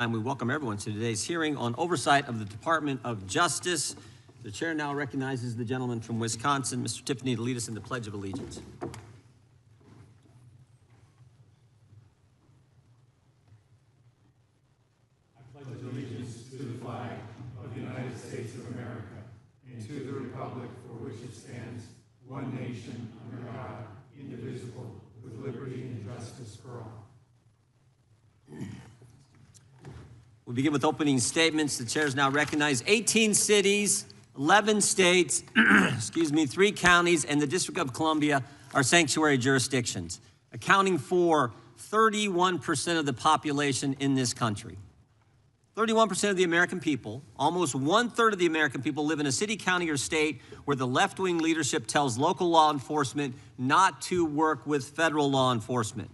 And we welcome everyone to today's hearing on oversight of the Department of Justice. The chair now recognizes the gentleman from Wisconsin, Mr. Tiffany, to lead us in the Pledge of Allegiance. I pledge allegiance to the flag of the United States of America and to the republic for which it stands, one nation, under God, indivisible, with liberty and justice for all. We'll begin with opening statements. The chair is now recognized. 18 cities, 11 states, 3 counties, and the District of Columbia are sanctuary jurisdictions, accounting for 31% of the population in this country. 31% of the American people, almost 1/3 of the American people, live in a city, county, or state where the left-wing leadership tells local law enforcement not to work with federal law enforcement.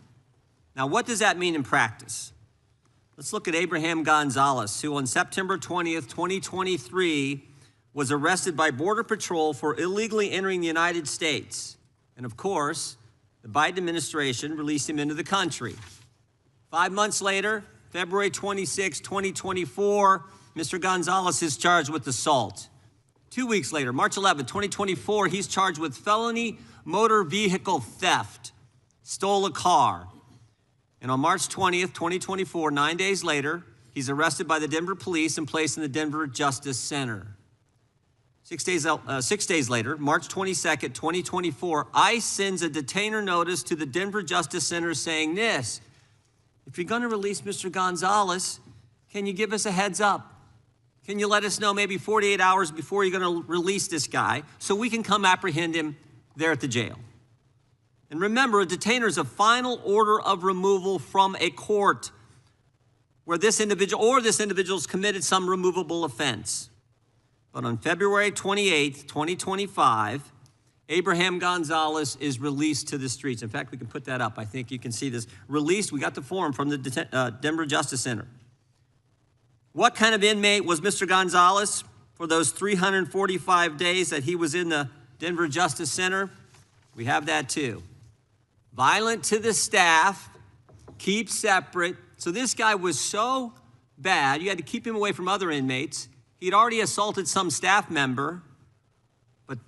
Now, what does that mean in practice? Let's look at Abraham Gonzalez, who on September 20th, 2023, was arrested by Border Patrol for illegally entering the United States. And of course, the Biden administration released him into the country. 5 months later, February 26, 2024, Mr. Gonzalez is charged with assault. 2 weeks later, March 11, 2024, he's charged with felony motor vehicle theft, stole a car. And on March 20th, 2024, 9 days later, he's arrested by the Denver police and placed in the Denver Justice Center. 6 days later, March 22nd, 2024, ICE sends a detainer notice to the Denver Justice Center saying this: if you're going to release Mr. Gonzalez, can you give us a heads up? Can you let us know maybe 48 hours before you're going to release this guy so we can come apprehend him there at the jail? And remember, a detainer is a final order of removal from a court where this individual or this individual's committed some removable offense. But on February 28th, 2025, Abraham Gonzalez is released to the streets. In fact, we can put that up. I think you can see this. Released, we got the form from the Denver Justice Center. What kind of inmate was Mr. Gonzalez for those 345 days that he was in the Denver Justice Center? We have that too. Violent to the staff, keep separate. So this guy was so bad, you had to keep him away from other inmates. He'd already assaulted some staff member, but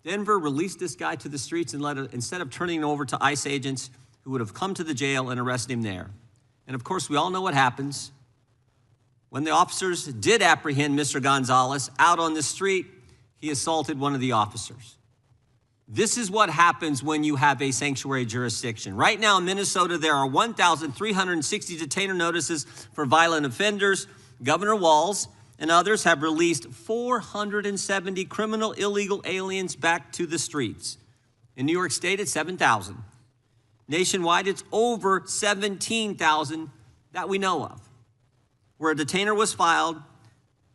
Denver released this guy to the streets and instead of turning him over to ICE agents who would have come to the jail and arrested him there. And of course, we all know what happens. When the officers did apprehend Mr. Gonzalez out on the street, he assaulted one of the officers. This is what happens when you have a sanctuary jurisdiction. Right now in Minnesota, there are 1,360 detainer notices for violent offenders. Governor Walz and others have released 470 criminal illegal aliens back to the streets. In New York State, it's 7,000. Nationwide, it's over 17,000 that we know of. Where a detainer was filed,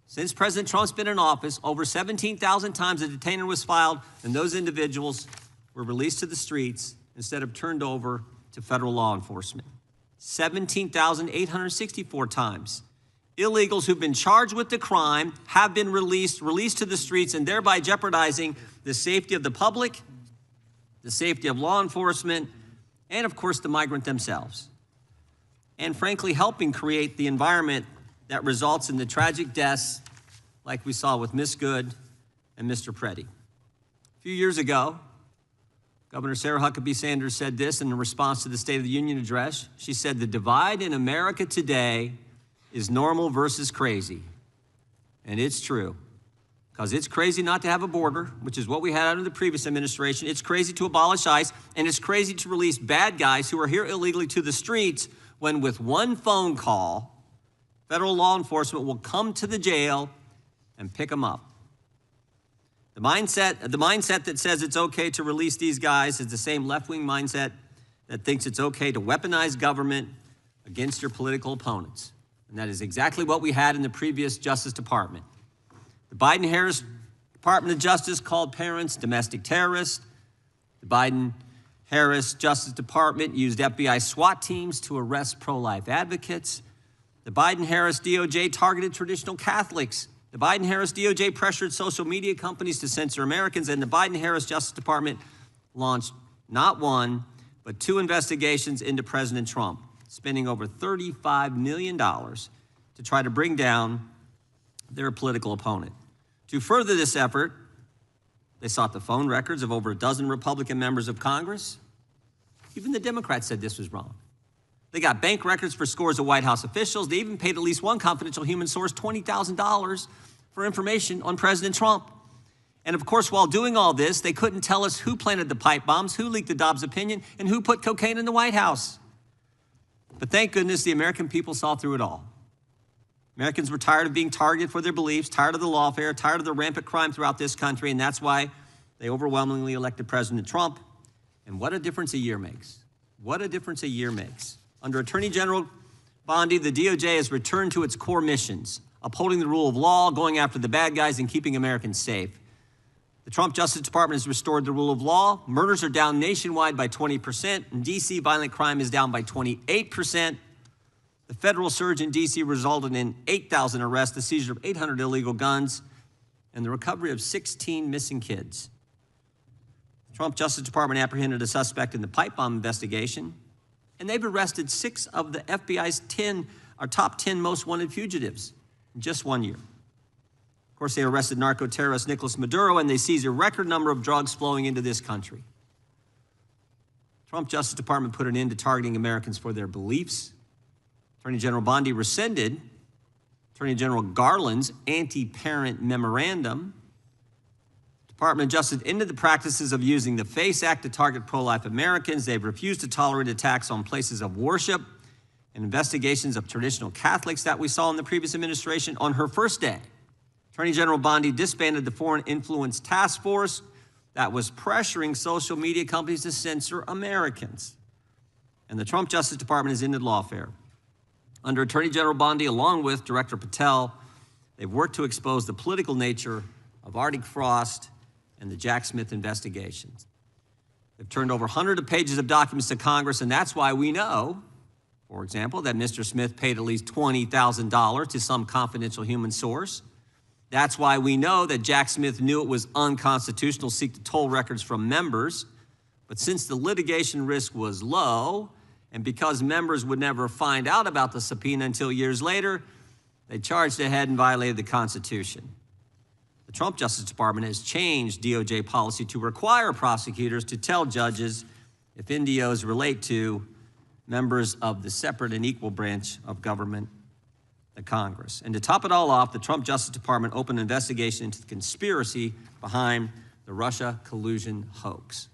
since President Trump's been in office, over 17,000 times a detainer was filed, and those individuals were released to the streets instead of turned over to federal law enforcement. 17,864 times. Illegals who've been charged with the crime have been released to the streets, and thereby jeopardizing the safety of the public, the safety of law enforcement, and of course the migrant themselves. And frankly, helping create the environment that results in the tragic deaths like we saw with Miss Good and Mr. Preddy. A few years ago, Governor Sarah Huckabee Sanders said this in response to the State of the Union address. She said, "The divide in America today is normal versus crazy." And it's true, because it's crazy not to have a border, which is what we had under the previous administration. It's crazy to abolish ICE, and it's crazy to release bad guys who are here illegally to the streets when with one phone call, federal law enforcement will come to the jail and pick them up. The mindset that says it's okay to release these guys is the same left-wing mindset that thinks it's okay to weaponize government against your political opponents. And that is exactly what we had in the previous Justice Department. The Biden-Harris Department of Justice called parents domestic terrorists. The Biden-Harris Justice Department used FBI SWAT teams to arrest pro-life advocates. The Biden-Harris DOJ targeted traditional Catholics. The Biden-Harris DOJ pressured social media companies to censor Americans, and the Biden-Harris Justice Department launched not one, but 2 investigations into President Trump. spending over $35 million to try to bring down their political opponent. To further this effort, they sought the phone records of over a dozen Republican members of Congress. Even the Democrats said this was wrong. They got bank records for scores of White House officials. They even paid at least one confidential human source $20,000 for information on President Trump. And of course, while doing all this, they couldn't tell us who planted the pipe bombs, who leaked the Dobbs opinion, and who put cocaine in the White House. But thank goodness the American people saw through it all. Americans were tired of being targeted for their beliefs, tired of the lawfare, tired of the rampant crime throughout this country, and that's why they overwhelmingly elected President Trump. And what a difference a year makes. What a difference a year makes. Under Attorney General Bondi, the DOJ has returned to its core missions, upholding the rule of law, going after the bad guys, and keeping Americans safe. The Trump Justice Department has restored the rule of law. Murders are down nationwide by 20%. In D.C., violent crime is down by 28%. The federal surge in D.C. resulted in 8,000 arrests, the seizure of 800 illegal guns, and the recovery of 16 missing kids. The Trump Justice Department apprehended a suspect in the pipe bomb investigation, and they've arrested 6 of the FBI's top 10 most wanted fugitives in just 1 year. Of course, they arrested narco-terrorist Nicolas Maduro, and they seized a record number of drugs flowing into this country. The Trump Justice Department put an end to targeting Americans for their beliefs. Attorney General Bondi rescinded Attorney General Garland's anti-parent memorandum. The Department of Justice ended the practices of using the FACE Act to target pro-life Americans. They've refused to tolerate attacks on places of worship and investigations of traditional Catholics that we saw in the previous administration. On her first day, Attorney General Bondi disbanded the Foreign Influence Task Force that was pressuring social media companies to censor Americans. And the Trump Justice Department has ended lawfare. Under Attorney General Bondi, along with Director Patel, they've worked to expose the political nature of Arctic Frost and the Jack Smith investigations. They've turned over hundreds of pages of documents to Congress, and that's why we know, for example, that Mr. Smith paid at least $20,000 to some confidential human source. That's why we know that Jack Smith knew it was unconstitutional to seek to toll records from members. But since the litigation risk was low, and because members would never find out about the subpoena until years later, they charged ahead and violated the Constitution. The Trump Justice Department has changed DOJ policy to require prosecutors to tell judges if NDOs relate to members of the separate and equal branch of government, the Congress. And to top it all off, the Trump Justice Department opened an investigation into the conspiracy behind the Russia collusion hoax.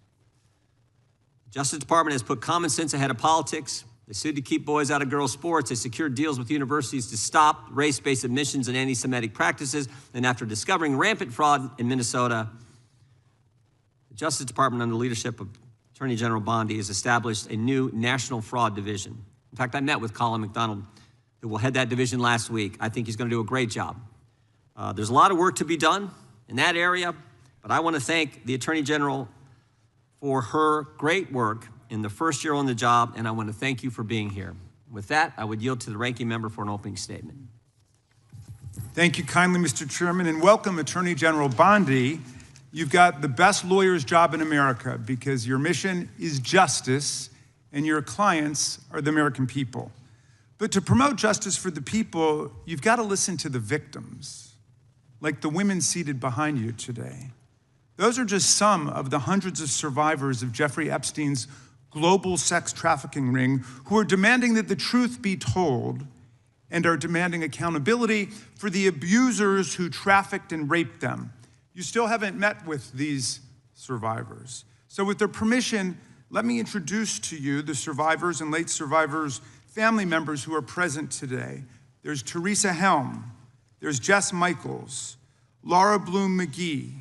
The Justice Department has put common sense ahead of politics. They sued to keep boys out of girls' sports. They secured deals with universities to stop race-based admissions and anti-Semitic practices. And after discovering rampant fraud in Minnesota, the Justice Department, under the leadership of Attorney General Bondi, has established a new national fraud division. In fact, I met with Colin McDonald, who will head that division, last week. I think he's going to do a great job. There's a lot of work to be done in that area, but I want to thank the Attorney General for her great work in the first year on the job, and I want to thank you for being here. With that, I would yield to the ranking member for an opening statement. Thank you kindly, Mr. Chairman, and welcome, Attorney General Bondi. You've got the best lawyer's job in America because your mission is justice and your clients are the American people. But to promote justice for the people, you've got to listen to the victims, like the women seated behind you today. Those are just some of the hundreds of survivors of Jeffrey Epstein's global sex trafficking ring who are demanding that the truth be told and are demanding accountability for the abusers who trafficked and raped them. You still haven't met with these survivors. So with their permission, let me introduce to you the survivors and late survivors' family members who are present today. There's Teresa Helm, there's Jess Michaels, Laura Bloom McGee,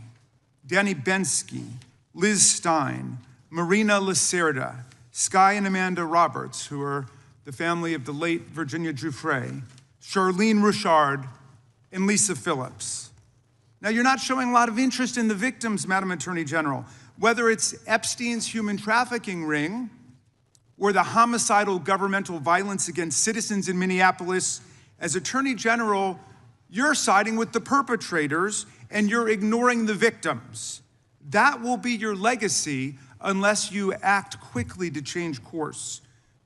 Danny Bensky, Liz Stein, Marina Lacerda, Sky and Amanda Roberts, who are the family of the late Virginia Giuffre, Charlene Ruchard, and Lisa Phillips. Now, you're not showing a lot of interest in the victims, Madam Attorney General, whether it's Epstein's human trafficking ring or the homicidal governmental violence against citizens in Minneapolis. As Attorney General, you're siding with the perpetrators and you're ignoring the victims. That will be your legacy unless you act quickly to change course.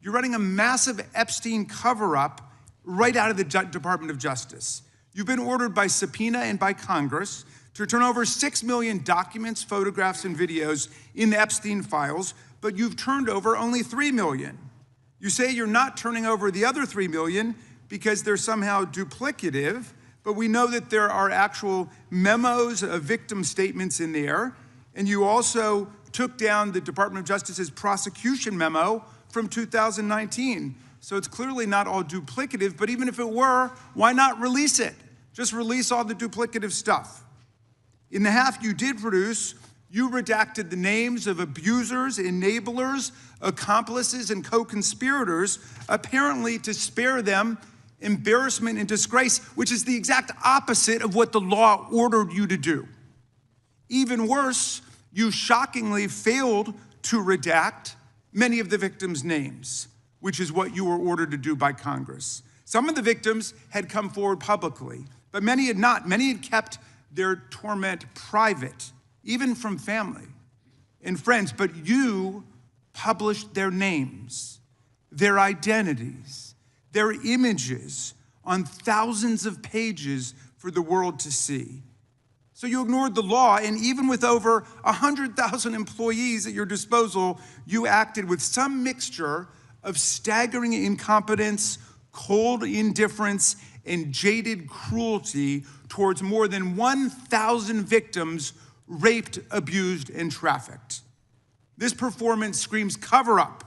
You're running a massive Epstein cover-up right out of the Department of Justice. You've been ordered by subpoena and by Congress to turn over 6 million documents, photographs, and videos in the Epstein files, but you've turned over only 3 million. You say you're not turning over the other 3 million because they're somehow duplicative, but we know that there are actual memos of victim statements in there, and you also took down the Department of Justice's prosecution memo from 2019. So it's clearly not all duplicative, but even if it were, why not release it? Just release all the duplicative stuff. In the half you did produce, you redacted the names of abusers, enablers, accomplices, and co-conspirators, apparently to spare them embarrassment and disgrace, which is the exact opposite of what the law ordered you to do. Even worse, you shockingly failed to redact many of the victims' names, which is what you were ordered to do by Congress. Some of the victims had come forward publicly, but many had not. Many had kept their torment private, even from family and friends, but you published their names, their identities, their images on thousands of pages for the world to see. So you ignored the law, and even with over 100,000 employees at your disposal, you acted with some mixture of staggering incompetence, cold indifference, and jaded cruelty towards more than 1,000 victims raped, abused, and trafficked. This performance screams cover-up.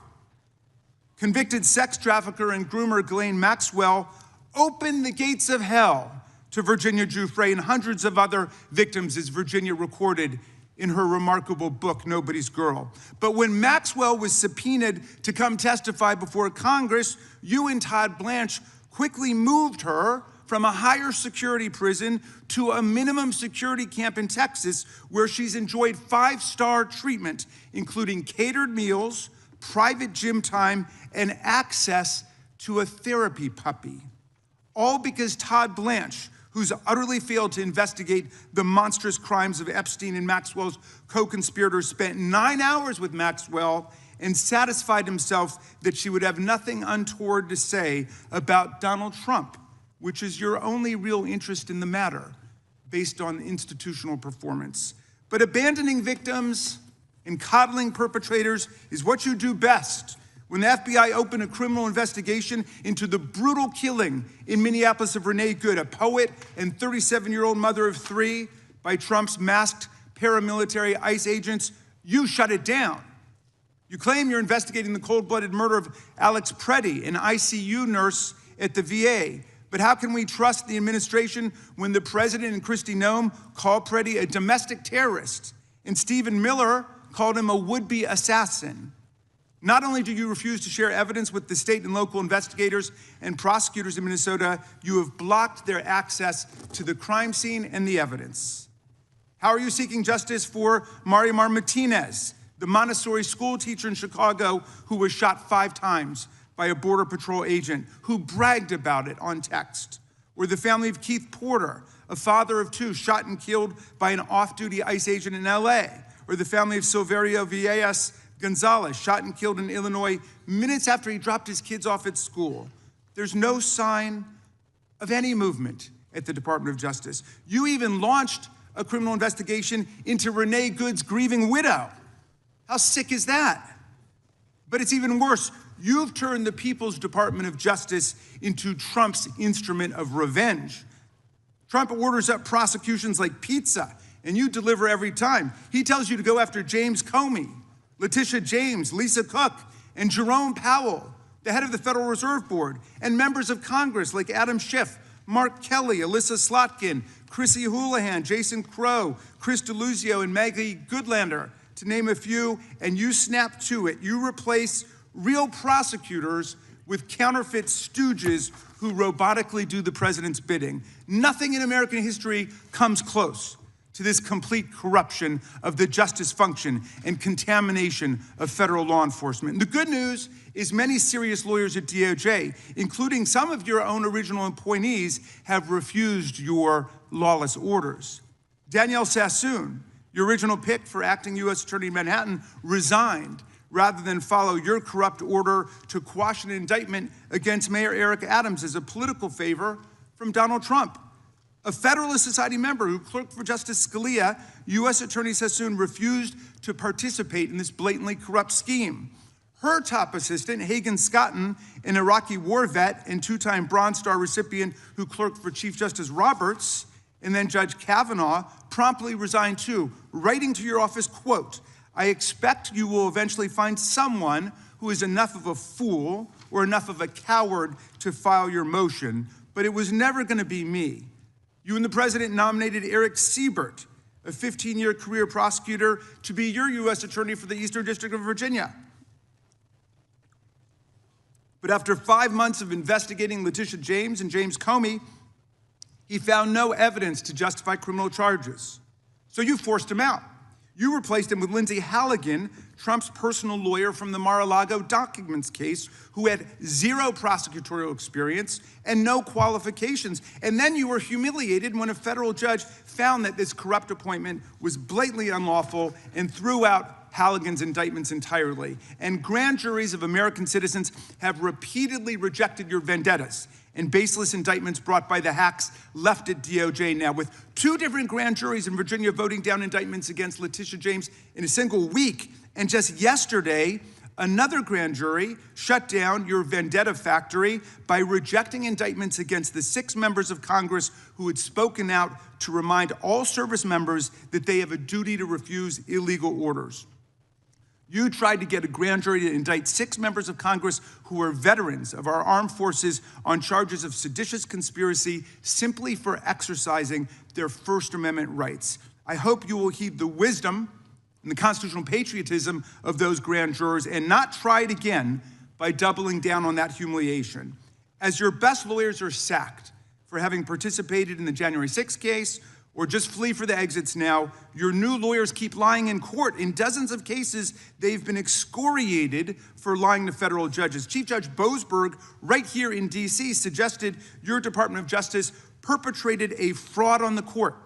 Convicted sex trafficker and groomer Ghislaine Maxwell opened the gates of hell to Virginia Giuffre and hundreds of other victims, as Virginia recorded in her remarkable book, Nobody's Girl. But when Maxwell was subpoenaed to come testify before Congress, you and Todd Blanche quickly moved her from a higher security prison to a minimum security camp in Texas, where she's enjoyed 5-star treatment, including catered meals, private gym time, and access to a therapy puppy. All because Todd Blanche, who's utterly failed to investigate the monstrous crimes of Epstein and Maxwell's co-conspirators, spent 9 hours with Maxwell and satisfied himself that she would have nothing untoward to say about Donald Trump, which is your only real interest in the matter, based on institutional performance. But abandoning victims and coddling perpetrators is what you do best. When the FBI opened a criminal investigation into the brutal killing in Minneapolis of Renee Good, a poet and 37-year-old mother of 3, by Trump's masked paramilitary ICE agents, you shut it down. You claim you're investigating the cold-blooded murder of Alex Preddy, an ICU nurse at the VA. But how can we trust the administration when the president and Kristi Noem call Preddy a domestic terrorist and Stephen Miller called him a would-be assassin? Not only do you refuse to share evidence with the state and local investigators and prosecutors in Minnesota, you have blocked their access to the crime scene and the evidence. How are you seeking justice for Mariamar Martinez, the Montessori school teacher in Chicago who was shot 5 times by a Border Patrol agent who bragged about it on text? Or the family of Keith Porter, a father of 2 shot and killed by an off-duty ICE agent in LA? Or the family of Silverio Villegas Gonzalez, shot and killed in Illinois minutes after he dropped his kids off at school? There's no sign of any movement at the Department of Justice. You even launched a criminal investigation into Renee Good's grieving widow. How sick is that? But it's even worse. You've turned the People's Department of Justice into Trump's instrument of revenge. Trump orders up prosecutions like pizza, and you deliver every time. He tells you to go after James Comey, Letitia James, Lisa Cook, and Jerome Powell, the head of the Federal Reserve Board, and members of Congress like Adam Schiff, Mark Kelly, Alyssa Slotkin, Chrissy Houlihan, Jason Crow, Chris DeLuzio, and Maggie Goodlander, to name a few, and you snap to it. You replace real prosecutors with counterfeit stooges who robotically do the president's bidding. Nothing in American history comes close to this complete corruption of the justice function and contamination of federal law enforcement. And the good news is many serious lawyers at DOJ, including some of your own original appointees, have refused your lawless orders. Danielle Sassoon, your original pick for acting U.S. Attorney in Manhattan, resigned, rather than follow your corrupt order to quash an indictment against Mayor Eric Adams as a political favor from Donald Trump. A Federalist Society member who clerked for Justice Scalia, U.S. Attorney Sassoon refused to participate in this blatantly corrupt scheme. Her top assistant, Hagen Scotton, an Iraqi war vet and two-time Bronze Star recipient who clerked for Chief Justice Roberts, and then Judge Kavanaugh, promptly resigned too, writing to your office, quote, "I expect you will eventually find someone who is enough of a fool or enough of a coward to file your motion, but it was never going to be me." You and the president nominated Eric Siebert, a 15-year career prosecutor, to be your U.S. attorney for the Eastern District of Virginia. But after 5 months of investigating Letitia James and James Comey, he found no evidence to justify criminal charges. So you forced him out. You replaced him with Lindsay Halligan, Trump's personal lawyer from the Mar-a-Lago documents case, who had zero prosecutorial experience and no qualifications. And then you were humiliated when a federal judge found that this corrupt appointment was blatantly unlawful and threw out Halligan's indictments entirely. And grand juries of American citizens have repeatedly rejected your vendettas and baseless indictments brought by the hacks left at DOJ now, with 2 different grand juries in Virginia voting down indictments against Letitia James in a single week. And just yesterday, another grand jury shut down your vendetta factory by rejecting indictments against the 6 members of Congress who had spoken out to remind all service members that they have a duty to refuse illegal orders. You tried to get a grand jury to indict 6 members of Congress who are veterans of our armed forces on charges of seditious conspiracy simply for exercising their First Amendment rights. I hope you will heed the wisdom and the constitutional patriotism of those grand jurors and not try it again by doubling down on that humiliation. As your best lawyers are sacked for having participated in the January 6th case, or just flee for the exits now, your new lawyers keep lying in court. In dozens of cases, they've been excoriated for lying to federal judges. Chief Judge Boasberg, right here in D.C., suggested your Department of Justice perpetrated a fraud on the court.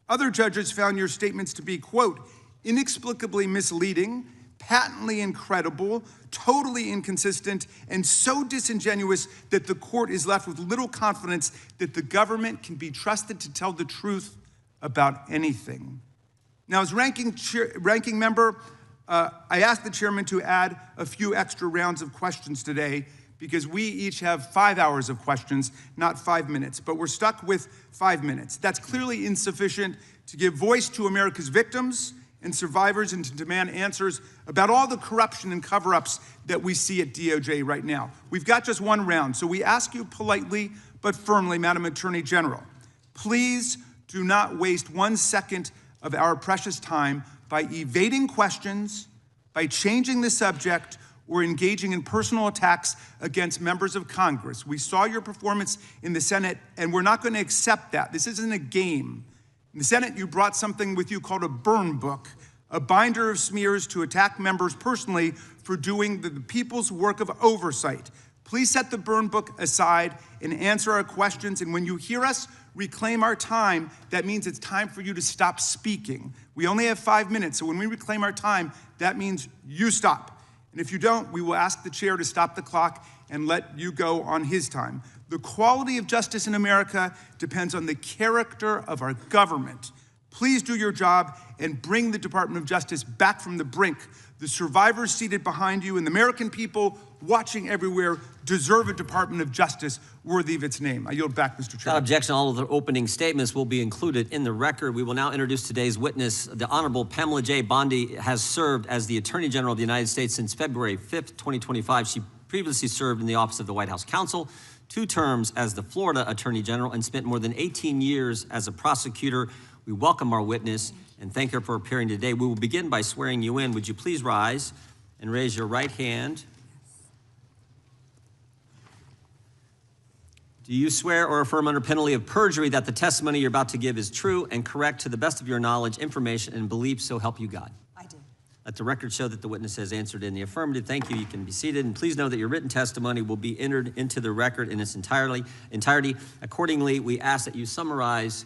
Other judges found your statements to be, quote, inexplicably misleading, patently incredible, totally inconsistent, and so disingenuous that the court is left with little confidence that the government can be trusted to tell the truth about anything. Now, as ranking member, I asked the chairman to add a few extra rounds of questions today because we each have 5 hours of questions, not 5 minutes, but we're stuck with 5 minutes. That's clearly insufficient to give voice to America's victims and survivors and to demand answers about all the corruption and cover-ups that we see at DOJ right now. We've got just 1 round, so we ask you politely but firmly, Madam Attorney General, please do not waste 1 second of our precious time by evading questions, by changing the subject, or engaging in personal attacks against members of Congress. We saw your performance in the Senate, and we're not going to accept that. This isn't a game. In the Senate, you brought something with you called a burn book, a binder of smears to attack members personally for doing the people's work of oversight. Please set the burn book aside and answer our questions. And when you hear us reclaim our time, that means it's time for you to stop speaking. We only have 5 minutes, so when we reclaim our time, that means you stop. And if you don't, we will ask the chair to stop the clock and let you go on his time. The quality of justice in America depends on the character of our government. Please do your job and bring the Department of Justice back from the brink. The survivors seated behind you and the American people watching everywhere deserve a Department of Justice worthy of its name. I yield back, Mr. Chairman. Without objection, all of the opening statements will be included in the record. We will now introduce today's witness. The Honorable Pamela J. Bondi has served as the Attorney General of the United States since February 5th, 2025. She previously served in the Office of the White House Counsel, 2 terms as the Florida Attorney General, and spent more than 18 years as a prosecutor. We welcome our witness and thank her for appearing today. We will begin by swearing you in. Would you please rise and raise your right hand? Do you swear or affirm under penalty of perjury that the testimony you're about to give is true and correct to the best of your knowledge, information, and belief, so help you God? I do. Let the record show that the witness has answered in the affirmative. Thank you. You can be seated. And please know that your written testimony will be entered into the record in its entirety. Accordingly, we ask that you summarize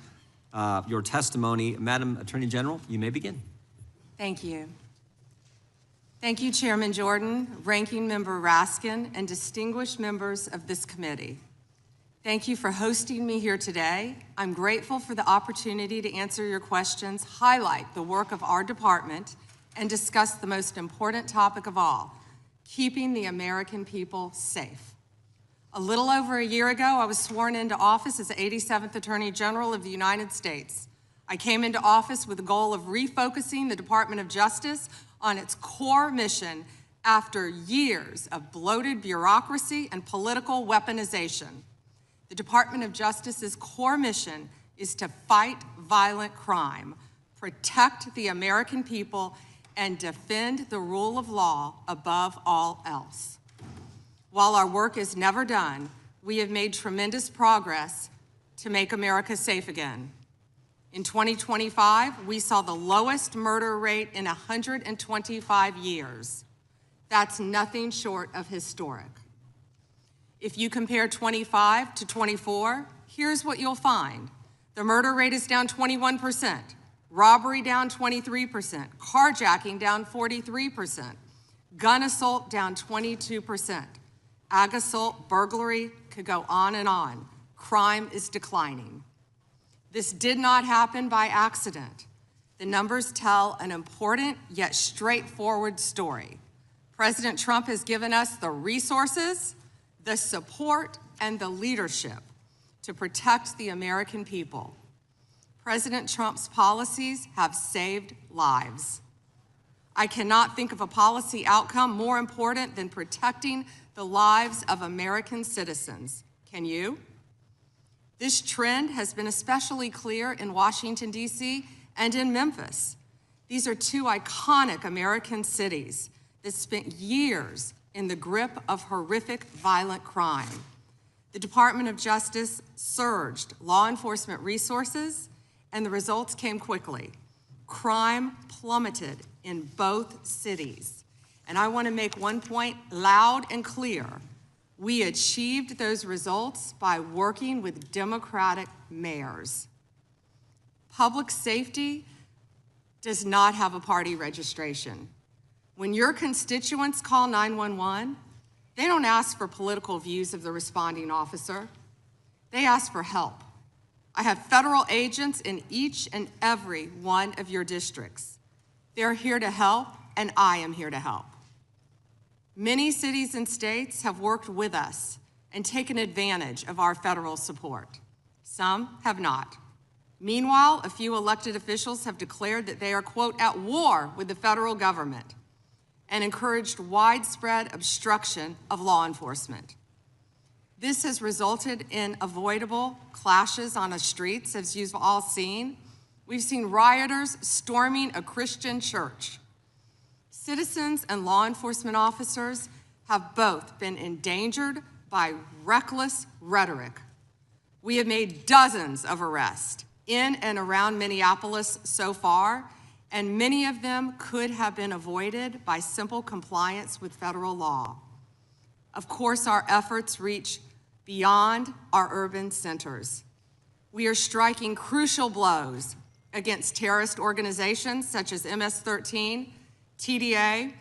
your testimony. Madam Attorney General, you may begin. Thank you. Thank you, Chairman Jordan, Ranking Member Raskin, and distinguished members of this committee. Thank you for hosting me here today. I'm grateful for the opportunity to answer your questions, highlight the work of our department, and discuss the most important topic of all, keeping the American people safe. A little over a year ago, I was sworn into office as the 87th Attorney General of the United States. I came into office with the goal of refocusing the Department of Justice on its core mission after years of bloated bureaucracy and political weaponization. The Department of Justice's core mission is to fight violent crime, protect the American people, and defend the rule of law above all else. While our work is never done, we have made tremendous progress to make America safe again. In 2025, we saw the lowest murder rate in 125 years. That's nothing short of historic. If you compare 25 to 24, here's what you'll find. The murder rate is down 21%, robbery down 23%, carjacking down 43%, gun assault down 22%, ag assault, burglary, could go on and on. Crime is declining. This did not happen by accident. The numbers tell an important yet straightforward story. President Trump has given us the resources, the support, and the leadership to protect the American people. President Trump's policies have saved lives. I cannot think of a policy outcome more important than protecting the lives of American citizens. Can you? This trend has been especially clear in Washington, D.C. and in Memphis. These are two iconic American cities that spent years in the grip of horrific violent crime. The Department of Justice surged law enforcement resources, and the results came quickly. Crime plummeted in both cities. And I want to make one point loud and clear. We achieved those results by working with Democratic mayors. Public safety does not have a party registration. When your constituents call 911, they don't ask for political views of the responding officer. They ask for help. I have federal agents in each and every one of your districts. They're here to help, and I am here to help. Many cities and states have worked with us and taken advantage of our federal support. Some have not. Meanwhile, a few elected officials have declared that they are, quote, at war with the federal government and encouraged widespread obstruction of law enforcement. This has resulted in avoidable clashes on the streets, as you've all seen. We've seen rioters storming a Christian church. Citizens and law enforcement officers have both been endangered by reckless rhetoric. We have made dozens of arrests in and around Minneapolis so far, and many of them could have been avoided by simple compliance with federal law. Of course, our efforts reach beyond our urban centers. We are striking crucial blows against terrorist organizations such as MS-13, TDA,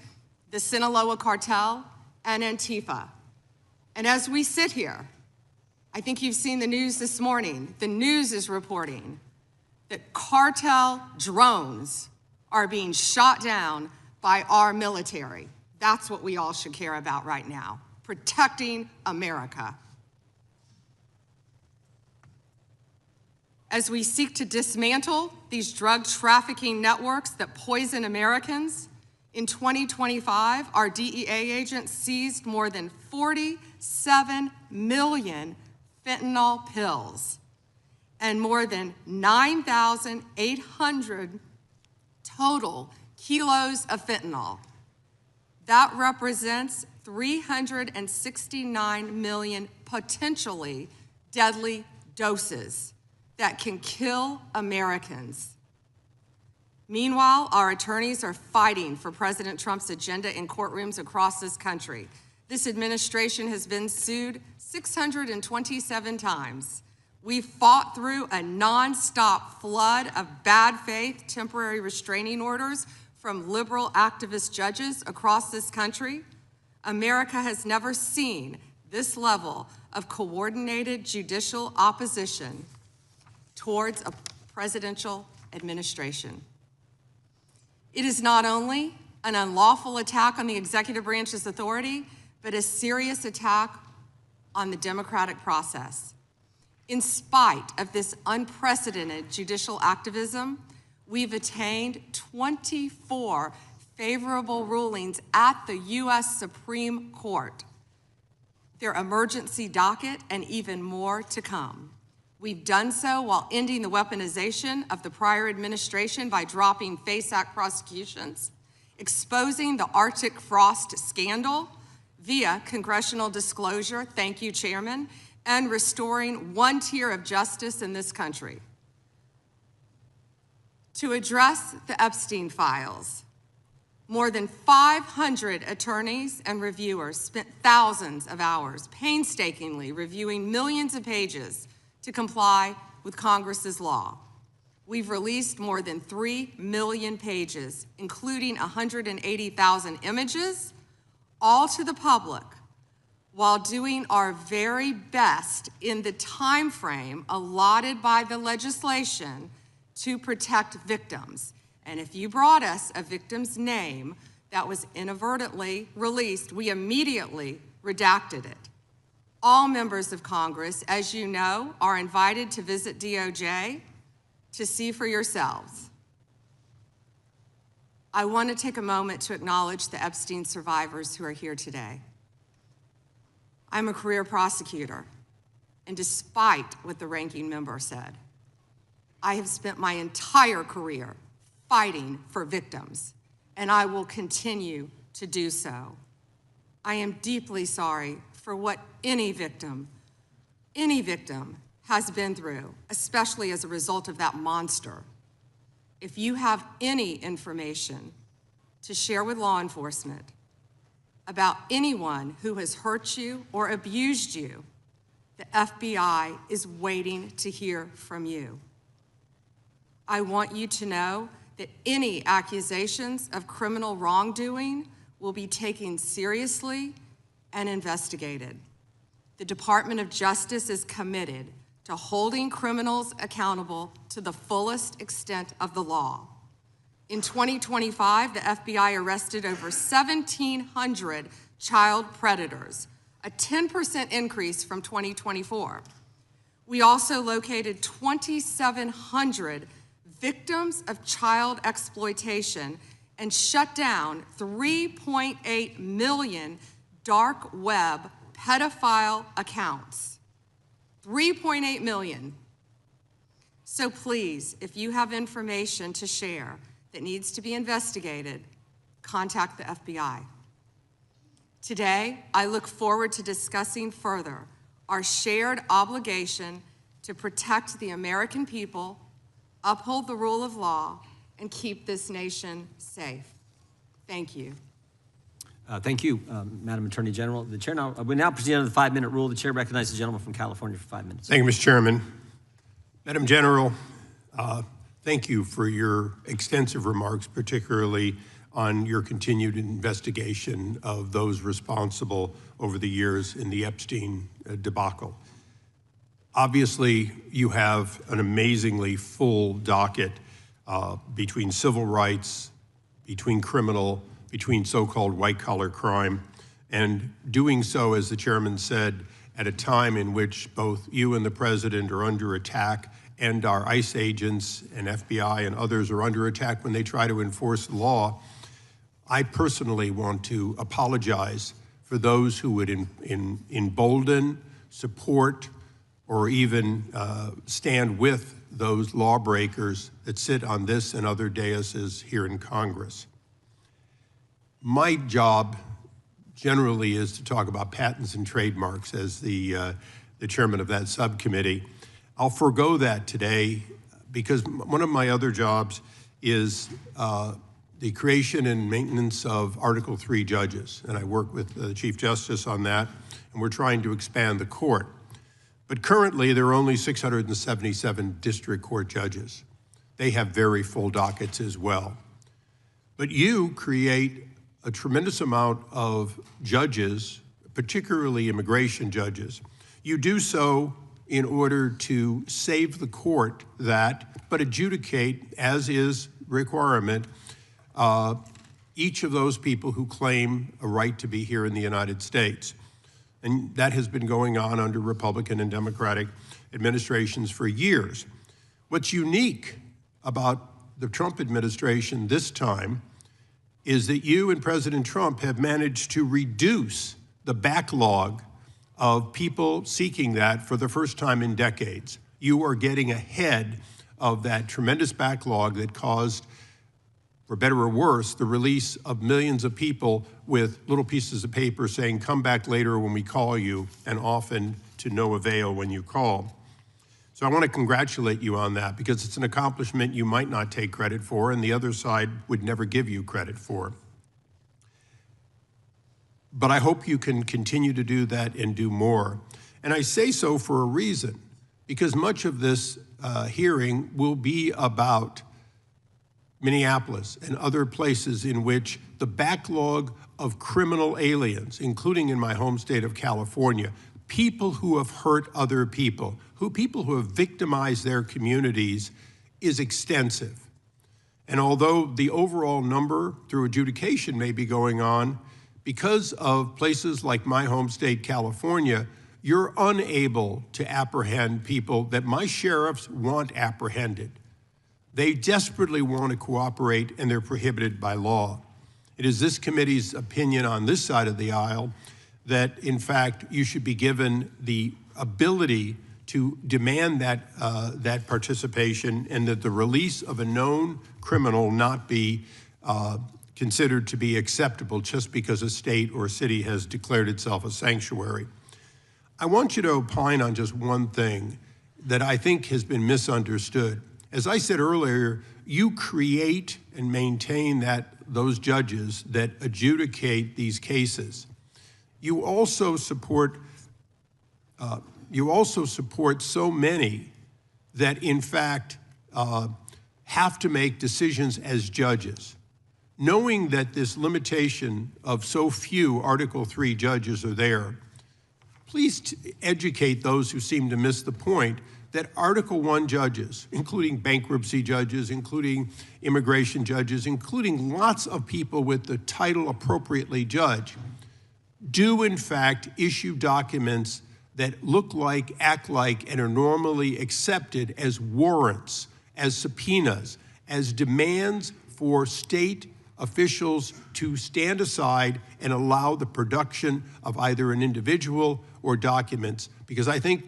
the Sinaloa Cartel, and Antifa. And as we sit here, I think you've seen the news this morning. The news is reporting that cartel drones are being shot down by our military. That's what we all should care about right now, protecting America. As we seek to dismantle these drug trafficking networks that poison Americans, in 2025, our DEA agents seized more than 47 million fentanyl pills and more than 9,800 total kilos of fentanyl. That represents 369 million potentially deadly doses that can kill Americans. Meanwhile, our attorneys are fighting for President Trump's agenda in courtrooms across this country. This administration has been sued 627 times. We've fought through a nonstop flood of bad faith temporary restraining orders from liberal activist judges across this country, America has never seen this level of coordinated judicial opposition towards a presidential administration. It is not only an unlawful attack on the executive branch's authority, but a serious attack on the democratic process. In spite of this unprecedented judicial activism, we've attained 24 favorable rulings at the U.S. Supreme Court, their emergency docket, and even more to come. We've done so while ending the weaponization of the prior administration by dropping FACE Act prosecutions, exposing the Arctic frost scandal via congressional disclosure, thank you, Chairman, and restoring one tier of justice in this country. To address the Epstein files, more than 500 attorneys and reviewers spent thousands of hours painstakingly reviewing millions of pages to comply with Congress's law. We've released more than 3 million pages, including 180,000 images, all to the public, while doing our very best in the time frame allotted by the legislation to protect victims. And if you brought us a victim's name that was inadvertently released, we immediately redacted it. All members of Congress, as you know, are invited to visit DOJ to see for yourselves. I want to take a moment to acknowledge the Epstein survivors who are here today. I'm a career prosecutor, and despite what the ranking member said, I have spent my entire career fighting for victims, and I will continue to do so. I am deeply sorry for what any victim has been through, especially as a result of that monster. If you have any information to share with law enforcement about anyone who has hurt you or abused you, the FBI is waiting to hear from you. I want you to know that any accusations of criminal wrongdoing will be taken seriously and investigated. The Department of Justice is committed to holding criminals accountable to the fullest extent of the law. In 2025, the FBI arrested over 1,700 child predators, a 10% increase from 2024. We also located 2,700 victims of child exploitation and shut down 3.8 million dark web pedophile accounts. 3.8 million. So please, if you have information to share that needs to be investigated, contact the FBI. Today, I look forward to discussing further our shared obligation to protect the American people, uphold the rule of law, and keep this nation safe. Thank you. Thank you, Madam Attorney General. The chair now, we now proceed under the 5-minute rule. The chair recognizes the gentleman from California for 5 minutes. Thank you, Mr. Chairman. Madam General, thank you for your extensive remarks, particularly on your continued investigation of those responsible over the years in the Epstein debacle. Obviously, you have an amazingly full docket between civil rights, between criminal, between so-called white-collar crime, and doing so, as the chairman said, at a time in which both you and the president are under attack, and our ICE agents and FBI and others are under attack when they try to enforce the law. I personally want to apologize for those who would embolden, support, or even stand with those lawbreakers that sit on this and other daises here in Congress. My job generally is to talk about patents and trademarks as the chairman of that subcommittee. I'll forego that today because one of my other jobs is the creation and maintenance of Article III judges, and I work with the Chief Justice on that, and we're trying to expand the court. But currently, there are only 677 district court judges. They have very full dockets as well. But you create a tremendous amount of judges, particularly immigration judges. You do so in order to save the court but adjudicate, as is requirement, each of those people who claim a right to be here in the United States. And that has been going on under Republican and Democratic administrations for years. What's unique about the Trump administration this time is that you and President Trump have managed to reduce the backlog of people seeking that for the first time in decades. You are getting ahead of that tremendous backlog that caused, for better or worse, the release of millions of people with little pieces of paper saying, come back later when we call you, and often to no avail when you call. So I want to congratulate you on that, because it's an accomplishment you might not take credit for, and the other side would never give you credit for. But I hope you can continue to do that and do more. And I say so for a reason, because much of this hearing will be about Minneapolis and other places in which the backlog of criminal aliens, including in my home state of California, people who have hurt other people, people who have victimized their communities, is extensive. And although the overall number through adjudication may be going on, because of places like my home state, California, you're unable to apprehend people that my sheriffs want apprehended. They desperately want to cooperate, and they're prohibited by law. It is this committee's opinion on this side of the aisle that, in fact, you should be given the ability to demand that participation, and that the release of a known criminal not be considered to be acceptable just because a state or a city has declared itself a sanctuary. I want you to opine on just one thing that I think has been misunderstood. As I said earlier, you create and maintain those judges that adjudicate these cases. You also support so many that, in fact, have to make decisions as judges. Knowing that this limitation of so few Article III judges are there, please educate those who seem to miss the point that Article I judges, including bankruptcy judges, including immigration judges, including lots of people with the title appropriately judge, do in fact issue documents that look like, act like, and are normally accepted as warrants, as subpoenas, as demands for state officials to stand aside and allow the production of either an individual or documents. Because I think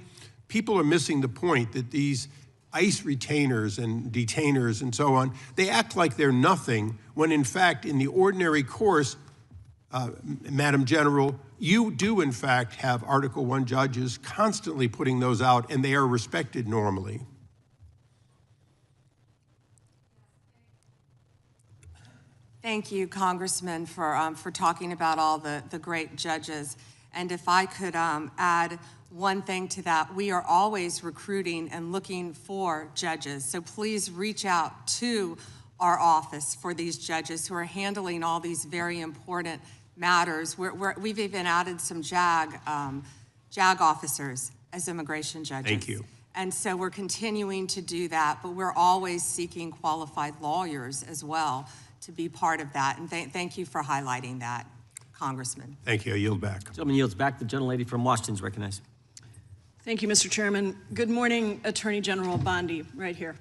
people are missing the point that these ICE retainers and detainers and so on, they act like they're nothing, when in fact, in the ordinary course, Madam General, you do in fact have Article I judges constantly putting those out, and they are respected normally. Thank you, Congressman, for talking about all the great judges. And if I could add one thing to that, we are always recruiting and looking for judges. So please reach out to our office for these judges who are handling all these very important matters. We've even added some JAG officers as immigration judges. Thank you. And so we're continuing to do that, but we're always seeking qualified lawyers as well to be part of that. And thank you for highlighting that, Congressman. Thank you. I yield back. Gentleman yields back. The gentlelady from Washington is recognized. Thank you, Mr. Chairman. Good morning, Attorney General Bondi, right here.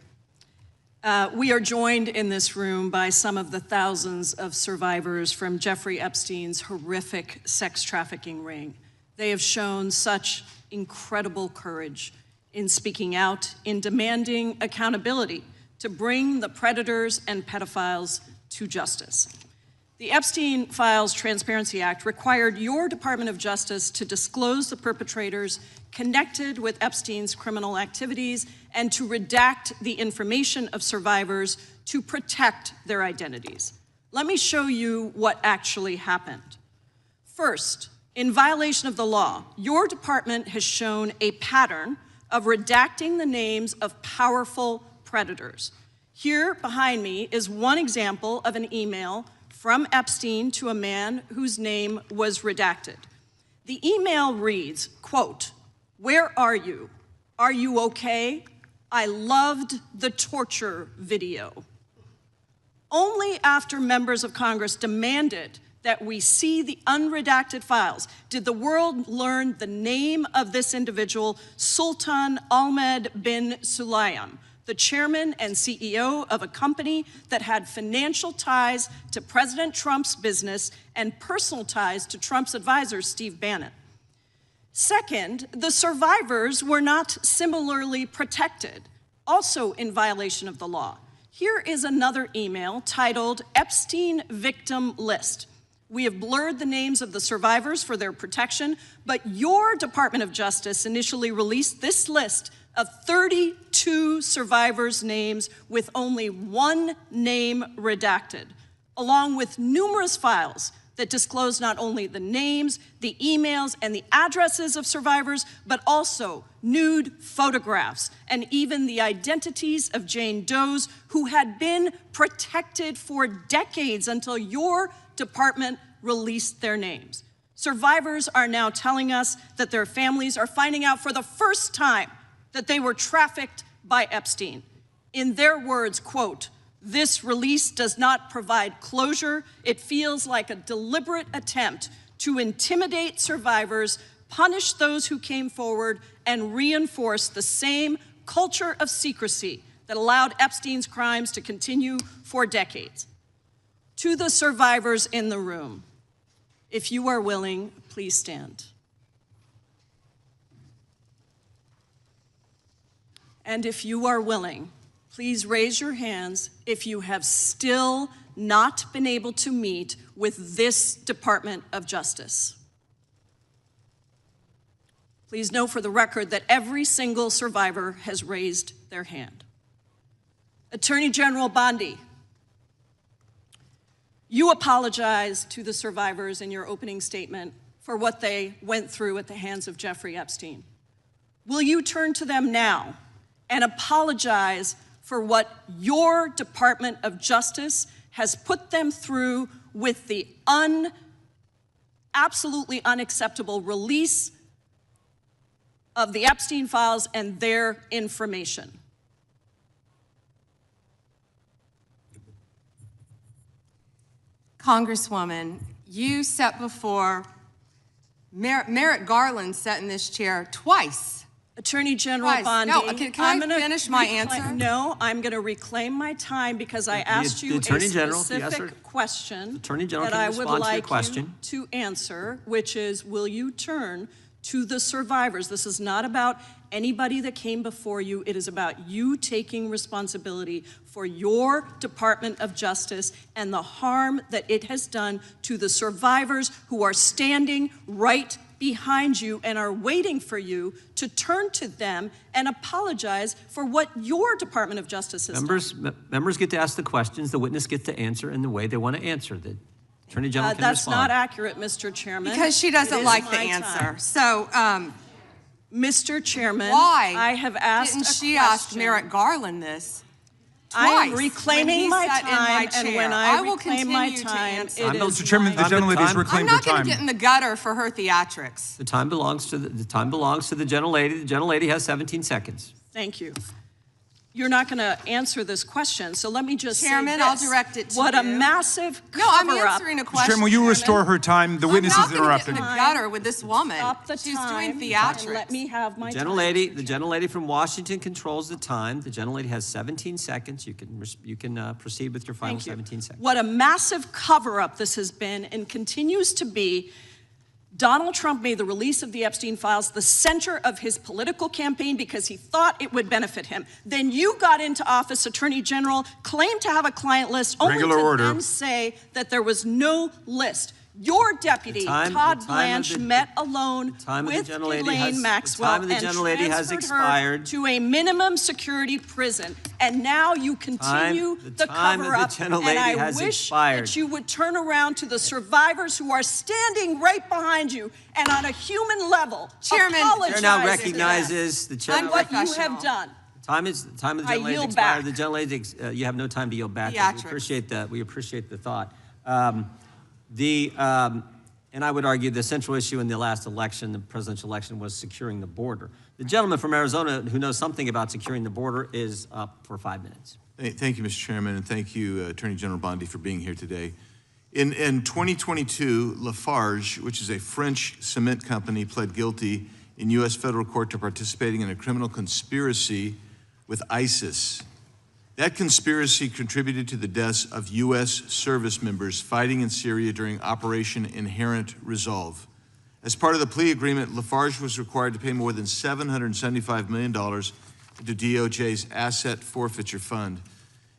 We are joined in this room by some of the thousands of survivors from Jeffrey Epstein's horrific sex trafficking ring. They have shown such incredible courage in speaking out, in demanding accountability to bring the predators and pedophiles to justice. The Epstein Files Transparency Act required your Department of Justice to disclose the perpetrators connected with Epstein's criminal activities and to redact the information of survivors to protect their identities. Let me show you what actually happened. First, in violation of the law, your department has shown a pattern of redacting the names of powerful predators. Here behind me is one example of an email from Epstein to a man whose name was redacted. The email reads, quote, "Where are you? Are you okay? I loved the torture video." Only after members of Congress demanded that we see the unredacted files did the world learn the name of this individual, Sultan Ahmed bin Sulayem, the chairman and CEO of a company that had financial ties to President Trump's business and personal ties to Trump's advisor, Steve Bannon. Second, the survivors were not similarly protected, also in violation of the law. Here is another email titled Epstein Victim List. We have blurred the names of the survivors for their protection, but your Department of Justice initially released this list of 32 survivors' names with only one name redacted, along with numerous files that disclose not only the names, the emails, and the addresses of survivors, but also nude photographs and even the identities of Jane Does who had been protected for decades until your department released their names. Survivors are now telling us that their families are finding out for the first time that they were trafficked by Epstein. In their words, quote, "This release does not provide closure. It feels like a deliberate attempt to intimidate survivors, punish those who came forward, and reinforce the same culture of secrecy that allowed Epstein's crimes to continue for decades." To the survivors in the room, if you are willing, please stand. And if you are willing, please raise your hands if you have still not been able to meet with this Department of Justice. Please know for the record that every single survivor has raised their hand. Attorney General Bondi, you apologized to the survivors in your opening statement for what they went through at the hands of Jeffrey Epstein. Will you turn to them now and apologize for what your Department of Justice has put them through with the absolutely unacceptable release of the Epstein files and their information? Congresswoman, you sat before, Merrick Garland sat in this chair twice. Attorney General Bondi, No, can I finish my answer? No, I'm going to reclaim my time because I asked you a specific question that I would like you to answer, which is, will you turn to the survivors? This is not about anybody that came before you. It is about you taking responsibility for your Department of Justice and the harm that it has done to the survivors who are standing right behind you and are waiting for you to turn to them and apologize for what your Department of Justice has done. Members get to ask the questions, the witness gets to answer in the way they want to answer. The Attorney General can That's respond. not accurate, Mr. Chairman. Because she doesn't like the answer. So, Mr. Chairman, why I have asked didn't a she question. ask Merrick Garland this? I am Twice reclaiming my time, and when I will reclaim my continue to time, answer. it is Mr. Chairman, the gentlelady has I'm reclaimed her not going time. to get in the gutter for her theatrics. The time belongs to the gentlelady. The gentlelady has 17 seconds. Thank you. You're not going to answer this question, so let me just Chairman, say this. I'll direct it to what you. a massive No, I'm cover-up. answering a Mr. question. Chairman, will you restore her time? The witness is interrupted. I'm not going to get in the gutter with this woman. Stop the She's time doing and theatrics. let me have my time. The gentlelady from Washington controls the time. The gentlelady has 17 seconds. You can proceed with your final Thank you. 17 seconds. What a massive cover-up this has been and continues to be. Donald Trump made the release of the Epstein files the center of his political campaign because he thought it would benefit him. Then you got into office, Attorney General, claimed to have a client list, only to then say that there was no list. Your deputy, Todd Blanche, met alone with Elaine Maxwell and transferred her to a minimum security prison. And now you continue the cover-up, and I wish that you would turn around to the survivors who are standing right behind you and on a human level, Chairman, apologize The chair now recognizes on what you have done. Time of the gentlelady yield expired. back. The gentlelady, you have no time to yield back. Theatrics. We appreciate the thought. And I would argue the central issue in the last election, the presidential election, was securing the border. The gentleman from Arizona who knows something about securing the border is up for 5 minutes. Thank you, Mr. Chairman, and thank you, Attorney General Bondi, for being here today. In 2022, Lafarge, which is a French cement company, pled guilty in U.S. federal court to participating in a criminal conspiracy with ISIS. That conspiracy contributed to the deaths of U.S. service members fighting in Syria during Operation Inherent Resolve. As part of the plea agreement, Lafarge was required to pay more than $775 million into DOJ's asset forfeiture fund.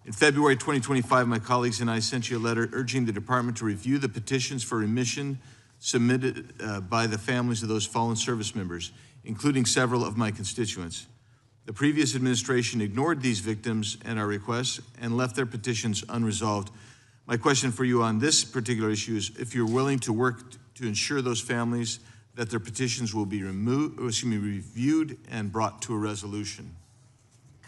In February 2025, my colleagues and I sent you a letter urging the department to review the petitions for remission submitted by the families of those fallen service members, including several of my constituents. The previous administration ignored these victims and our requests and left their petitions unresolved. My question for you on this particular issue is if you're willing to work to ensure those families that their petitions will be reviewed and brought to a resolution.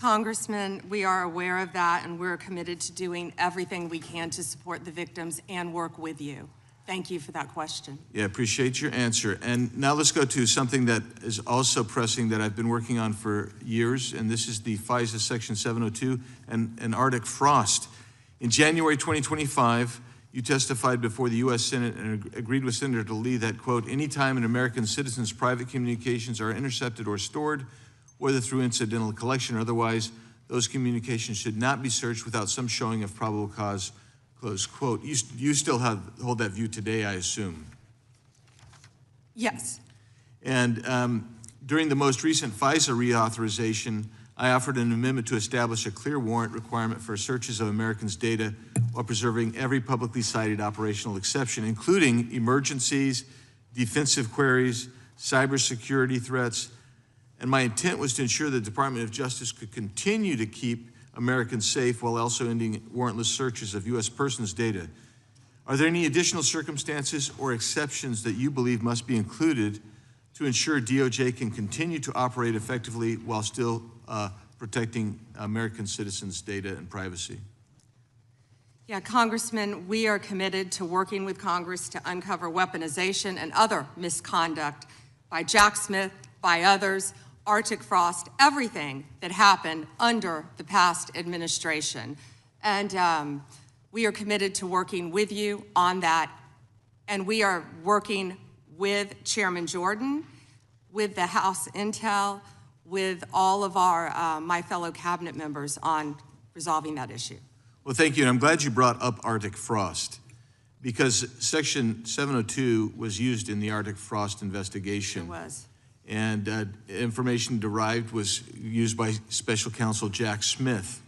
Congressman, we are aware of that, and we're committed to doing everything we can to support the victims and work with you. Thank you for that question. Yeah, appreciate your answer. And now let's go to something that is also pressing that I've been working on for years, and this is the FISA Section 702 and Arctic frost. In January 2025, you testified before the U.S. Senate and agreed with Senator Lee that, quote, anytime an American citizen's private communications are intercepted or stored, whether through incidental collection or otherwise, those communications should not be searched without some showing of probable cause, close quote. You still hold that view today, I assume? Yes. And during the most recent FISA reauthorization, I offered an amendment to establish a clear warrant requirement for searches of Americans' data while preserving every publicly cited operational exception, including emergencies, defensive queries, cybersecurity threats. And my intent was to ensure the Department of Justice could continue to keep Americans safe while also ending warrantless searches of U.S. persons' data. Are there any additional circumstances or exceptions that you believe must be included to ensure DOJ can continue to operate effectively while still protecting American citizens' data and privacy? Yeah, Congressman, we are committed to working with Congress to uncover weaponization and other misconduct by Jack Smith, by others, Arctic frost, everything that happened under the past administration. And we are committed to working with you on that. And we are working with Chairman Jordan, with the House Intel, with all of our, my fellow cabinet members on resolving that issue. Well, thank you. And I'm glad you brought up Arctic frost because Section 702 was used in the Arctic frost investigation. It was. And information derived was used by Special Counsel Jack Smith.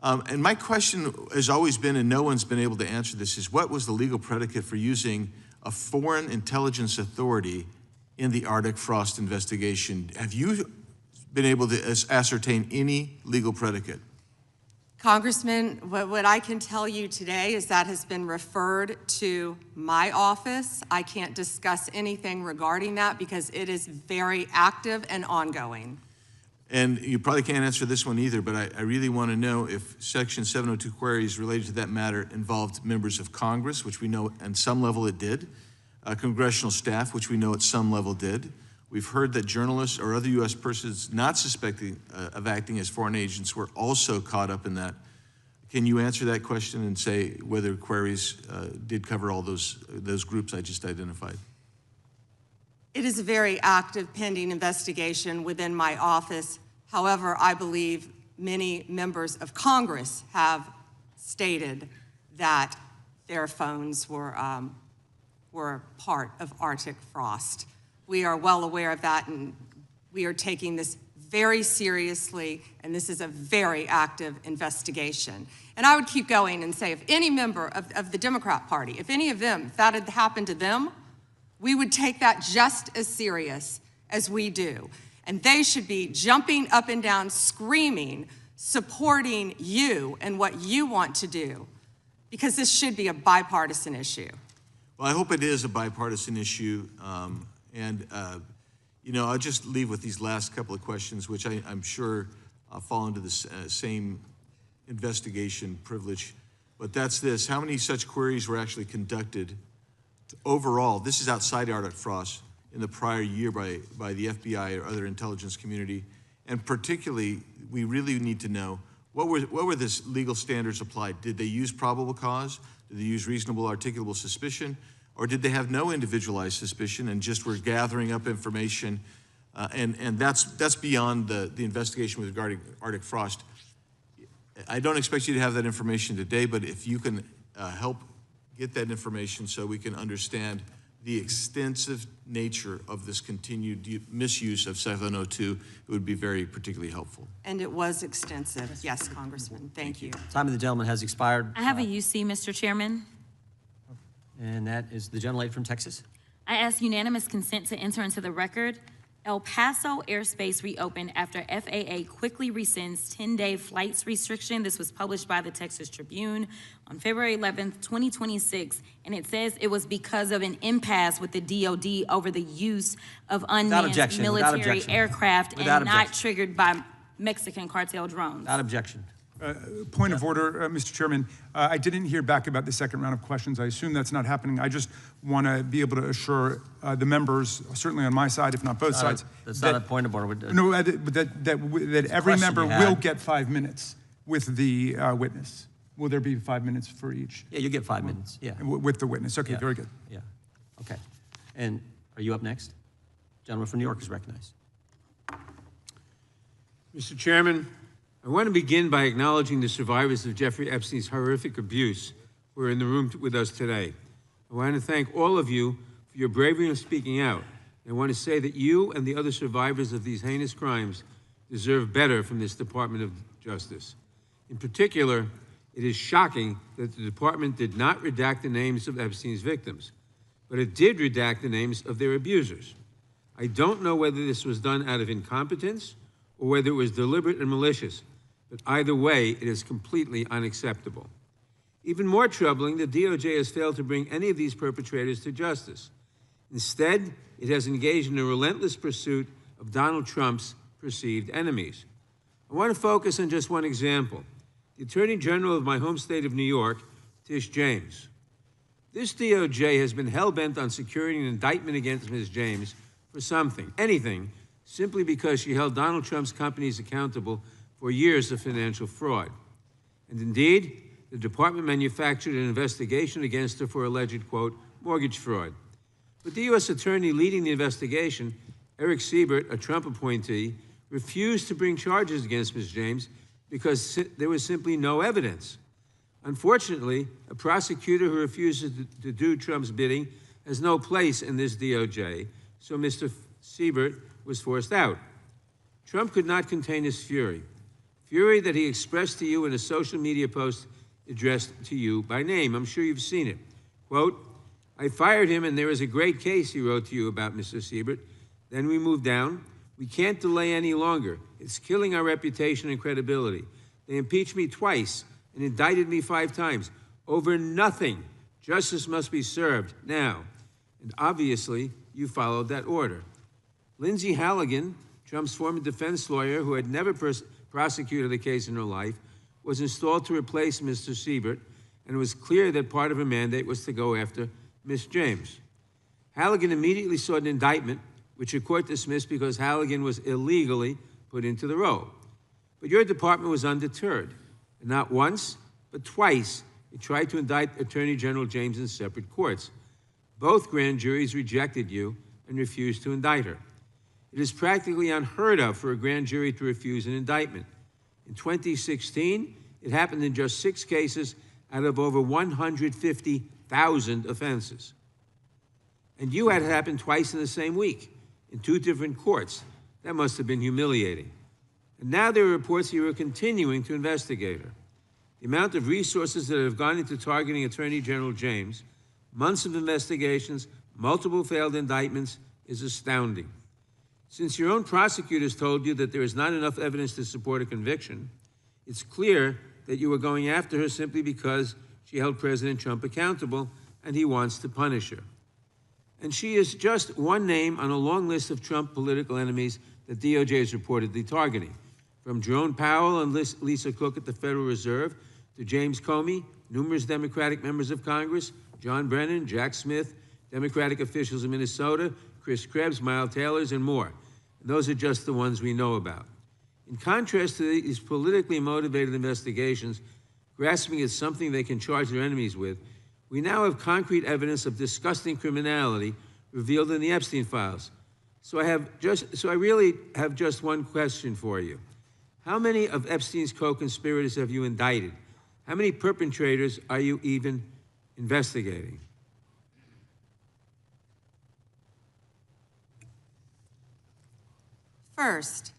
And my question has always been, and no one's been able to answer this, is what was the legal predicate for using a foreign intelligence authority in the Arctic frost investigation? Have you been able to ascertain any legal predicate? Congressman, what I can tell you today is that has been referred to my office. I can't discuss anything regarding that because it is very active and ongoing. And you probably can't answer this one either, but I really want to know if Section 702 queries related to that matter involved members of Congress, which we know at some level it did, congressional staff, which we know at some level did. We've heard that journalists or other U.S. persons not suspecting of acting as foreign agents were also caught up in that. Can you answer that question and say whether queries did cover all those groups I just identified? It is a very active pending investigation within my office. However, I believe many members of Congress have stated that their phones were part of Arctic frost. We are well aware of that, and we are taking this very seriously, and this is a very active investigation. And I would keep going and say if any member of the Democrat Party, if any of them, if that had happened to them, we would take that just as serious as we do. And they should be jumping up and down, screaming, supporting you and what you want to do, because this should be a bipartisan issue. Well, I hope it is a bipartisan issue. You know, I'll just leave with these last couple of questions, which I'm sure fall into the same investigation privilege. But that's this: how many such queries were actually conducted overall? This is outside Arctic Frost in the prior year by the FBI or other intelligence community. And particularly, we really need to know what were the legal standards applied? Did they use probable cause? Did they use reasonable articulable suspicion? Or did they have no individualized suspicion and just were gathering up information? And that's beyond the investigation with regarding Arctic Frost. I don't expect you to have that information today, but if you can help get that information so we can understand the extensive nature of this continued misuse of 702, it would be very particularly helpful. And it was extensive. Yes, Congressman. Thank you. Time of the gentleman has expired. I have a UC, Mr. Chairman. And that is the gentlelady from Texas. I ask unanimous consent to enter into the record. El Paso airspace reopened after FAA quickly rescinds 10-day flights restriction. This was published by the Texas Tribune on February 11th, 2026, and it says it was because of an impasse with the DOD over the use of unmanned military aircraft and not triggered by Mexican cartel drones. Without objection. Point of order, Mr. Chairman. I didn't hear back about the second round of questions. I assume that's not happening. I just want to be able to assure the members, certainly on my side, if not both sides. That's not a point of order. No, that every member will get 5 minutes with the witness. Will there be 5 minutes for each? Yeah, you get 5 minutes. Yeah. With the witness. Okay, yeah. Very good. Yeah. Okay. And are you up next? Gentleman from New York is recognized. Mr. Chairman, I want to begin by acknowledging the survivors of Jeffrey Epstein's horrific abuse who are in the room with us today. I want to thank all of you for your bravery in speaking out. And I want to say that you and the other survivors of these heinous crimes deserve better from this Department of Justice. In particular, it is shocking that the department did not redact the names of Epstein's victims, but it did redact the names of their abusers. I don't know whether this was done out of incompetence or whether it was deliberate and malicious. But either way, it is completely unacceptable. Even more troubling, the DOJ has failed to bring any of these perpetrators to justice. Instead, it has engaged in a relentless pursuit of Donald Trump's perceived enemies. I want to focus on just one example. The Attorney General of my home state of New York, Tish James. This DOJ has been hell-bent on securing an indictment against Ms. James for something, anything, simply because she held Donald Trump's companies accountable for years of financial fraud. And indeed, the department manufactured an investigation against her for alleged, quote, mortgage fraud. But the U.S. attorney leading the investigation, Eric Siebert, a Trump appointee, refused to bring charges against Ms. James because there was simply no evidence. Unfortunately, a prosecutor who refuses to do Trump's bidding has no place in this DOJ, so Mr. Siebert was forced out. Trump could not contain his fury that he expressed to you in a social media post addressed to you by name. I'm sure you've seen it. Quote, I fired him and there is a great case, he wrote to you about Mr. Siebert. Then we moved down. We can't delay any longer. It's killing our reputation and credibility. They impeached me twice and indicted me 5 times over nothing. Justice must be served now. And obviously, you followed that order. Lindsay Halligan, Trump's former defense lawyer who had never prosecuted a case in her life, was installed to replace Mr. Siebert, and it was clear that part of her mandate was to go after Ms. James. Halligan immediately sought an indictment, which the court dismissed because Halligan was illegally put into the role. But your department was undeterred, and not once, but twice, it tried to indict Attorney General James in separate courts. Both grand juries rejected you and refused to indict her. It is practically unheard of for a grand jury to refuse an indictment. In 2016, it happened in just 6 cases out of over 150,000 offenses. And you had it happen twice in the same week, in 2 different courts. That must have been humiliating. And now there are reports you are continuing to investigate her. The amount of resources that have gone into targeting Attorney General James, months of investigations, multiple failed indictments, is astounding. Since your own prosecutors told you that there is not enough evidence to support a conviction, it's clear that you were going after her simply because she held President Trump accountable and he wants to punish her. And she is just one name on a long list of Trump political enemies that DOJ is reportedly targeting. from Jerome Powell and Lisa Cook at the Federal Reserve to James Comey, numerous Democratic members of Congress, John Brennan, Jack Smith, Democratic officials in Minnesota, Chris Krebs, Miles Taylors, and more. And those are just the ones we know about. In contrast to these politically motivated investigations, grasping at something they can charge their enemies with, we now have concrete evidence of disgusting criminality revealed in the Epstein files. So I really have just one question for you. How many of Epstein's co-conspirators have you indicted? How many perpetrators are you even investigating? First,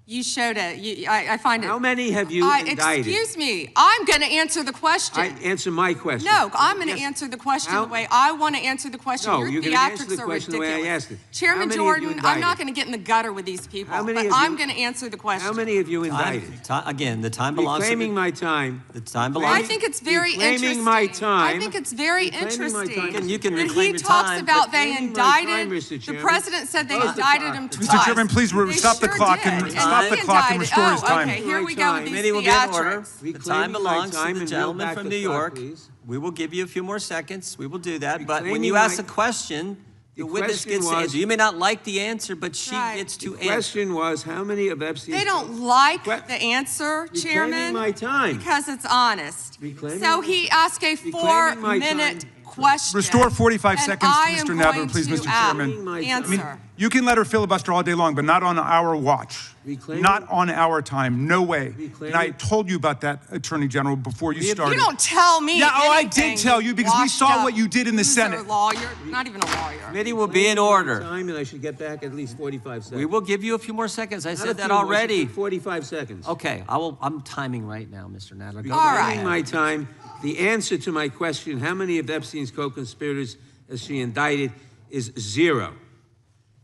you showed it. I find it. How many have you indicted? Excuse me. I'm going to answer the question. Answer my question. No, I'm going to answer the question the way I want to answer the question. No, Your you're going to answer the theatrics are question the way I ridiculous. asked it. Chairman Jordan, I'm not going to get in the gutter with these people, but I'm going to answer the question. How many have you indicted? Again, the time belongs to Reclaiming my time. The time belongs. I think it's very interesting. Reclaiming my time. I think it's very interesting. You can that reclaim he your talks time. about they Reclaiming my time, indicted. Mr. The Chairman. president said they Close the indicted clock. him twice. Mr. Chairman, please They stop the sure clock did. and And stop the he clock and indicted- restore his time. Okay, here we go with these Committee will be in order. theatrics. The time Reclaiming my belongs to time the and gentleman build from back New the clock, York. please. We will give you a few more seconds. We will do that. But when Reclaiming you ask my- a question, the witness question gets to was- answer. You may not like the answer, but she Right. gets to The answer. question was, how many of Epstein's... They don't like Que- the answer, Reclaiming Chairman, my time. because it's honest. Reclaiming So my- he asked a Reclaiming my 4-minute time. question. Restore 45 and seconds to I am Mr. Nadler, going please, to Mr. Chairman. Answer. You can let her filibuster all day long, but not on our watch. Reclaiming- Not on our time. No way. Reclaiming- And I told you about that, Attorney General, before you started. You don't tell me Yeah, oh, I anything, did tell you because we washed saw up what you did in the loser Senate. Lawyer, not even a lawyer. Committee will be in order. Time, and I should get back at least 45 seconds. We will give you a few more seconds. I Not a said that few more, already. 45 seconds. Okay, I'm timing right now, Mr. Nadler. Go All right right. ahead. My time. The answer to my question, how many of Epstein's co-conspirators has she indicted, is 0.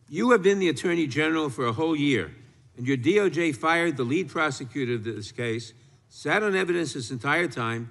You have been the Attorney General for a whole year, and your DOJ fired the lead prosecutor of this case, sat on evidence this entire time,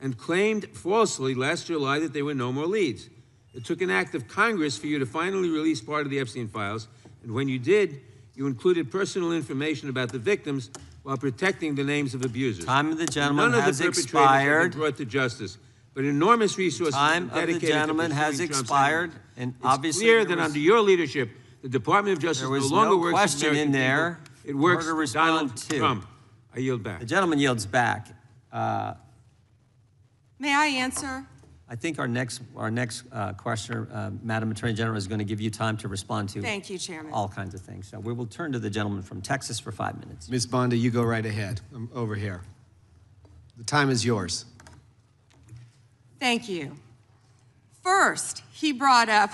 and claimed falsely last July that there were no more leads. It took an act of Congress for you to finally release part of the Epstein files, and when you did, you included personal information about the victims while protecting the names of abusers. Time of the gentleman None of has the perpetrators expired. have been brought to justice, but enormous resources Time have been of the dedicated gentleman to has pursuing Trump's expired, enemies. and It's obviously clear there that was- under your leadership, the Department of Justice There no was longer no works question for the American in there people. It works for her to for Donald respond to. Trump. I yield back. The gentleman yields back. May I answer? I think our next questioner, Madam Attorney General, is going to give you time to respond to Thank you, Chairman. all kinds of things. So we will turn to the gentleman from Texas for 5 minutes. Ms. Bondi, you go right ahead. I'm over here. The time is yours. Thank you. First, he brought up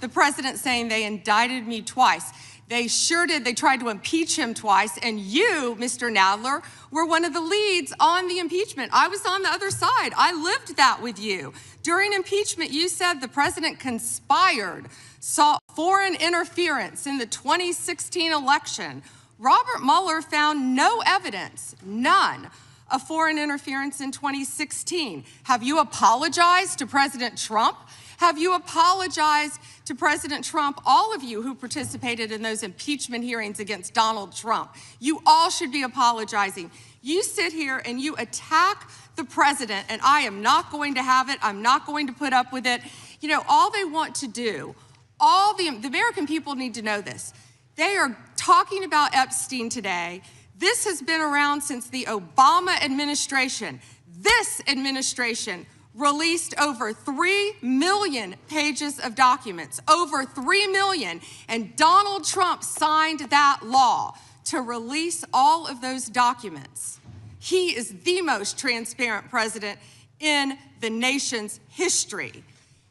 the president saying they indicted me twice. They sure did. They tried to impeach him twice. And you, Mr. Nadler, were one of the leads on the impeachment. I was on the other side. I lived that with you. During impeachment, you said the president conspired, sought foreign interference in the 2016 election. Robert Mueller found no evidence, none, of foreign interference in 2016. Have you apologized to President Trump? Have you apologized to President Trump, all of you who participated in those impeachment hearings against Donald Trump? You all should be apologizing. You sit here and you attack the president, and I am not going to have it. I'm not going to put up with it. You know, all they want to do, the American people need to know this. They are talking about Epstein today. This has been around since the Obama administration. This administration released over 3 million pages of documents, over 3 million, and Donald Trump signed that law to release all of those documents. He is the most transparent president in the nation's history.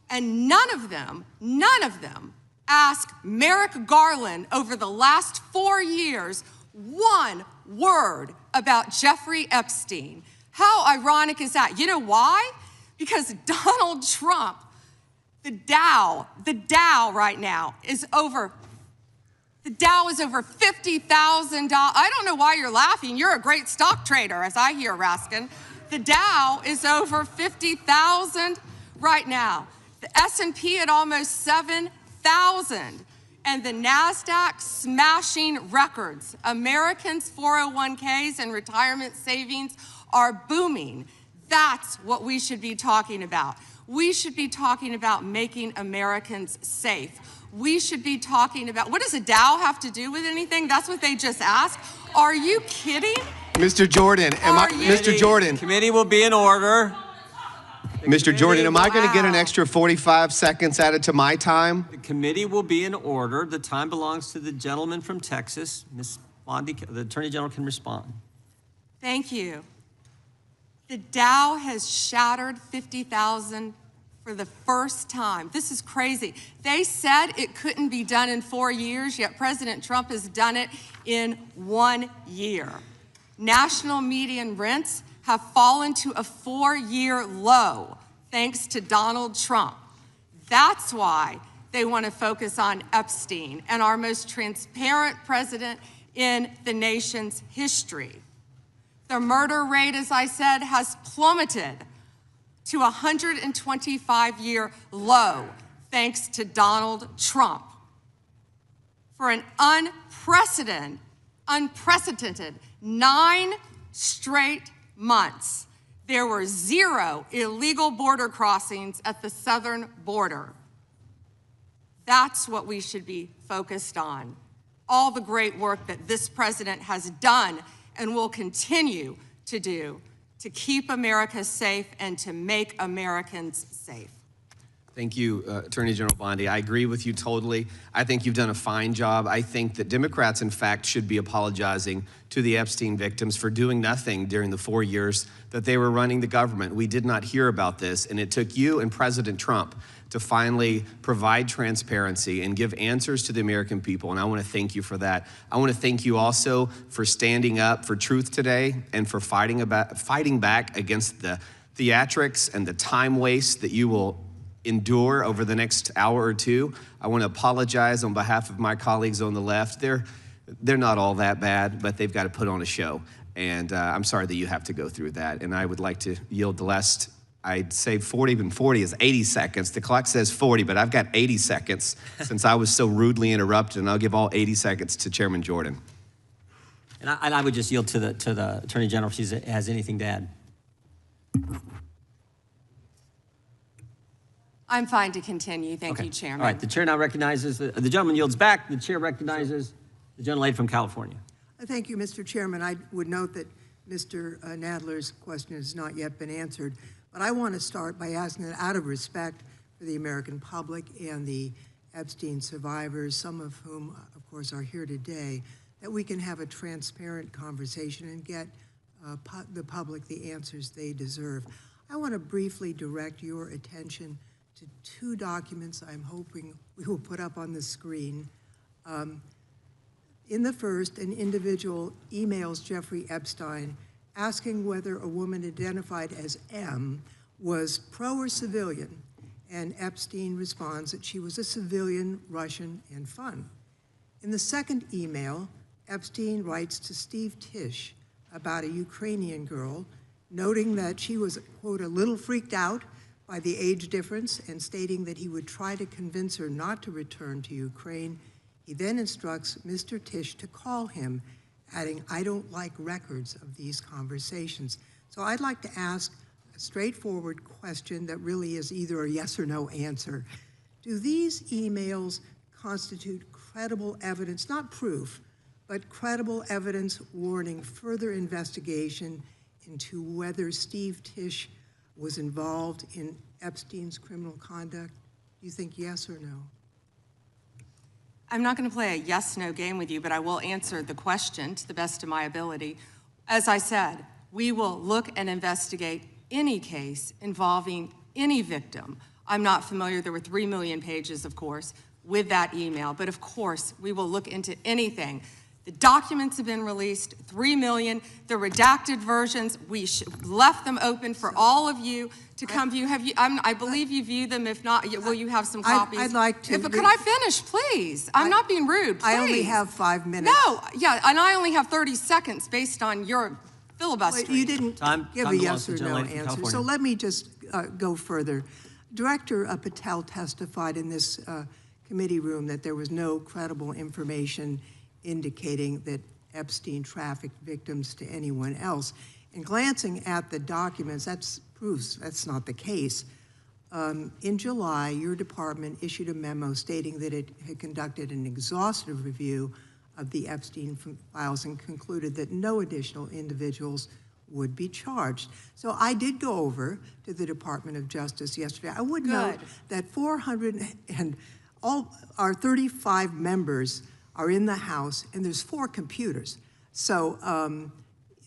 And none of them asked Merrick Garland over the last 4 years one word about Jeffrey Epstein. How ironic is that? You know why? Because Donald Trump, the Dow right now is over, the Dow is over $50,000. I don't know why you're laughing. You're a great stock trader, as I hear, Raskin. The Dow is over 50,000 right now. The S&P at almost 7,000. and the NASDAQ smashing records. Americans' 401ks and retirement savings are booming. That's what we should be talking about. We should be talking about making Americans safe. We should be talking about, what does a Dow have to do with anything? That's what they just asked. Are you kidding? Mr. Jordan, Mr. Jordan. Committee will be in order. Mr. Jordan, am I going to get an extra 45 seconds added to my time? The committee will be in order. The time belongs to the gentleman from Texas. Ms. Bondi, the Attorney General can respond. Thank you. The Dow has shattered 50,000 for the first time. This is crazy. They said it couldn't be done in 4 years, yet President Trump has done it in 1 year. National median rents have fallen to a 4-year low, thanks to Donald Trump. That's why they want to focus on Epstein and our most transparent president in the nation's history. The murder rate, as I said, has plummeted to a 125-year low, thanks to Donald Trump. For an unprecedented 9 straight months, there were 0 illegal border crossings at the southern border. That's what we should be focused on. All the great work that this president has done and will continue to do to keep America safe and to make Americans safe. Thank you, Attorney General Bondi. I agree with you totally. I think you've done a fine job. I think that Democrats, in fact, should be apologizing to the Epstein victims for doing nothing during the 4 years that they were running the government. We did not hear about this, and it took you and President Trump to finally provide transparency and give answers to the American people, and I want to thank you for that. I want to thank you also for standing up for truth today and for fighting back against the theatrics and the time waste that you will endure over the next hour or two. I want to apologize on behalf of my colleagues on the left. They're not all that bad, but they've got to put on a show, and I'm sorry that you have to go through that, and I would like to yield the last, I'd say 40, but 40 is 80 seconds. The clock says 40, but I've got 80 seconds since I was so rudely interrupted, and I'll give all 80 seconds to Chairman Jordan. And I would just yield to the Attorney General if she has anything to add. I'm fine to continue. Thank you, Chairman. All right, the chair now recognizes, the gentleman yields back. The chair recognizes the gentlelady from California. Thank you, Mr. Chairman. I would note that Mr. Nadler's question has not yet been answered, but I want to start by asking that out of respect for the American public and the Epstein survivors, some of whom, of course, are here today, that we can have a transparent conversation and get the public the answers they deserve. I want to briefly direct your attention to 2 documents I'm hoping we will put up on the screen. In the first, an individual emails Jeffrey Epstein asking whether a woman identified as M was pro or civilian, and Epstein responds that she was a civilian, Russian, and fun. In the second email, Epstein writes to Steve Tisch about a Ukrainian girl, noting that she was, quote, a little freaked out by the age difference and stating that he would try to convince her not to return to Ukraine. He then instructs Mr. Tisch to call him, adding, I don't like records of these conversations. So I'd like to ask a straightforward question that really is either a yes or no answer. Do these emails constitute credible evidence, not proof, but credible evidence warning further investigation into whether Steve Tisch was involved in Epstein's criminal conduct? Do you think yes or no? I'm not going to play a yes-no game with you, but I will answer the question to the best of my ability. As I said, we will look and investigate any case involving any victim. I'm not familiar, there were 3 million pages, of course, with that email, but of course, we will look into anything. The documents have been released, 3 million, the redacted versions, we left them open for all of you to come view. I believe you view them. If not, will you have some copies? I'd like to. Could I finish, please? I'm not being rude, please. I only have 5 minutes. No, yeah, and I only have 30 seconds based on your filibustering. Well, you didn't give a yes or no answer, California. so let me just go further. Director Patel testified in this committee room that there was no credible information indicating that Epstein trafficked victims to anyone else. And glancing at the documents, that proves that's not the case. In July, your department issued a memo stating that it had conducted an exhaustive review of the Epstein files and concluded that no additional individuals would be charged. So I did go over to the Department of Justice yesterday. I would note that 400 and all our 35 members are in the House, and there's 4 computers. So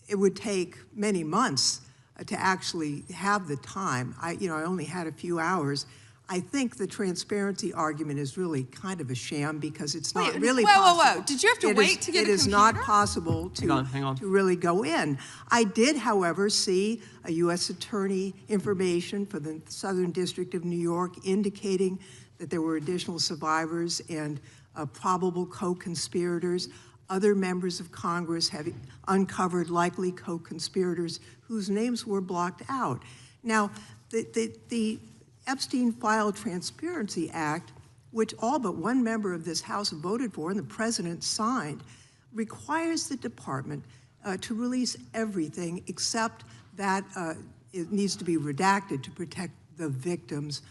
it would take many months to actually have the time. I only had a few hours. I think the transparency argument is really kind of a sham because it's not really possible. Whoa. Did you have to wait to get a computer? It is not possible to really go in. I did, however, see a U.S. attorney information for the Southern District of New York indicating that there were additional survivors and probable co-conspirators. Other members of Congress have uncovered likely co-conspirators whose names were blocked out. Now, the Epstein File Transparency Act, which all but one member of this House voted for and the president signed, requires the department to release everything except that it needs to be redacted to protect the victims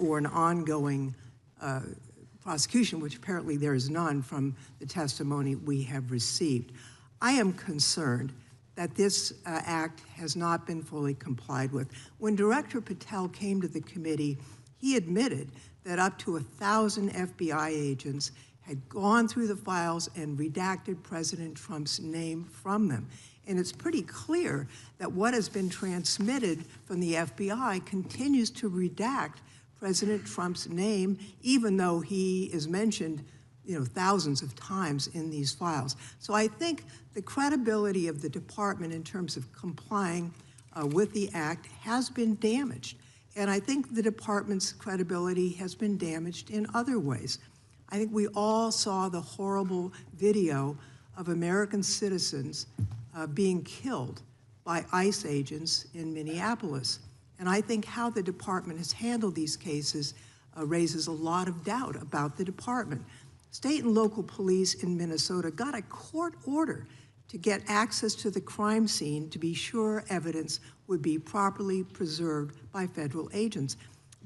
or an ongoing prosecution, which apparently there is none from the testimony we have received. I am concerned that this act has not been fully complied with. When Director Patel came to the committee, he admitted that up to 1,000 FBI agents had gone through the files and redacted President Trump's name from them. And it's pretty clear that what has been transmitted from the FBI continues to redact President Trump's name, even though he is mentioned thousands of times in these files. So I think the credibility of the department in terms of complying with the act has been damaged. And I think the department's credibility has been damaged in other ways. I think we all saw the horrible video of American citizens being killed by ICE agents in Minneapolis. And I think how the department has handled these cases raises a lot of doubt about the department. State and local police in Minnesota got a court order to get access to the crime scene to be sure evidence would be properly preserved by federal agents.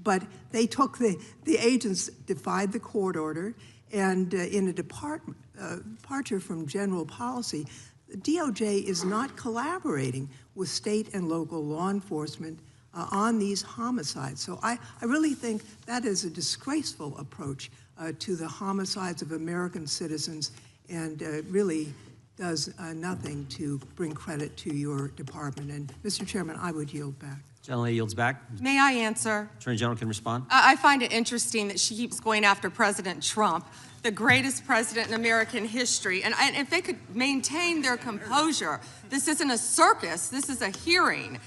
But they took the agents defied the court order, and in a departure from general policy, the DOJ is not collaborating with state and local law enforcement on these homicides. So I really think that is a disgraceful approach to the homicides of American citizens, and really does nothing to bring credit to your department. And Mr. Chairman, I would yield back. Gentlelady yields back. May I answer? Attorney General can respond. I find it interesting that she keeps going after President Trump, the greatest president in American history. And if they could maintain their composure, this isn't a circus, this is a hearing.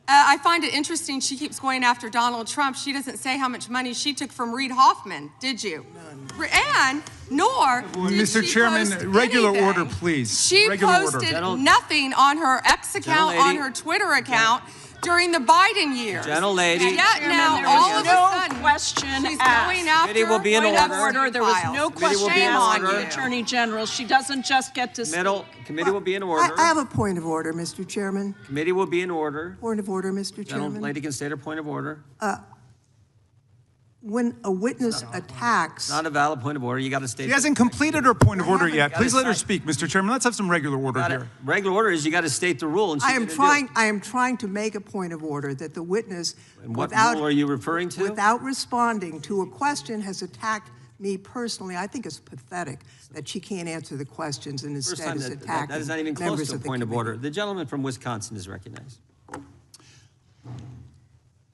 I find it interesting she keeps going after Donald Trump. She doesn't say how much money she took from Reid Hoffman, did you? None. And nor did Mr. she Chairman, post regular anything. order, please. She regular posted order. nothing on her X account, on Gentlelady. her Twitter account during the Biden years. Gentlelady. And yet Chairman, now, there all was of no a sudden, question she's asked. going after Committee will be in point of order. There was files. no Committee will be question in on order. the Attorney General. She doesn't just get to speak. Committee will be in order. I have a point of order, Mr. Chairman. Committee will be in order. Point of order, Mr. Chairman. Gentlelady can state her point of order. When a witness attacks, Not a valid point of order. You got to state. She hasn't completed her point of order yet. Gotta Please let her cite- speak, Mr. Chairman. Let's have some regular order here. Regular order is you got to state the rule. And she I am didn't do it. trying to make a point of order that the witness, And what rule are you referring to? without responding to a question, has attacked me personally. I think it's pathetic that she can't answer the questions and First instead time is that attacking is not even close members to a of the point of committee. order. The gentleman from Wisconsin is recognized.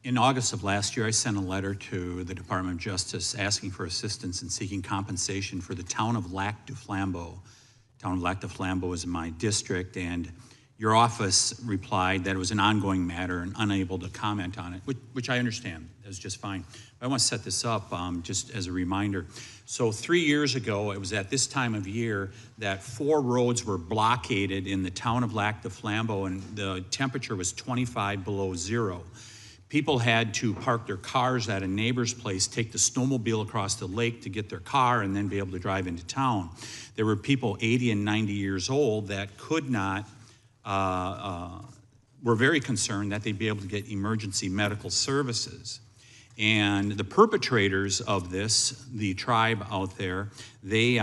In August of last year, I sent a letter to the Department of Justice asking for assistance in seeking compensation for the town of Lac du Flambeau. Town of Lac du Flambeau is in my district, and your office replied that it was an ongoing matter and unable to comment on it, which I understand. That's just fine. But I want to set this up just as a reminder. So 3 years ago, it was at this time of year that 4 roads were blockaded in the town of Lac du Flambeau, and the temperature was 25 below zero. People had to park their cars at a neighbor's place, take the snowmobile across the lake to get their car, and then be able to drive into town. There were people 80 and 90 years old that could not, were very concerned that they'd be able to get emergency medical services. And the perpetrators of this, the tribe out there, they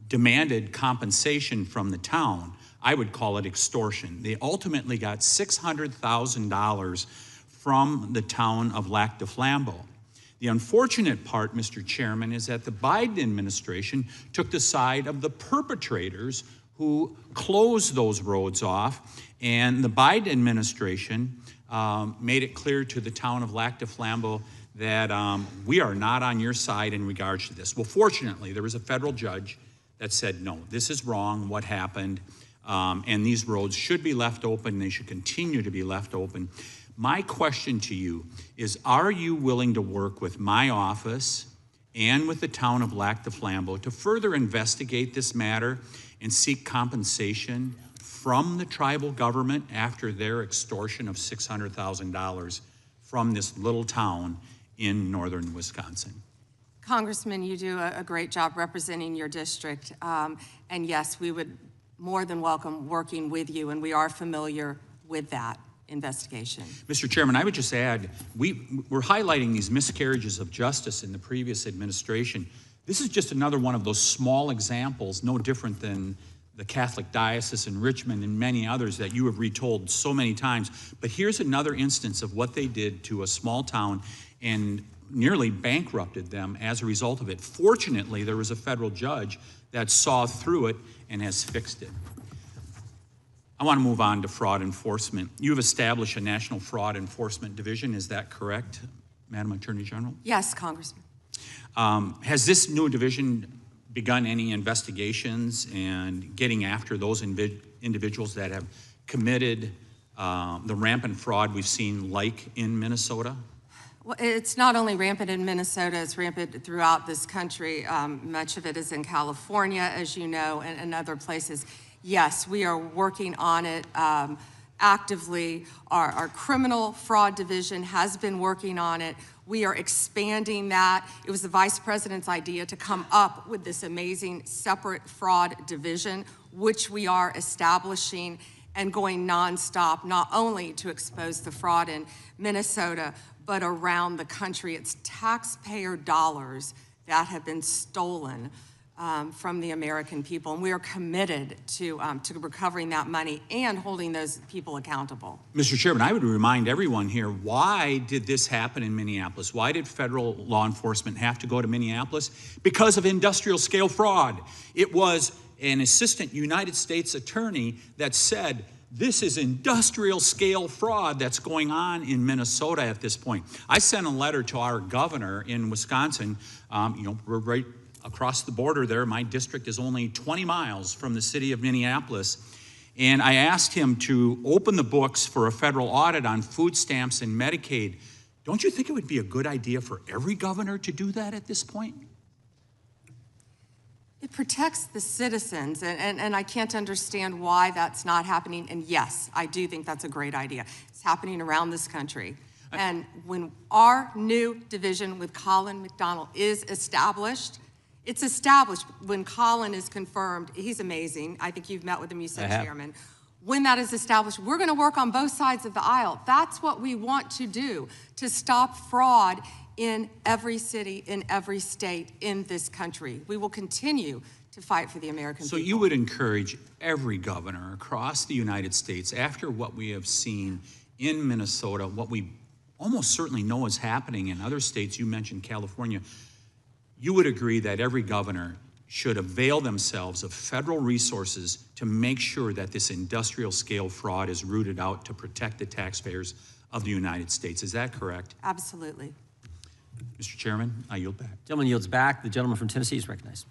demanded compensation from the town. I would call it extortion. They ultimately got $600,000 from the town of Lac du Flambeau. The unfortunate part, Mr. Chairman, is that the Biden administration took the side of the perpetrators who closed those roads off, and the Biden administration made it clear to the town of Lac du Flambeau that we are not on your side in regards to this. Well, fortunately, there was a federal judge that said, no, this is wrong, what happened, and these roads should be left open, they should continue to be left open. My question to you is, are you willing to work with my office and with the town of Lac du Flambeau to further investigate this matter and seek compensation from the tribal government after their extortion of $600,000 from this little town in northern Wisconsin? Congressman, you do a great job representing your district. And yes, we would more than welcome working with you, and we are familiar with that investigation. Mr. Chairman, I would just add, we're highlighting these miscarriages of justice in the previous administration. This is just another one of those small examples, no different than the Catholic Diocese in Richmond and many others that you have retold so many times. But here's another instance of what they did to a small town and nearly bankrupted them as a result of it. Fortunately, there was a federal judge that saw through it and has fixed it. I want to move on to fraud enforcement. You have established a National Fraud Enforcement Division, is that correct, Madam Attorney General? Yes, Congressman. Has this new division begun any investigations and getting after those individuals that have committed the rampant fraud we've seen, like in Minnesota? Well, it's not only rampant in Minnesota, it's rampant throughout this country. Much of it is in California, as you know, and other places. Yes, we are working on it actively. Our criminal fraud division has been working on it. We are expanding that. It was the Vice President's idea to come up with this amazing separate fraud division, which we are establishing and going nonstop, not only to expose the fraud in Minnesota, but around the country. It's taxpayer dollars that have been stolen from the American people, and we are committed to recovering that money and holding those people accountable. Mr. Chairman, I would remind everyone here, why did this happen in Minneapolis? Why did federal law enforcement have to go to Minneapolis? Because of industrial scale fraud. It was an assistant United States attorney that said, this is industrial scale fraud that's going on in Minnesota at this point. I sent a letter to our governor in Wisconsin. We're right across the border there. My district is only 20 miles from the city of Minneapolis. And I asked him to open the books for a federal audit on food stamps and Medicaid. Don't you think it would be a good idea for every governor to do that at this point? It protects the citizens, and I can't understand why that's not happening. And yes, I do think that's a great idea. It's happening around this country. And when our new division with Colin McDonald is established, it's established. When Colin is confirmed, he's amazing. I think you've met with him, you said, Chairman. When that is established, we're going to work on both sides of the aisle. That's what we want to do, to stop fraud in every city, in every state in this country. We will continue to fight for the American people. So you would encourage every governor across the United States, after what we have seen in Minnesota, what we almost certainly know is happening in other states, you mentioned California, you would agree that every governor should avail themselves of federal resources to make sure that this industrial scale fraud is rooted out to protect the taxpayers of the United States. Is that correct? Absolutely. Mr. Chairman, I yield back. Gentleman yields back. The gentleman from Tennessee is recognized.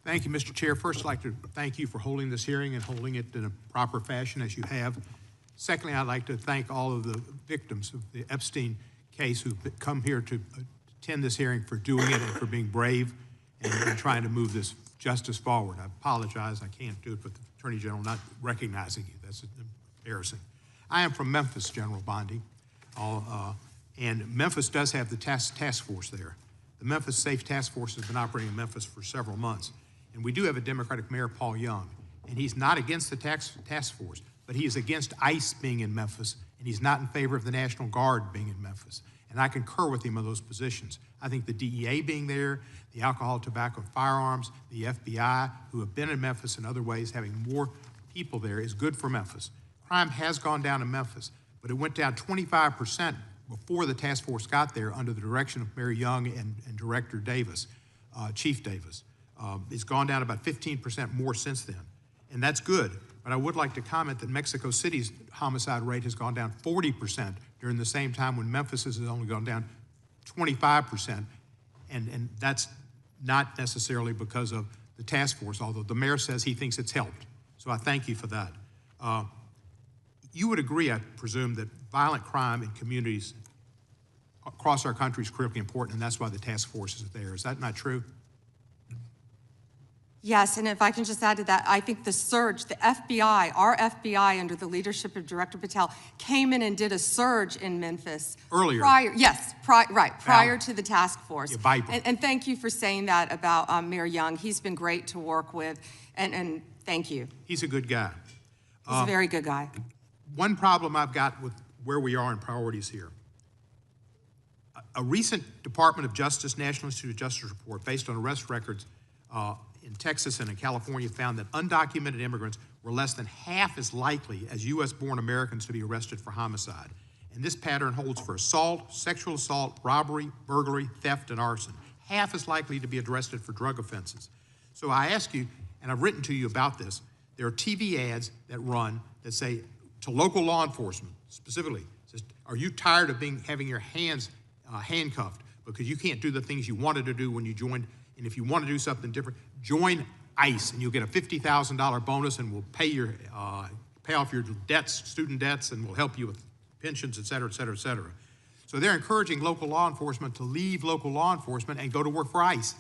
Thank you, Mr. Chair. First, I'd like to thank you for holding this hearing and holding it in a proper fashion as you have. Secondly, I'd like to thank all of the victims of the Epstein case who've come here to attend this hearing, for doing it and for being brave and trying to move this justice forward. I apologize, I can't do it with the Attorney General not recognizing you. That's embarrassing. I am from Memphis, General Bondi. And Memphis does have the task force there. The Memphis Safe Task Force has been operating in Memphis for several months. And we do have a Democratic mayor, Paul Young, and he's not against the task force, but he is against ICE being in Memphis, and he's not in favor of the National Guard being in Memphis. And I concur with him on those positions. I think the DEA being there, the alcohol, tobacco, and firearms, the FBI, who have been in Memphis in other ways, having more people there is good for Memphis. Crime has gone down in Memphis, but it went down 25% before the task force got there under the direction of Mayor Young and Director Davis, Chief Davis. It's gone down about 15% more since then, and that's good. But I would like to comment that Mexico City's homicide rate has gone down 40% during the same time when Memphis has only gone down 25%, and that's not necessarily because of the task force, although the mayor says he thinks it's helped. So I thank you for that. You would agree, I presume, that violent crime in communities across our country is critically important, and that's why the task force is there. Is that not true? Yes, and if I can just add to that, I think the surge, the FBI, our FBI under the leadership of Director Patel, came in and did a surge in Memphis. Earlier. Prior to the task force. Yeah, and thank you for saying that about Mayor Young. He's been great to work with, and thank you. He's a good guy. He's a very good guy. One problem I've got with where we are in priorities here. A recent Department of Justice, National Institute of Justice report based on arrest records in Texas and in California found that undocumented immigrants were less than half as likely as U.S.-born Americans to be arrested for homicide. And this pattern holds for assault, sexual assault, robbery, burglary, theft, and arson. Half as likely to be arrested for drug offenses. So I ask you, and I've written to you about this, there are TV ads that run that say to local law enforcement, specifically, says, are you tired of having your hands handcuffed because you can't do the things you wanted to do when you joined, and if you want to do something different, join ICE and you'll get a $50,000 bonus and we'll pay off your debts, student debts, and we'll help you with pensions, et cetera, et cetera, et cetera. So they're encouraging local law enforcement to leave local law enforcement and go to work for ICE.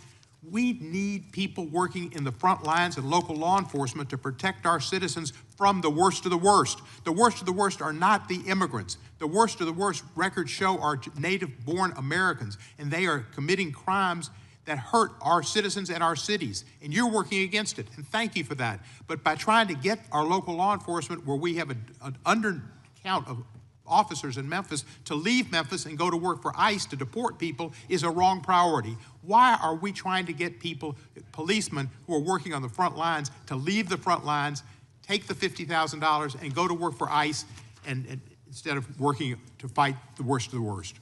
We need people working in the front lines of local law enforcement to protect our citizens from the worst of the worst. The worst of the worst are not the immigrants. The worst of the worst records show are native-born Americans, and they are committing crimes that hurt our citizens and our cities, and you're working against it, and thank you for that. But by trying to get our local law enforcement, where we have an undercount of officers in Memphis, to leave Memphis and go to work for ICE to deport people is a wrong priority. Why are we trying to get people, policemen who are working on the front lines, to leave the front lines, take the $50,000 and go to work for ICE and instead of working to fight the worst of the worst?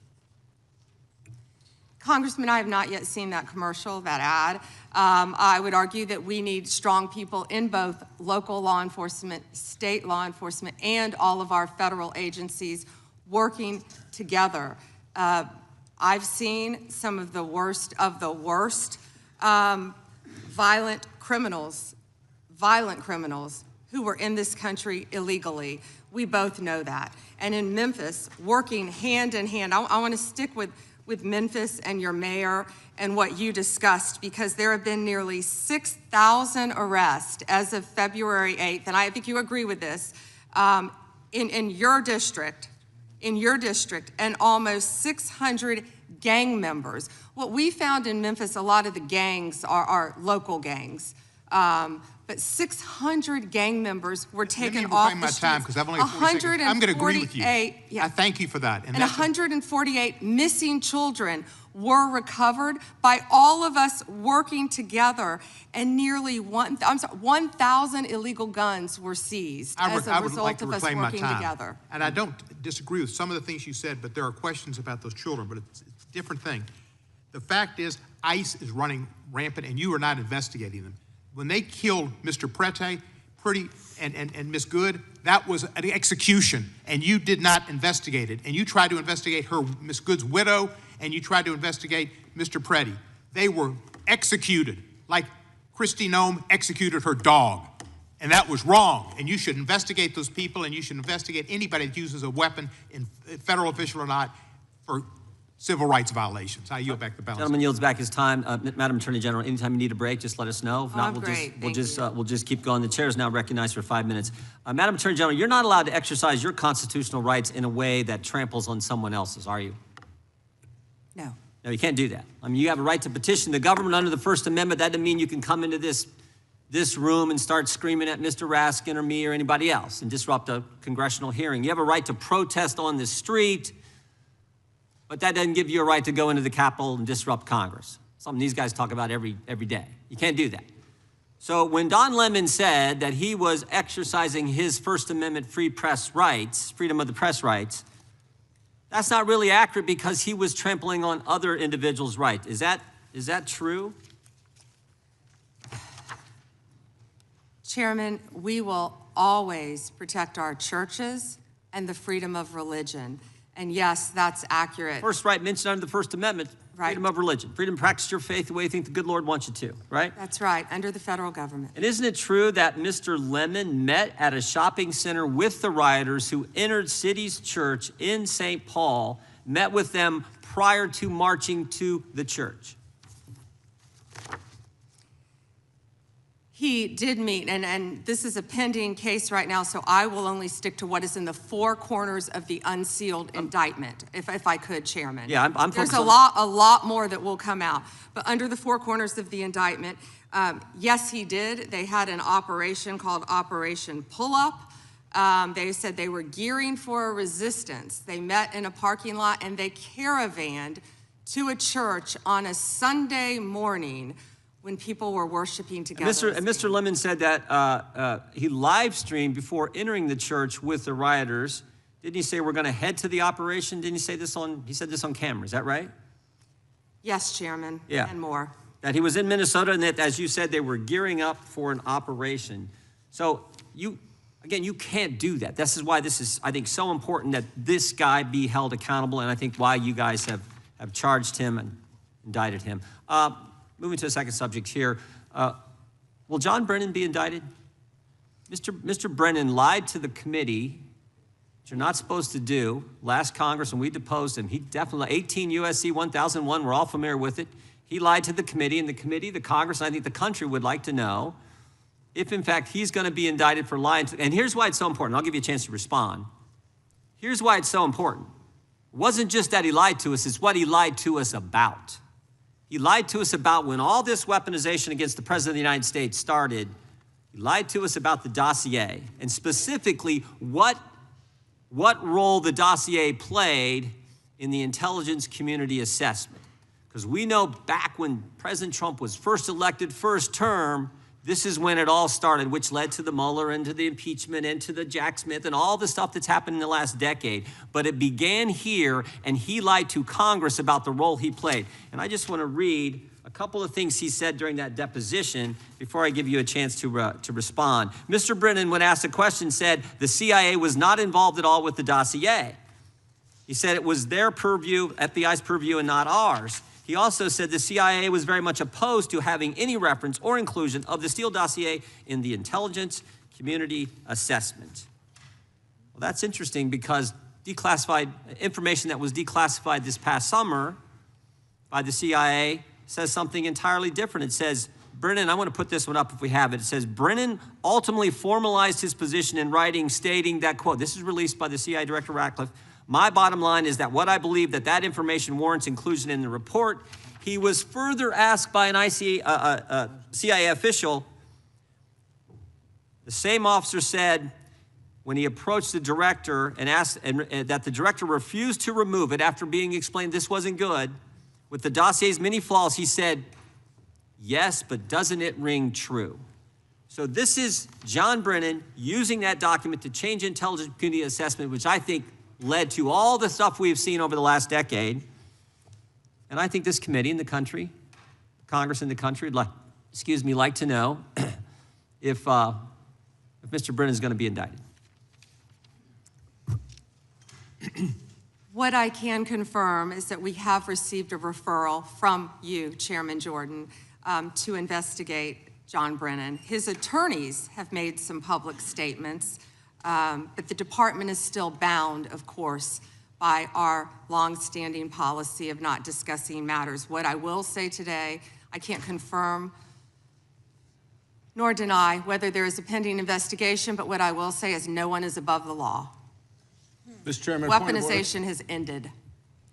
Congressman, I have not yet seen that commercial, that ad. I would argue that we need strong people in both local law enforcement, state law enforcement, and all of our federal agencies working together. I've seen some of the worst violent criminals who were in this country illegally. We both know that. And in Memphis, working hand in hand, I want to stick with Memphis and your mayor and what you discussed, because there have been nearly 6,000 arrests as of February 8th, and I think you agree with this, in your district, and almost 600 gang members. What we found in Memphis, a lot of the gangs are local gangs. But 600 gang members were taken off the streets. Time, because I've only 40 seconds. I'm going to agree with you. Yeah. I thank you for that. And 148 missing children were recovered by all of us working together, and nearly 1,000 illegal guns were seized as a result of us working together. And I don't disagree with some of the things you said, but there are questions about those children, but it's a different thing. The fact is, ICE is running rampant, and you are not investigating them. When they killed Mr. Prete, and Miss Good, that was an execution, and you did not investigate it. And you tried to investigate Miss Good's widow, and you tried to investigate Mr. Prete. They were executed, like Kristi Noem executed her dog. And that was wrong. And you should investigate those people, and you should investigate anybody that uses a weapon, federal official or not, for civil rights violations. I yield back the balance. Gentleman yields back his time. Madam Attorney General, anytime you need a break, just let us know. If not, we'll just keep going. The chair is now recognized for 5 minutes. Madam Attorney General, you're not allowed to exercise your constitutional rights in a way that tramples on someone else's, are you? No. No, you can't do that. I mean, you have a right to petition the government under the First Amendment. That doesn't mean you can come into this room and start screaming at Mr. Raskin or me or anybody else and disrupt a congressional hearing. You have a right to protest on the street, but that doesn't give you a right to go into the Capitol and disrupt Congress. Something these guys talk about every day. You can't do that. So when Don Lemon said that he was exercising his First Amendment free press rights, freedom of the press rights, that's not really accurate because he was trampling on other individuals' rights. Is that true? Chairman, we will always protect our churches and the freedom of religion. And yes, that's accurate. First right mentioned under the First Amendment, freedom of religion, freedom to practice your faith the way you think the good Lord wants you to, right? That's right, under the federal government. And isn't it true that Mr. Lemon met at a shopping center with the rioters who entered City's church in St. Paul, met with them prior to marching to the church? He did meet, and this is a pending case right now, so I will only stick to what is in the four corners of the unsealed indictment, if I could, Chairman. Yeah, I'm There's a lot more that will come out. But under the four corners of the indictment, yes, he did. They had an operation called Operation Pull-Up. They said they were gearing for a resistance. They met in a parking lot, and they caravanned to a church on a Sunday morning when people were worshiping together. And Mr. Lemon said that he live streamed before entering the church with the rioters. Didn't he say we're going to head to the operation? Didn't he say this he said this on camera, is that right? Yes, Chairman, yeah. And more. That he was in Minnesota and that, as you said, they were gearing up for an operation. So you can't do that. This is why this is, I think, so important that this guy be held accountable, and I think why you guys have charged him and indicted him. Moving to a second subject here. Will John Brennan be indicted? Mr. Brennan lied to the committee, which you're not supposed to do. Last Congress, when we deposed him, he definitely, 18 U.S.C. 1001, we're all familiar with it. He lied to the committee, and the committee, the Congress, and I think the country would like to know if, in fact, he's going to be indicted for lying. And here's why it's so important. I'll give you a chance to respond. Here's why it's so important. It wasn't just that he lied to us, it's what he lied to us about. He lied to us about when all this weaponization against the President of the United States started. He lied to us about the dossier, and specifically what role the dossier played in the intelligence community assessment. Because we know back when President Trump was first elected, first term, this is when it all started, which led to the Mueller and to the impeachment and to the Jack Smith and all the stuff that's happened in the last decade. But it began here, and he lied to Congress about the role he played. And I just want to read a couple of things he said during that deposition before I give you a chance to respond. Mr. Brennan, when asked a question, said the CIA was not involved at all with the dossier. He said it was their purview, FBI's purview, and not ours. He also said the CIA was very much opposed to having any reference or inclusion of the Steele dossier in the intelligence community assessment. Well, that's interesting because declassified information that was declassified this past summer by the CIA says something entirely different. It says, Brennan, I want to put this one up if we have it. It says, Brennan ultimately formalized his position in writing, stating that, quote, this is released by the CIA Director Ratcliffe, my bottom line is that what I believe that information warrants inclusion in the report. He was further asked by an CIA official. The same officer said when he approached the director and asked that the director refused to remove it after being explained this wasn't good. With the dossier's many flaws, he said, yes, but doesn't it ring true? So this is John Brennan using that document to change intelligence community assessment, which I think led to all the stuff we've seen over the last decade. And I think this committee in the country, Congress in the country, like to know if Mr. Brennan is going to be indicted. What I can confirm is that we have received a referral from you, Chairman Jordan, to investigate John Brennan. His attorneys have made some public statements, but the department is still bound, of course, by our longstanding policy of not discussing matters. What I will say today, I can't confirm nor deny whether there is a pending investigation, but what I will say is no one is above the law. Mr. Chairman, Weaponization has ended.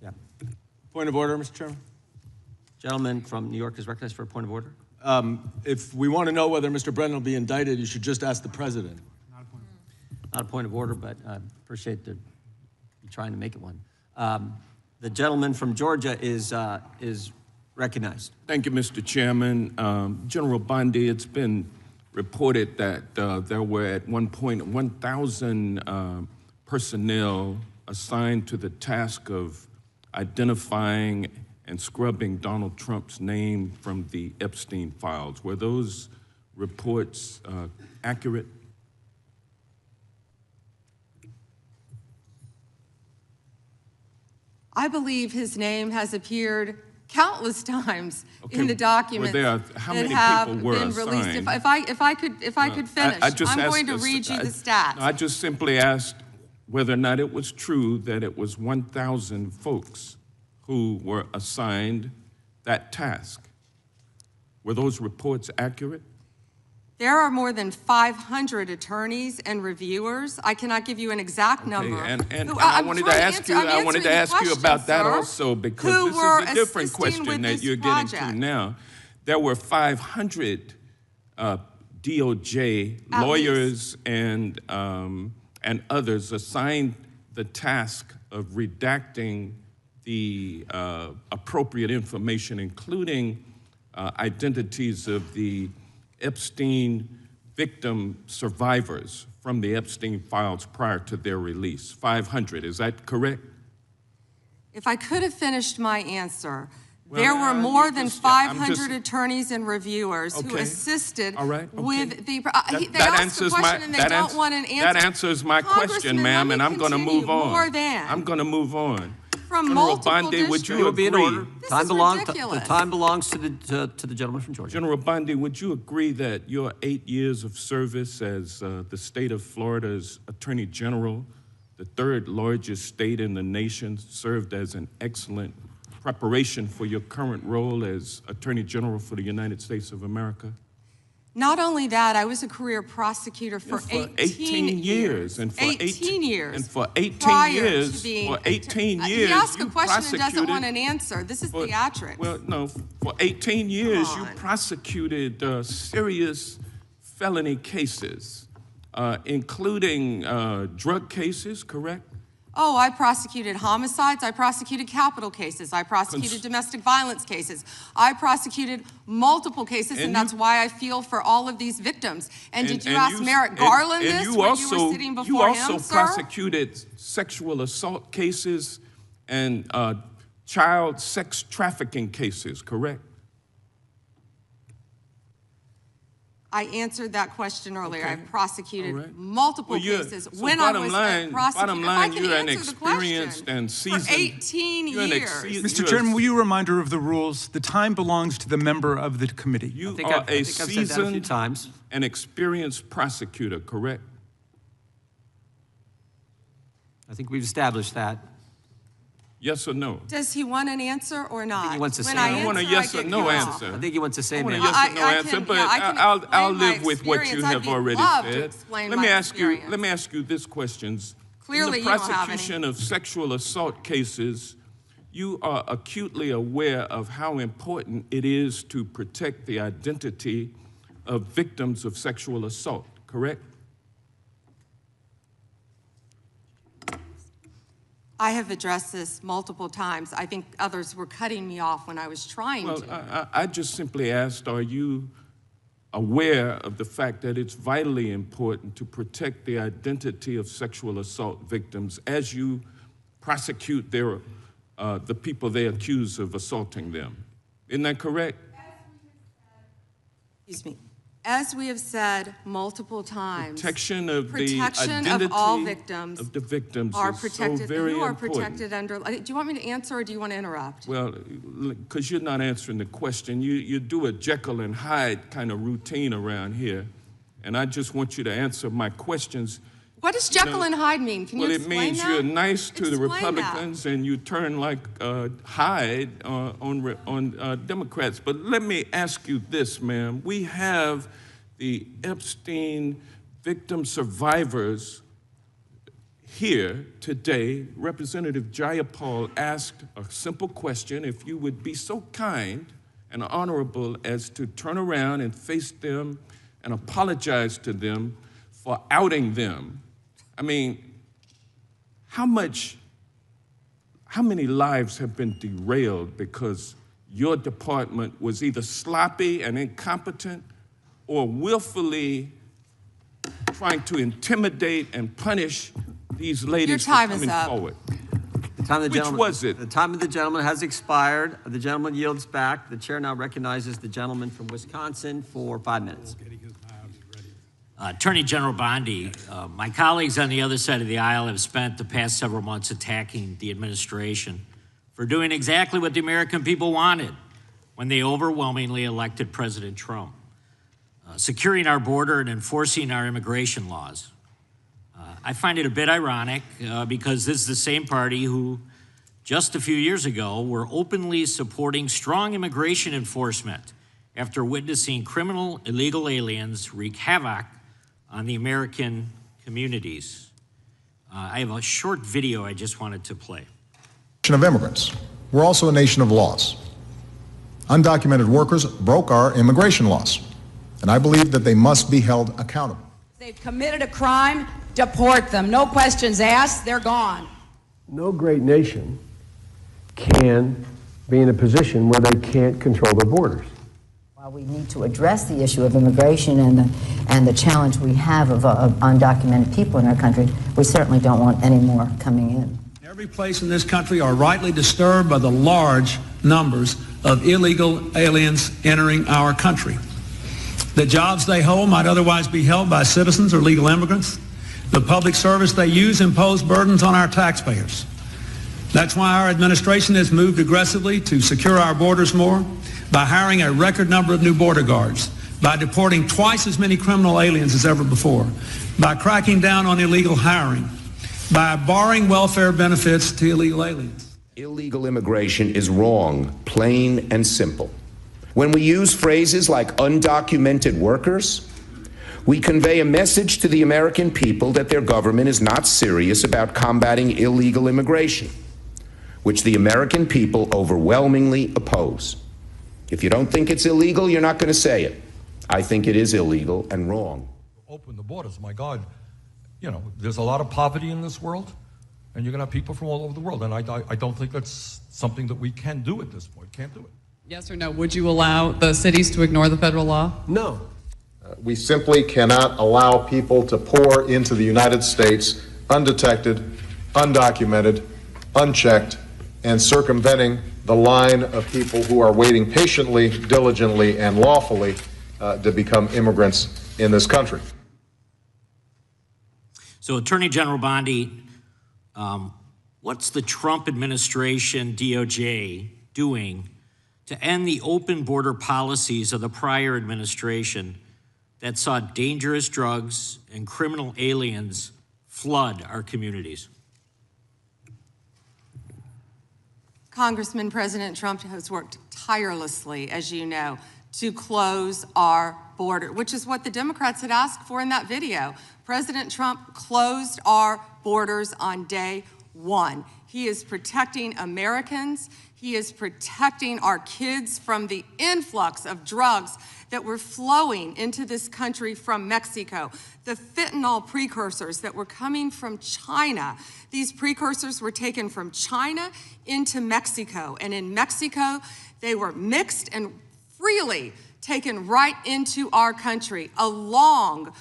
Yeah. Point of order, Mr. Chairman. Gentleman from New York is recognized for a point of order. If we want to know whether Mr. Brennan will be indicted, you should just ask the president. Not a point of order, but I appreciate you trying to make it one. The gentleman from Georgia is recognized. Thank you, Mr. Chairman. General Bondi, it's been reported that there were at one point 1,000 personnel assigned to the task of identifying and scrubbing Donald Trump's name from the Epstein files. Were those reports accurate? I believe his name has appeared countless times in the documents how that many have people were been released. assigned? If I could finish, I'm going to read you the stats. I just simply asked whether or not it was true that it was 1,000 folks who were assigned that task. Were those reports accurate? There are more than 500 attorneys and reviewers. I cannot give you an exact number. And I wanted to ask you about that also, because this is a different question that you're getting to now. There were 500 DOJ lawyers and others assigned the task of redacting the appropriate information, including identities of the Epstein victim survivors from the Epstein files prior to their release. 500, is that correct? If I could have finished my answer, there were more than 500 attorneys and reviewers who assisted with the. They asked the question and they don't want an answer. That answers my question, ma'am, and I'm going to move on. I'm going to move on. From General Bondi, would you agree? The time belongs to the gentleman from Georgia. General Bondi, would you agree that your 8 years of service as the state of Florida's Attorney General, the third largest state in the nation, served as an excellent preparation for your current role as Attorney General for the United States of America? Not only that, I was a career prosecutor for 18 years. And for 18 years. And for 18 years, He you asked a question and doesn't want an prosecuted. answer. This is theatrics. Well, no, for 18 years, you prosecuted serious felony cases, including drug cases, correct? Oh, I prosecuted homicides, I prosecuted capital cases, I prosecuted domestic violence cases, I prosecuted multiple cases, and that's why I feel for all of these victims. And did you ask Merrick Garland this when you were sitting before him, sir? You also prosecuted sexual assault cases and child sex trafficking cases, correct? I answered that question earlier. I prosecuted multiple cases when I was a prosecutor. Bottom line, if I can you're an answer the experienced question, and seasoned. For 18 years. Mr. Chairman, will you remind her of the rules? The time belongs to the member of the committee. You are a seasoned and experienced prosecutor, correct? I think we've established that. Yes or no? Does he want an answer or not? I think he wants to say I want a yes or no answer. I think he wants to say I want a yes or no answer, but I'll live with what you have already said. Let me ask you this question. Clearly, in the prosecution of sexual assault cases, you are acutely aware of how important it is to protect the identity of victims of sexual assault, correct? I have addressed this multiple times. I think others were cutting me off when I was trying to. Well, I just simply asked, are you aware of the fact that it's vitally important to protect the identity of sexual assault victims as you prosecute the people they accuse of assaulting them? Isn't that correct? Excuse me. As we have said multiple times, protection of the identity of all victims of the victims are is protected. so very Who are important. protected under? Do you want me to answer or do you want to interrupt? Well, because you're not answering the question. You do a Jekyll and Hyde kind of routine around here, and I just want you to answer my questions What does Jekyll and Hyde mean? Can you explain it means that? you're nice to the Explain Republicans and you turn like Hyde on Democrats. But let me ask you this, ma'am. We have the Epstein victim survivors here today. Representative Jayapal asked a simple question. If you would be so kind and honorable as to turn around and face them and apologize to them for outing them. I mean, how many lives have been derailed because your department was either sloppy and incompetent or willfully trying to intimidate and punish these ladies for coming forward? Which was it? The time of the gentleman has expired. The gentleman yields back. The chair now recognizes the gentleman from Wisconsin for 5 minutes. Attorney General Bondi, my colleagues on the other side of the aisle have spent the past several months attacking the administration for doing exactly what the American people wanted when they overwhelmingly elected President Trump, securing our border and enforcing our immigration laws. I find it a bit ironic because this is the same party who just a few years ago were openly supporting strong immigration enforcement after witnessing criminal illegal aliens wreak havoc on the American communities. I have a short video I just wanted to play. Of immigrants. We're also a nation of laws. Undocumented workers broke our immigration laws, and I believe that they must be held accountable. They've committed a crime, deport them. No questions asked, they're gone. No great nation can be in a position where they can't control their borders. While we need to address the issue of immigration and the challenge we have of undocumented people in our country, we certainly don't want any more coming in. Every place in this country are rightly disturbed by the large numbers of illegal aliens entering our country. The jobs they hold might otherwise be held by citizens or legal immigrants. The public service they use impose burdens on our taxpayers. That's why our administration has moved aggressively to secure our borders more, by hiring a record number of new border guards, by deporting twice as many criminal aliens as ever before, by cracking down on illegal hiring, by barring welfare benefits to illegal aliens. Illegal immigration is wrong, plain and simple. When we use phrases like undocumented workers, we convey a message to the American people that their government is not serious about combating illegal immigration, which the American people overwhelmingly oppose. If you don't think it's illegal, you're not going to say it. I think it is illegal and wrong. Open the borders, my God. You know, there's a lot of poverty in this world, and you're going to have people from all over the world, and I don't think that's something that we can do at this point. Can't do it. Yes or no? Would you allow the cities to ignore the federal law? No. We simply cannot allow people to pour into the United States undetected, undocumented, unchecked, and circumventing the line of people who are waiting patiently, diligently, and lawfully to become immigrants in this country. So, Attorney General Bondi, what's the Trump administration, DOJ, doing to end the open border policies of the prior administration that saw dangerous drugs and criminal aliens flood our communities? Congressman, President Trump has worked tirelessly, as you know, to close our border, which is what the Democrats had asked for in that video. President Trump closed our borders on day one. He is protecting Americans. He is protecting our kids from the influx of drugs that were flowing into this country from Mexico. The fentanyl precursors that were coming from China. These precursors were taken from China into Mexico. And in Mexico, they were mixed and freely taken right into our country, along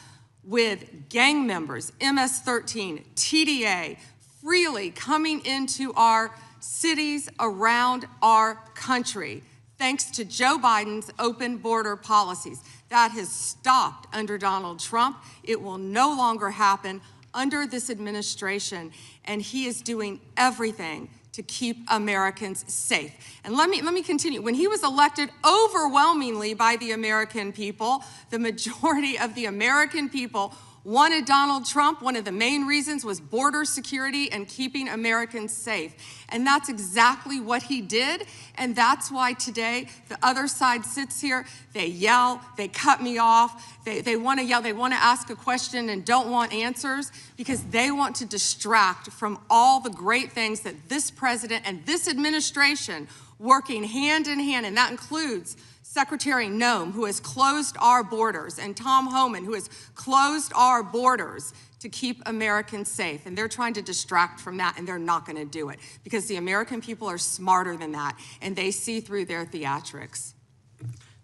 with gang members, MS-13, TDA, freely coming into our cities around our country, thanks to Joe Biden's open border policies. That has stopped under Donald Trump. It will no longer happen under this administration, and he is doing everything to keep Americans safe. And let me continue. When he was elected overwhelmingly by the American people, the majority of the American people wanted Donald Trump. One of the main reasons was border security and keeping Americans safe. And that's exactly what he did. And that's why today the other side sits here, they yell, they cut me off, they want to yell, they want to ask a question and don't want answers because they want to distract from all the great things that this president and this administration working hand in hand, and that includes Secretary Noem, who has closed our borders, and Tom Homan, who has closed our borders to keep Americans safe. And they're trying to distract from that, and they're not going to do it because the American people are smarter than that, and they see through their theatrics.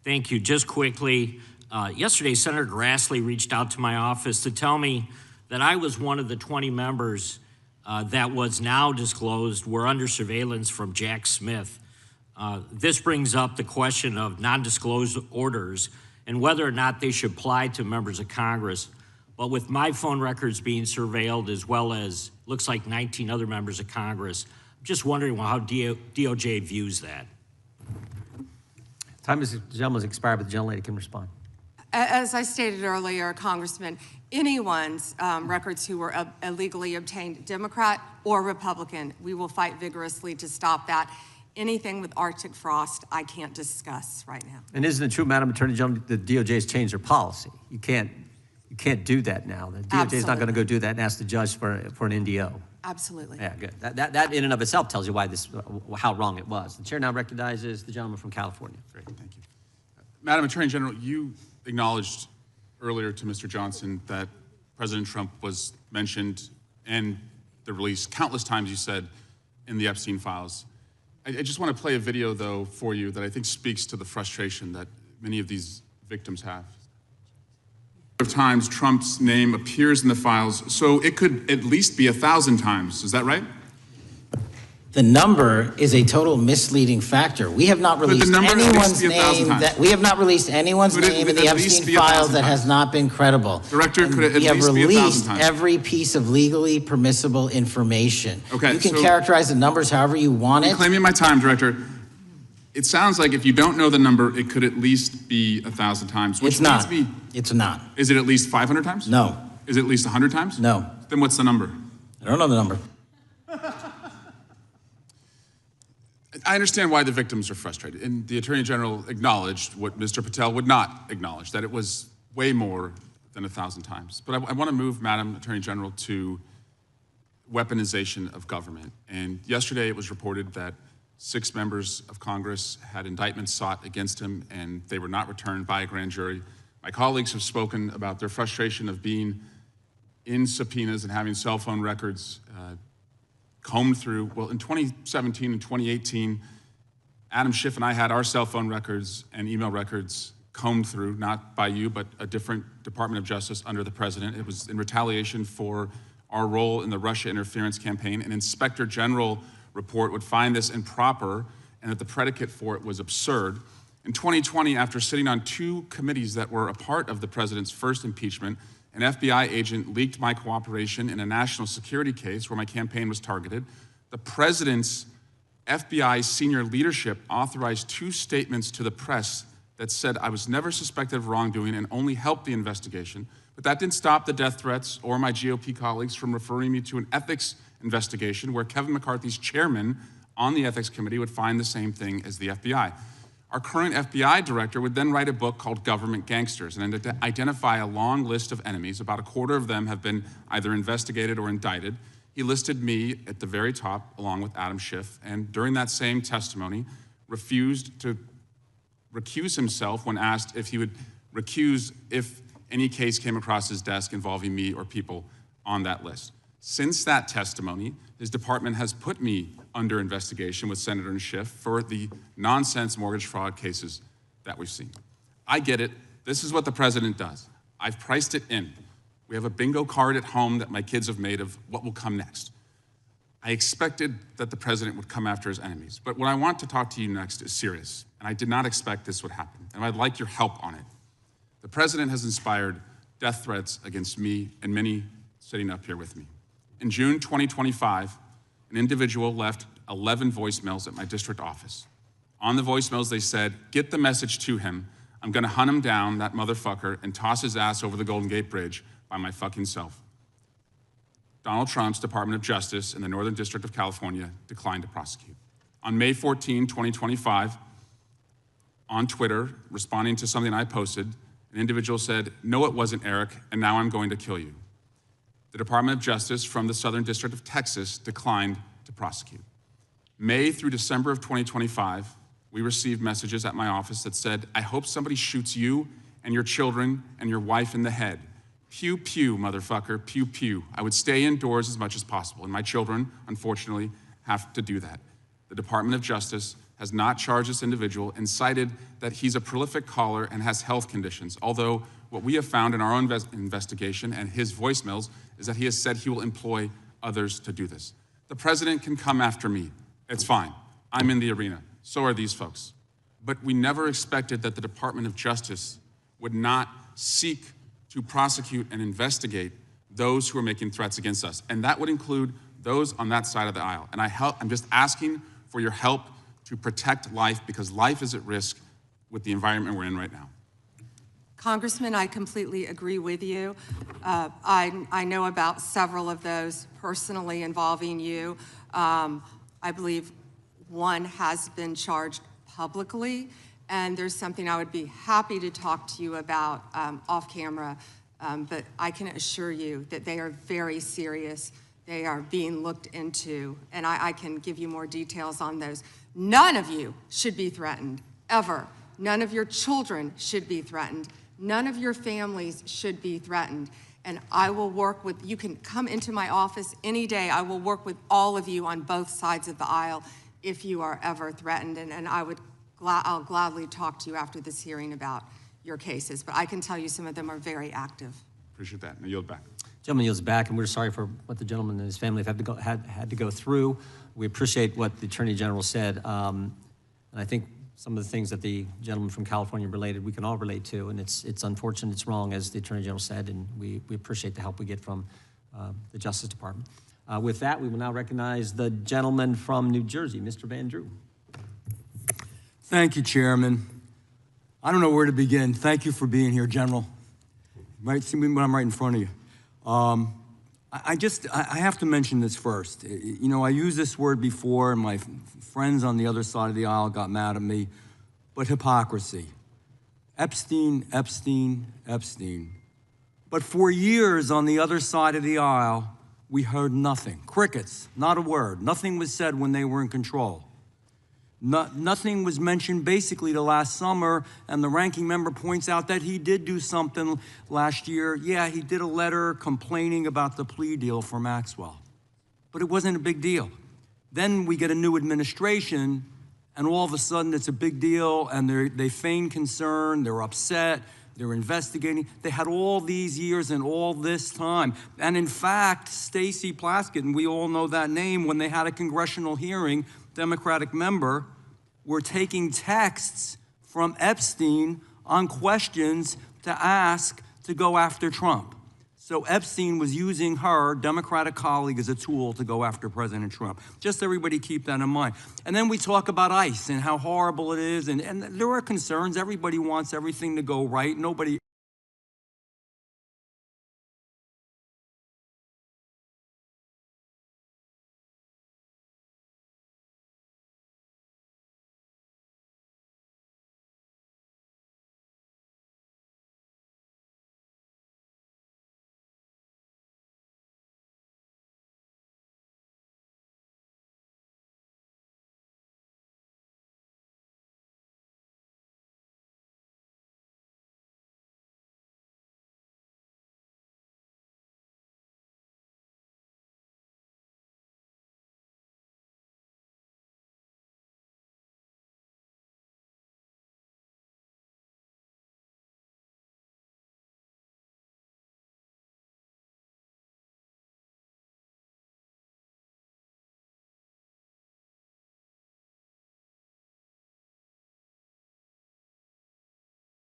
Thank you. Just quickly, yesterday, Senator Grassley reached out to my office to tell me that I was one of the 20 members that was now disclosed were under surveillance from Jack Smith. This brings up the question of non-disclosed orders and whether or not they should apply to members of Congress. But with my phone records being surveilled, as well as looks like 19 other members of Congress, I'm just wondering how DOJ views that. Time is, gentleman's expired, but the gentlelady can respond. As I stated earlier, Congressman, anyone's records who were illegally obtained, Democrat or Republican, we will fight vigorously to stop that. Anything with Arctic frost, I can't discuss right now. And isn't it true, Madam Attorney General, the DOJ has changed their policy? You can't do that now. The DOJ is not going to go do that and ask the judge for an NDO. Absolutely. Yeah, good. That in and of itself tells you why how wrong it was. The chair now recognizes the gentleman from California. Great, thank you. Madam Attorney General, you acknowledged earlier to Mr. Johnson that President Trump was mentioned and the release countless times, you said, in the Epstein files. I just want to play a video, though, for you that I think speaks to the frustration that many of these victims have. Of times Trump's name appears in the files, so it could at least be 1,000 times. Is that right? The number is a total misleading factor. We have not released anyone's name in the Epstein files that has not been credible. Director, could it at least be 1,000 times? We have released every piece of legally permissible information. Okay, you can characterize the numbers however you want it. I'm claiming my time, Director. It sounds like if you don't know the number, it could at least be 1,000 times. Which it's not. It's not. Is it at least 500 times? No. Is it at least 100 times? No. Then what's the number? I don't know the number. I understand why the victims are frustrated, and the Attorney General acknowledged what Mr. Patel would not acknowledge, that it was way more than 1,000 times. But I want to move, Madam Attorney General, to weaponization of government. And yesterday it was reported that 6 members of Congress had indictments sought against him, and they were not returned by a grand jury. My colleagues have spoken about their frustration of being in subpoenas and having cell phone records combed through. Well, in 2017 and 2018, Adam Schiff and I had our cell phone records and email records combed through, not by you, but a different Department of Justice under the president. It was in retaliation for our role in the Russia interference campaign. An Inspector General report would find this improper and that the predicate for it was absurd. In 2020, after sitting on 2 committees that were a part of the president's first impeachment, an FBI agent leaked my cooperation in a national security case where my campaign was targeted. The president's FBI senior leadership authorized 2 statements to the press that said I was never suspected of wrongdoing and only helped the investigation. But that didn't stop the death threats or my GOP colleagues from referring me to an ethics investigation where Kevin McCarthy's chairman on the ethics committee would find the same thing as the FBI. Our current FBI director would then write a book called Government Gangsters and identify a long list of enemies. About a quarter of them have been either investigated or indicted. He listed me at the very top along with Adam Schiff, and during that same testimony refused to recuse himself when asked if he would recuse if any case came across his desk involving me or people on that list. Since that testimony, his department has put me under investigation with Senator Schiff for the nonsense mortgage fraud cases that we've seen. I get it. This is what the president does. I've priced it in. We have a bingo card at home that my kids have made of what will come next. I expected that the president would come after his enemies, but what I want to talk to you next is serious, and I did not expect this would happen, and I'd like your help on it. The president has inspired death threats against me and many sitting up here with me. In June 2025, an individual left 11 voicemails at my district office. On the voicemails, they said, "Get the message to him. I'm gonna hunt him down, that motherfucker, and toss his ass over the Golden Gate Bridge. by my fucking self. Donald Trump's Department of Justice in the Northern District of California declined to prosecute. On May 14, 2025, on Twitter, responding to something I posted, an individual said, "No, it wasn't Eric, and now I'm going to kill you." The Department of Justice from the Southern District of Texas declined to prosecute. May through December of 2025, we received messages at my office that said, "I hope somebody shoots you and your children and your wife in the head. Pew, pew, motherfucker, pew, pew." I would stay indoors as much as possible, and my children, unfortunately, have to do that. The Department of Justice has not charged this individual and cited that he's a prolific caller and has health conditions, although what we have found in our own investigation and his voicemails is that he has said he will employ others to do this. The president can come after me. It's fine. I'm in the arena. So are these folks. But we never expected that the Department of Justice would not seek to prosecute and investigate those who are making threats against us. And that would include those on that side of the aisle. And I'm just asking for your help to protect life, because life is at risk with the environment we're in right now. Congressman, I completely agree with you. I know about several of those personally involving you. I believe one has been charged publicly, and there's something I would be happy to talk to you about off camera, but I can assure you that they are very serious. They are being looked into, and I can give you more details on those. None of you should be threatened, ever. None of your children should be threatened. None of your families should be threatened. And I will work with, you can come into my office any day. I will work with all of you on both sides of the aisle if you are ever threatened. And I'll gladly talk to you after this hearing about your cases. But I can tell you some of them are very active. Appreciate that. Now yield back. Gentleman yields back, and we're sorry for what the gentleman and his family have had to go through. We appreciate what the Attorney General said. And I think some of the things that the gentleman from California related, we can all relate to, and it's unfortunate, it's wrong, as the Attorney General said, and we appreciate the help we get from the Justice Department. With that, we will now recognize the gentleman from New Jersey, Mr. Van Drew. Thank you, Chairman. I don't know where to begin. Thank you for being here, General. You might see me when I'm right in front of you. I have to mention this first. You know, I used this word before, and my friends on the other side of the aisle got mad at me, but hypocrisy. Epstein, Epstein, Epstein. But for years on the other side of the aisle, we heard nothing. Crickets, not a word. Nothing was said when they were in control. Nothing was mentioned basically till last summer, and the ranking member points out that he did do something last year. Yeah, he did a letter complaining about the plea deal for Maxwell, but it wasn't a big deal. Then we get a new administration, and all of a sudden it's a big deal, and they feign concern, they're upset, they're investigating. They had all these years and all this time. And in fact, Stacey Plaskett, and we all know that name, when they had a congressional hearing, Democratic member, were taking texts from Epstein on questions to ask to go after Trump. So Epstein was using her, Democratic colleague, as a tool to go after President Trump. Just everybody keep that in mind. And then we talk about ICE and how horrible it is, and there are concerns. Everybody wants everything to go right. Nobody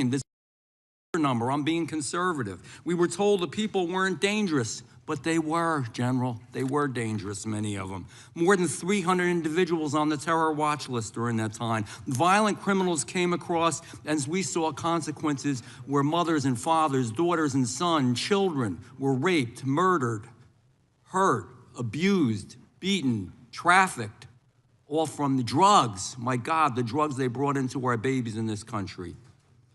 this number, I'm being conservative. We were told the people weren't dangerous, But they were, General. They were dangerous, many of them. More than 300 individuals on the terror watch list during that time. Violent criminals came across, as we saw consequences where mothers and fathers, daughters and sons, children were raped, murdered, hurt, abused, beaten, trafficked, all from the drugs. My God, the drugs they brought into our babies in this country.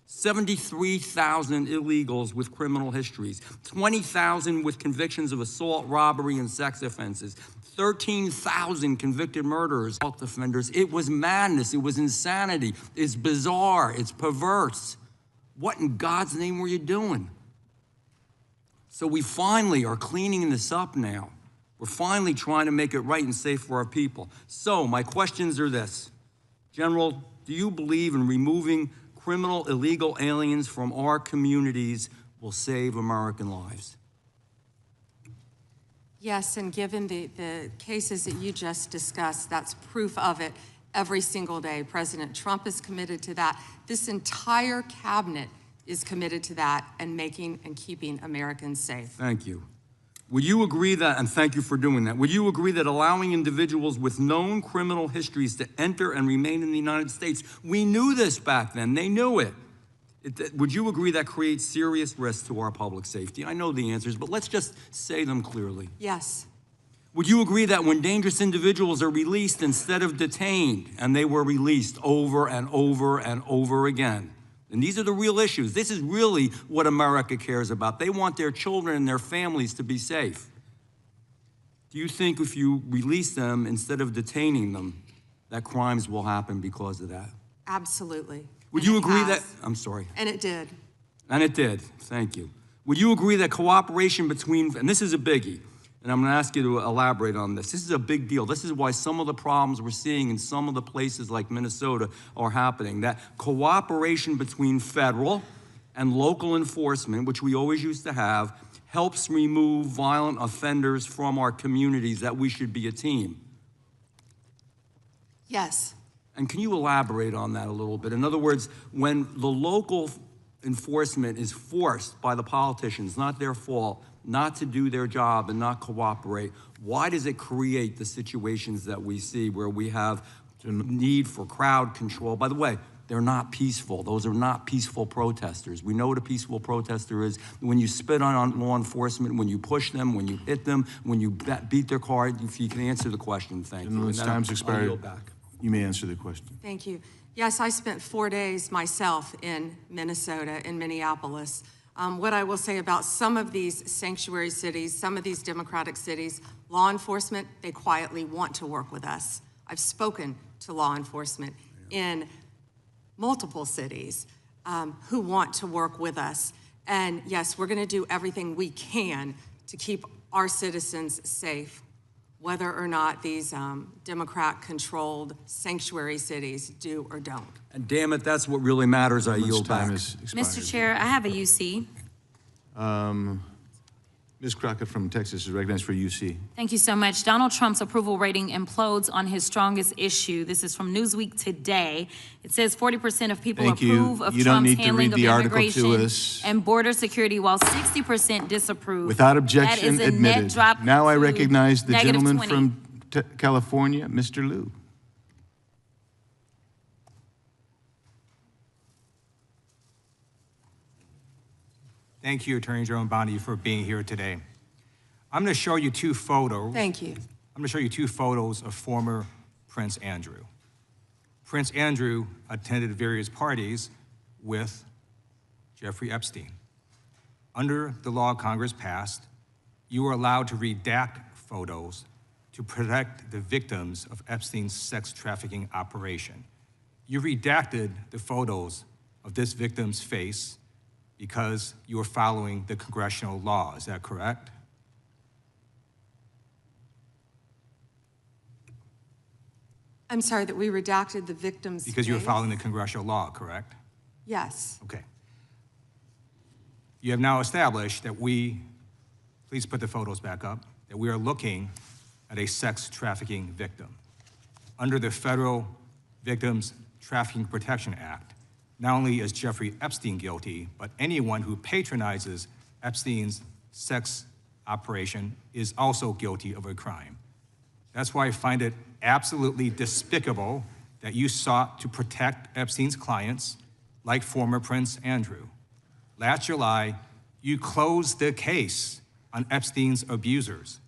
73,000 illegals with criminal histories, 20,000 with convictions of assault, robbery, and sex offenses, 13,000 convicted murderers, assault offenders. It was madness, it was insanity, it's bizarre, it's perverse. What in God's name were you doing? So we finally are cleaning this up now. We're finally trying to make it right and safe for our people. So my questions are this. General, do you believe in removing criminal illegal aliens from our communities will save American lives? Yes, and given the cases that you just discussed, that's proof of it every single day. President Trump is committed to that. This entire cabinet is committed to that and making and keeping Americans safe. Thank you. Would you agree that, and thank you for doing that, would you agree that allowing individuals with known criminal histories to enter and remain in the United States, we knew this back then, they knew it. Would you agree that creates serious risk to our public safety? I know the answers, but let's just say them clearly. Yes. Would you agree that when dangerous individuals are released instead of detained, and they were released over and over and over again, and these are the real issues. This is really what America cares about. They want their children and their families to be safe. Do you think if you release them instead of detaining them, that crimes will happen because of that? Absolutely. Would you agree that, I'm sorry. And it did. And it did, thank you. Would you agree that cooperation between, and this is a biggie, and I'm gonna ask you to elaborate on this. This is a big deal. This is why some of the problems we're seeing in some of the places like Minnesota are happening. That cooperation between federal and local enforcement, which we always used to have, helps remove violent offenders from our communities, that we should be a team. Yes. And can you elaborate on that a little bit? In other words, when the local enforcement is forced by the politicians, not their fault, not to do their job and not cooperate, why does it create the situations that we see where we have need for crowd control? By the way, they're not peaceful. Those are not peaceful protesters. We know what a peaceful protester is. When you spit on law enforcement, when you push them, when you hit them, when you beat their car. If you can answer the question, thank you. It's time's expired. You may answer the question. Thank you. Yes, I spent 4 days myself in Minnesota, in Minneapolis. What I will say about some of these sanctuary cities, some of these democratic cities, law enforcement, they quietly want to work with us. I've spoken to law enforcement in multiple cities who want to work with us. And yes, we're gonna do everything we can to keep our citizens safe, whether or not these Democrat-controlled sanctuary cities do or don't. And damn it, that's what really matters. I yield back. Mr. Chair, I have a UC. Ms. Crockett from Texas is recognized for UC. Thank you so much. Donald Trump's approval rating implodes on his strongest issue. This is from Newsweek today. It says 40% of people approve of Trump's handling of immigration and border security, while 60% disapprove. Without objection, that is a admitted. net drop Now I to recognize the gentleman -20. from California, Mr. Liu. Thank you, Attorney General Bondi, for being here today. I'm going to show you two photos. Thank you. I'm going to show you two photos of former Prince Andrew. Prince Andrew attended various parties with Jeffrey Epstein. Under the law Congress passed, you were allowed to redact photos to protect the victims of Epstein's sex trafficking operation. You redacted the photos of this victim's face because you were following the congressional law. Is that correct? I'm sorry, that we redacted the victim's Because you were face? following the congressional law, correct? Yes. Okay. You have now established that please put the photos back up, that we are looking at a sex trafficking victim. Under the Federal Victims Trafficking Protection Act, not only is Jeffrey Epstein guilty, but anyone who patronizes Epstein's sex operation is also guilty of a crime. That's why I find it absolutely despicable that you sought to protect Epstein's clients, like former Prince Andrew. Last July, you closed the case on Epstein's abusers.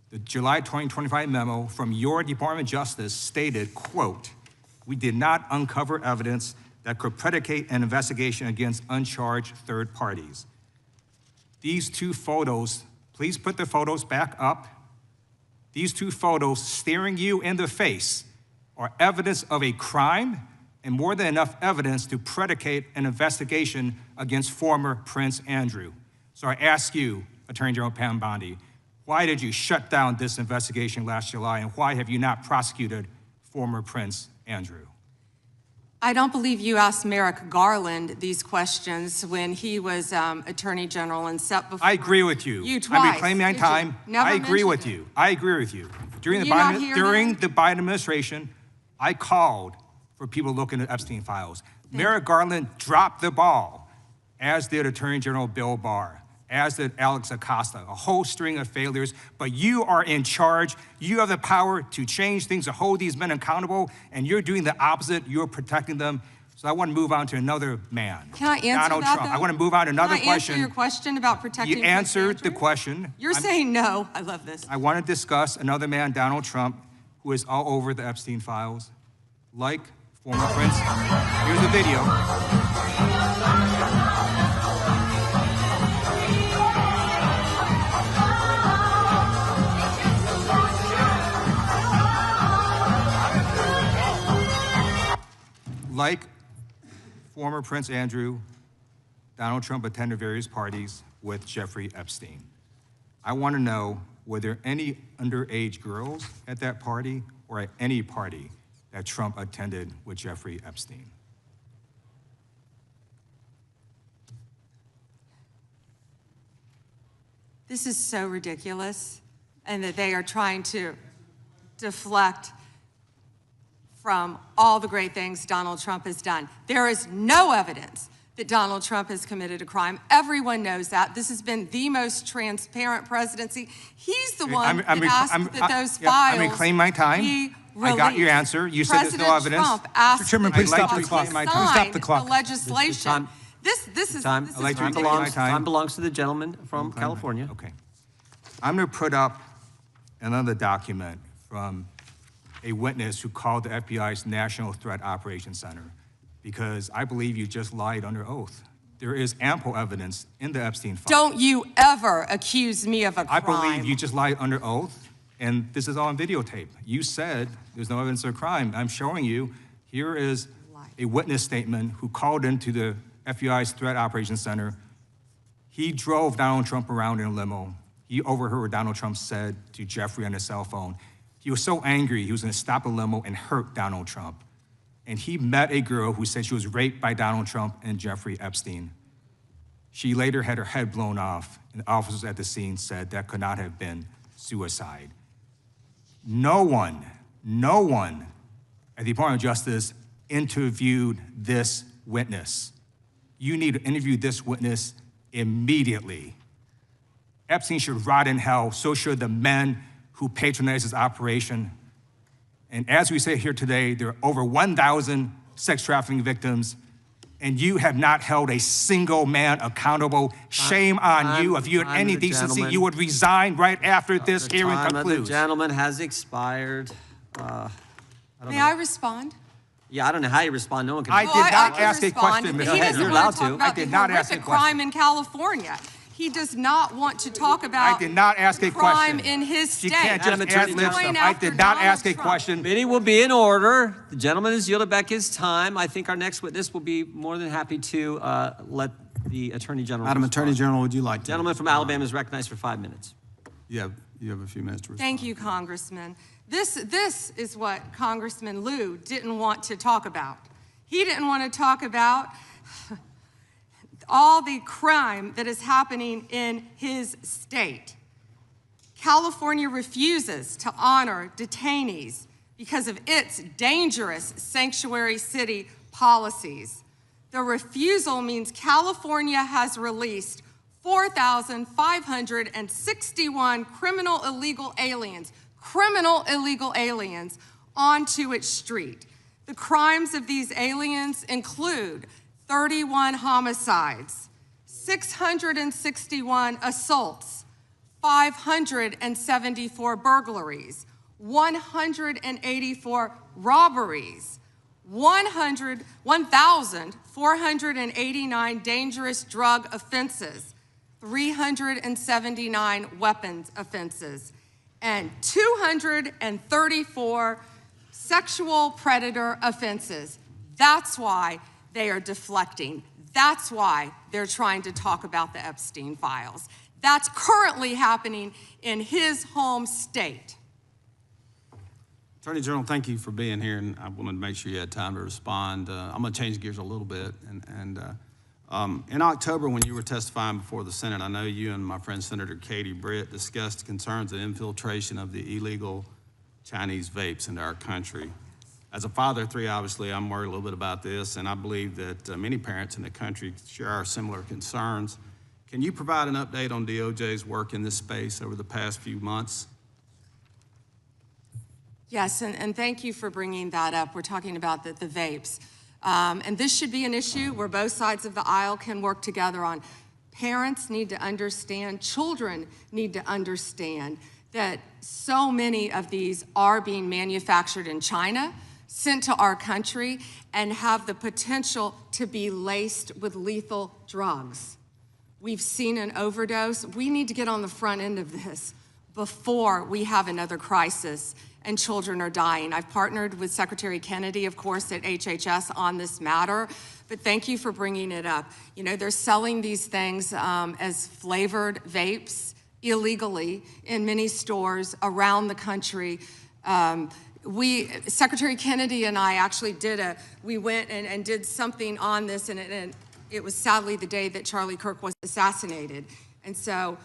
The July 2025 memo from your Department of Justice stated, quote, "We did not uncover evidence that could predicate an investigation against uncharged third parties." These two photos, please put the photos back up. These two photos staring you in the face are evidence of a crime and more than enough evidence to predicate an investigation against former Prince Andrew. So I ask you, Attorney General Pam Bondi, why did you shut down this investigation last July, and why have you not prosecuted former Prince Andrew? I don't believe you asked Merrick Garland these questions when he was Attorney General and set before I agree with you. You twice. I reclaim my time. I agree with you. I agree with you. During the Biden administration, I called for people looking at Epstein files. Merrick Garland dropped the ball, as did Attorney General Bill Barr, as did Alex Acosta, a whole string of failures, but you are in charge. You have the power to change things, to hold these men accountable, and you're doing the opposite. You're protecting them. So I want to move on to another man. Can I answer Donald that, Trump. though? I want to move on to another question. Can I answer question. your question about protecting You Prince answered Andrew? the question. You're saying no. I love this. I want to discuss another man, Donald Trump, who is all over the Epstein files, like former Prince. Here's the video. Like former Prince Andrew, Donald Trump attended various parties with Jeffrey Epstein. I want to know, were there any underage girls at that party or at any party that Trump attended with Jeffrey Epstein? This is so ridiculous, and that they are trying to deflect from all the great things Donald Trump has done. There is no evidence that Donald Trump has committed a crime. Everyone knows that. This has been the most transparent presidency. He's the one that asked that those files I'm reclaiming my time. be I got your answer. You said there's no evidence. Trump asked Mr. Chairman, please stop the clock. Stop the clock. The legislation. This is Time belongs to the gentleman from California. Okay. I'm going to put up another document from a witness who called the FBI's National Threat Operations Center, because I believe you just lied under oath. There is ample evidence in the Epstein file. Don't you ever accuse me of a crime. I believe you just lied under oath, and this is all on videotape. You said there's no evidence of a crime. I'm showing you, here is a witness statement who called into the FBI's Threat Operations Center. He drove Donald Trump around in a limo. He overheard what Donald Trump said to Jeffrey on his cell phone. He was so angry, he was going to stop a limo and hurt Donald Trump. And he met a girl who said she was raped by Donald Trump and Jeffrey Epstein. She later had her head blown off, and officers at the scene said that could not have been suicide. No one at the Department of Justice interviewed this witness. You need to interview this witness immediately. Epstein should rot in hell, so should the men who patronized his operation. And as we say here today, there are over 1,000 sex trafficking victims, and you have not held a single man accountable. Shame on you. If you had any decency, you would resign right after this hearing concludes. The gentleman has expired. May I respond? Yeah, I don't know how you respond. No one can. I did not ask a question, Ms. You're allowed to. I did not ask a question. Crime in California. He does not want to talk about I did not ask a crime question. in his state. She can't just add lip stuff. I did not ask a question. Meeting will be in order. The gentleman has yielded back his time. I think our next witness will be more than happy to let the Attorney General Madam respond. Attorney General, would you like to? Gentleman from Alabama is recognized for 5 minutes. You have a few minutes to respond. Thank you, Congressman. This is what Congressman Liu didn't want to talk about. He didn't want to talk about all the crime that is happening in his state. California refuses to honor detainees because of its dangerous sanctuary city policies. The refusal means California has released 4,561 criminal illegal aliens onto its street. The crimes of these aliens include 31 homicides, 661 assaults, 574 burglaries, 184 robberies, 1,489 dangerous drug offenses, 379 weapons offenses, and 234 sexual predator offenses. That's why they are deflecting. That's why they're trying to talk about the Epstein files. That's currently happening in his home state. Attorney General, thank you for being here, and I wanted to make sure you had time to respond. I'm going to change gears a little bit. In October, when you were testifying before the Senate, I know you and my friend Senator Katie Britt discussed concerns of infiltration of the illegal Chinese vapes into our country. As a father of three, obviously, I'm worried a little bit about this, and I believe that many parents in the country share our similar concerns. Can you provide an update on DOJ's work in this space over the past few months? Yes, and thank you for bringing that up. We're talking about the vapes. And this should be an issue where both sides of the aisle can work together on. Parents need to understand, children need to understand that so many of these are being manufactured in China, sent to our country, and have the potential to be laced with lethal drugs. We've seen an overdose. We need to get on the front end of this before we have another crisis and children are dying. I've partnered with Secretary Kennedy, of course, at HHS on this matter, but thank you for bringing it up. You know, they're selling these things as flavored vapes illegally in many stores around the country. Secretary Kennedy and I actually we went and did something on this, and it was sadly the day that Charlie Kirk was assassinated. And so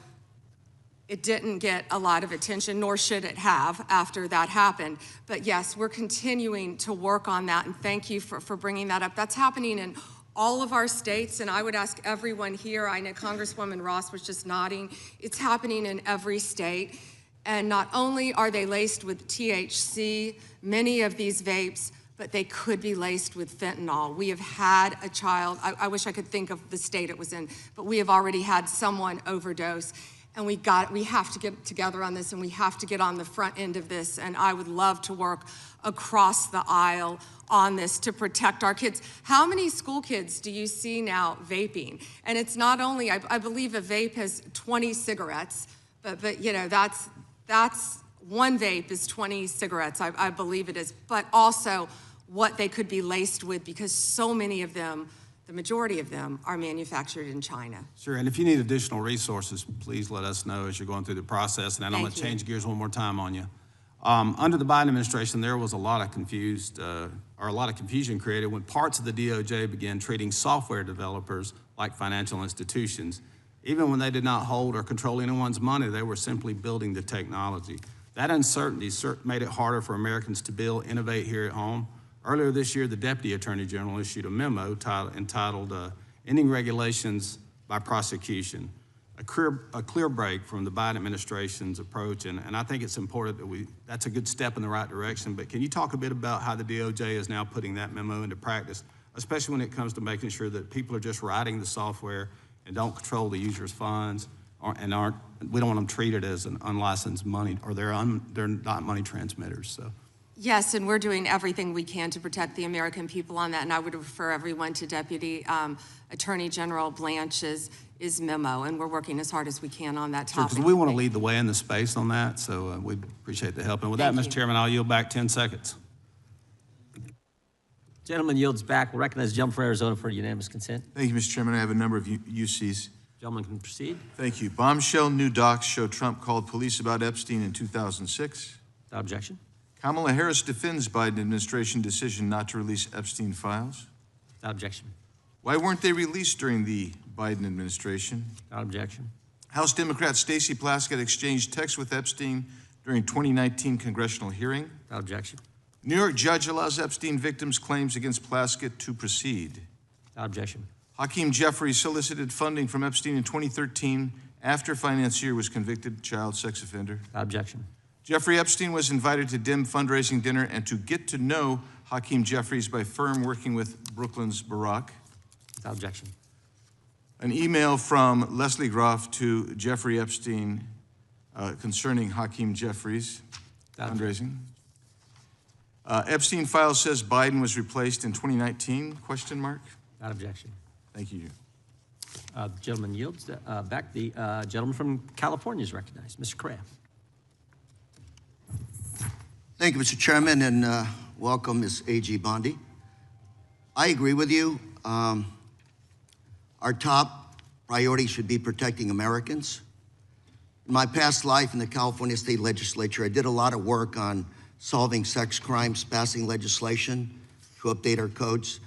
it didn't get a lot of attention, nor should it have after that happened. But yes, we're continuing to work on that, and thank you for bringing that up. That's happening in all of our states, and I would ask everyone here, I know Congresswoman Ross was just nodding, it's happening in every state. And not only are they laced with THC, many of these vapes, but they could be laced with fentanyl. We have had a child, I wish I could think of the state it was in, but we have already had someone overdose. And we have to get together on this, and we have to get on the front end of this. And I would love to work across the aisle on this to protect our kids. How many school kids do you see now vaping? And it's not only, I believe a vape has 20 cigarettes, but you know, that's one vape is 20 cigarettes, I believe it is, but also what they could be laced with, because so many of them, the majority of them, are manufactured in China. Sure, and if you need additional resources, please let us know as you're going through the process. And then I'm going to change gears one more time on you. Under the Biden administration, there was a lot of confusion created when parts of the DOJ began treating software developers like financial institutions. Even when they did not hold or control anyone's money, they were simply building the technology. That uncertainty made it harder for Americans to build, innovate here at home. Earlier this year, the Deputy Attorney General issued a memo entitled Ending Regulations by Prosecution, a clear break from the Biden administration's approach, and I think it's important that that's a good step in the right direction, but can you talk a bit about how the DOJ is now putting that memo into practice, especially when it comes to making sure that people are just writing the software and don't control the user's funds, we don't want them treated as an unlicensed money, or they're not money transmitters, so. Yes, and we're doing everything we can to protect the American people on that, and I would refer everyone to Deputy Attorney General Blanche's memo, and we're working as hard as we can on that topic. Because we want to lead the way in the space on that, so we appreciate the help. And with that, Mr. Chairman, I'll yield back 10 seconds. Gentleman yields back. We'll recognize the gentleman from Arizona for unanimous consent. Thank you, Mr. Chairman. I have a number of UCs. Gentleman can proceed. Thank you. Bombshell new docs show Trump called police about Epstein in 2006. Without objection. Kamala Harris defends Biden administration decision not to release Epstein files. Without objection. Why weren't they released during the Biden administration? Without objection. House Democrat Stacey Plaskett exchanged texts with Epstein during 2019 congressional hearing. Without objection. New York judge allows Epstein victims' claims against Plaskett to proceed. Without objection. Hakeem Jeffries solicited funding from Epstein in 2013 after financier was convicted child sex offender. Objection. Jeffrey Epstein was invited to dim fundraising dinner and to get to know Hakeem Jeffries by firm working with Brooklyn's Barack. Without objection. An email from Leslie Groff to Jeffrey Epstein concerning Hakeem Jeffries fundraising. Epstein file says Biden was replaced in 2019, question mark? Without objection. Thank you. The gentleman yields back. The gentleman from California is recognized. Mr. Correa. Thank you, Mr. Chairman, and welcome, Ms. A.G. Bondi. I agree with you. Our top priority should be protecting Americans. In my past life in the California State Legislature, I did a lot of work on solving sex crimes, passing legislation to update our codes.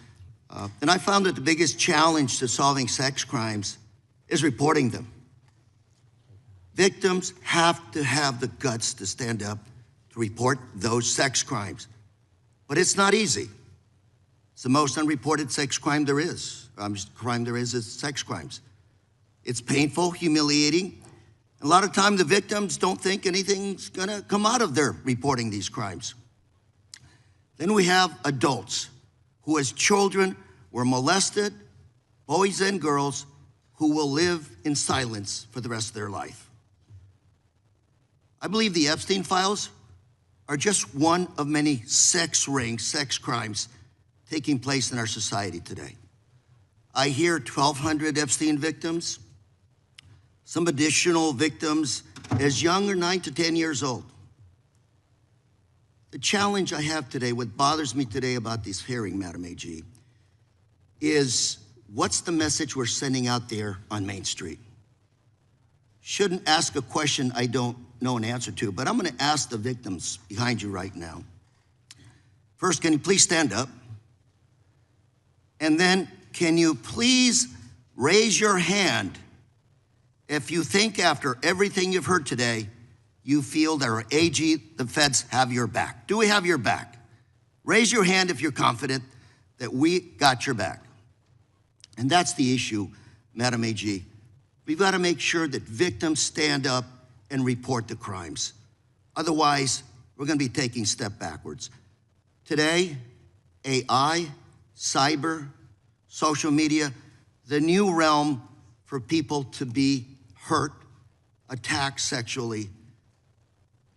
And I found that the biggest challenge to solving sex crimes is reporting them. Victims have to have the guts to stand up to report those sex crimes. But it's not easy. It's the most unreported sex crime there is. Crime there is sex crimes. It's painful, humiliating. A lot of times the victims don't think anything's gonna come out of their reporting these crimes. Then we have adults who as children were molested, boys and girls who will live in silence for the rest of their life. I believe the Epstein files are just one of many sex rings, sex crimes taking place in our society today. I hear 1,200 Epstein victims, some additional victims as young as 9 to 10 years old. The challenge I have today, what bothers me today about this hearing, Madam AG, is what's the message we're sending out there on Main Street? Shouldn't ask a question I don't know an answer to, but I'm gonna ask the victims behind you right now. First, can you please stand up? And then, can you please raise your hand if you think after everything you've heard today, you feel that our AG, the feds, have your back? Do we have your back? Raise your hand if you're confident that we got your back. And that's the issue, Madam AG. We've got to make sure that victims stand up and report the crimes. Otherwise, we're going to be taking a step backwards. Today, AI, cyber, social media, the new realm for people to be hurt, attacked sexually.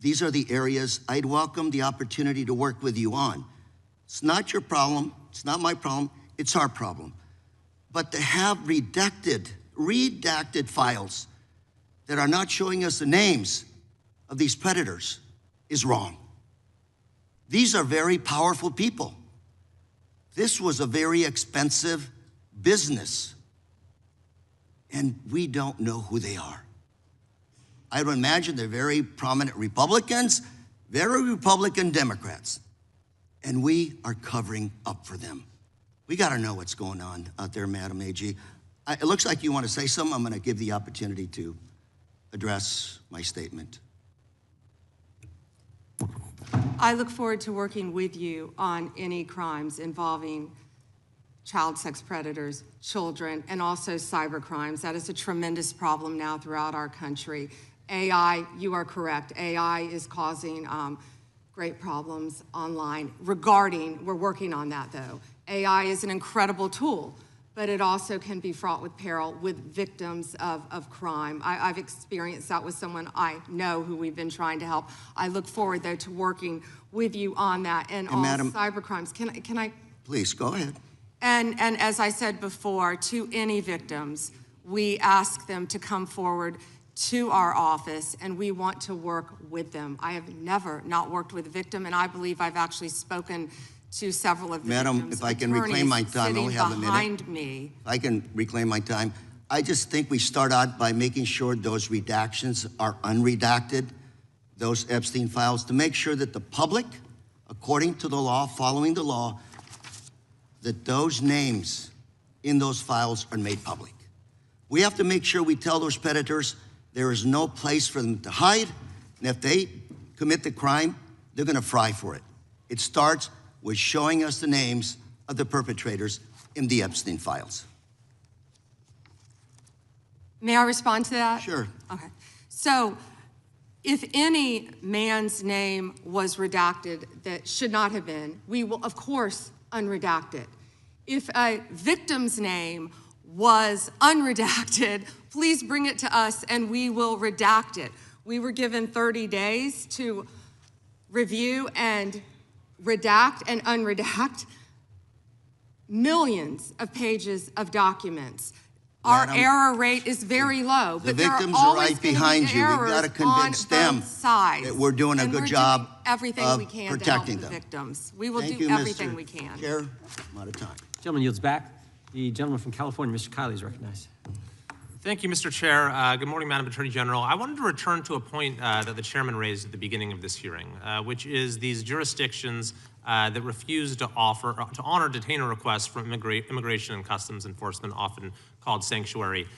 These are the areas I'd welcome the opportunity to work with you on. It's not your problem, it's not my problem, it's our problem. But to have redacted files that are not showing us the names of these predators is wrong. These are very powerful people. This was a very expensive business, and we don't know who they are. I would imagine they're very prominent Republicans, very Republican Democrats, and we are covering up for them. We gotta know what's going on out there, Madam AG. It looks like you wanna say something. I'm gonna give the opportunity to address my statement. I look forward to working with you on any crimes involving child sex predators, children, and also cyber crimes. That is a tremendous problem now throughout our country. AI, you are correct. AI is causing great problems online we're working on that though. AI is an incredible tool, but it also can be fraught with peril with victims of crime. I've experienced that with someone I know who we've been trying to help. I look forward though to working with you on that and all Madam, cyber crimes. Can I? Please, go ahead. And as I said before, to any victims, we ask them to come forward to our office, and we want to work with them. I have never not worked with a victim, and I believe I've actually spoken to several of the Madam, victims. if I can reclaim my time, I only have a minute. Behind me. If I can reclaim my time, I just think we start out by making sure those redactions are unredacted, those Epstein files, to make sure that the public, according to the law, following the law, that those names in those files are made public. We have to make sure we tell those predators there is no place for them to hide, and if they commit the crime, they're gonna fry for it. It starts with showing us the names of the perpetrators in the Epstein files. May I respond to that? Sure. Okay. So if any man's name was redacted that should not have been, we will, of course, unredact it. If a victim's name was unredacted, please bring it to us and we will redact it. We were given 30 days to review and redact and unredact millions of pages of documents. Our error rate is very low, but there are victims are always right behind you. We've got to convince them that we're doing a good job everything of we can protecting to help them. the victims. We will Thank do you, everything Mr. we can. Chair, I'm out of time. Gentleman yields back. The gentleman from California, Mr. Kiley, is recognized. Thank you, Mr. Chair. Good morning, Madam Attorney General. I wanted to return to a point that the chairman raised at the beginning of this hearing, which is these jurisdictions that refuse to honor detainer requests from Immigration and Customs Enforcement, often called sanctuary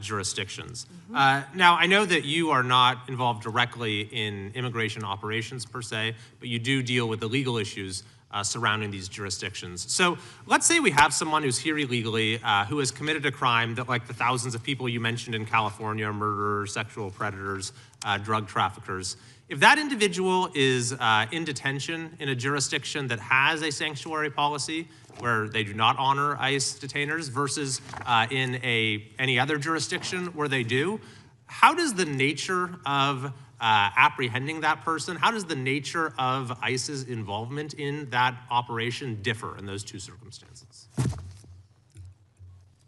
jurisdictions. Now, I know that you are not involved directly in immigration operations per se, but you do deal with the legal issues surrounding these jurisdictions. So let's say we have someone who's here illegally, who has committed a crime that, like the thousands of people you mentioned in California, murderers, sexual predators, drug traffickers. If that individual is in detention in a jurisdiction that has a sanctuary policy where they do not honor ICE detainers versus in any other jurisdiction where they do, how does the nature of apprehending that person, how does the nature of ICE's involvement in that operation differ in those two circumstances?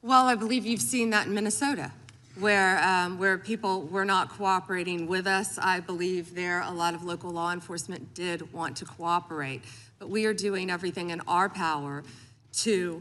Well, I believe you've seen that in Minnesota, where people were not cooperating with us. I believe there a lot of local law enforcement did want to cooperate, but we are doing everything in our power to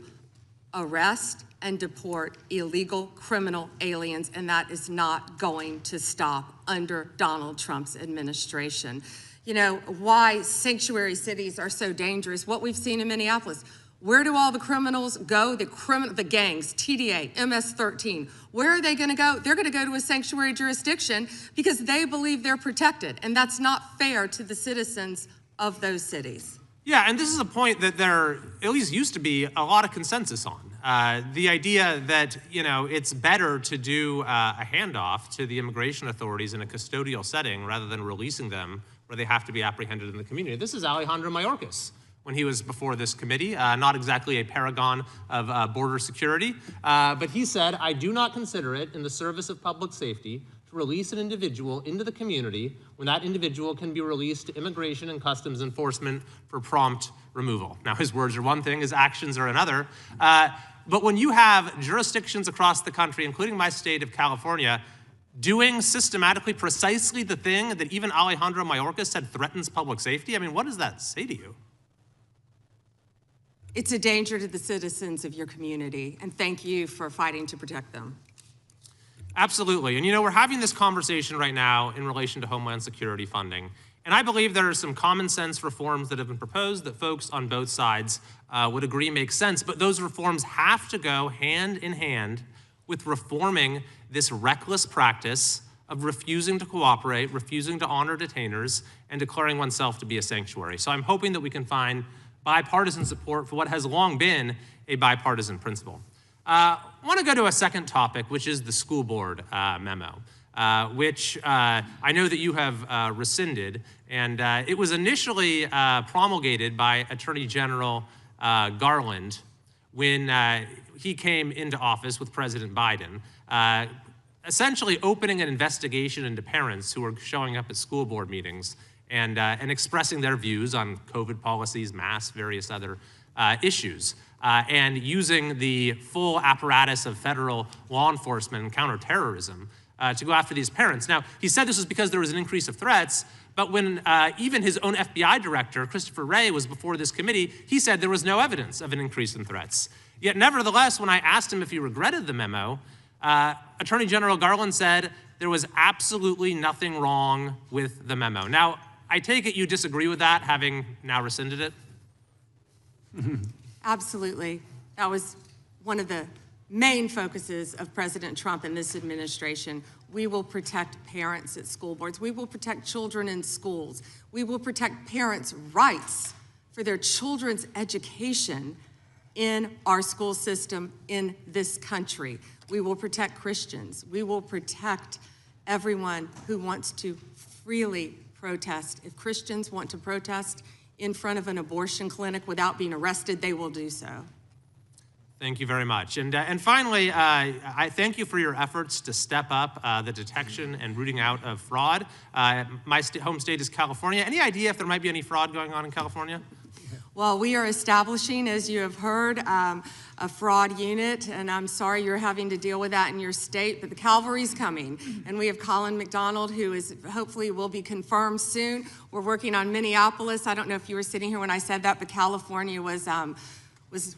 arrest and deport illegal criminal aliens, and that is not going to stop under Donald Trump's administration. You know, why sanctuary cities are so dangerous, what we've seen in Minneapolis. Where do all the criminals go? The gangs, TDA, MS-13, where are they gonna go? They're gonna go to a sanctuary jurisdiction because they believe they're protected, and that's not fair to the citizens of those cities. Yeah, and this is a point that there at least used to be a lot of consensus on. The idea that, you know, it's better to do a handoff to the immigration authorities in a custodial setting rather than releasing them where they have to be apprehended in the community. This is Alejandro Mayorkas when he was before this committee, not exactly a paragon of border security, but he said, "I do not consider it in the service of public safety to release an individual into the community when that individual can be released to Immigration and Customs Enforcement for prompt removal." Now, his words are one thing, his actions are another. But when you have jurisdictions across the country, including my state of California, doing systematically precisely the thing that even Alejandro Mayorkas said threatens public safety, I mean, what does that say to you? It's a danger to the citizens of your community, and thank you for fighting to protect them. Absolutely, and you know, we're having this conversation right now in relation to Homeland Security funding. And I believe there are some common sense reforms that have been proposed that folks on both sides would agree make sense, but those reforms have to go hand in hand with reforming this reckless practice of refusing to cooperate, refusing to honor detainers, and declaring oneself to be a sanctuary. So I'm hoping that we can find bipartisan support for what has long been a bipartisan principle. I want to go to a second topic, which is the school board memo. Which I know that you have rescinded, and it was initially promulgated by Attorney General Garland when he came into office with President Biden, essentially opening an investigation into parents who were showing up at school board meetings and expressing their views on COVID policies, masks, various other issues, and using the full apparatus of federal law enforcement and counterterrorism to go after these parents. Now, he said this was because there was an increase of threats, but when even his own FBI director, Christopher Wray, was before this committee, he said there was no evidence of an increase in threats. Yet nevertheless, when I asked him if he regretted the memo, Attorney General Garland said there was absolutely nothing wrong with the memo. Now, I take it you disagree with that, having now rescinded it? Absolutely. That was one of the main focuses of President Trump and this administration. We will protect parents at school boards. We will protect children in schools. We will protect parents' rights for their children's education in our school system in this country. We will protect Christians. We will protect everyone who wants to freely protest. If Christians want to protest in front of an abortion clinic without being arrested, they will do so. Thank you very much. And finally, I thank you for your efforts to step up the detection and rooting out of fraud. My home state is California. Any idea if there might be any fraud going on in California? Well, we are establishing, as you have heard, a fraud unit, and I'm sorry you're having to deal with that in your state, but the cavalry's coming. And we have Colin McDonald, who is hopefully will be confirmed soon. We're working on Minneapolis. I don't know if you were sitting here when I said that, but California was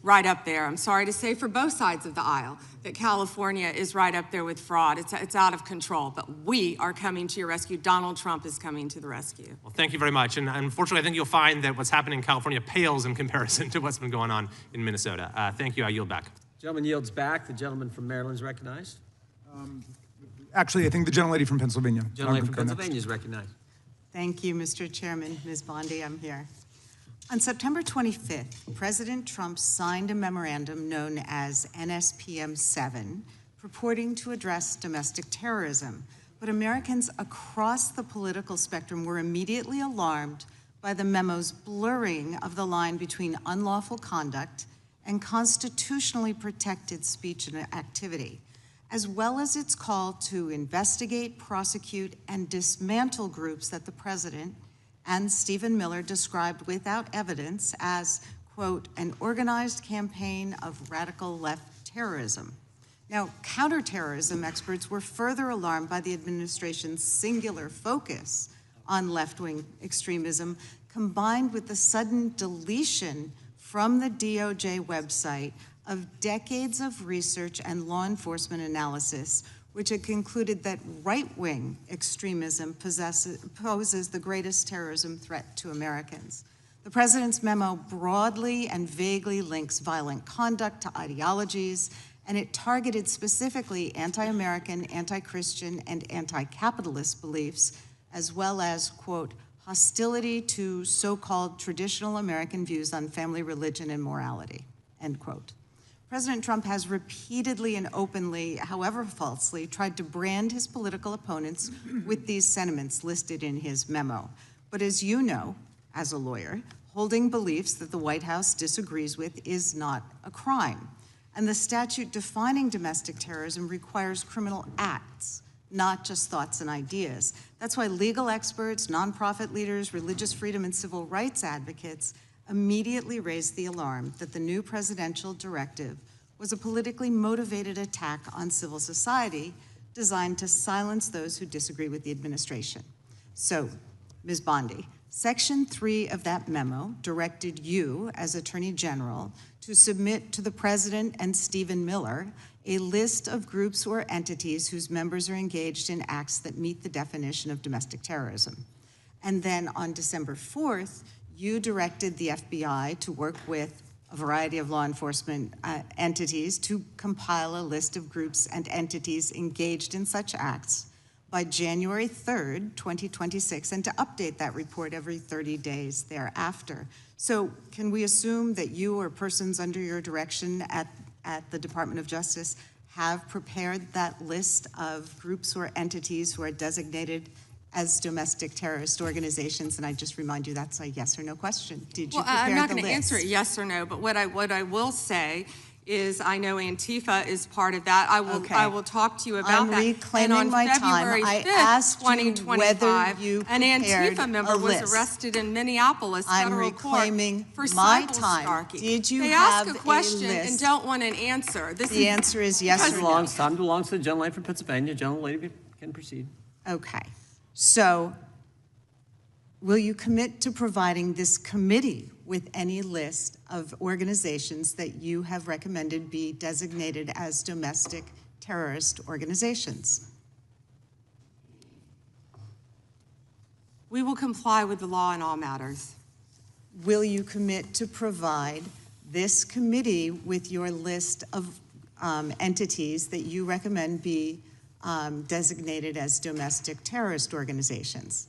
right up there. I'm sorry to say for both sides of the aisle that California is right up there with fraud. It's out of control, but we are coming to your rescue. Donald Trump is coming to the rescue. Well, thank you very much. And unfortunately, I think you'll find that what's happening in California pales in comparison to what's been going on in Minnesota. Thank you. I yield back. Gentleman yields back. The gentleman from Maryland is recognized. Actually, I think the gentlelady from Pennsylvania. Gentleman from Pennsylvania is recognized. Thank you, Mr. Chairman. Ms. Bondi, I'm here. On September 25th, President Trump signed a memorandum known as NSPM 7, purporting to address domestic terrorism. But Americans across the political spectrum were immediately alarmed by the memo's blurring of the line between unlawful conduct and constitutionally protected speech and activity, as well as its call to investigate, prosecute, and dismantle groups that the president and Stephen Miller described without evidence as, quote, an organized campaign of radical left terrorism. Now, counterterrorism experts were further alarmed by the administration's singular focus on left-wing extremism, combined with the sudden deletion from the DOJ website of decades of research and law enforcement analysis, which had concluded that right-wing extremism poses the greatest terrorism threat to Americans. The president's memo broadly and vaguely links violent conduct to ideologies, and it targeted specifically anti-American, anti-Christian, and anti-capitalist beliefs, as well as, quote, hostility to so-called traditional American views on family, religion, and morality, end quote. President Trump has repeatedly and openly, however falsely, tried to brand his political opponents with these sentiments listed in his memo. But as you know, as a lawyer, holding beliefs that the White House disagrees with is not a crime. And the statute defining domestic terrorism requires criminal acts, not just thoughts and ideas. That's why legal experts, nonprofit leaders, religious freedom, and civil rights advocates immediately raised the alarm that the new presidential directive was a politically motivated attack on civil society designed to silence those who disagree with the administration. So, Ms. Bondi, Section 3 of that memo directed you, as Attorney General, to submit to the President and Stephen Miller a list of groups or entities whose members are engaged in acts that meet the definition of domestic terrorism. And then on December 4th, you directed the FBI to work with a variety of law enforcement entities to compile a list of groups and entities engaged in such acts by January 3rd, 2026, and to update that report every 30 days thereafter. So can we assume that you or persons under your direction at the Department of Justice have prepared that list of groups or entities who are designated as domestic terrorist organizations? And I just remind you that's a yes or no question. Did you prepare the list? I'm not going to answer it yes or no, but what I will say is I know Antifa is part of that. I will talk to you about that. I'm reclaiming my time. I asked you whether you an prepared Antifa member a was list. arrested in Minneapolis federal reclaiming court for my cyber time. stalking. Did you they have ask a question list? and don't want an answer. The answer is yes or no. Time belongs to the gentlelady from Pennsylvania. Gentlelady can proceed. Okay. So will you commit to providing this committee with any list of organizations that you have recommended be designated as domestic terrorist organizations? We will comply with the law in all matters. Will you commit to provide this committee with your list of entities that you recommend be designated as domestic terrorist organizations?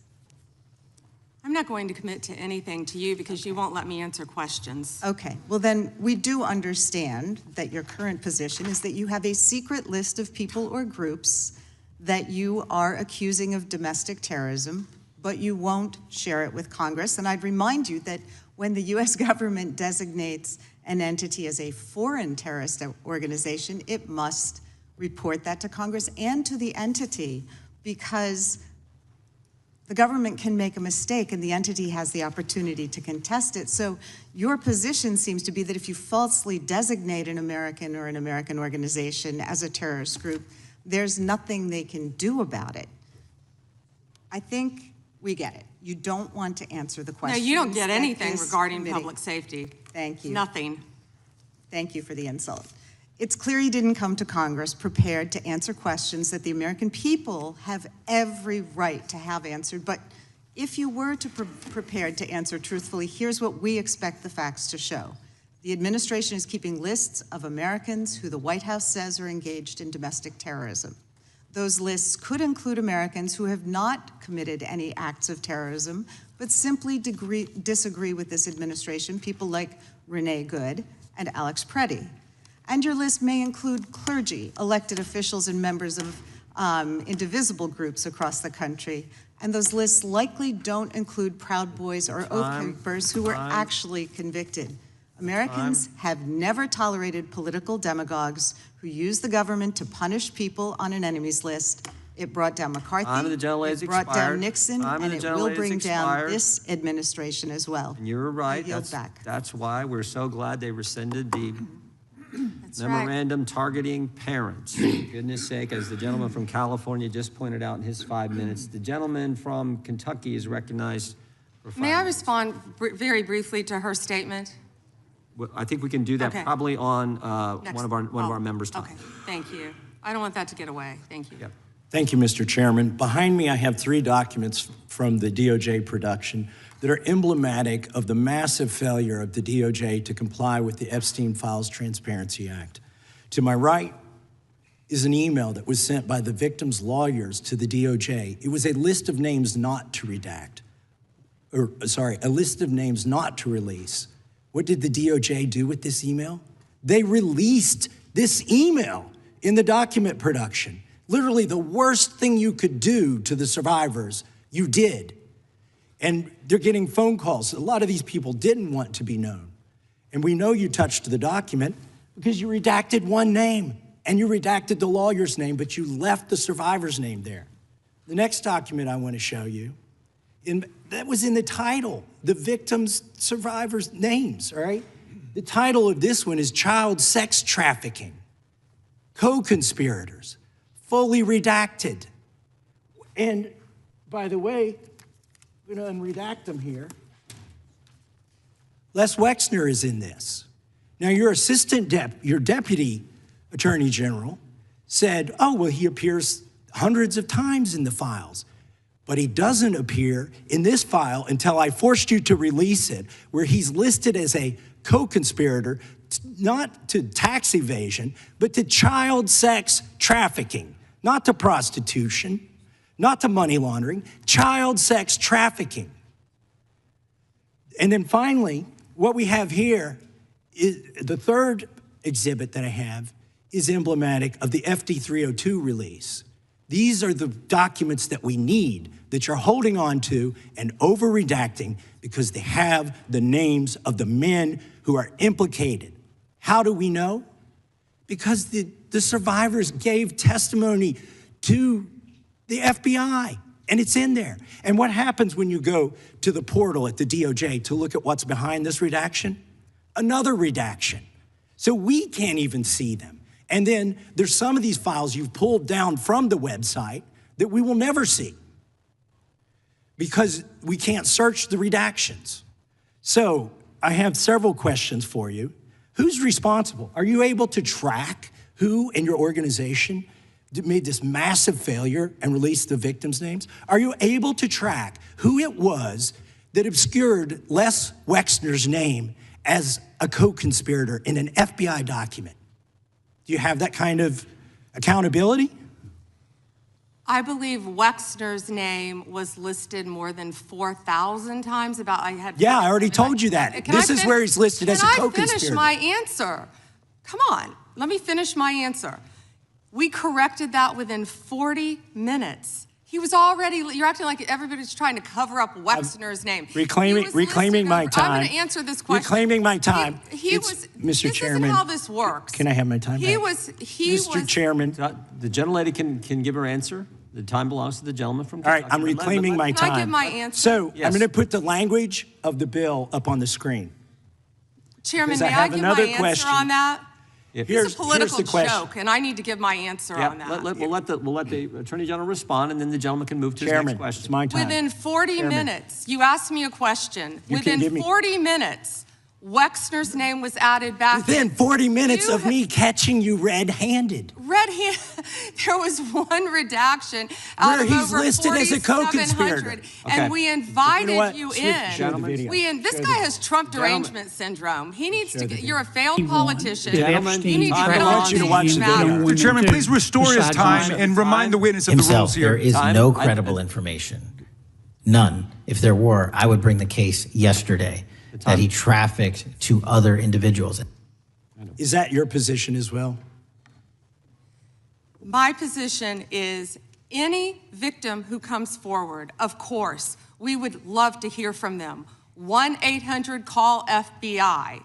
I'm not going to commit to anything to you because you won't let me answer questions. Okay, well then, we do understand that your current position is that you have a secret list of people or groups that you are accusing of domestic terrorism, but you won't share it with Congress. And I'd remind you that when the US government designates an entity as a foreign terrorist organization, it must report that to Congress and to the entity, because the government can make a mistake and the entity has the opportunity to contest it. So your position seems to be that if you falsely designate an American or an American organization as a terrorist group, there's nothing they can do about it. I think we get it. You don't want to answer the question. No, you don't get anything regarding public safety. Thank you. Nothing. Thank you for the insult. It's clear you didn't come to Congress prepared to answer questions that the American people have every right to have answered. But if you were to prepared to answer truthfully, here's what we expect the facts to show. The administration is keeping lists of Americans who the White House says are engaged in domestic terrorism. Those lists could include Americans who have not committed any acts of terrorism, but simply disagree with this administration, people like Renee Good and Alex Preddy. And your list may include clergy, elected officials, and members of indivisible groups across the country. And those lists likely don't include Proud Boys or Oath Keepers who were actually convicted. Americans have never tolerated political demagogues who use the government to punish people on an enemies list. It brought down McCarthy, it brought down Nixon, and it will bring down this administration as well. And you're right. That's why we're so glad they rescinded the memorandum targeting parents. For goodness sake, as the gentleman from California just pointed out in his 5 minutes, the gentleman from Kentucky is recognized for 5 May I minutes. respond very briefly to her statement? Well, I think we can do that probably on one of our members' time. Okay, thank you. I don't want that to get away. Thank you. Yep. Thank you, Mr. Chairman. Behind me, I have 3 documents from the DOJ production that are emblematic of the massive failure of the DOJ to comply with the Epstein Files Transparency Act. To my right is an email that was sent by the victim's lawyers to the DOJ. It was a list of names not to redact, a list of names not to release. What did the DOJ do with this email? They released this email in the document production. Literally the worst thing you could do to the survivors, you did. And they're getting phone calls. A lot of these people didn't want to be known. And we know you touched the document because you redacted one name and you redacted the lawyer's name, but you left the survivor's name there. The next document I want to show you, that was in the title, the victims' survivors' names, all right? The title of this one is Child Sex Trafficking, Co-Conspirators, fully redacted. And by the way, I'm gonna unredact them here. Les Wexner is in this. Now your your deputy attorney general said, oh, well, he appears hundreds of times in the files, but he doesn't appear in this file until I forced you to release it, where he's listed as a co-conspirator, not to tax evasion, but to child sex trafficking, not to prostitution, not to money laundering, child sex trafficking. And then finally, what we have here is the third exhibit that I have is emblematic of the FD 302 release. These are the documents that we need that you're holding on to and over-redacting because they have the names of the men who are implicated. How do we know? Because the survivors gave testimony to the FBI, and it's in there. And what happens when you go to the portal at the DOJ to look at what's behind this redaction? Another redaction. So we can't even see them. And then there's some of these files you've pulled down from the website that we will never see because we can't search the redactions. So I have several questions for you. Who's responsible? Are you able to track who in your organization made this massive failure and released the victims' names? Are you able to track who it was that obscured Les Wexner's name as a co-conspirator in an FBI document? Do you have that kind of accountability? I believe Wexner's name was listed more than 4,000 times. Yeah, I already told you that. This is where he's listed as a co-conspirator. Can I finish my answer? Come on, let me finish my answer. We corrected that within 40 minutes. He was already, you're acting like everybody's trying to cover up Wexner's name. Reclaiming my time. I'm going to answer this question. Reclaiming my time. Mr. Chairman. This is how this works. Can I have my time back? Mr. Chairman. The gentlelady can give her answer. The time belongs to the gentleman from Kentucky. All right, I'm reclaiming my time. Can I give my answer? So I'm going to put the language of the bill up on the screen. Chairman, may I give my answer on that? Here's a political the question. joke, and I need to give my answer on that. We'll let the Attorney General respond, and then the gentleman can move to his next question. It's my time. Within 40 minutes, you asked me a question. Within 40 minutes, Wexner's name was added back. Within 40 minutes of me catching you red-handed. There was one redaction out of over 4,700, and we invited you in. This guy has Trump derangement syndrome. He needs to get, you're a failed politician. You need to get on to watch the matter. Mr. Chairman, please restore his time and remind the witness of the rules here. There is no credible information. None. If there were, I would bring the case yesterday that he trafficked to other individuals. Is that your position as well? My position is any victim who comes forward, of course, we would love to hear from them. 1-800-CALL-FBI.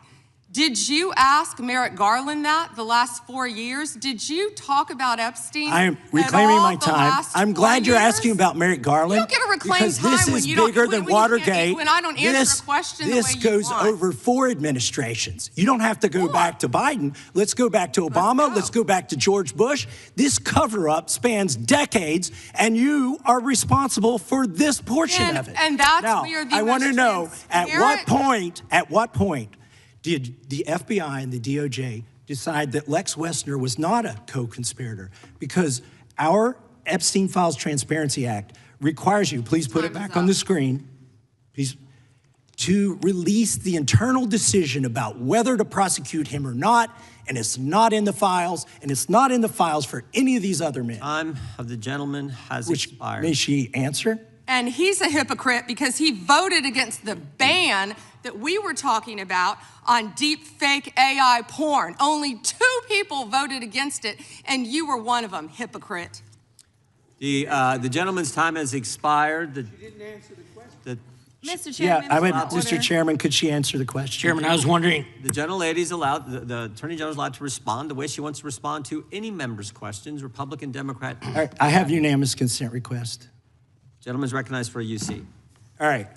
Did you ask Merrick Garland that the last 4 years? Did you talk about Epstein? I am reclaiming my time. I'm glad you're asking about Merrick Garland. You don't get to reclaim time this is bigger than Watergate. When I don't answer a question the way This goes over 4 administrations. You don't have to go back to Biden. Let's go back to Obama. Let's go back to George Bush. This cover-up spans decades, and you are responsible for this portion of it. And that's now, where the I want to know at what point did the FBI and the DOJ decide that Lex Wessner was not a co-conspirator? Because our Epstein Files Transparency Act requires you, please put it back on the screen, please, to release the internal decision about whether to prosecute him or not, and it's not in the files, and it's not in the files for any of these other men. Time of the gentleman has expired. May she answer? And he's a hypocrite because he voted against the ban that we were talking about on deep fake AI porn. Only 2 people voted against it, and you were one of them, hypocrite. The gentleman's time has expired. Mr. Chairman, Mr. Chairman, could she answer the question? Chairman, I was wondering. The gentlelady's allowed, the Attorney General's allowed to respond the way she wants to respond to any member's questions, Republican, Democrat. All right, I have unanimous consent request. Gentleman's recognized for a UC. All right.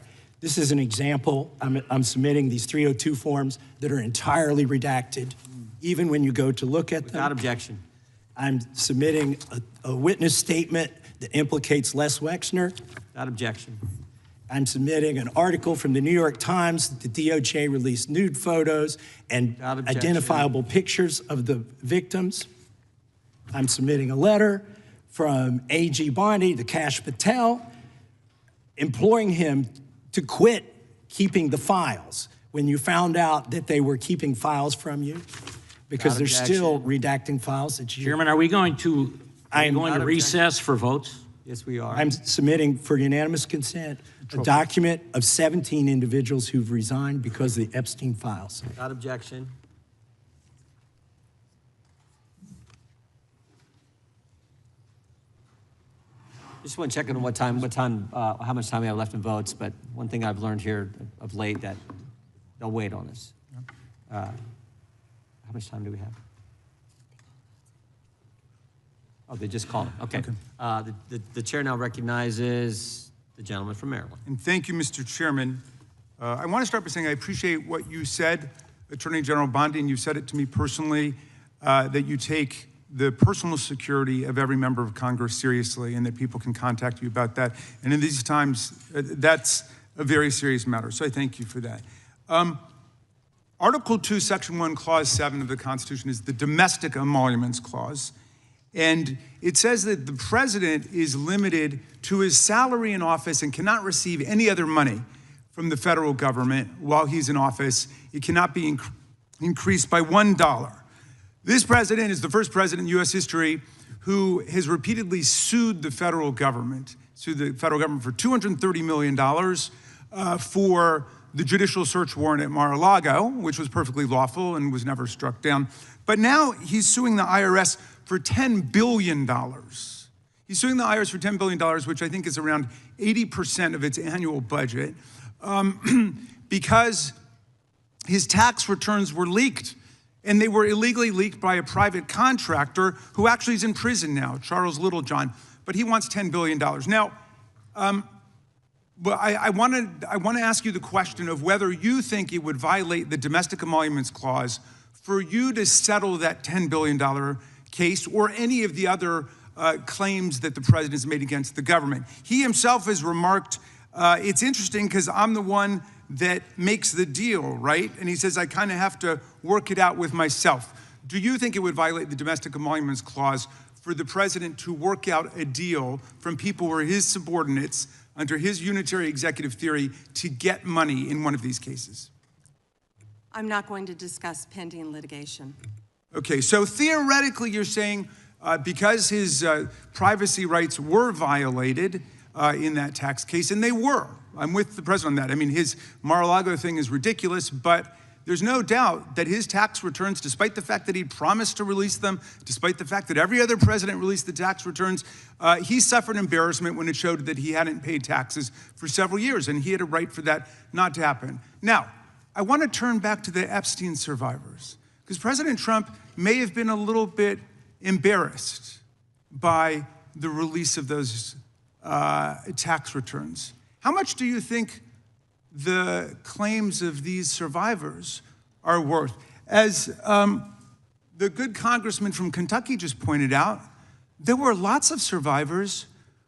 This is an example. I'm submitting these 302 forms that are entirely redacted, even when you go to look at them. Without objection. I'm submitting a witness statement that implicates Les Wexner. Without objection. I'm submitting an article from the New York Times that the DOJ released nude photos and identifiable pictures of the victims. I'm submitting a letter from AG Bondi, the Cash Patel, imploring him to quit keeping the files when you found out that they were keeping files from you, because they're still redacting files that you... Chairman, are we going to recess for votes? Yes, we are. I'm submitting for unanimous consent a document of 17 individuals who've resigned because of the Epstein files. Without objection. Just want to check on how much time we have left in votes, but one thing I've learned here of late that they'll wait on us. How much time do we have? Oh, they just called. Okay. The chair now recognizes the gentleman from Maryland. And thank you, Mr. Chairman. I want to start by saying I appreciate what you said, Attorney General Bondi, and you said it to me personally, that you take the personal security of every member of Congress seriously, and that people can contact you about that. And in these times, that's a very serious matter. So I thank you for that. Article 2, Section 1, Clause 7 of the Constitution is the Domestic Emoluments Clause. And it says that the president is limited to his salary in office and cannot receive any other money from the federal government while he's in office. It cannot be increased by $1. This president is the first president in U.S. history who has repeatedly sued the federal government for $230 million for the judicial search warrant at Mar-a-Lago, which was perfectly lawful and was never struck down. But now he's suing the IRS for $10 billion. He's suing the IRS for $10 billion, which I think is around 80% of its annual budget, because his tax returns were leaked. And they were illegally leaked by a private contractor who actually is in prison now, Charles Littlejohn. But he wants $10 billion. Now, but I want to ask you the question of whether you think it would violate the Domestic Emoluments Clause for you to settle that $10 billion case or any of the other claims that the president has made against the government. He himself has remarked, it's interesting because I'm the one that makes the deal, right? And he says, I kind of have to work it out with myself. Do you think it would violate the Domestic Emoluments Clause for the president to work out a deal from people who are his subordinates under his unitary executive theory to get money in one of these cases? I'm not going to discuss pending litigation. Okay, so theoretically you're saying because his privacy rights were violated in that tax case, and they were. I'm with the president on that. I mean, his Mar-a-Lago thing is ridiculous, but there's no doubt that his tax returns, despite the fact that he promised to release them, despite the fact that every other president released the tax returns, he suffered embarrassment when it showed that he hadn't paid taxes for several years, and he had a right for that not to happen. Now, I want to turn back to the Epstein survivors, because President Trump may have been a little bit embarrassed by the release of those tax returns. How much do you think the claims of these survivors are worth? As the good congressman from Kentucky just pointed out, there were lots of survivors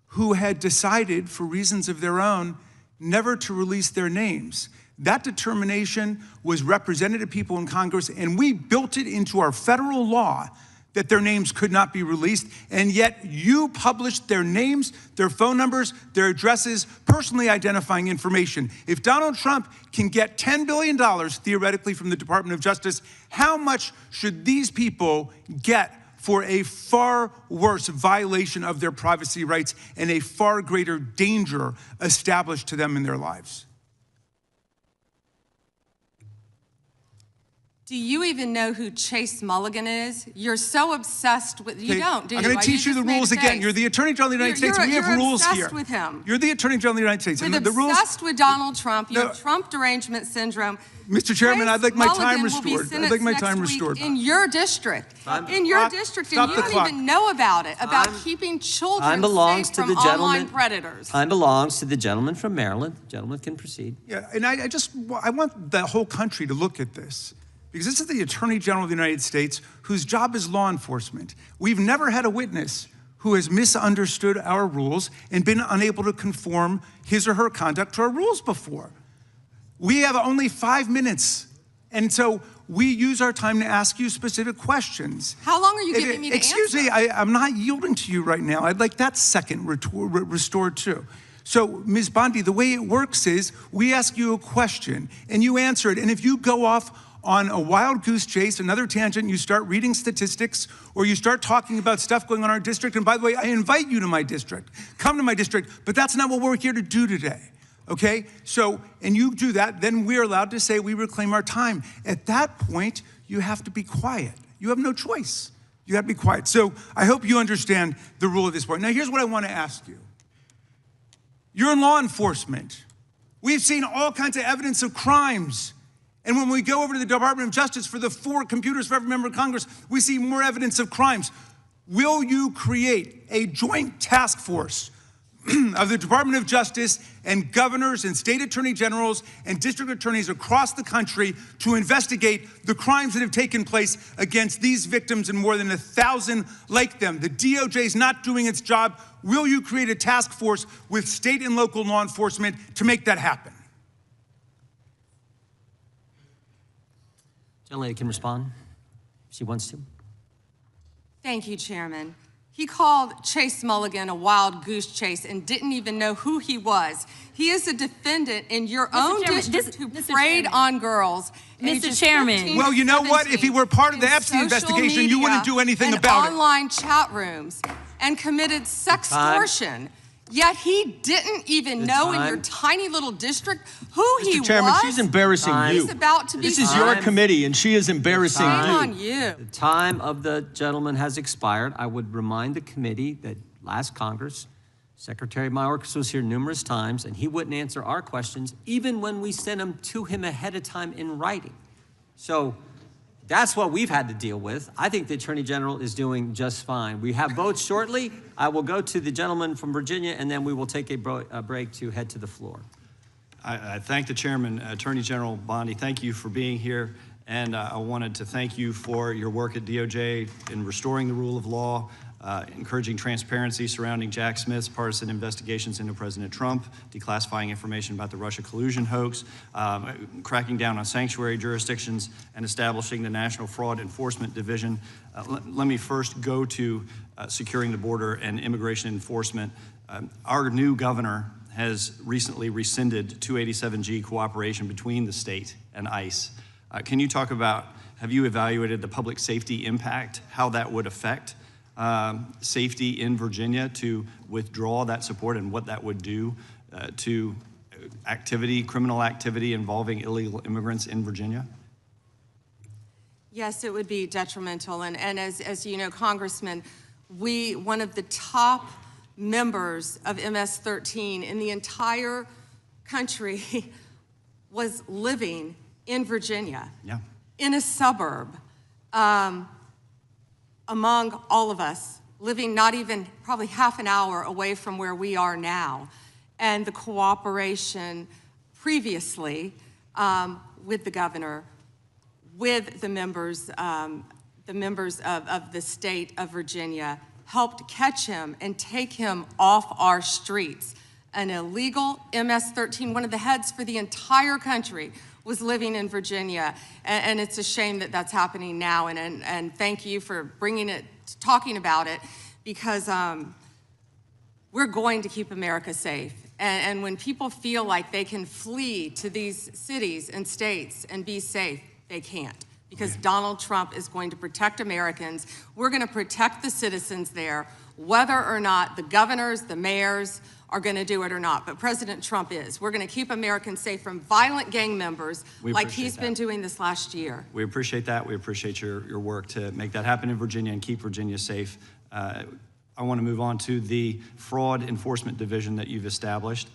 who had decided, for reasons of their own, never to release their names. That determination was represented to people in Congress, and we built it into our federal law that their names could not be released, and yet you published their names, their phone numbers, their addresses, personally identifying information. If Donald Trump can get $10 billion, theoretically, from the Department of Justice, how much should these people get for a far worse violation of their privacy rights and a far greater danger established to them in their lives? Do you even know who Chase Mulligan is? You're so obsessed with, you don't, do you? I'm going to teach you the rules again. You're the Attorney General of the United States. We have rules here. You're obsessed with him. You're the Attorney General of the United States. With obsessed with Donald Trump. You have Trump derangement syndrome. Mr. Chairman, I'd like my time restored. I'd like my time restored. In your district. In your district, and you don't even know about it, about keeping children safe from online predators. Time belongs to the gentleman from Maryland. The gentleman can proceed. Yeah, and I want the whole country to look at this. Because this is the Attorney General of the United States, whose job is law enforcement. We've never had a witness who has misunderstood our rules and been unable to conform his or her conduct to our rules before. We have only 5 minutes, and so we use our time to ask you specific questions. How long are you giving me to answer? Excuse me, I'm not yielding to you right now. I'd like that second restored too. So, Ms. Bondi, the way it works is we ask you a question, and you answer it, and if you go off on a wild goose chase, another tangent, you start reading statistics, or you start talking about stuff going on in our district. And by the way, I invite you to my district. Come to my district, but that's not what we're here to do today, okay? So, and you do that, then we're allowed to say we reclaim our time. At that point, you have to be quiet. You have no choice. You have to be quiet. So I hope you understand the rule at this point. Now, here's what I want to ask you. You're in law enforcement. We've seen all kinds of evidence of crimes. And when we go over to the Department of Justice for the 4 computers for every member of Congress, we see more evidence of crimes. Will you create a joint task force of the Department of Justice and governors and state attorney generals and district attorneys across the country to investigate the crimes that have taken place against these victims and more than 1,000 like them? The DOJ is not doing its job. Will you create a task force with state and local law enforcement to make that happen? Gentlelady can respond if she wants to. Thank you, Chairman. He called Chase Mulligan a wild goose chase and didn't even know who he was. He is a defendant in your own district who preyed on girls. Mr. Chairman. Well, you know what? If he were part of the Epstein investigation, you wouldn't do anything about it. Online chat rooms and committed sextortion. Yet he didn't even know in your tiny little district who he was. Mr. Chairman, she's embarrassing you. He's about to be This is your committee, and she is embarrassing you. Shame on you. The time of the gentleman has expired. I would remind the committee that last Congress, Secretary Mayorkas was here numerous times, and he wouldn't answer our questions, even when we sent them to him ahead of time in writing. So that's what we've had to deal with. I think the Attorney General is doing just fine. We have votes shortly. I will go to the gentleman from Virginia, and then we will take a break to head to the floor. I thank the Chairman, Attorney General Bondi. Thank you for being here. And I wanted to thank you for your work at DOJ in restoring the rule of law, encouraging transparency surrounding Jack Smith's partisan investigations into President Trump, declassifying information about the Russia collusion hoax, cracking down on sanctuary jurisdictions, and establishing the National Fraud Enforcement Division. Let me first go to securing the border and immigration enforcement. Our new governor has recently rescinded 287G cooperation between the state and ICE. Can you talk about, have you evaluated the public safety impact, how that would affect safety in Virginia to withdraw that support, and what that would do to criminal activity involving illegal immigrants in Virginia? Yes, it would be detrimental. And as you know, Congressman, one of the top members of MS-13 in the entire country was living in Virginia, in a suburb, among all of us, living not even probably half an hour away from where we are now. And the cooperation previously with the governor, with the members of the state of Virginia, helped catch him and take him off our streets. An illegal MS-13, one of the heads for the entire country, was living in Virginia, and it's a shame that that's happening now, and thank you for bringing it, talking about it, because we're going to keep America safe. And when people feel like they can flee to these cities and states and be safe, they can't, because Donald Trump is going to protect Americans. We're going to protect the citizens there, whether or not the governors, the mayors, are going to do it or not, but President Trump is. We're going to keep Americans safe from violent gang members like he's been doing this last year. We appreciate that. We appreciate your work to make that happen in Virginia and keep Virginia safe. I want to move on to the Fraud Enforcement Division that you've established.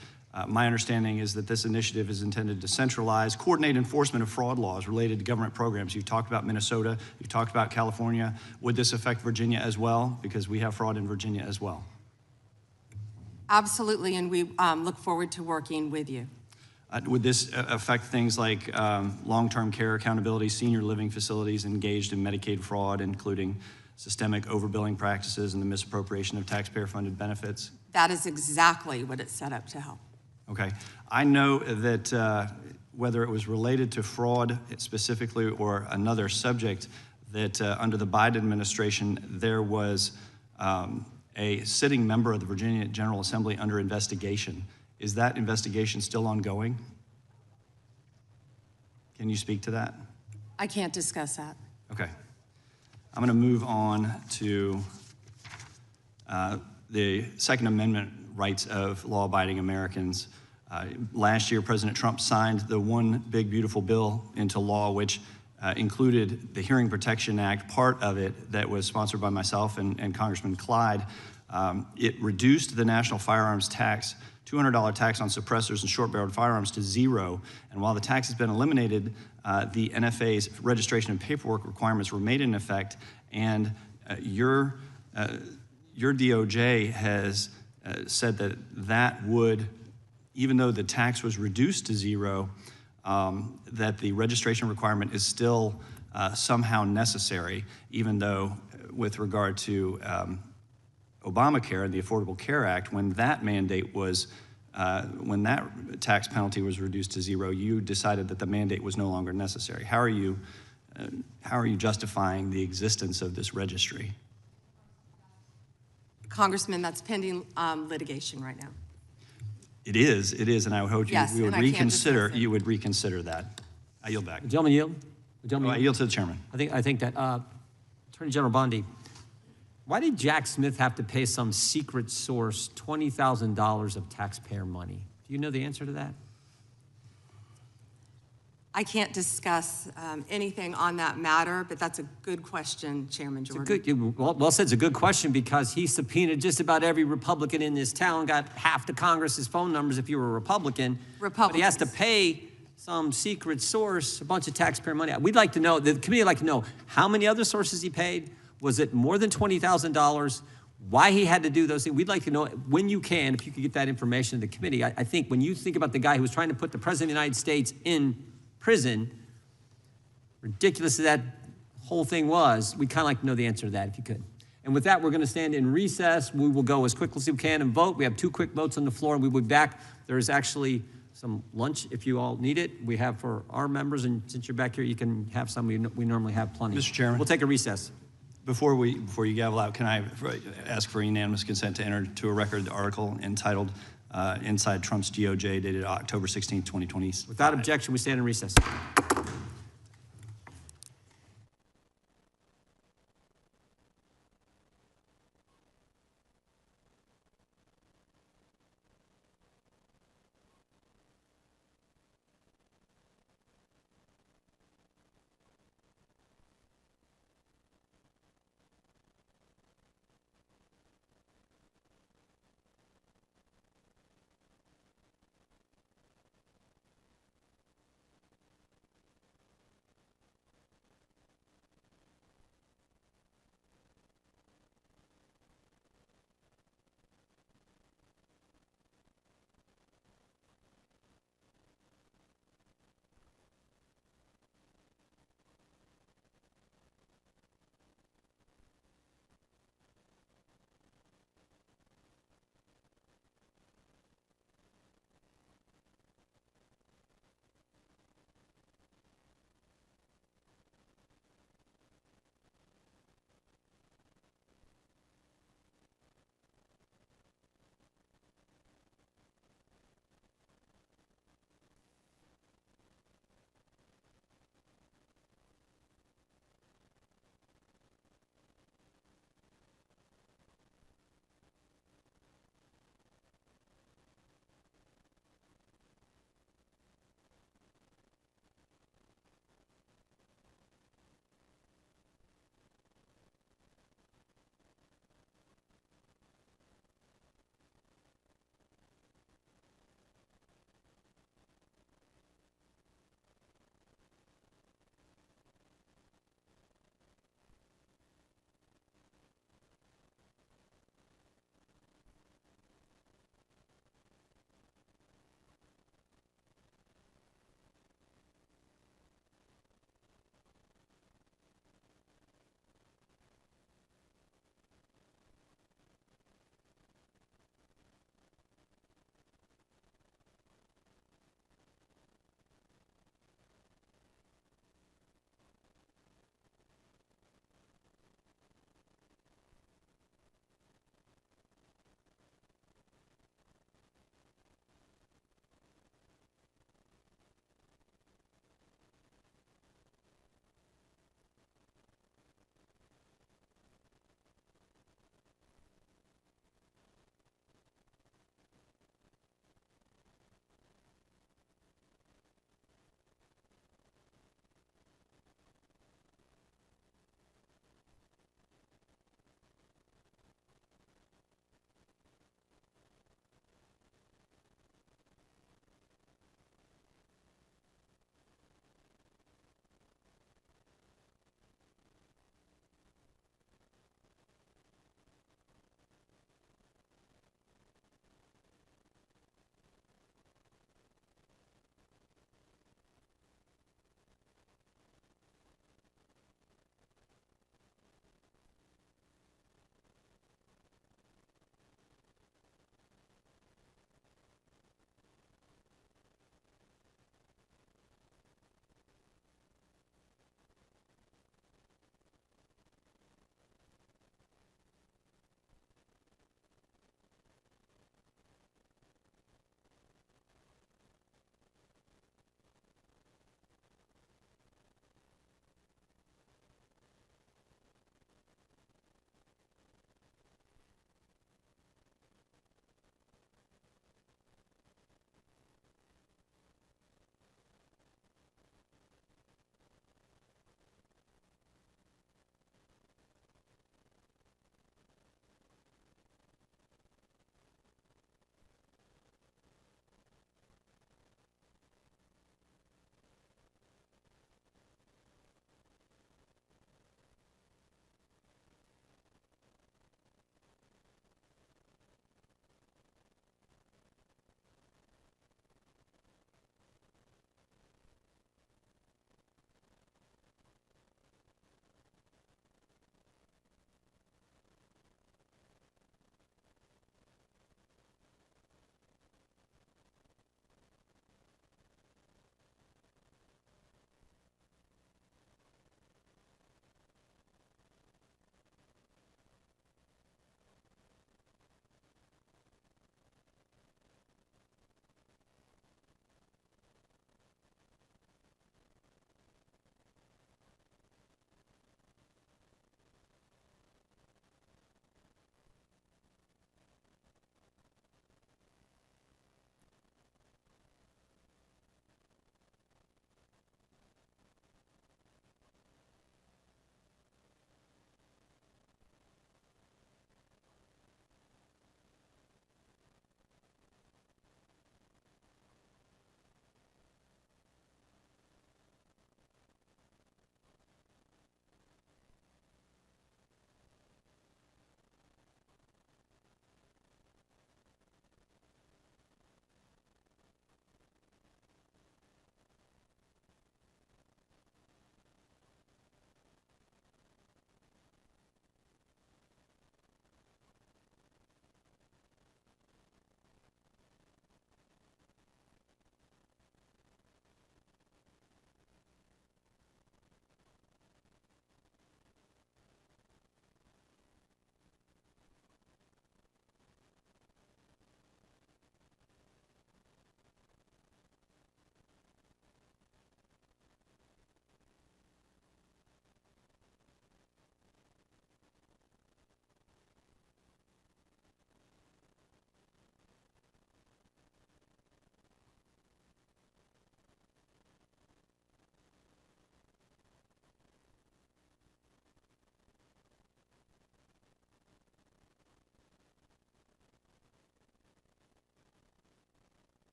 My understanding is that this initiative is intended to centralize, coordinate enforcement of fraud laws related to government programs. You've talked about Minnesota, you've talked about California. Would this affect Virginia as well? Because we have fraud in Virginia as well. Absolutely, and we look forward to working with you. Would this affect things like long-term care accountability, senior living facilities engaged in Medicaid fraud, including systemic overbilling practices and the misappropriation of taxpayer-funded benefits? That is exactly what it's set up to help. Okay. I know that whether it was related to fraud specifically or another subject, that under the Biden administration, there was a sitting member of the Virginia General Assembly under investigation. Is that investigation still ongoing? Can you speak to that? I can't discuss that. Okay. I'm going to move on to the Second Amendment rights of law-abiding Americans. Last year, President Trump signed the One Big Beautiful Bill into law, which included the Hearing Protection Act, part of it that was sponsored by myself and Congressman Clyde. It reduced the national firearms tax, $200 tax on suppressors and short-barreled firearms, to zero. And while the tax has been eliminated, the NFA's registration and paperwork requirements remain in effect. And your DOJ has said that that would, even though the tax was reduced to zero, that the registration requirement is still somehow necessary, even though with regard to Obamacare and the Affordable Care Act, when that mandate was, when that tax penalty was reduced to zero, you decided that the mandate was no longer necessary. How are you justifying the existence of this registry? Congressman, that's pending litigation right now. It is, and I would hope Yes, you would and I can't reconsider, discuss it. you would reconsider that. I yield back. Gentleman yield? Gentleman I yield to the chairman. I think that, Attorney General Bondi, why did Jack Smith have to pay some secret source $20,000 of taxpayer money? Do you know the answer to that? I can't discuss anything on that matter, but that's a good question, Chairman Jordan. Well said, it's a good question because he subpoenaed just about every Republican in this town, got half the Congress's phone numbers if you were a Republican. But he has to pay some secret source a bunch of taxpayer money. We'd like to know, the committee would like to know how many other sources he paid. Was it more than $20,000? Why he had to do those things? We'd like to know when you can, if you could get that information to the committee. I think when you think about the guy who was trying to put the President of the United States in prison, ridiculous as that whole thing was, we'd kind of like to know the answer to that if you could. And with that, we're going to stand in recess. We will go as quickly as we can and vote. We have 2 quick votes on the floor, and we will be back. There is actually some lunch if you all need it. We have for our members, and since you're back here, you can have some. We normally have plenty. Mr. Chairman. We'll take a recess. Before you gavel out, can I ask for unanimous consent to enter to a record the article entitled Inside Trump's DOJ, dated October 16, 2020. Without objection, we stand in recess.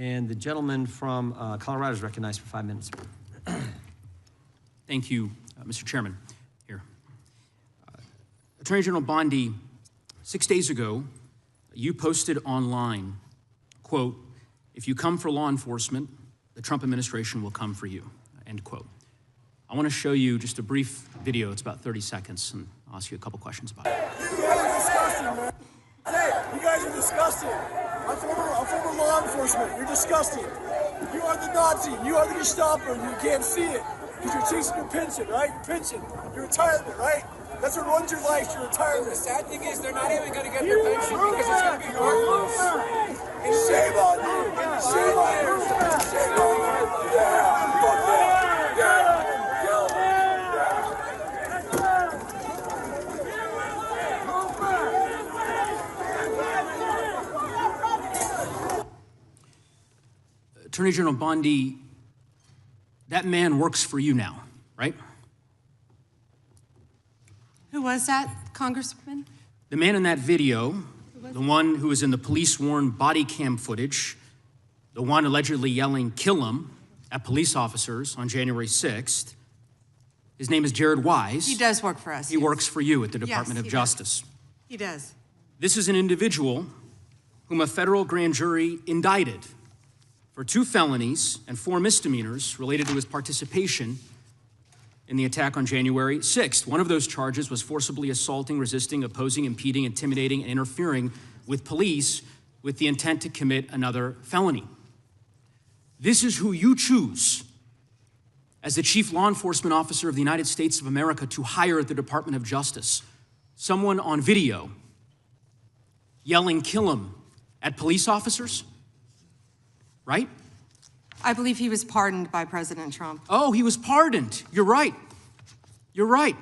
And the gentleman from Colorado is recognized for 5 minutes. Thank you, Mr. Chairman. Here. Attorney General Bondi, 6 days ago, you posted online, quote, "If you come for law enforcement, the Trump administration will come for you," end quote. I want to show you just a brief video. It's about 30 seconds, and I'll ask you a couple questions about it. You guys are disgusting, man. Hey, you guys are disgusting. I'm former law enforcement. You're disgusting. You are the Nazi. You are the Gestapo. You can't see it because you're chasing your pension, right? Your pension, your retirement, right? That's what runs your life, your retirement. The sad thing is they're not even going to get their pension because it's going to be worthless. And shame on you. Shame on you. Shame on you. Yeah. Fuck that. Yeah. Attorney General Bondi, that man works for you now, right? Who was that, Congressman? The man in that video, the one who was in the police-worn body cam footage, the one allegedly yelling, "Kill him," at police officers on January 6th, his name is Jared Wise. He does work for us. He works for you at the Department of he Justice. Does. He does. This is an individual whom a federal grand jury indicted for 2 felonies and 4 misdemeanors related to his participation in the attack on January 6th. One of those charges was forcibly assaulting, resisting, opposing, impeding, intimidating, and interfering with police with the intent to commit another felony. This is who you choose as the chief law enforcement officer of the United States of America to hire at the Department of Justice. Someone on video yelling, "Kill him," at police officers? Right? I believe he was pardoned by President Trump. Oh, he was pardoned. You're right. You're right.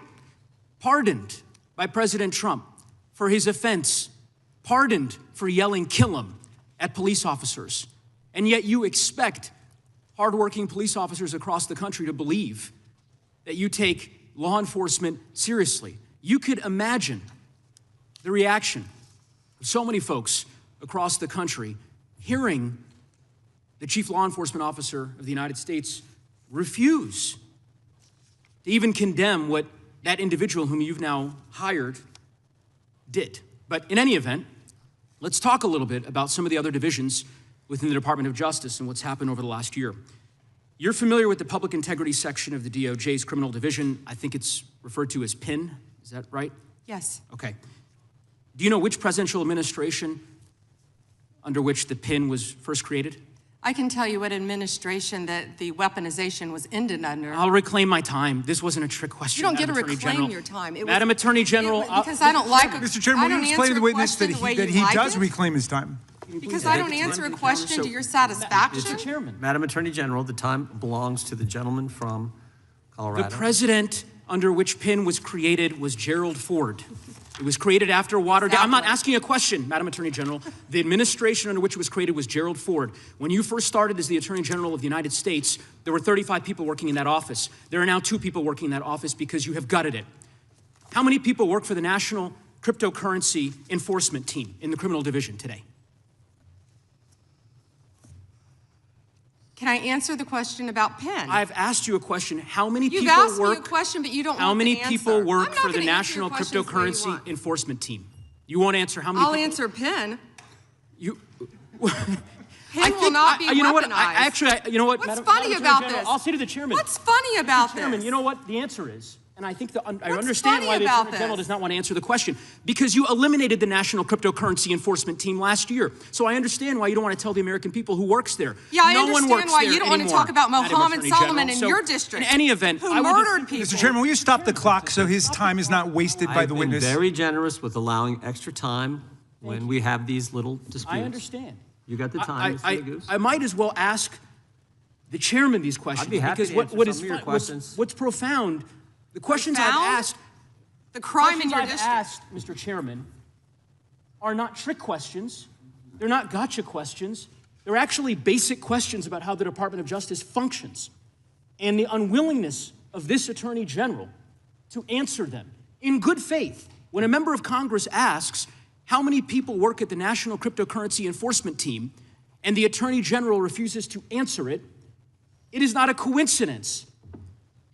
Pardoned by President Trump for his offense. Pardoned for yelling, "Kill him," at police officers. And yet you expect hardworking police officers across the country to believe that you take law enforcement seriously. You could imagine the reaction of so many folks across the country hearing the chief law enforcement officer of the United States refuse to even condemn what that individual whom you've now hired did. But in any event, let's talk a little bit about some of the other divisions within the Department of Justice and what's happened over the last year. You're familiar with the public integrity section of the DOJ's criminal division. I think it's referred to as PIN. Is that right? Yes. Okay. Do you know which presidential administration under which the PIN was first created? I can tell you what administration that the weaponization was ended under. I'll reclaim my time. This wasn't a trick question. You don't get to Attorney reclaim General. your time. Madam Attorney General. Because I don't like it. Mr. Chairman, will you explain to the witness that he does reclaim his time? Because I don't answer a question to your satisfaction. Mr. Chairman. Madam Attorney General, the time belongs to the gentleman from Colorado. The president under which PIN was created was Gerald Ford. It was created after Watergate. I'm not asking a question, Madam Attorney General. The administration under which it was created was Gerald Ford. When you first started as the Attorney General of the United States, there were 35 people working in that office. There are now 2 people working in that office because you have gutted it. How many people work for the National Cryptocurrency Enforcement Team in the criminal division today? Can I answer the question about PIN? I've asked you a question. How many You've people asked work? me a question, but you don't How want many the answer. people work I'm not for the gonna answer your National questions the way you Cryptocurrency want. Enforcement Team? You won't answer how many I'll people? answer PIN. You. PIN will not be you know what? weaponized. You know what? What's Madam funny Attorney about General, this? I'll say to the chairman. What's funny about Chairman, this? you know what the answer is? And I think I What's understand funny why the about Attorney General this? does not want to answer the question. Because you eliminated the National Cryptocurrency Enforcement Team last year. So I understand why you don't want to tell the American people who works there. Yeah, I no one understand works why there you don't want to anymore, talk about Madam Mohammed Attorney Solomon General. in So, your district. In any event, who I would murdered people. Mr. Chairman, will you stop the clock so his time is not wasted by the witness? I've been very generous with allowing extra time when we have these little disputes. I understand. You got the time, Mr. Goose. I might as well ask the chairman these questions. I'd be happy because to answer what some is of your questions. What's profound, the questions I've asked, the crime in your I've district. asked, Mr. Chairman, are not trick questions. They're not gotcha questions. They're actually basic questions about how the Department of Justice functions and the unwillingness of this Attorney General to answer them in good faith. When a member of Congress asks how many people work at the National Cryptocurrency Enforcement Team, and the Attorney General refuses to answer it, it is not a coincidence.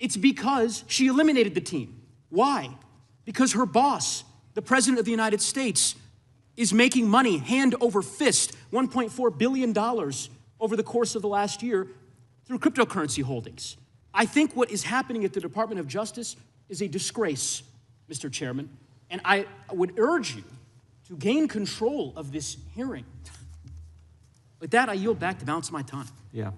It's because she eliminated the team. Why? Because her boss, the President of the United States, is making money hand over fist, $1.4 billion over the course of the last year through cryptocurrency holdings. I think what is happening at the Department of Justice is a disgrace, Mr. Chairman, and I would urge you to gain control of this hearing. With that, I yield back the balance of my time. Yeah.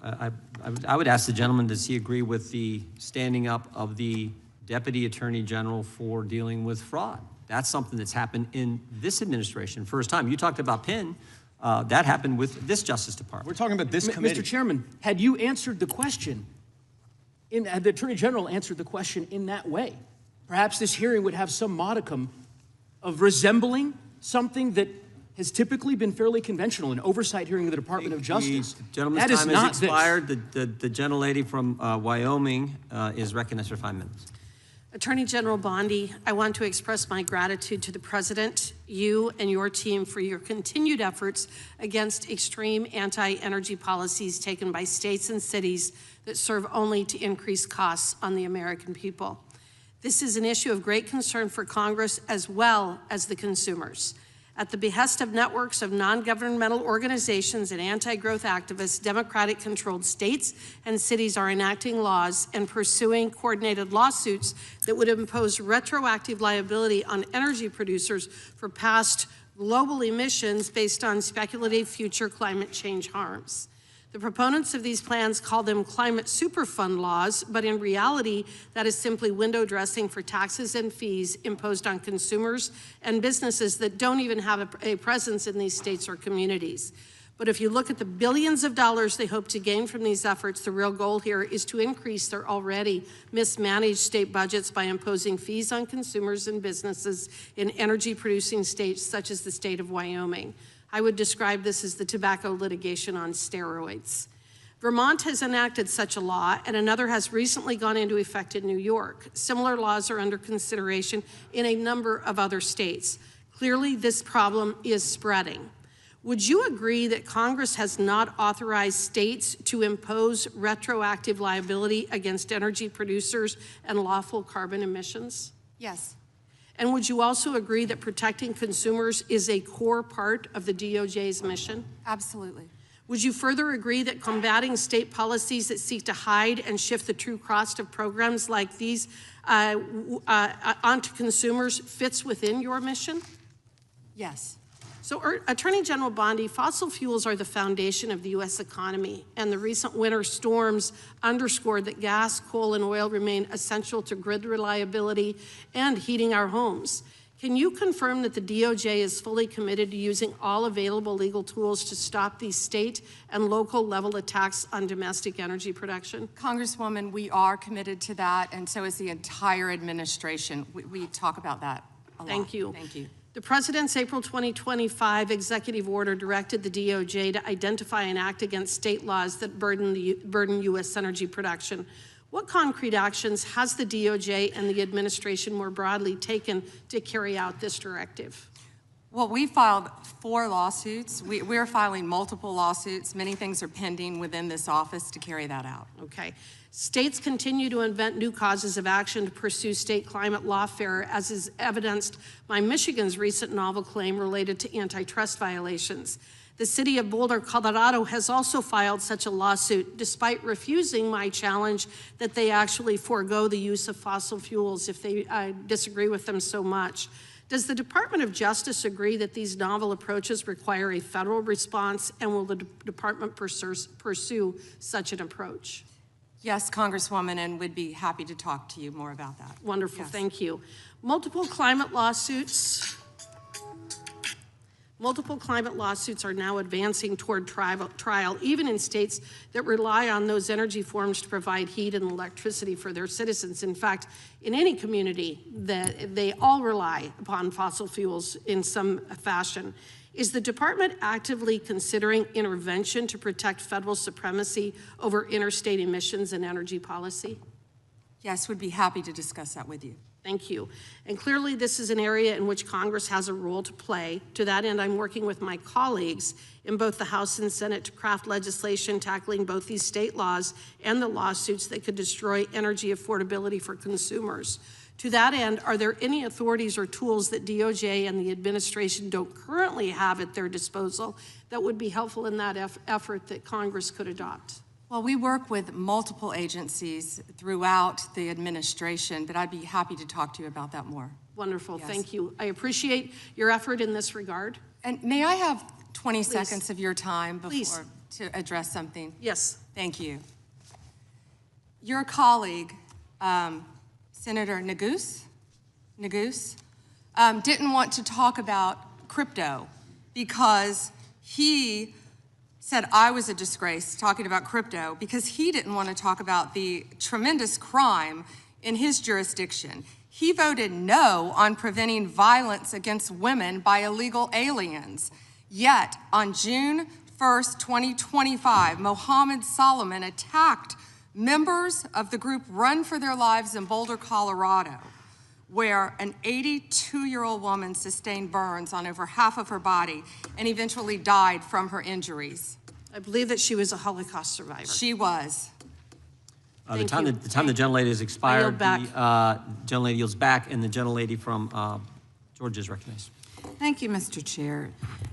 I would ask the gentleman, does he agree with the standing up of the Deputy Attorney General for dealing with fraud? That's something that's happened in this administration. First time. You talked about Penn. That happened with this Justice Department. We're talking about this committee. Mr. Chairman, had you answered the question, had the Attorney General answered the question in that way, perhaps this hearing would have some modicum of resembling something that has typically been fairly conventional, an oversight hearing of the Department of Justice. The gentleman's time has expired. The gentlelady from Wyoming is recognized for 5 minutes. Attorney General Bondi, I want to express my gratitude to the President, you and your team for your continued efforts against extreme anti-energy policies taken by states and cities that serve only to increase costs on the American people. This is an issue of great concern for Congress as well as the consumers. At the behest of networks of non-governmental organizations and anti-growth activists, Democratic-controlled states and cities are enacting laws and pursuing coordinated lawsuits that would impose retroactive liability on energy producers for past global emissions based on speculative future climate change harms. The proponents of these plans call them climate superfund laws, but in reality, that is simply window dressing for taxes and fees imposed on consumers and businesses that don't even have a presence in these states or communities. But if you look at the billions of dollars they hope to gain from these efforts, the real goal here is to increase their already mismanaged state budgets by imposing fees on consumers and businesses in energy-producing states such as the state of Wyoming. I would describe this as the tobacco litigation on steroids. Vermont has enacted such a law, and another has recently gone into effect in New York. Similar laws are under consideration in a number of other states. Clearly, this problem is spreading. Would you agree that Congress has not authorized states to impose retroactive liability against energy producers and lawful carbon emissions? Yes. And would you also agree that protecting consumers is a core part of the DOJ's mission? Absolutely. Would you further agree that combating state policies that seek to hide and shift the true cost of programs like these onto consumers fits within your mission? Yes. So, Attorney General Bondi, fossil fuels are the foundation of the U.S. economy, and the recent winter storms underscored that gas, coal, and oil remain essential to grid reliability and heating our homes. Can you confirm that the DOJ is fully committed to using all available legal tools to stop these state and local level attacks on domestic energy production? Congresswoman, we are committed to that, and so is the entire administration. We talk about that a lot. Thank you. Thank you. The President's April 2025 executive order directed the DOJ to identify and act against state laws that burden U.S. energy production. What concrete actions has the DOJ and the administration more broadly taken to carry out this directive? Well, we filed 4 lawsuits. We're filing multiple lawsuits. Many things are pending within this office to carry that out. Okay. States continue to invent new causes of action to pursue state climate lawfare, as is evidenced by Michigan's recent novel claim related to antitrust violations. The city of Boulder, Colorado has also filed such a lawsuit, despite refusing my challenge that they actually forego the use of fossil fuels if they disagree with them so much. Does the Department of Justice agree that these novel approaches require a federal response, and will the department pursue such an approach? Yes, Congresswoman, and we'd be happy to talk to you more about that. Wonderful, Yes. Thank you. Multiple climate lawsuits are now advancing toward trial, even in states that rely on those energy forms to provide heat and electricity for their citizens. In fact, in any community, they all rely upon fossil fuels in some fashion. Is the department actively considering intervention to protect federal supremacy over interstate emissions and energy policy? Yes, we'd be happy to discuss that with you. Thank you. And clearly, this is an area in which Congress has a role to play. To that end, I'm working with my colleagues in both the House and Senate to craft legislation tackling both these state laws and the lawsuits that could destroy energy affordability for consumers. To that end, are there any authorities or tools that DOJ and the administration don't currently have at their disposal that would be helpful in that effort that Congress could adopt? Well, we work with multiple agencies throughout the administration, but I'd be happy to talk to you about that more. Wonderful, yes. Thank you. I appreciate your effort in this regard. And may I have 20 seconds of your time before to address something? Yes. Thank you. Your colleague, Senator Neguse, didn't want to talk about crypto because he said I was a disgrace talking about crypto because he didn't want to talk about the tremendous crime in his jurisdiction. He voted no on preventing violence against women by illegal aliens. Yet, on June 1st, 2025, Mohammed Solomon attacked members of the group Run for Their Lives in Boulder, Colorado, where an 82-year-old woman sustained burns on over half of her body and eventually died from her injuries. I believe that she was a Holocaust survivor. She was. The time the gentlelady has expired, the gentlelady yields back, and the gentlelady from Georgia is recognized. Thank you, Mr. Chair.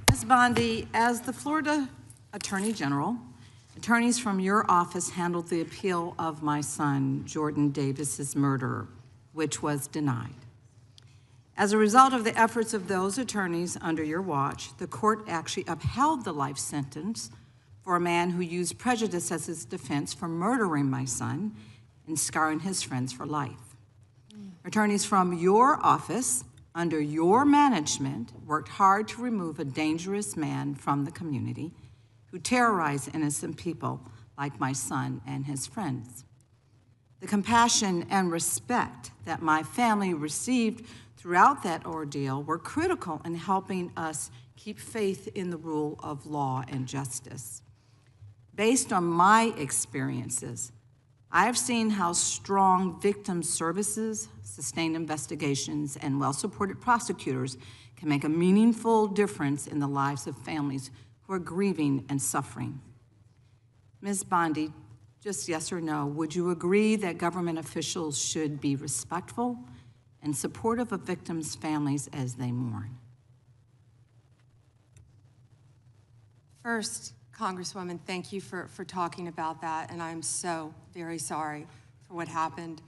Ms. Bondi, as the Florida Attorney General, attorneys from your office handled the appeal of my son, Jordan Davis's murder, which was denied. As a result of the efforts of those attorneys under your watch, the court actually upheld the life sentence for a man who used prejudice as his defense for murdering my son and scarring his friends for life. Attorneys from your office, under your management, worked hard to remove a dangerous man from the community who terrorized innocent people like my son and his friends. The compassion and respect that my family received throughout that ordeal were critical in helping us keep faith in the rule of law and justice. Based on my experiences, I have seen how strong victim services, sustained investigations, and well-supported prosecutors can make a meaningful difference in the lives of families who are grieving and suffering. Ms. Bondi, just yes or no, would you agree that government officials should be respectful and supportive of victims' families as they mourn? First, Congresswoman, thank you for talking about that, and I'm so very sorry for what happened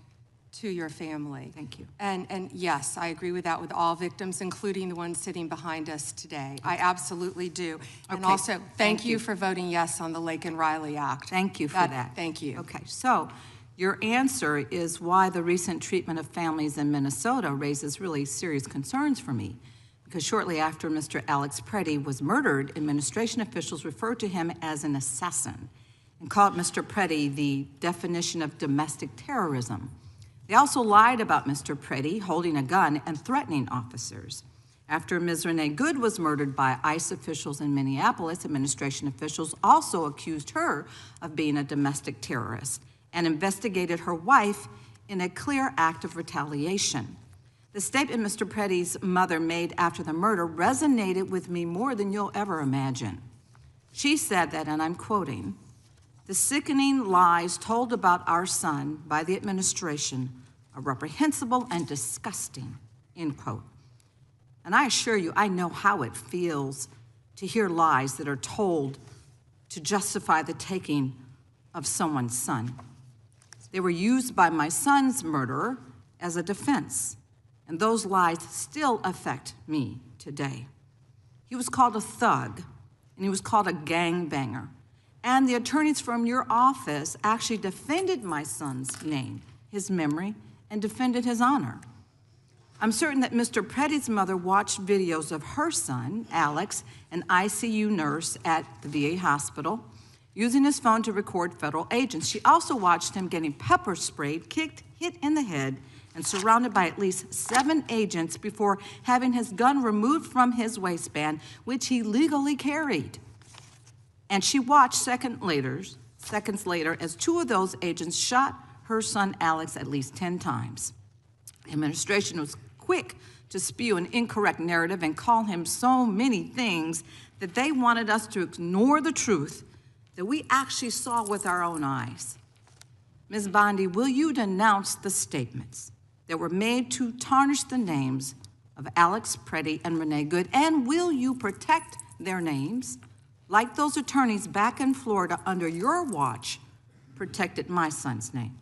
to your family. Thank you. And yes, I agree with that with all victims, including the ones sitting behind us today. I absolutely do. And also, thank you for voting yes on the Lake and Riley Act. Thank you for that. Thank you. Okay, so your answer is why the recent treatment of families in Minnesota raises really serious concerns for me. Because shortly after Mr. Alex Preddy was murdered, administration officials referred to him as an assassin and called Mr. Preddy the definition of domestic terrorism. They also lied about Mr. Preddy holding a gun and threatening officers. After Ms. Renee Good was murdered by ICE officials in Minneapolis, administration officials also accused her of being a domestic terrorist and investigated her wife in a clear act of retaliation. The statement Mr. Preddy's mother made after the murder resonated with me more than you'll ever imagine. She said that, and I'm quoting, "The sickening lies told about our son by the administration are reprehensible and disgusting," end quote. And I assure you, I know how it feels to hear lies that are told to justify the taking of someone's son. They were used by my son's murderer as a defense, and those lies still affect me today. He was called a thug, and he was called a gangbanger. And the attorneys from your office actually defended my son's name, his memory, and defended his honor. I'm certain that Mr. Preddy's mother watched videos of her son, Alex, an ICU nurse at the VA hospital, using his phone to record federal agents. She also watched him getting pepper sprayed, kicked, hit in the head, and surrounded by at least 7 agents before having his gun removed from his waistband, which he legally carried. And she watched seconds later as 2 of those agents shot her son Alex at least 10 times. The administration was quick to spew an incorrect narrative and call him so many things that they wanted us to ignore the truth that we actually saw with our own eyes. Ms. Bondi, will you denounce the statements that were made to tarnish the names of Alex Preddy and Renee Good, and will you protect their names like those attorneys back in Florida under your watch protected my son's name?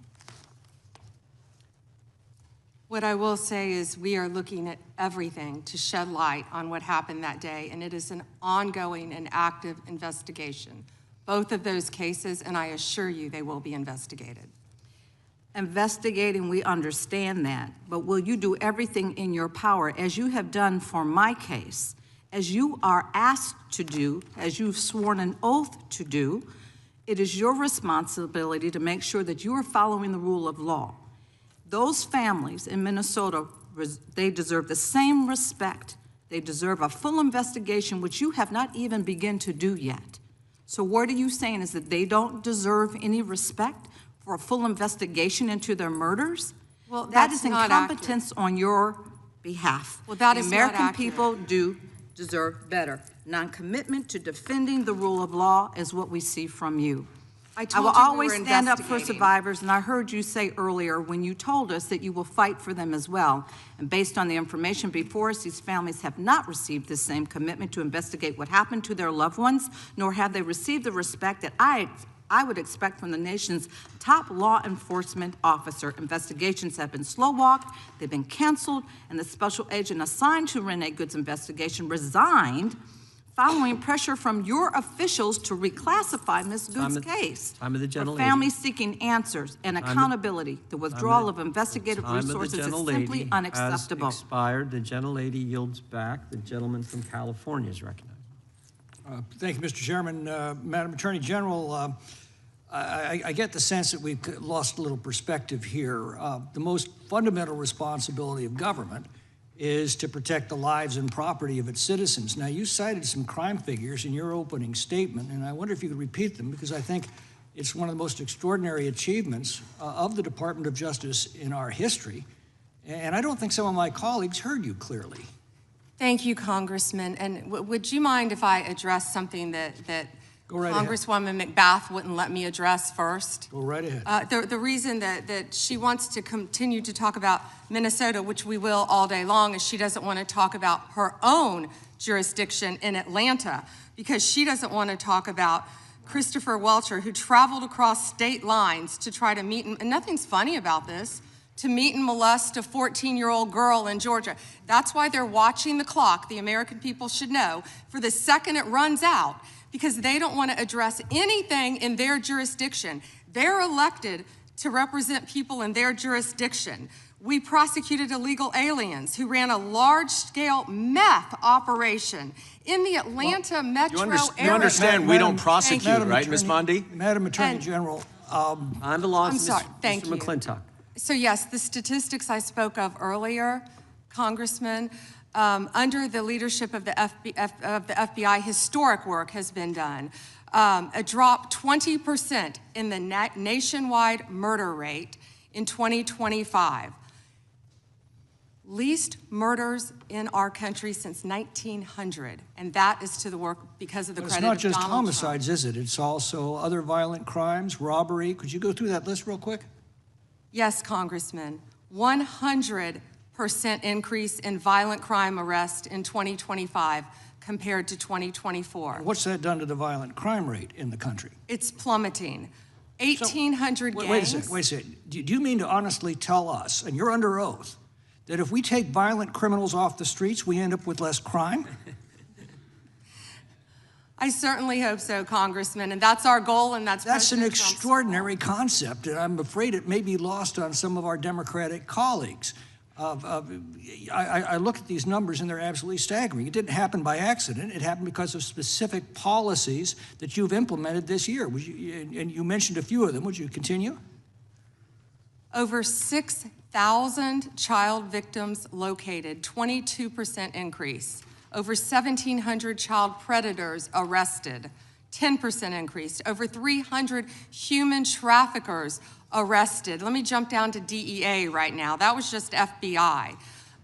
What I will say is we are looking at everything to shed light on what happened that day, and it is an ongoing and active investigation. Both of those cases, and I assure you they will be investigated. Investigating, we understand that, but will you do everything in your power, as you have done for my case, as you are asked to do, as you've sworn an oath to do? It is your responsibility to make sure that you are following the rule of law. Those families in Minnesota, they deserve the same respect. They deserve a full investigation, which you have not even begun to do yet. So what are you saying, is that they don't deserve any respect for a full investigation into their murders? Well, that that's is not incompetence on your behalf. Well, that the is not American accurate. people do deserve better. Non-commitment to defending the rule of law is what we see from you. I will told you we always were stand up for investigating. survivors, and I heard you say earlier when you told us that you will fight for them as well. And based on the information before us, these families have not received the same commitment to investigate what happened to their loved ones, nor have they received the respect that I would expect from the nation's top law enforcement officer. Investigations have been slow-walked, they've been canceled, and the special agent assigned to Renee Good's investigation resigned following pressure from your officials to reclassify Ms. Good's case. Time of the For gentle families seeking answers and accountability, the withdrawal of investigative resources is simply unacceptable. Has expired. The gentlelady yields back. The gentleman from California is recognized. Thank you, Mr. Chairman. Madam Attorney General, I get the sense that we've lost a little perspective here. The most fundamental responsibility of government is to protect the lives and property of its citizens. Now, you cited some crime figures in your opening statement, and I wonder if you could repeat them, because I think it's one of the most extraordinary achievements of the Department of Justice in our history, and I don't think some of my colleagues heard you clearly. Thank you, Congressman. And would you mind if I address something that Go right Congresswoman McBath wouldn't let me address first? Go right ahead. The reason that she wants to continue to talk about Minnesota, which we will all day long, is she doesn't want to talk about her own jurisdiction in Atlanta, because she doesn't want to talk about Christopher Welcher, who traveled across state lines to try to meet, and nothing's funny about this, to meet and molest a 14-year-old girl in Georgia. That's why they're watching the clock, the American people should know, for the second it runs out, because they don't want to address anything in their jurisdiction. They're elected to represent people in their jurisdiction. We prosecuted illegal aliens who ran a large-scale meth operation in the Atlanta metro area. You understand we don't prosecute, right, Ms. Bondi? Madam Attorney General. On the law, I'm sorry, thank you. Mr. McClintock. So yes, the statistics I spoke of earlier, Congressman, under the leadership of the FBI, historic work has been done. A drop 20% in the nationwide murder rate in 2025. Least murders in our country since 1900, and that is to the work because of the credit of Donald Trump. It's not just homicides, is it? It's also other violent crimes, robbery. Could you go through that list real quick? Yes, Congressman. 100% increase in violent crime arrest in 2025 compared to 2024. What's that done to the violent crime rate in the country? It's plummeting. 1,800 gangs. Wait a second. Do you mean to honestly tell us, and you're under oath, that if we take violent criminals off the streets, we end up with less crime? I certainly hope so, Congressman, and that's our goal, and that's an extraordinary concept, and I'm afraid it may be lost on some of our Democratic colleagues. I look at these numbers, and they're absolutely staggering. It didn't happen by accident. It happened because of specific policies that you've implemented this year. And you mentioned a few of them. Would you continue? Over 6,000 child victims located, 22% increase. Over 1,700 child predators arrested, 10% increase. Over 300 human traffickers arrested. Let me jump down to DEA right now. That was just FBI.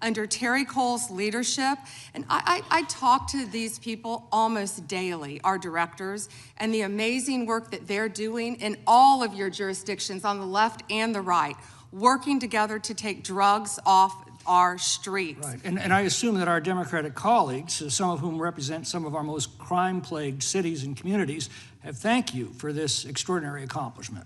Under Terry Cole's leadership, and I talk to these people almost daily, our directors, and the amazing work that they're doing in all of your jurisdictions on the left and the right, working together to take drugs off our streets. Right, and I assume that our Democratic colleagues, some of whom represent some of our most crime-plagued cities and communities, have thanked you for this extraordinary accomplishment.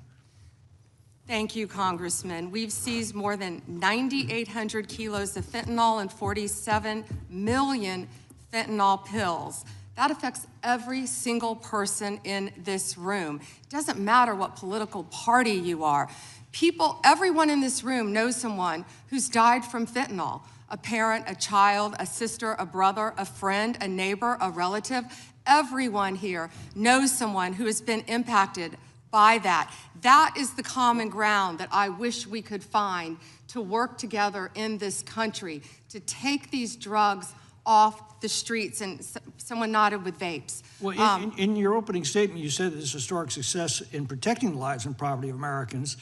Thank you, Congressman. We've seized more than 9,800 kilos of fentanyl and 47 million fentanyl pills. That affects every single person in this room. It doesn't matter what political party you are. People, everyone in this room knows someone who's died from fentanyl. A parent, a child, a sister, a brother, a friend, a neighbor, a relative. Everyone here knows someone who has been impacted by that. That is the common ground that I wish we could find to work together in this country, to take these drugs off the streets. And someone nodded with vapes. Well, in your opening statement, you said that this historic success in protecting the lives and property of Americans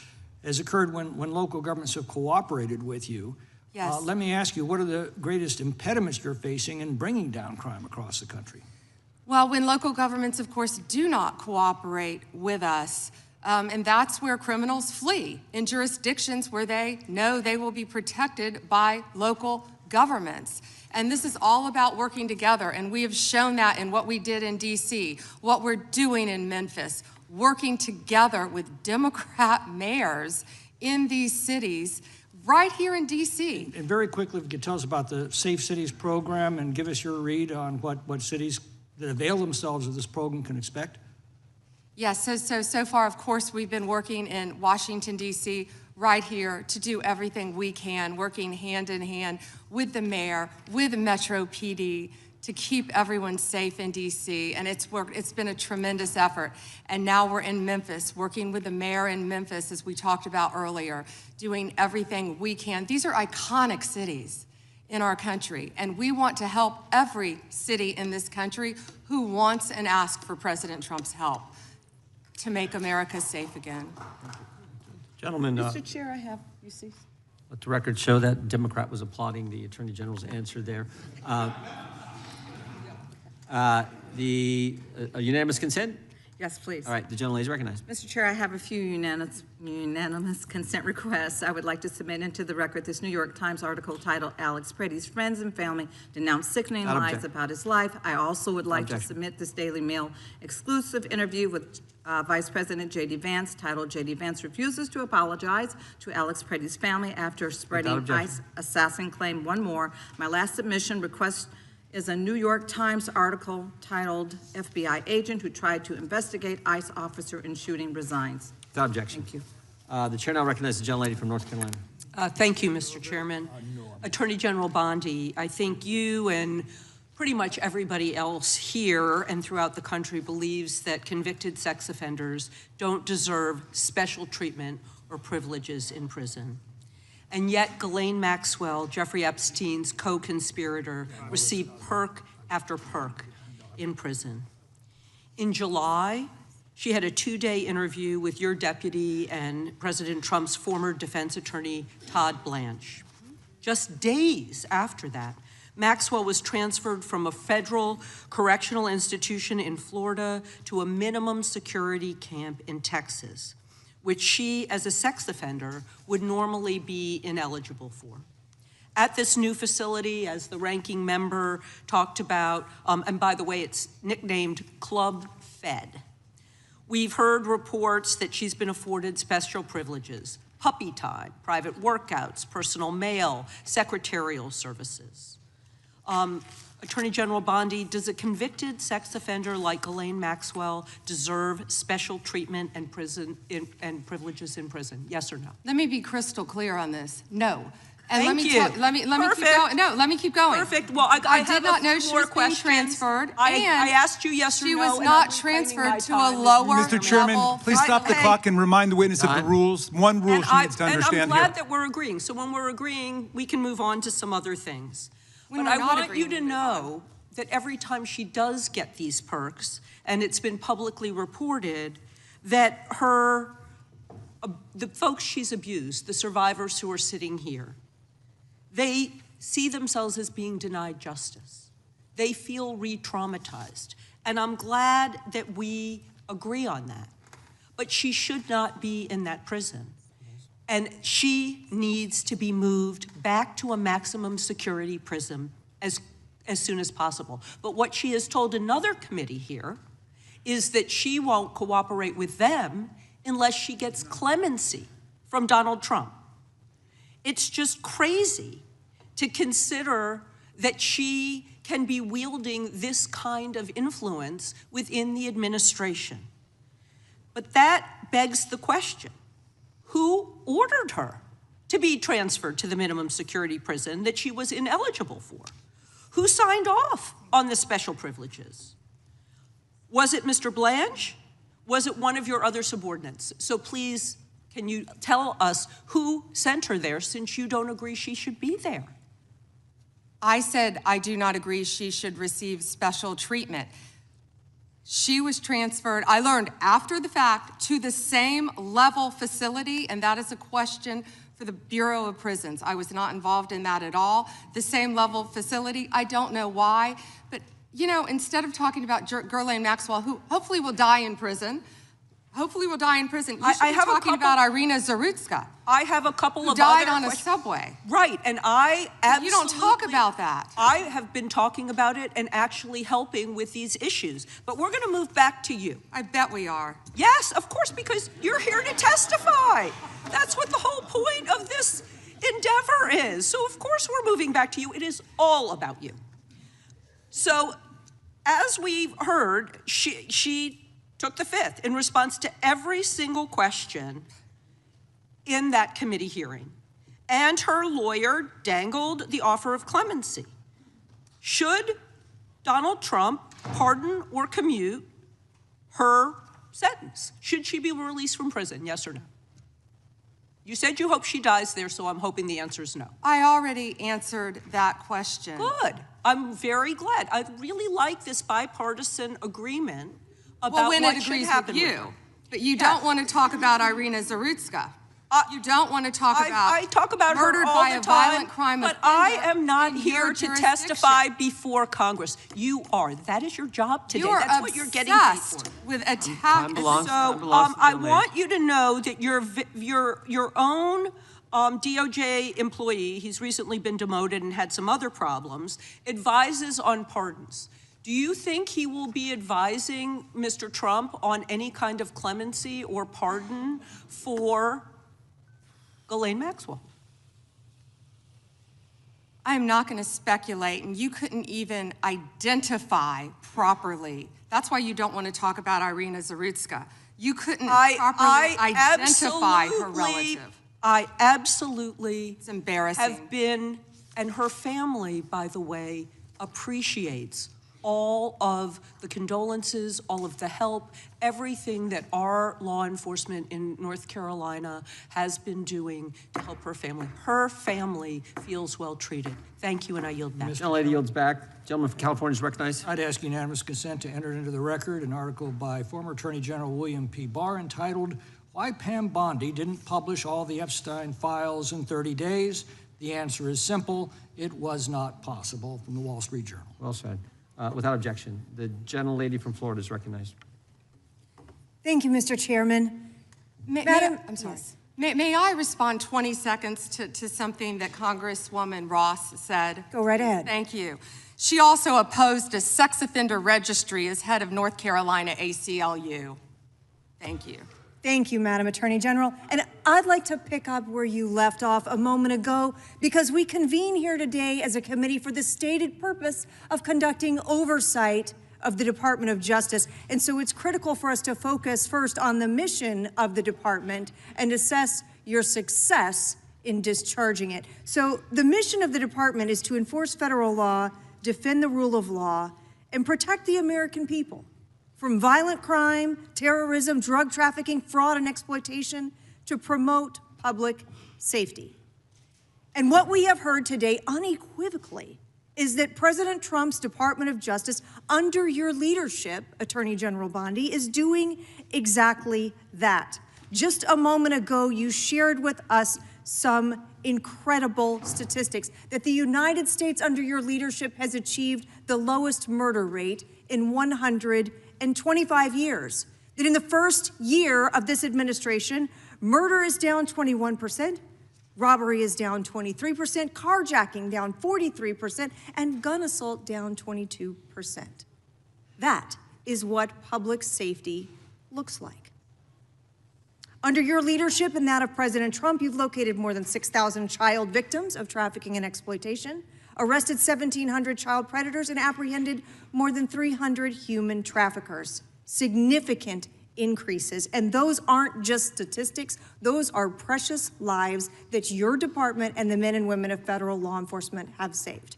has occurred when local governments have cooperated with you. Yes. Let me ask you, what are the greatest impediments you're facing in bringing down crime across the country? Well, when local governments, of course, do not cooperate with us, and that's where criminals flee, in jurisdictions where they know they will be protected by local governments. And this is all about working together, and we have shown that in what we did in D.C., what we're doing in Memphis, working together with Democrat mayors in these cities, right here in D.C. And very quickly, if you could tell us about the Safe Cities program and give us your read on what cities that avail themselves of this program can expect? Yes, so far, of course, we've been working in Washington, D.C., right here to do everything we can, working hand in hand with the mayor, with Metro PD, to keep everyone safe in D.C., and it's been a tremendous effort. And now we're in Memphis, working with the mayor in Memphis, as we talked about earlier, doing everything we can. These are iconic cities in our country, and we want to help every city in this country who wants and asks for President Trump's help to make America safe again. Gentlemen, Mr. Chair, I have, you see. let the record show that Democrat was applauding the Attorney General's answer there. The unanimous consent? Yes, please. All right, the gentlelady is recognized. Mr. Chair, I have a few unanimous consent requests. I would like to submit into the record this New York Times article titled "Alex Pretty's Friends and Family Denounce Sickening Lies About His Life." I also would like to submit this Daily Mail exclusive interview with Vice President J.D. Vance titled "J.D. Vance Refuses to Apologize to Alex Pretty's Family After Spreading ICE Assassin Claim." One more. My last submission request is a New York Times article titled "FBI Agent Who Tried to Investigate ICE Officer in Shooting Resigns." Without objection. Thank you. The chair now recognizes the gentlelady from North Carolina. Thank you, Mr. Chairman. Attorney General Bondi, I think you and pretty much everybody else here and throughout the country believes that convicted sex offenders don't deserve special treatment or privileges in prison. And yet, Ghislaine Maxwell, Jeffrey Epstein's co-conspirator, received perk after perk in prison. In July, she had a 2-day interview with your deputy and President Trump's former defense attorney, Todd Blanche. Just days after that, Maxwell was transferred from a federal correctional institution in Florida to a minimum security camp in Texas, which she, as a sex offender, would normally be ineligible for. At this new facility, as the ranking member talked about, and by the way, it's nicknamed Club Fed, we've heard reports that she's been afforded special privileges: puppy time, private workouts, personal mail, secretarial services. Attorney General Bondi, does a convicted sex offender like Ghislaine Maxwell deserve special treatment and privileges in prison? Yes or no? Let me be crystal clear on this. No. And Thank you. Let me keep going. No, let me keep going. Perfect. Well, I did not know she was being transferred. I asked you yes or no. She was not transferred to a lower Mr. Chairman, level. please stop the clock and remind the witness of the rules. One rule she needs to understand here. And I'm glad that we're agreeing. So when we're agreeing, we can move on to some other things. But I want you to know that every time she does get these perks, and it's been publicly reported, that her the folks she's abused, the survivors who are sitting here, they see themselves as being denied justice. They feel re-traumatized. And I'm glad that we agree on that. But she should not be in that prison. And she needs to be moved back to a maximum security prison as soon as possible. But what she has told another committee here is that she won't cooperate with them unless she gets clemency from Donald Trump. It's just crazy to consider that she can be wielding this kind of influence within the administration. But that begs the question, who ordered her to be transferred to the minimum security prison that she was ineligible for? Who signed off on the special privileges? Was it Mr. Blanche? Was it one of your other subordinates? So please, can you tell us who sent her there, since you don't agree she should be there? I said I do not agree she should receive special treatment. She was transferred, I learned after the fact, to the same level facility, and that is a question for the Bureau of Prisons. I was not involved in that at all. The same level facility, I don't know why, but you know, instead of talking about Ghislaine Maxwell, who hopefully will die in prison, you should be talking about Irina Zarutska. I have a couple who of died other on a subway. Right, and I absolutely... You don't talk about that. I have been talking about it and actually helping with these issues. But we're going to move back to you. I bet we are. Yes, of course, because you're here to testify. That's what the whole point of this endeavor is. So of course we're moving back to you. It is all about you. So as we've heard, she took the fifth in response to every single question in that committee hearing. And her lawyer dangled the offer of clemency. Should Donald Trump pardon or commute her sentence? Should she be released from prison, yes or no? You said you hope she dies there, so I'm hoping the answer is no. I already answered that question. Good. I'm very glad. I really like this bipartisan agreement about when what it should agrees happen with with you. her. But you don't want to talk about Irina Zarutska. You don't want to talk about I talk about murdered her all by the a time, violent crime but offender I am not in here your to jurisdiction. testify before Congress. You are. That is your job today. You are That's what you're getting paid for. obsessed with attack. I want you to know that your own DOJ employee, he's recently been demoted and had some other problems, advises on pardons. Do you think he will be advising Mr. Trump on any kind of clemency or pardon for Ghislaine Maxwell? I'm not going to speculate, and you couldn't even identify properly. That's why you don't want to talk about Irina Zarutska. You couldn't properly identify her relative. I absolutely it's embarrassing. Have been, and her family, by the way, appreciates all of the condolences, all of the help, everything that our law enforcement in North Carolina has been doing to help her family. Her family feels well treated. Thank you, and I yield back. The gentlelady yields back. Gentleman from California is recognized. I'd ask unanimous consent to enter into the record an article by former Attorney General William P. Barr entitled, "Why Pam Bondi Didn't Publish All the Epstein Files in 30 Days." The answer is simple. It was not possible, from the Wall Street Journal. Well said. Without objection, the gentlelady from Florida is recognized. Thank you, Mr. Chairman. May I respond 20 seconds to something that Congresswoman Ross said? Go right ahead. Thank you. She also opposed a sex offender registry as head of North Carolina ACLU. Thank you. Thank you, Madam Attorney General. And I'd like to pick up where you left off a moment ago, because we convene here today as a committee for the stated purpose of conducting oversight of the Department of Justice. And so it's critical for us to focus first on the mission of the department and assess your success in discharging it. So the mission of the department is to enforce federal law, defend the rule of law, and protect the American people from violent crime, terrorism, drug trafficking, fraud, and exploitation, to promote public safety. And what we have heard today unequivocally is that President Trump's Department of Justice, under your leadership, Attorney General Bondi, is doing exactly that. Just a moment ago, you shared with us some incredible statistics that the United States under your leadership has achieved the lowest murder rate in 125 years. That in the first year of this administration, murder is down 21%, robbery is down 23%, carjacking down 43%, and gun assault down 22%. That is what public safety looks like. Under your leadership and that of President Trump, you've located more than 6,000 child victims of trafficking and exploitation, arrested 1,700 child predators, and apprehended more than 300 human traffickers. Significant increases. And those aren't just statistics, those are precious lives that your department and the men and women of federal law enforcement have saved.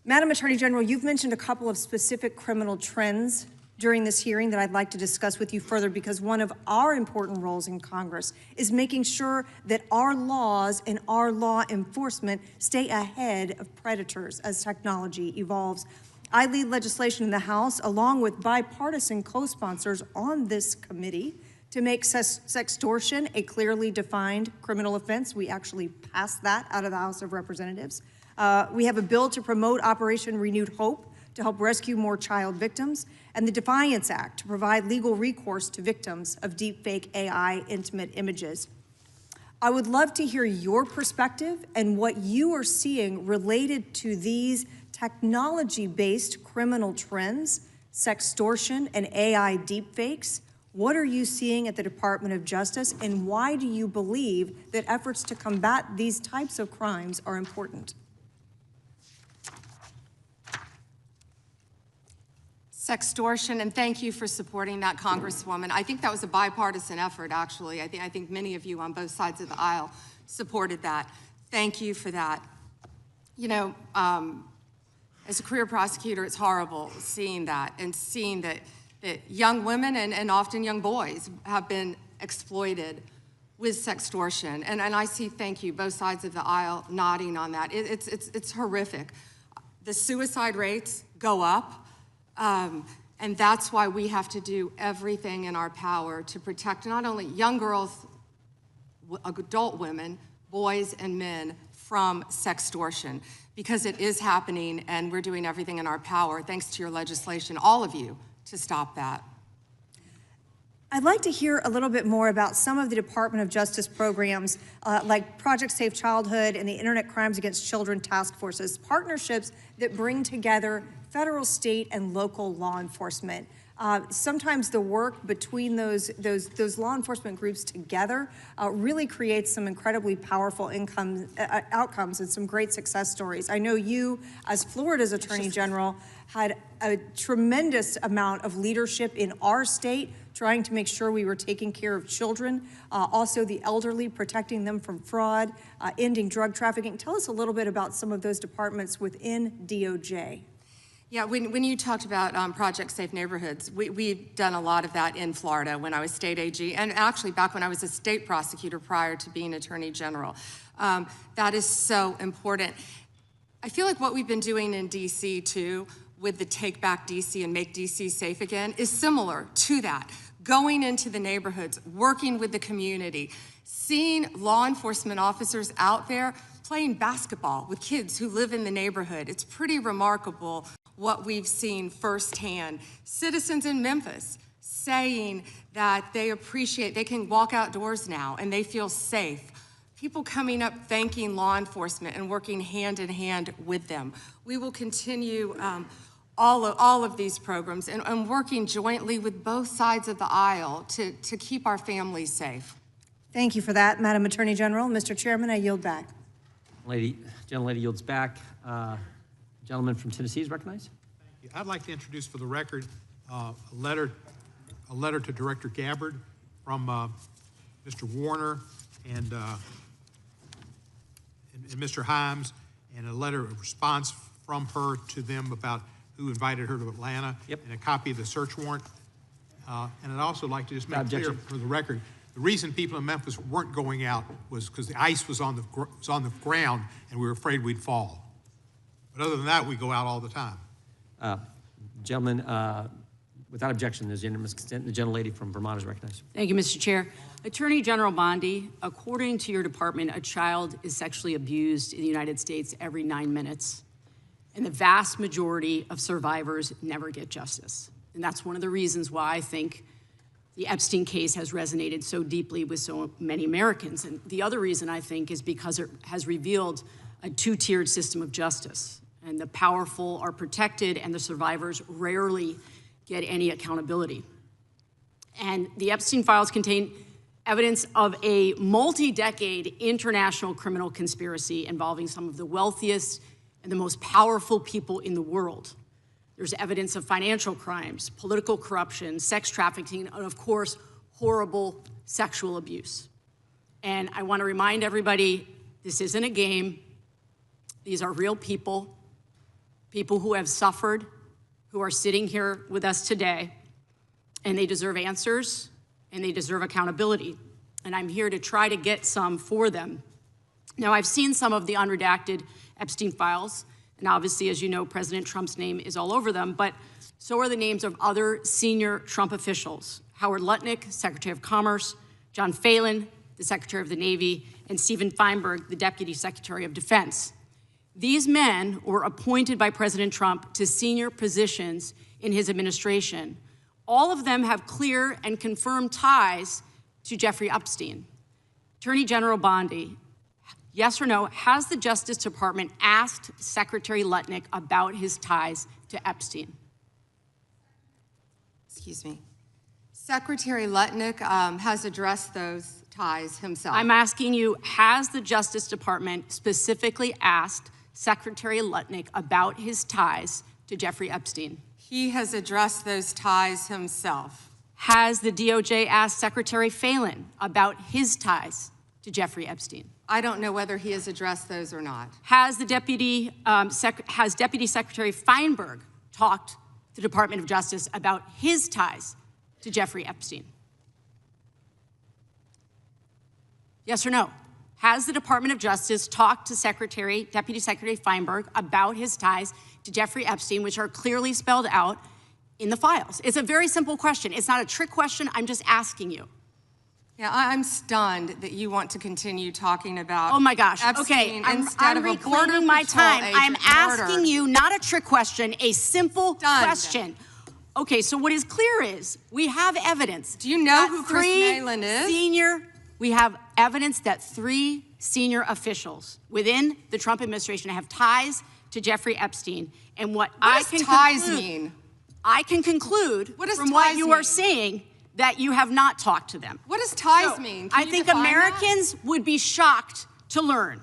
Madam Attorney General, you've mentioned a couple of specific criminal trends during this hearing that I'd like to discuss with you further, because one of our important roles in Congress is making sure that our laws and our law enforcement stay ahead of predators as technology evolves. I lead legislation in the House along with bipartisan co-sponsors on this committee to make sextortion a clearly defined criminal offense. We actually passed that out of the House of Representatives. We have a bill to promote Operation Renewed Hope to help rescue more child victims, and the Defiance Act to provide legal recourse to victims of deepfake AI intimate images. I would love to hear your perspective and what you are seeing related to these technology-based criminal trends, sextortion, and AI deepfakes. What are you seeing at the Department of Justice, and why do you believe that efforts to combat these types of crimes are important? Sextortion, and thank you for supporting that, Congresswoman. I think that was a bipartisan effort, actually. I think many of you on both sides of the aisle supported that. Thank you for that. You know, as a career prosecutor, it's horrible seeing that and seeing that young women and often young boys have been exploited with sextortion. And I see, thank you, both sides of the aisle nodding on that. It's horrific. The suicide rates go up. And that's why we have to do everything in our power to protect not only young girls, adult women, boys and men from sextortion, because it is happening and we're doing everything in our power, thanks to your legislation, all of you, to stop that. I'd like to hear a little bit more about some of the Department of Justice programs like Project Safe Childhood and the Internet Crimes Against Children Task Forces, partnerships that bring together federal, state, and local law enforcement. Sometimes the work between those law enforcement groups together really creates some incredibly powerful outcomes and some great success stories. I know you, as Florida's Attorney General, had a tremendous amount of leadership in our state trying to make sure we were taking care of children, also the elderly, protecting them from fraud, ending drug trafficking. Tell us a little bit about some of those departments within DOJ. Yeah, when you talked about Project Safe Neighborhoods, we've done a lot of that in Florida when I was state AG, and actually back when I was a state prosecutor prior to being Attorney General. That is so important. I feel like what we've been doing in DC too, with the Take Back DC and Make DC Safe Again, is similar to that. Going into the neighborhoods, working with the community, seeing law enforcement officers out there playing basketball with kids who live in the neighborhood. It's pretty remarkable what we've seen firsthand. Citizens in Memphis saying that they appreciate, they can walk outdoors now and they feel safe. People coming up thanking law enforcement and working hand in hand with them. We will continue all of these programs and working jointly with both sides of the aisle to keep our families safe. Thank you for that, Madam Attorney General. Mr. Chairman, I yield back. Gentlelady yields back. Gentleman from Tennessee is recognized. Thank you. I'd like to introduce for the record a letter to Director Gabbard from Mr. Warner and Mr. Himes, and a letter of response from her to them about who invited her to Atlanta, and a copy of the search warrant. And I'd also like to just make clear for the record, the reason people in Memphis weren't going out was because the ice was on the ground and we were afraid we'd fall. But other than that, we go out all the time. Gentleman Without objection, there's unanimous consent. The gentlelady from Vermont is recognized. Thank you, Mr. Chair. Attorney General Bondi, according to your department, a child is sexually abused in the United States every 9 minutes, and the vast majority of survivors never get justice. And that's one of the reasons why I think the Epstein case has resonated so deeply with so many Americans. And the other reason, I think, is because it has revealed a two-tiered system of justice. And the powerful are protected, and the survivors rarely get any accountability. And the Epstein files contain evidence of a multi-decade international criminal conspiracy involving some of the wealthiest and the most powerful people in the world. There's evidence of financial crimes, political corruption, sex trafficking, and of course, horrible sexual abuse. And I want to remind everybody, this isn't a game. These are real people, people who have suffered, who are sitting here with us today, and they deserve answers, and they deserve accountability. And I'm here to try to get some for them. Now, I've seen some of the unredacted Epstein files, and obviously, as you know, President Trump's name is all over them, but so are the names of other senior Trump officials: Howard Lutnick, Secretary of Commerce; John Phelan, the Secretary of the Navy; and Stephen Feinberg, the Deputy Secretary of Defense. These men were appointed by President Trump to senior positions in his administration. All of them have clear and confirmed ties to Jeffrey Epstein. Attorney General Bondi, yes or no, has the Justice Department asked Secretary Lutnick about his ties to Epstein? Excuse me. Secretary Lutnick has addressed those ties himself. I'm asking you, has the Justice Department specifically asked Secretary Lutnick about his ties to Jeffrey Epstein? He has addressed those ties himself. Has the DOJ asked Secretary Phelan about his ties to Jeffrey Epstein? I don't know whether he has addressed those or not. Has the Deputy Secretary Feinberg talked to the Department of Justice about his ties to Jeffrey Epstein? Yes or no? Has the Department of Justice talked to Deputy Secretary Feinberg about his ties to Jeffrey Epstein, which are clearly spelled out in the files? It's a very simple question. It's not a trick question. I'm just asking you. Yeah, I'm stunned that you want to continue talking about. Oh my gosh. Epstein Okay, I'm reclaiming my time. I'm asking you not a trick question, a simple question. Okay, so what is clear is we have evidence. Do you know who Chris Malin is? We have evidence that 3 senior officials within the Trump administration have ties to Jeffrey Epstein. And what I can mean? I can conclude from what you are saying that you have not talked to them. What does ties mean? I think Americans would be shocked to learn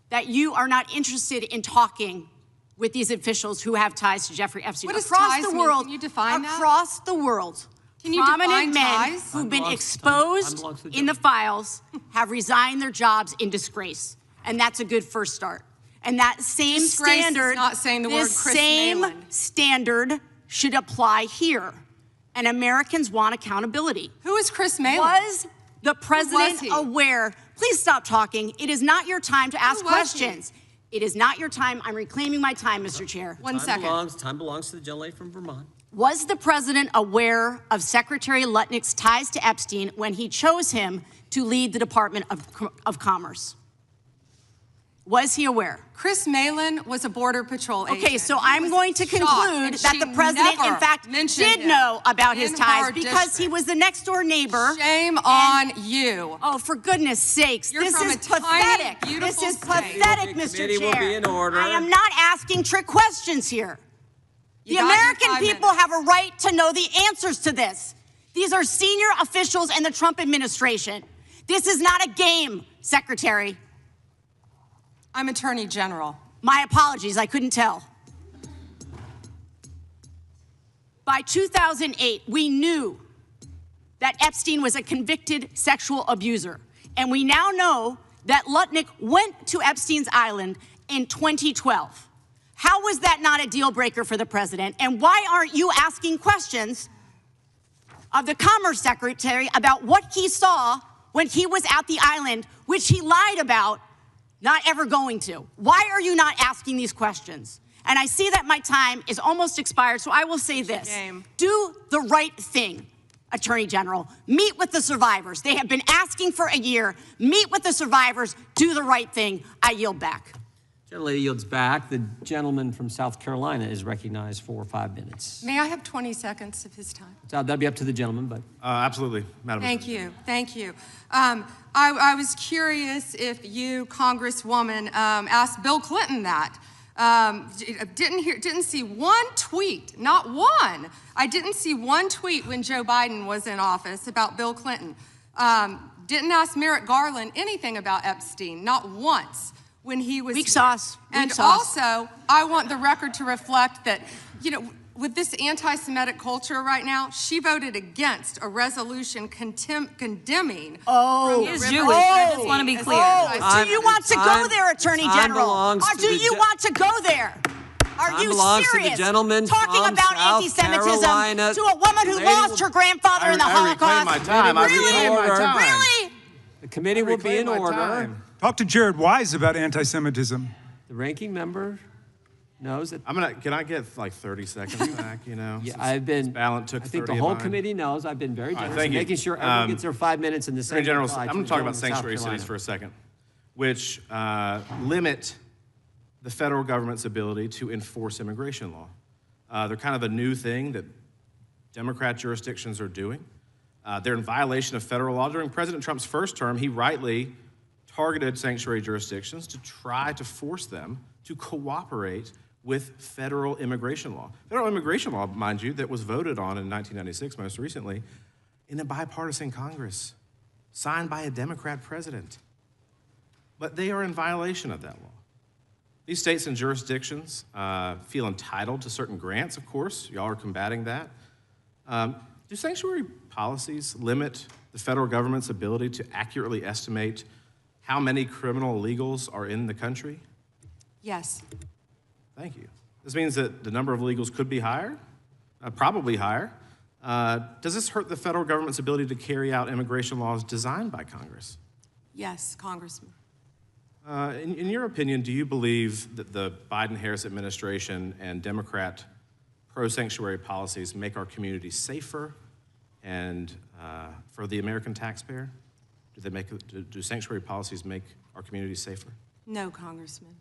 that you are not interested in talking with these officials who have ties to Jeffrey Epstein. What does ties mean? Can you define that? Across the world, prominent men who've been exposed in the files have resigned their jobs in disgrace. And that's a good first start. And that same standard, not saying the word Chris Malin. Standard should apply here. And Americans want accountability. Who is Chris Malin? Was the president aware? Please stop talking. It is not your time to ask questions. It is not your time. I'm reclaiming my time, Mr. Chair. Time belongs to the gentlelady from Vermont. Was the president aware of Secretary Lutnick's ties to Epstein when he chose him to lead the Department of Commerce? Was he aware? Chris Malin was a Border Patrol agent. Okay, so I'm going to conclude that the president, in fact, did know about his ties because he was the next door neighbor. Shame on you. Oh, for goodness sakes. You're this from is a tiny, pathetic. beautiful This is state. pathetic, Mr. Will be Chair. in order. I am not asking trick questions here. You The got your American 5 people minutes. have a right to know the answers to this. These are senior officials in the Trump administration. This is not a game, Secretary. I'm Attorney General. My apologies, I couldn't tell. By 2008, we knew that Epstein was a convicted sexual abuser. And we now know that Lutnick went to Epstein's Island in 2012. How was that not a deal breaker for the president? And why aren't you asking questions of the Commerce Secretary about what he saw when he was at the island, which he lied about not ever going to? Why are you not asking these questions? And I see that my time is almost expired, so I will say this. Do the right thing, Attorney General. Meet with the survivors. They have been asking for a year. Meet with the survivors. Do the right thing. I yield back. Gentlelady yields back. The gentleman from South Carolina is recognized for 5 minutes. May I have 20 seconds of his time? So that'd be up to the gentleman, but. Absolutely, Madam Thank you. Thank you. I was curious if you, Congresswoman, asked Bill Clinton that. Didn't see one tweet, not one. I didn't see one tweet when Joe Biden was in office about Bill Clinton. Didn't ask Merrick Garland anything about Epstein, not once when he was Weak sauce. And also, I want the record to reflect that, you know, with this anti-Semitic culture right now, she voted against a resolution condemning. Oh, he is Jewish. I just want to be clear. Do you want to go there, Attorney General? Or do you want to go there? Are you serious? Talking about anti-Semitism to a woman who lost her grandfather in the Holocaust? Really? The committee will be in order. Talk to Jared Wise about anti-Semitism. The ranking member knows that. Can I get like 30 seconds back, you know? Yeah, I've been, I think the whole committee knows I've been very generous in making sure everyone gets their 5 minutes in the same. Attorney General, I'm going to talk about sanctuary cities for a second, which limit the federal government's ability to enforce immigration law. They're kind of a new thing that Democrat jurisdictions are doing. They're in violation of federal law. During President Trump's first term, he rightly targeted sanctuary jurisdictions to try to force them to cooperate with federal immigration law. Federal immigration law, mind you, that was voted on in 1996, most recently, in a bipartisan Congress, signed by a Democrat president. But they are in violation of that law. These states and jurisdictions feel entitled to certain grants, of course. Y'all are combating that. Do sanctuary policies limit the federal government's ability to accurately estimate how many criminal illegals are in the country? Yes. Thank you. This means that the number of illegals could be higher, probably higher. Does this hurt the federal government's ability to carry out immigration laws designed by Congress? Yes, Congressman. In your opinion, do you believe that the Biden-Harris administration and Democrat pro-sanctuary policies make our communities safer and for the American taxpayer? Do sanctuary policies make our communities safer? No, Congressman.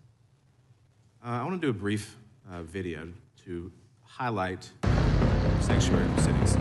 I want to do a brief video to highlight sanctuary cities.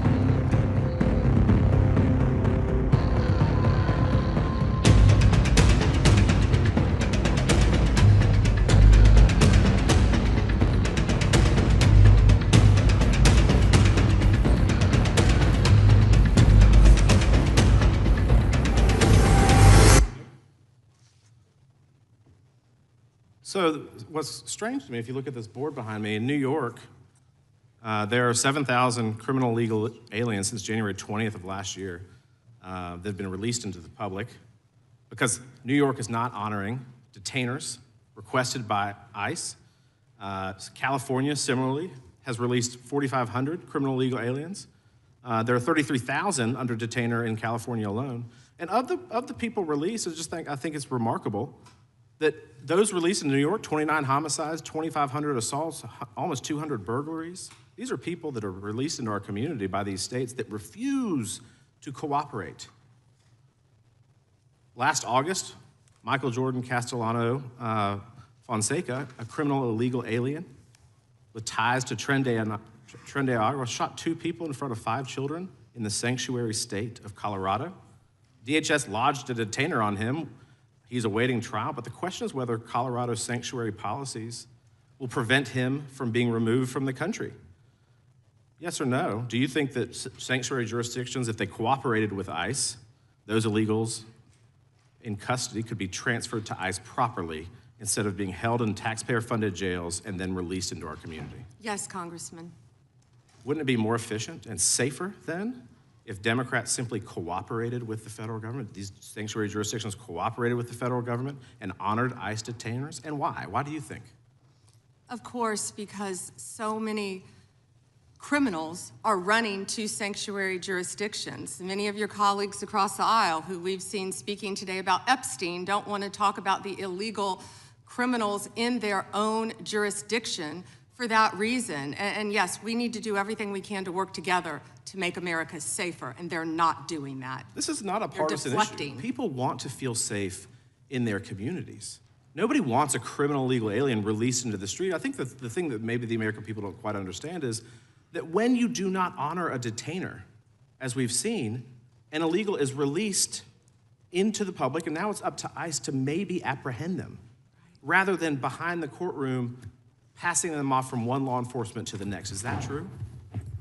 So what's strange to me, if you look at this board behind me, in New York, there are 7,000 criminal illegal aliens since January 20th of last year that have been released into the public because New York is not honoring detainers requested by ICE. California, similarly, has released 4,500 criminal illegal aliens. There are 33,000 under detainer in California alone. And of the people released, I think it's remarkable that those released in New York, 29 homicides, 2,500 assaults, almost 200 burglaries. These are people that are released into our community by these states that refuse to cooperate. Last August, Michael Jordan Castellano Fonseca, a criminal illegal alien with ties to Tren de Agua, shot 2 people in front of 5 children in the sanctuary state of Colorado. DHS lodged a detainer on him. He's awaiting trial, but the question is whether Colorado's sanctuary policies will prevent him from being removed from the country. Yes or no? Do you think that sanctuary jurisdictions, if they cooperated with ICE, those illegals in custody could be transferred to ICE properly instead of being held in taxpayer-funded jails and then released into our community? Yes, Congressman. Wouldn't it be more efficient and safer then if Democrats simply cooperated with the federal government, these sanctuary jurisdictions cooperated with the federal government and honored ICE detainers? And why? Why do you think? Of course, because so many criminals are running to sanctuary jurisdictions. Many of your colleagues across the aisle who we've seen speaking today about Epstein don't want to talk about the illegal criminals in their own jurisdiction for that reason. And yes, we need to do everything we can to work together to make America safer, and they're not doing that. This is not a partisan issue. People want to feel safe in their communities. Nobody wants a criminal illegal alien released into the street. I think that the thing that maybe the American people don't quite understand is that when you do not honor a detainer, as we've seen, an illegal is released into the public, and now it's up to ICE to maybe apprehend them, rather than behind the courtroom passing them off from one law enforcement to the next. Is that true?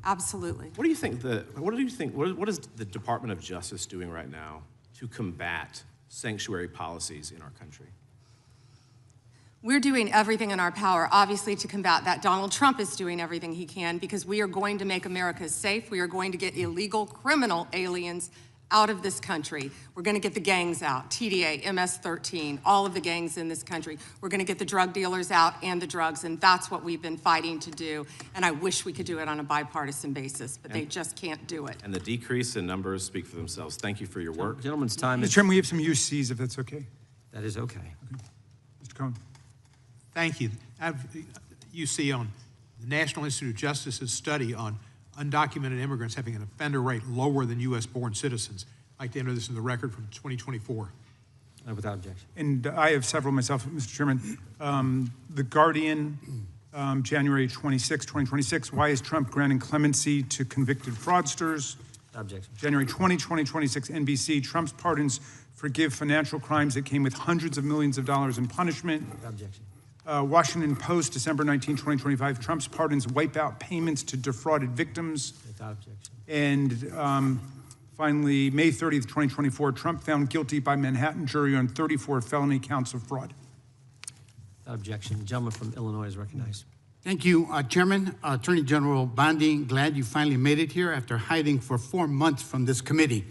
Absolutely. What do you think what is the Department of Justice doing right now to combat sanctuary policies in our country? We're doing everything in our power, obviously, to combat that. Donald Trump is doing everything he can because we are going to make America safe. We are going to get illegal criminal aliens out of this country. We're going to get the gangs out, TDA, MS-13, all of the gangs in this country. We're going to get the drug dealers out and the drugs, and that's what we've been fighting to do. And I wish we could do it on a bipartisan basis, but they just can't do it. And the decrease in numbers speak for themselves. Thank you for your work. Gentleman's time. Mr. Chairman, we have some UCs, if that's okay. That is okay. Mr. Cohen. Thank you. You see on the National Institute of Justice's study on undocumented immigrants having an offender rate lower than U.S.-born citizens. I'd like to enter this in the record from 2024. Without objection. And I have several myself, Mr. Chairman. The Guardian, January 26, 2026, why is Trump granting clemency to convicted fraudsters? Objection. January 20, 2026, NBC, Trump's pardons forgive financial crimes that came with hundreds of millions of dollars in punishment. Objection. Washington Post, December 19, 2025, Trump's pardons wipe out payments to defrauded victims. Without objection. And finally, May 30th, 2024, Trump found guilty by Manhattan jury on 34 felony counts of fraud. Without objection. The gentleman from Illinois is recognized. Thank you, Chairman. Attorney General Bondi, glad you finally made it here after hiding for 4 months from this committee.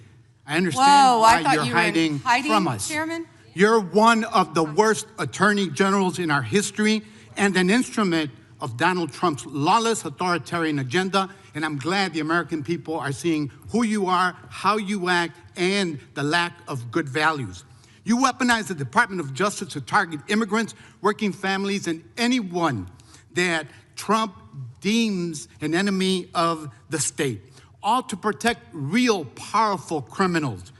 I understand why you're hiding from us. Chairman? You're one of the worst attorney generals in our history and an instrument of Donald Trump's lawless authoritarian agenda, and I'm glad the American people are seeing who you are, how you act, and the lack of good values. You weaponize the Department of Justice to target immigrants, working families, and anyone that Trump deems an enemy of the state, all to protect real powerful criminals,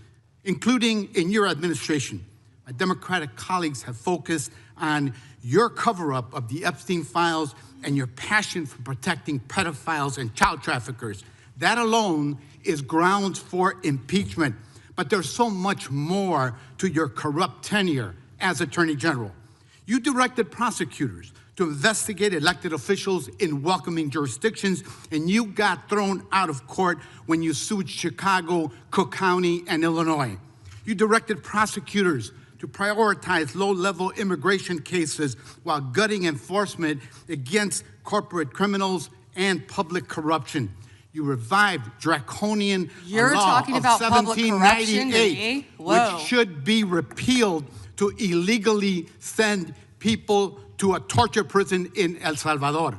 including in your administration. My Democratic colleagues have focused on your cover-up of the Epstein files and your passion for protecting pedophiles and child traffickers. That alone is grounds for impeachment. But there's so much more to your corrupt tenure as Attorney General. You directed prosecutors to investigate elected officials in welcoming jurisdictions, and you got thrown out of court when you sued Chicago, Cook County, and Illinois. You directed prosecutors to prioritize low-level immigration cases while gutting enforcement against corporate criminals and public corruption. You revived draconian law of 1798, which should be repealed to illegally send people to a torture prison in El Salvador.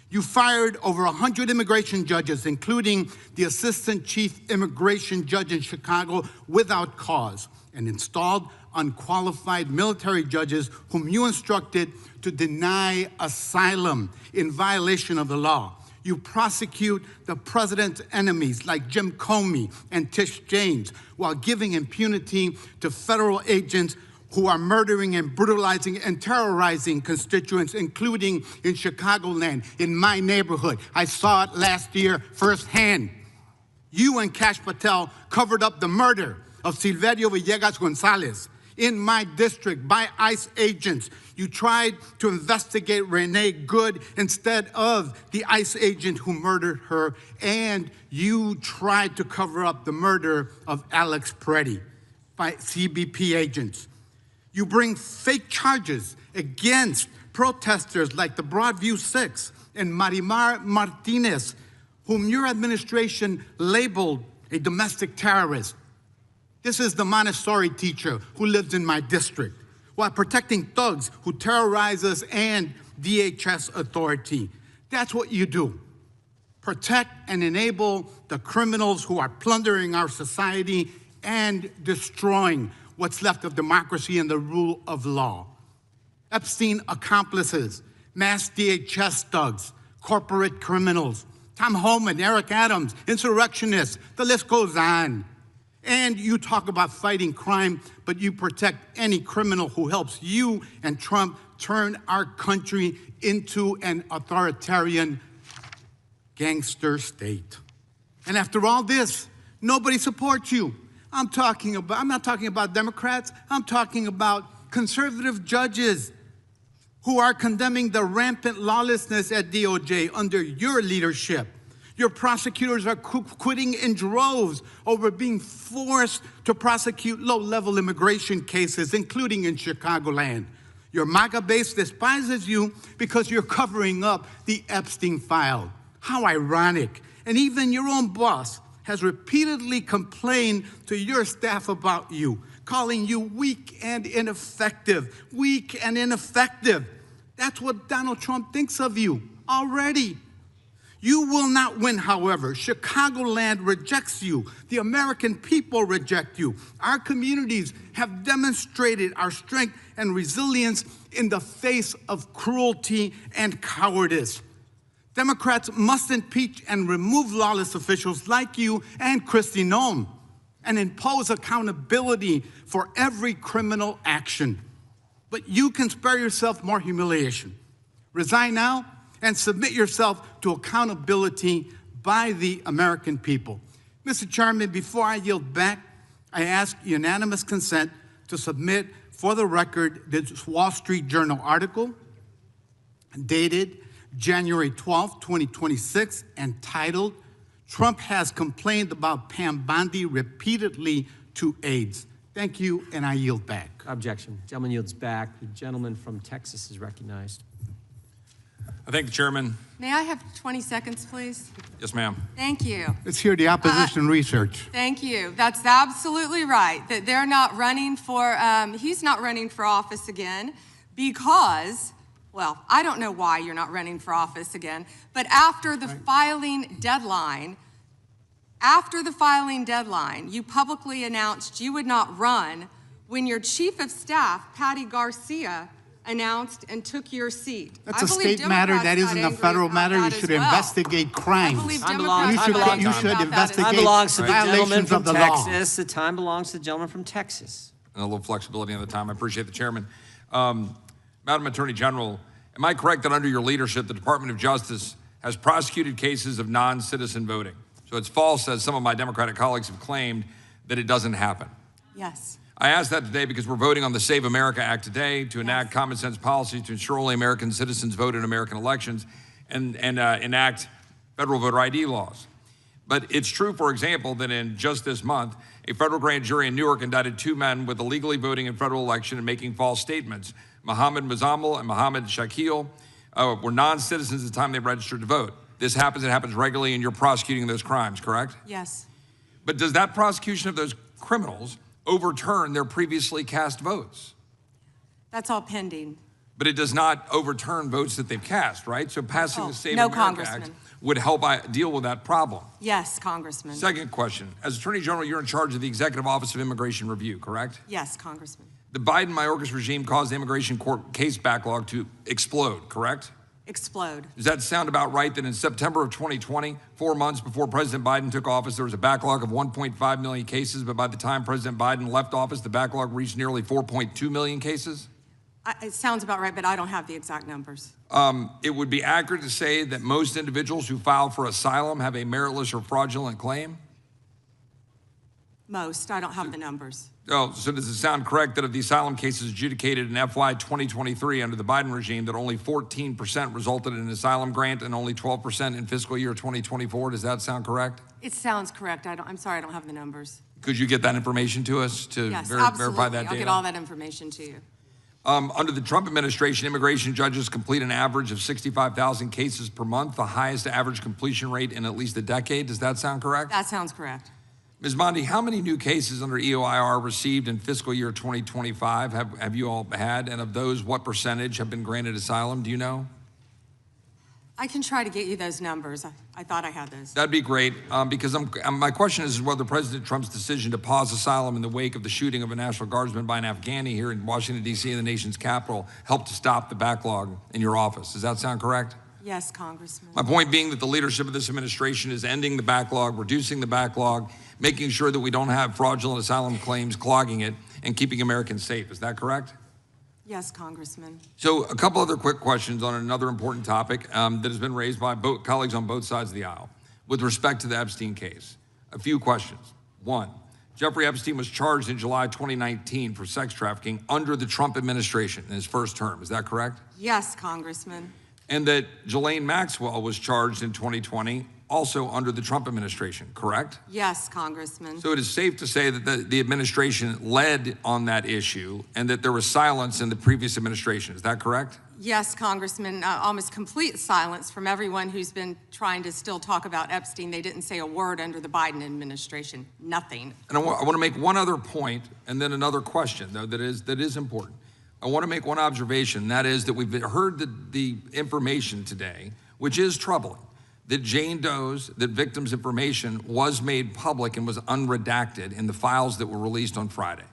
You fired over 100 immigration judges, including the assistant chief immigration judge in Chicago, without cause, and installed unqualified military judges whom you instructed to deny asylum in violation of the law. You prosecute the president's enemies like Jim Comey and Tish James while giving impunity to federal agents who are murdering and brutalizing and terrorizing constituents, including in Chicagoland, in my neighborhood. I saw it last year firsthand. You and Kash Patel covered up the murder of Silverio Villegas Gonzalez in my district by ICE agents. You tried to investigate Renee Good instead of the ICE agent who murdered her, and you tried to cover up the murder of Alex Peretti by CBP agents. You bring fake charges against protesters like the Broadview Six and Marimar Martinez, whom your administration labeled a domestic terrorist. This is the Montessori teacher who lives in my district, while protecting thugs who terrorize us and DHS authority. That's what you do. Protect and enable the criminals who are plundering our society and destroying what's left of democracy and the rule of law. Epstein accomplices, mass DHS thugs, corporate criminals, Tom Homan, Eric Adams, insurrectionists, the list goes on. And you talk about fighting crime, but you protect any criminal who helps you and Trump turn our country into an authoritarian gangster state. And after all this, nobody supports you. I'm not talking about Democrats, I'm talking about conservative judges who are condemning the rampant lawlessness at DOJ under your leadership. Your prosecutors are quitting in droves over being forced to prosecute low-level immigration cases, including in Chicagoland. Your MAGA base despises you because you're covering up the Epstein file. How ironic. And even your own boss has repeatedly complained to your staff about you, calling you weak and ineffective. Weak and ineffective. That's what Donald Trump thinks of you already. You will not win, however. Chicagoland rejects you. The American people reject you. Our communities have demonstrated our strength and resilience in the face of cruelty and cowardice. Democrats must impeach and remove lawless officials like you and Kristi Noem and impose accountability for every criminal action. But you can spare yourself more humiliation. Resign now and submit yourself to accountability by the American people. Mr. Chairman, before I yield back, I ask unanimous consent to submit for the record this Wall Street Journal article dated January 12, 2026, entitled, "Trump has complained about Pam Bondi repeatedly to aides." Thank you, and I yield back. Objection. Gentleman yields back. The gentleman from Texas is recognized. I thank the chairman. May I have 20 seconds, please? Yes, ma'am. Thank you. Let's hear the opposition research. Thank you. That's absolutely right, that they're not running for, he's not running for office again because, well, I don't know why you're not running for office again, but after the filing deadline, you publicly announced you would not run when your chief of staff, Patty Garcia, announced and took your seat. That's a state matter. That isn't a federal matter. You should investigate crimes. You should investigate violations of the law. The time belongs to the gentleman from Texas. And a little flexibility on the time. I appreciate the chairman. Madam Attorney General, am I correct that under your leadership, the Department of Justice has prosecuted cases of non-citizen voting? So it's false, as some of my Democratic colleagues have claimed, that it doesn't happen. Yes. I ask that today because we're voting on the Save America Act today to enact common sense policies to ensure only American citizens vote in American elections and enact federal voter ID laws. But it's true, for example, that in just this month, a federal grand jury in Newark indicted 2 men with illegally voting in federal election and making false statements. Mohammed Mazammel and Mohammed Shakil were non-citizens at the time they registered to vote. This happens, it happens regularly, and you're prosecuting those crimes, correct? Yes. But does that prosecution of those criminals overturn their previously cast votes? That's all pending. But it does not overturn votes that they've cast, right? So passing the Save no, America Act would help deal with that problem. Yes, Congressman. Second question. As Attorney General, you're in charge of the Executive Office of Immigration Review, correct? Yes, Congressman. The Biden-Mayorkas regime caused the immigration court case backlog to explode, correct? Explode. Does that sound about right that in September of 2020, 4 months before President Biden took office, there was a backlog of 1.5 million cases, but by the time President Biden left office, the backlog reached nearly 4.2 million cases? It sounds about right, but I don't have the exact numbers. It would be accurate to say that most individuals who file for asylum have a meritless or fraudulent claim? Most. I don't have the numbers. Oh, so does it sound correct that of the asylum cases adjudicated in FY 2023 under the Biden regime, that only 14% resulted in an asylum grant and only 12% in fiscal year 2024? Does that sound correct? It sounds correct. I'm sorry, I don't have the numbers. Could you get that information to us to verify that data? I'll get all that information to you. Under the Trump administration, immigration judges complete an average of 65,000 cases per month, the highest average completion rate in at least a decade. Does that sound correct? That sounds correct. Ms. Bondi, how many new cases under EOIR received in fiscal year 2025 have you all had? And of those, what percentage have been granted asylum? Do you know? I can try to get you those numbers. I thought I had those. That'd be great, because my question is whether President Trump's decision to pause asylum in the wake of the shooting of a National Guardsman by an Afghani here in Washington, D.C., in the nation's capital, helped to stop the backlog in your office. Does that sound correct? Yes, Congressman. My point being that the leadership of this administration is ending the backlog, reducing the backlog, making sure that we don't have fraudulent asylum claims clogging it, and keeping Americans safe. Is that correct? Yes, Congressman. So a couple other quick questions on another important topic that has been raised by colleagues on both sides of the aisle with respect to the Epstein case. A few questions. One, Jeffrey Epstein was charged in July 2019 for sex trafficking under the Trump administration in his first term. Is that correct? Yes, Congressman. And that Ghislaine Maxwell was charged in 2020 also under the Trump administration, correct? Yes, Congressman. So it is safe to say that the administration led on that issue and that there was silence in the previous administration. Is that correct? Yes, Congressman. Almost complete silence from everyone who's been trying to still talk about Epstein. They didn't say a word under the Biden administration. Nothing. And I want to make one other point and then another question, though, that is important. I want to make one observation, and that is that we've heard the information today, which is troubling, that Jane Doe's, that victims' information was made public and was unredacted in the files that were released on Friday.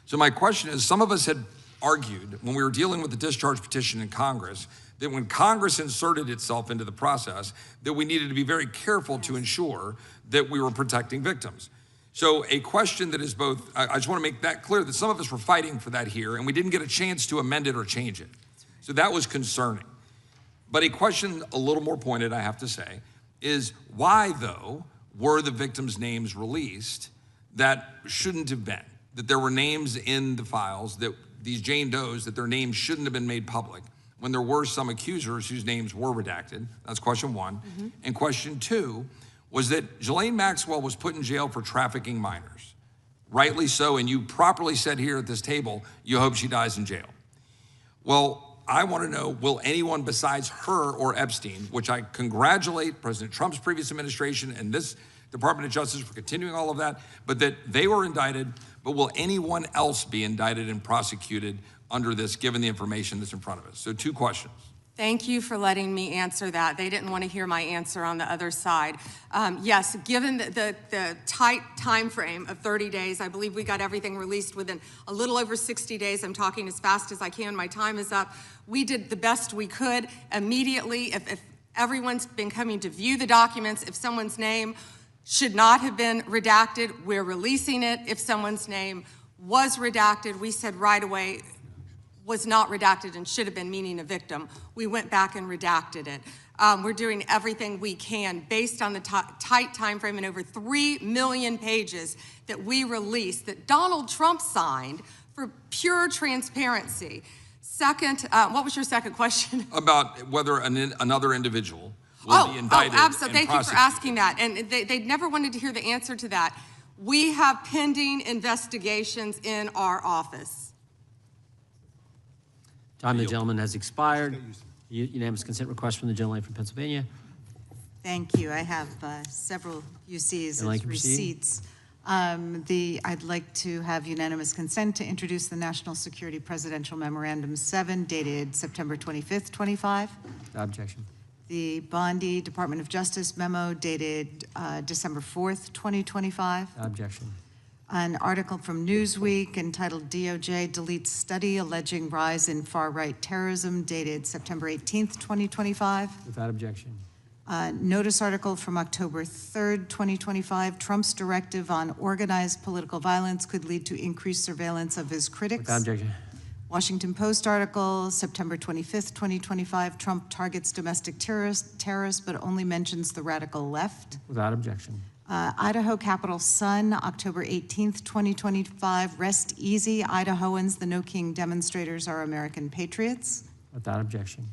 So my question is, some of us had argued when we were dealing with the discharge petition in Congress that when Congress inserted itself into the process, that we needed to be very careful to ensure that we were protecting victims. So a question that is both, I just want to make that clear that some of us were fighting for that here and we didn't get a chance to amend it or change it. So that was concerning. But a question a little more pointed, I have to say, is why, though, were the victims' names released that shouldn't have been? That there were names in the files, that these Jane Does, that their names shouldn't have been made public when there were some accusers whose names were redacted? That's question one. Mm-hmm. And question two was that Ghislaine Maxwell was put in jail for trafficking minors. Rightly so, and you properly said here at this table, you hope she dies in jail. Well, I want to know, will anyone besides her or Epstein, which I congratulate President Trump's previous administration and this Department of Justice for continuing all of that, but that they were indicted, but will anyone else be indicted and prosecuted under this, given the information that's in front of us? So 2 questions. Thank you for letting me answer that. They didn't want to hear my answer on the other side. Yes, given the tight time frame of 30 days, I believe we got everything released within a little over 60 days. I'm talking as fast as I can. My time is up. We did the best we could immediately. If everyone's been coming to view the documents, if someone's name should not have been redacted, we're releasing it. If someone's name was redacted, we said right away, was not redacted and should have been, meaning a victim, we went back and redacted it. We're doing everything we can based on the tight time frame and over 3 million pages that we released that Donald Trump signed for pure transparency. Second, what was your second question? About whether another individual will be indicted. Oh, absolutely. Thank you for asking that. And they never wanted to hear the answer to that. We have pending investigations in our office. Time of the gentleman has expired. Unanimous consent request from the gentleman from Pennsylvania. Thank you. I have several UCs as receipts. I'd like to have unanimous consent to introduce the National Security Presidential Memorandum 7, dated September 25th, 25. Without objection. The Bondi Department of Justice memo dated December 4th, 2025. Without objection. An article from Newsweek entitled DOJ Deletes Study Alleging Rise in Far-Right Terrorism, dated September 18th, 2025. Without objection. Notice article from October 3rd, 2025. Trump's directive on organized political violence could lead to increased surveillance of his critics. Without objection. Washington Post article, September 25th, 2025. Trump targets domestic terrorists, but only mentions the radical left. Without objection. Idaho Capital Sun, October 18th, 2025. Rest easy, Idahoans. The No King demonstrators are American patriots. Without objection.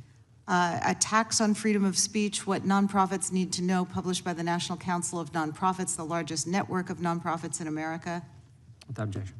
Attacks on freedom of speech, what nonprofits need to know, published by the National Council of Nonprofits, the largest network of nonprofits in America. Without objection.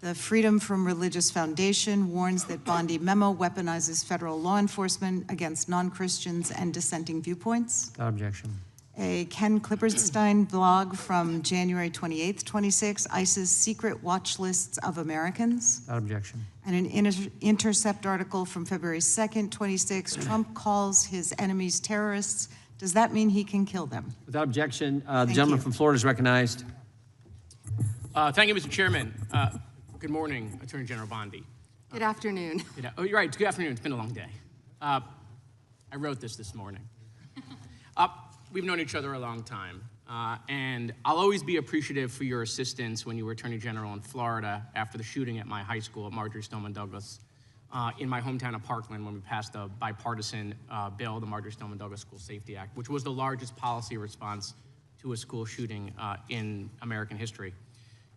The Freedom from Religious Foundation warns that Bondi memo weaponizes federal law enforcement against non-Christians and dissenting viewpoints. Without objection. A Ken Klipperstein blog from January 28th, 26, ICE's secret watch lists of Americans. Without objection. And an Intercept article from February 2nd, 26, Trump calls his enemies terrorists. Does that mean he can kill them? Without objection, the gentleman from Florida is recognized. Thank you, Mr. Chairman. Good morning, Attorney General Bondi. Good afternoon. Oh, you're right. Good afternoon. It's been a long day. I wrote this morning. We've known each other a long time, and I'll always be appreciative for your assistance when you were Attorney General in Florida after the shooting at my high school at Marjory Stoneman Douglas in my hometown of Parkland when we passed a bipartisan bill, the Marjory Stoneman Douglas School Safety Act, which was the largest policy response to a school shooting in American history.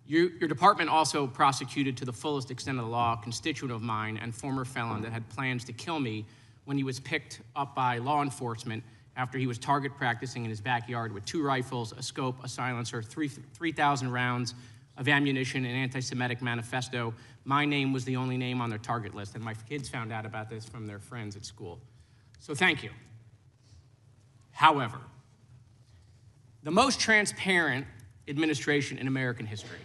Your department also prosecuted to the fullest extent of the law a constituent of mine and former felon that had plans to kill me when he was picked up by law enforcement after he was target practicing in his backyard with 2 rifles, a scope, a silencer, 3,000 rounds of ammunition, an anti-Semitic manifesto. My name was the only name on their target list, and my kids found out about this from their friends at school. So thank you. However, the most transparent administration in American history.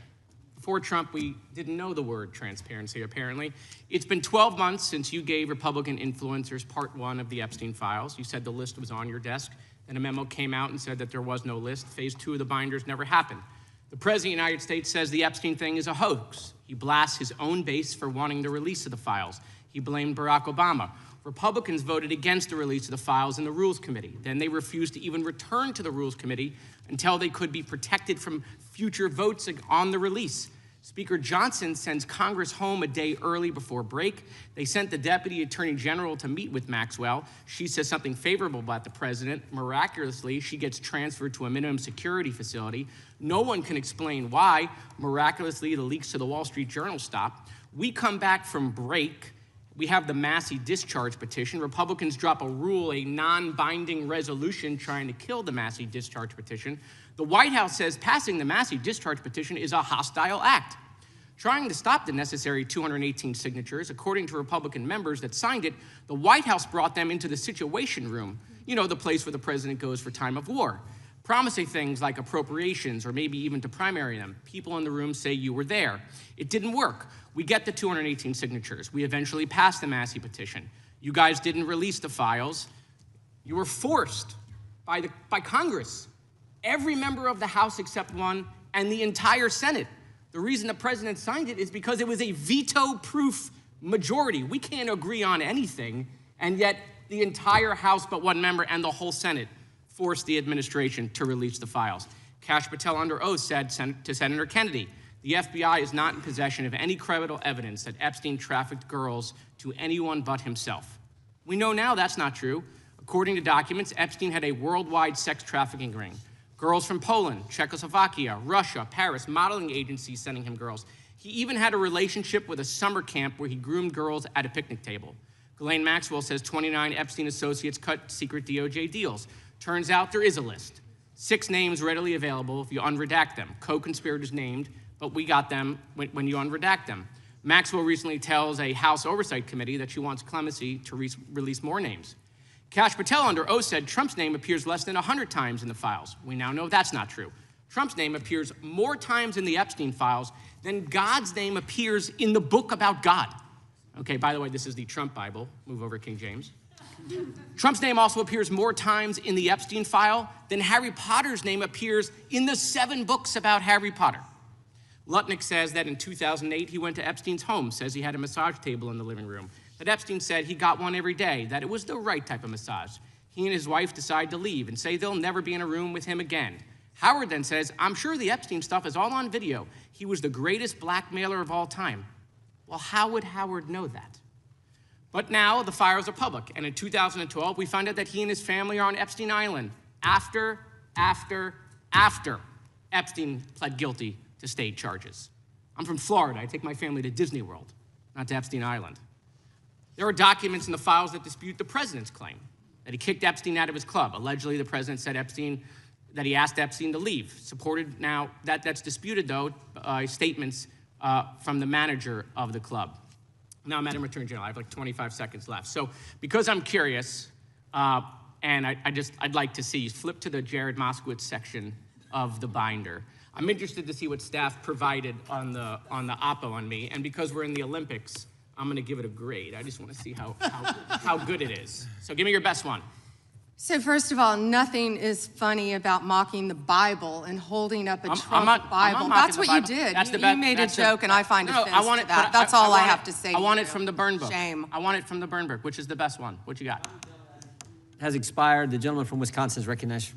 Before Trump, we didn't know the word transparency, apparently. It's been 12 months since you gave Republican influencers part 1 of the Epstein files. You said the list was on your desk. Then a memo came out and said that there was no list. Phase 2 of the binders never happened. The President of the United States says the Epstein thing is a hoax. He blasts his own base for wanting the release of the files. He blamed Barack Obama. Republicans voted against the release of the files in the Rules Committee. Then they refused to even return to the Rules Committee until they could be protected from future votes on the release. Speaker Johnson sends Congress home a day early before break. They sent the Deputy Attorney General to meet with Maxwell. She says something favorable about the president. Miraculously, she gets transferred to a minimum security facility. No one can explain why. Miraculously, the leaks to the Wall Street Journal stop. We come back from break. We have the Massey discharge petition. Republicans drop a rule, a non-binding resolution trying to kill the Massey discharge petition. The White House says passing the Massey discharge petition is a hostile act. Trying to stop the necessary 218 signatures, according to Republican members that signed it, the White House brought them into the Situation Room, you know, the place where the president goes for time of war, promising things like appropriations or maybe even to primary them. People in the room say you were there. It didn't work. We get the 218 signatures. We eventually passed the Massey petition. You guys didn't release the files. You were forced by Congress. Every member of the House except one, and the entire Senate. The reason the president signed it is because it was a veto-proof majority. We can't agree on anything, and yet the entire House but one member and the whole Senate forced the administration to release the files. Kash Patel under oath said to Senator Kennedy, the FBI is not in possession of any credible evidence that Epstein trafficked girls to anyone but himself. We know now that's not true. According to documents, Epstein had a worldwide sex trafficking ring. Girls from Poland, Czechoslovakia, Russia, Paris, modeling agencies sending him girls. He even had a relationship with a summer camp where he groomed girls at a picnic table. Ghislaine Maxwell says 29 Epstein associates cut secret DOJ deals. Turns out there is a list. 6 names readily available if you unredact them. Co-conspirators named, but we got them when you unredact them. Maxwell recently tells a House Oversight Committee that she wants clemency to release more names. Kash Patel under oath said Trump's name appears less than 100 times in the files. We now know that's not true. Trump's name appears more times in the Epstein files than God's name appears in the book about God. Okay, by the way, this is the Trump Bible. Move over, King James. Trump's name also appears more times in the Epstein file than Harry Potter's name appears in the 7 books about Harry Potter. Lutnick says that in 2008, he went to Epstein's home, says he had a massage table in the living room, that Epstein said he got one every day, that it was the right type of massage. He and his wife decide to leave and say they'll never be in a room with him again. Howard then says, I'm sure the Epstein stuff is all on video. He was the greatest blackmailer of all time. Well, how would Howard know that? But now the files are public, and in 2012, we found out that he and his family are on Epstein Island after Epstein pled guilty to state charges. I'm from Florida. I take my family to Disney World, not to Epstein Island. There are documents in the files that dispute the president's claim that he kicked Epstein out of his club. Allegedly, the president said that he asked Epstein to leave. Supported now, that's disputed, though, statements from the manager of the club. Now, Madam Attorney General, I have like 25 seconds left. So because I'm curious, And I'd like to see you flip to the Jared Moskowitz section of the binder. I'm interested to see what staff provided on the oppo on me, and because we're in the Olympics, I'm gonna give it a grade. I just wanna see how good it is. So give me your best one. So first of all, nothing is funny about mocking the Bible and holding up a Trump Bible. That's what you did. You made a joke, and I find offense to that. That's all I have to say. I want it from the burn book. Shame. I want it from the burn book, which is the best one. What you got? Has expired. The gentleman from Wisconsin is recognized.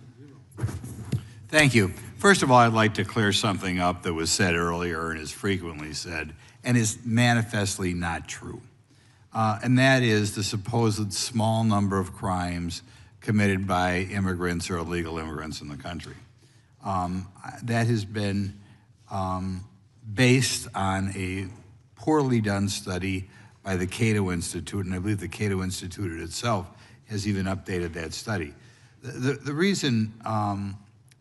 Thank you. First of all, I'd like to clear something up that was said earlier and is frequently said and is manifestly not true. And that is the supposed small number of crimes committed by immigrants or illegal immigrants in the country. That has been based on a poorly done study by the Cato Institute, and I believe the Cato Institute itself has even updated that study. The reason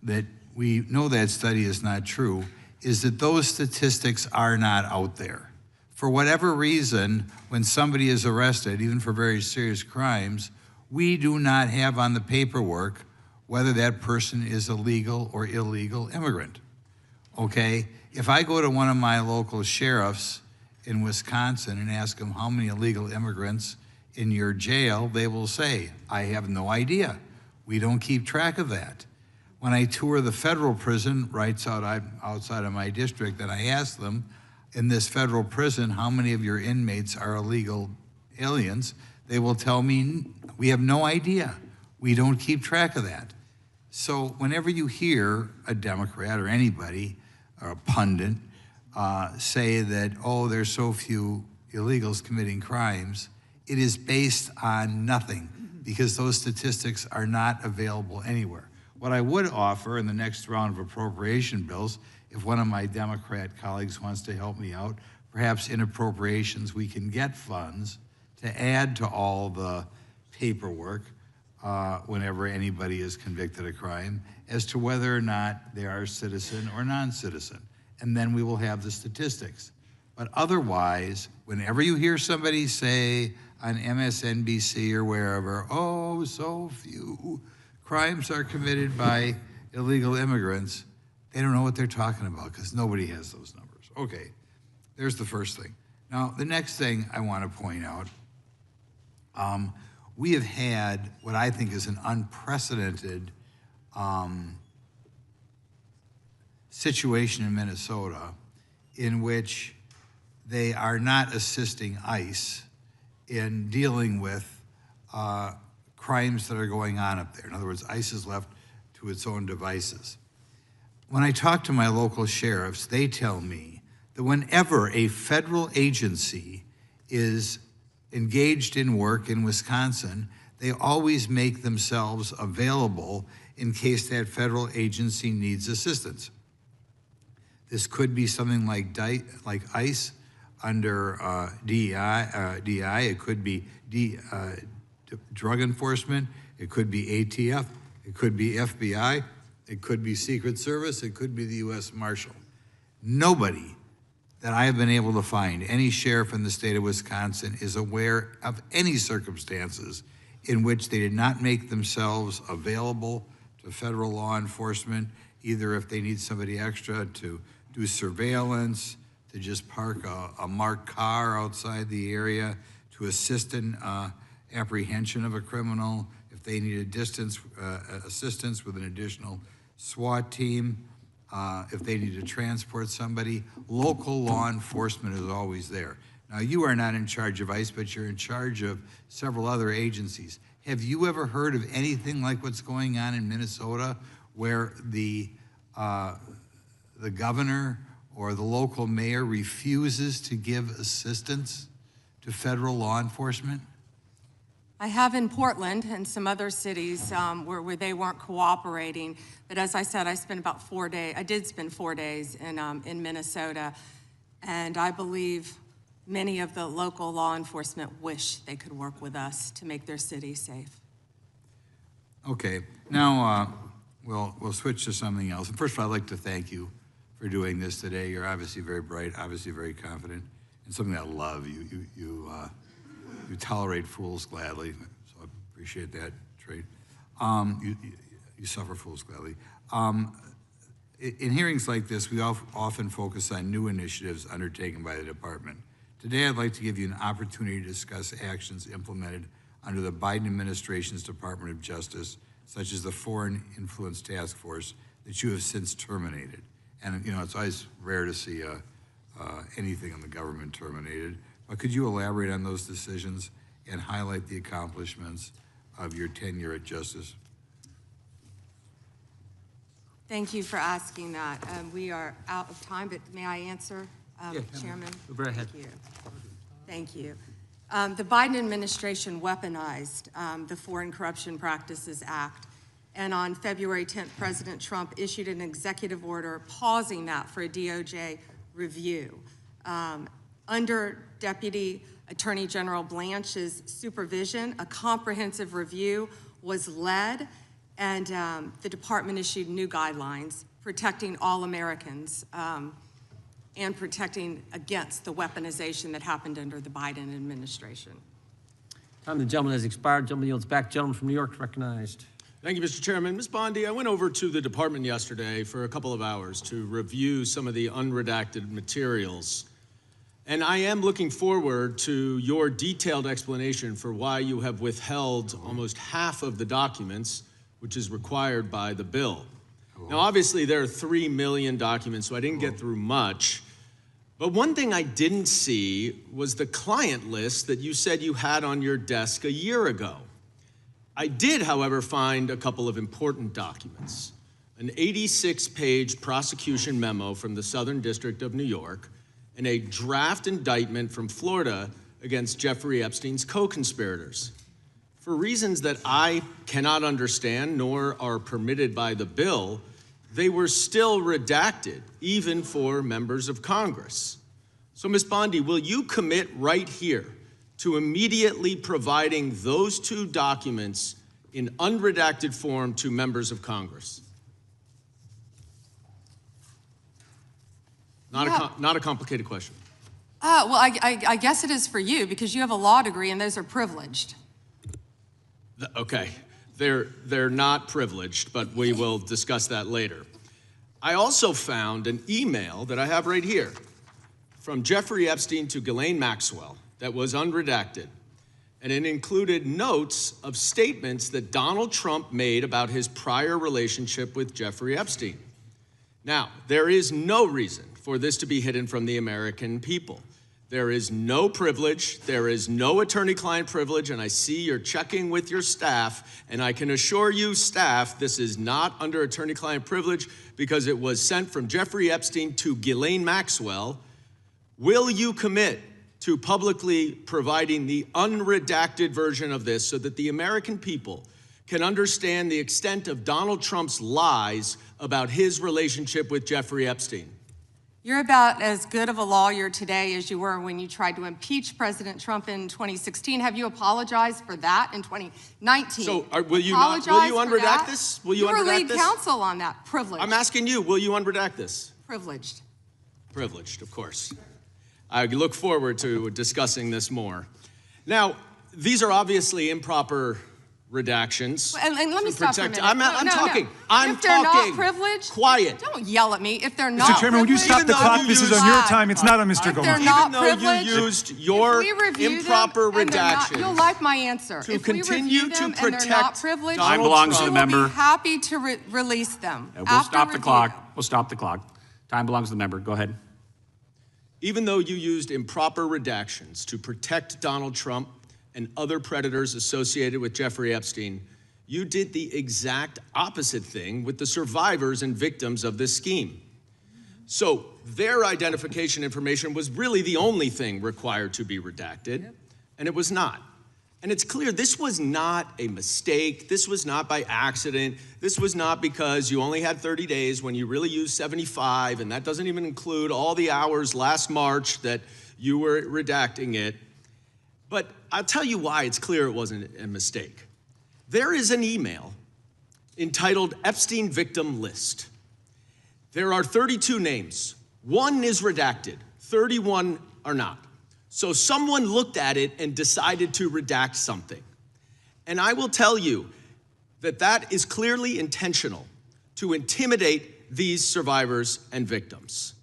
that we know that study is not true is that those statistics are not out there. For whatever reason, when somebody is arrested, even for very serious crimes, we do not have on the paperwork whether that person is a legal or illegal immigrant, okay? If I go to one of my local sheriffs in Wisconsin and ask them how many illegal immigrants in your jail, they will say, I have no idea. We don't keep track of that. When I tour the federal prison right outside of my district, and I ask them, in this federal prison, how many of your inmates are illegal aliens, they will tell me, we have no idea. We don't keep track of that. So whenever you hear a Democrat or anybody, or a pundit, say that, oh, there's so few illegals committing crimes, it is based on nothing, because those statistics are not available anywhere. What I would offer in the next round of appropriation bills, if one of my Democrat colleagues wants to help me out, perhaps in appropriations we can get funds to add to all the paperwork whenever anybody is convicted of crime as to whether or not they are citizen or non-citizen. And then we will have the statistics. But otherwise, whenever you hear somebody say on MSNBC or wherever, oh, so few crimes are committed by illegal immigrants, they don't know what they're talking about because nobody has those numbers. Okay, there's the first thing. Now, the next thing I want to point out, we have had what I think is an unprecedented situation in Minnesota in which they are not assisting ICE in dealing with crimes that are going on up there. In other words, ICE is left to its own devices. When I talk to my local sheriffs, they tell me that whenever a federal agency is engaged in work in Wisconsin, they always make themselves available in case that federal agency needs assistance. This could be something like ICE under DEI. It could be drug enforcement. It could be ATF. It could be FBI. It could be Secret Service. It could be the U.S. Marshal. Nobody that I have been able to find, any sheriff in the state of Wisconsin, is aware of any circumstances in which they did not make themselves available to federal law enforcement, either if they need somebody extra to do surveillance, to just park a marked car outside the area, to assist in apprehension of a criminal, if they need assistance with an additional SWAT team, if they need to transport somebody. Local law enforcement is always there. Now, you are not in charge of ICE, but you're in charge of several other agencies. Have you ever heard of anything like what's going on in Minnesota, where the governor or the local mayor refuses to give assistance to federal law enforcement? I have in Portland and some other cities where they weren't cooperating. But as I said, I did spend 4 days in Minnesota. And I believe many of the local law enforcement wish they could work with us to make their city safe. Okay, now we'll switch to something else. And first of all, I'd like to thank you for doing this today. You're obviously very bright, obviously very confident, and something I love. You tolerate fools gladly, so I appreciate that trait. You suffer fools gladly. In hearings like this, we often focus on new initiatives undertaken by the department. Today, I'd like to give you an opportunity to discuss actions implemented under the Biden administration's Department of Justice, such as the Foreign Influence Task Force that you have since terminated. And you know, it's always rare to see anything in the government terminated, but could you elaborate on those decisions and highlight the accomplishments of your tenure at Justice? Thank you for asking that. We are out of time, but may I answer, Chairman? Go ahead. Thank you. The Biden administration weaponized the Foreign Corruption Practices Act, and on February 10th, President Trump issued an executive order pausing that for a DOJ review. Under Deputy Attorney General Blanche's supervision, a comprehensive review was led, and the department issued new guidelines protecting all Americans and protecting against the weaponization that happened under the Biden administration. Time of the gentleman has expired. Gentleman yields back. Gentleman from New York is recognized. Thank you, Mr. Chairman. Ms. Bondi, I went over to the department yesterday for a couple of hours to review some of the unredacted materials. And I am looking forward to your detailed explanation for why you have withheld almost half of the documents, which is required by the bill. Now, obviously, there are 3 million documents, so I didn't get through much. But one thing I didn't see was the client list that you said you had on your desk a year ago. I did, however, find a couple of important documents. An 86-page prosecution memo from the Southern District of New York and a draft indictment from Florida against Jeffrey Epstein's co-conspirators. For reasons that I cannot understand nor are permitted by the bill, they were still redacted, even for members of Congress. So, Ms. Bondi, will you commit right here to immediately providing those 2 documents in unredacted form to members of Congress? Not a complicated question. Well, I guess it is for you because you have a law degree and those are privileged. Okay, they're not privileged, but we will discuss that later. I also found an email that I have right here from Jeffrey Epstein to Ghislaine Maxwell that was unredacted, and it included notes of statements that Donald Trump made about his prior relationship with Jeffrey Epstein. Now, there is no reason for this to be hidden from the American people. There is no privilege, there is no attorney-client privilege, and I see you're checking with your staff, and I can assure you, staff, this is not under attorney-client privilege because it was sent from Jeffrey Epstein to Ghislaine Maxwell. Will you commit to publicly providing the unredacted version of this so that the American people can understand the extent of Donald Trump's lies about his relationship with Jeffrey Epstein? You're about as good of a lawyer today as you were when you tried to impeach President Trump in 2016. Have you apologized for that in 2019? So will you unredact this? Will you unredact this? You were lead counsel on that. Privileged. I'm asking you, will you unredact this? Privileged. Privileged, of course. I look forward to discussing this more. Now, these are obviously improper redactions. And let me stop for a minute. I'm talking. No. I'm if they're talking. Not privileged, quiet. Don't yell at me. If they're not Mr. Chairman, would you stop the clock? This is on your time. It's not on Mr. Gomez. They're not Even though you used your improper redactions. You'll like my answer. To if continue we review them to protect and they're not privileged, time belongs to the member. member. Be happy to release them. We'll stop the clock. We'll stop the clock. Time belongs to the member. Go ahead. Even though you used improper redactions to protect Donald Trump and other predators associated with Jeffrey Epstein, you did the exact opposite thing with the survivors and victims of this scheme. So their identification information was really the only thing required to be redacted, and it was not. And it's clear this was not a mistake. This was not by accident. This was not because you only had 30 days when you really used 75, and that doesn't even include all the hours last March that you were redacting it. But I'll tell you why it's clear it wasn't a mistake. There is an email entitled Epstein Victim List. There are 32 names. 1 is redacted, 31 are not. So someone looked at it and decided to redact something. And I will tell you, that is clearly intentional to intimidate these survivors and victims.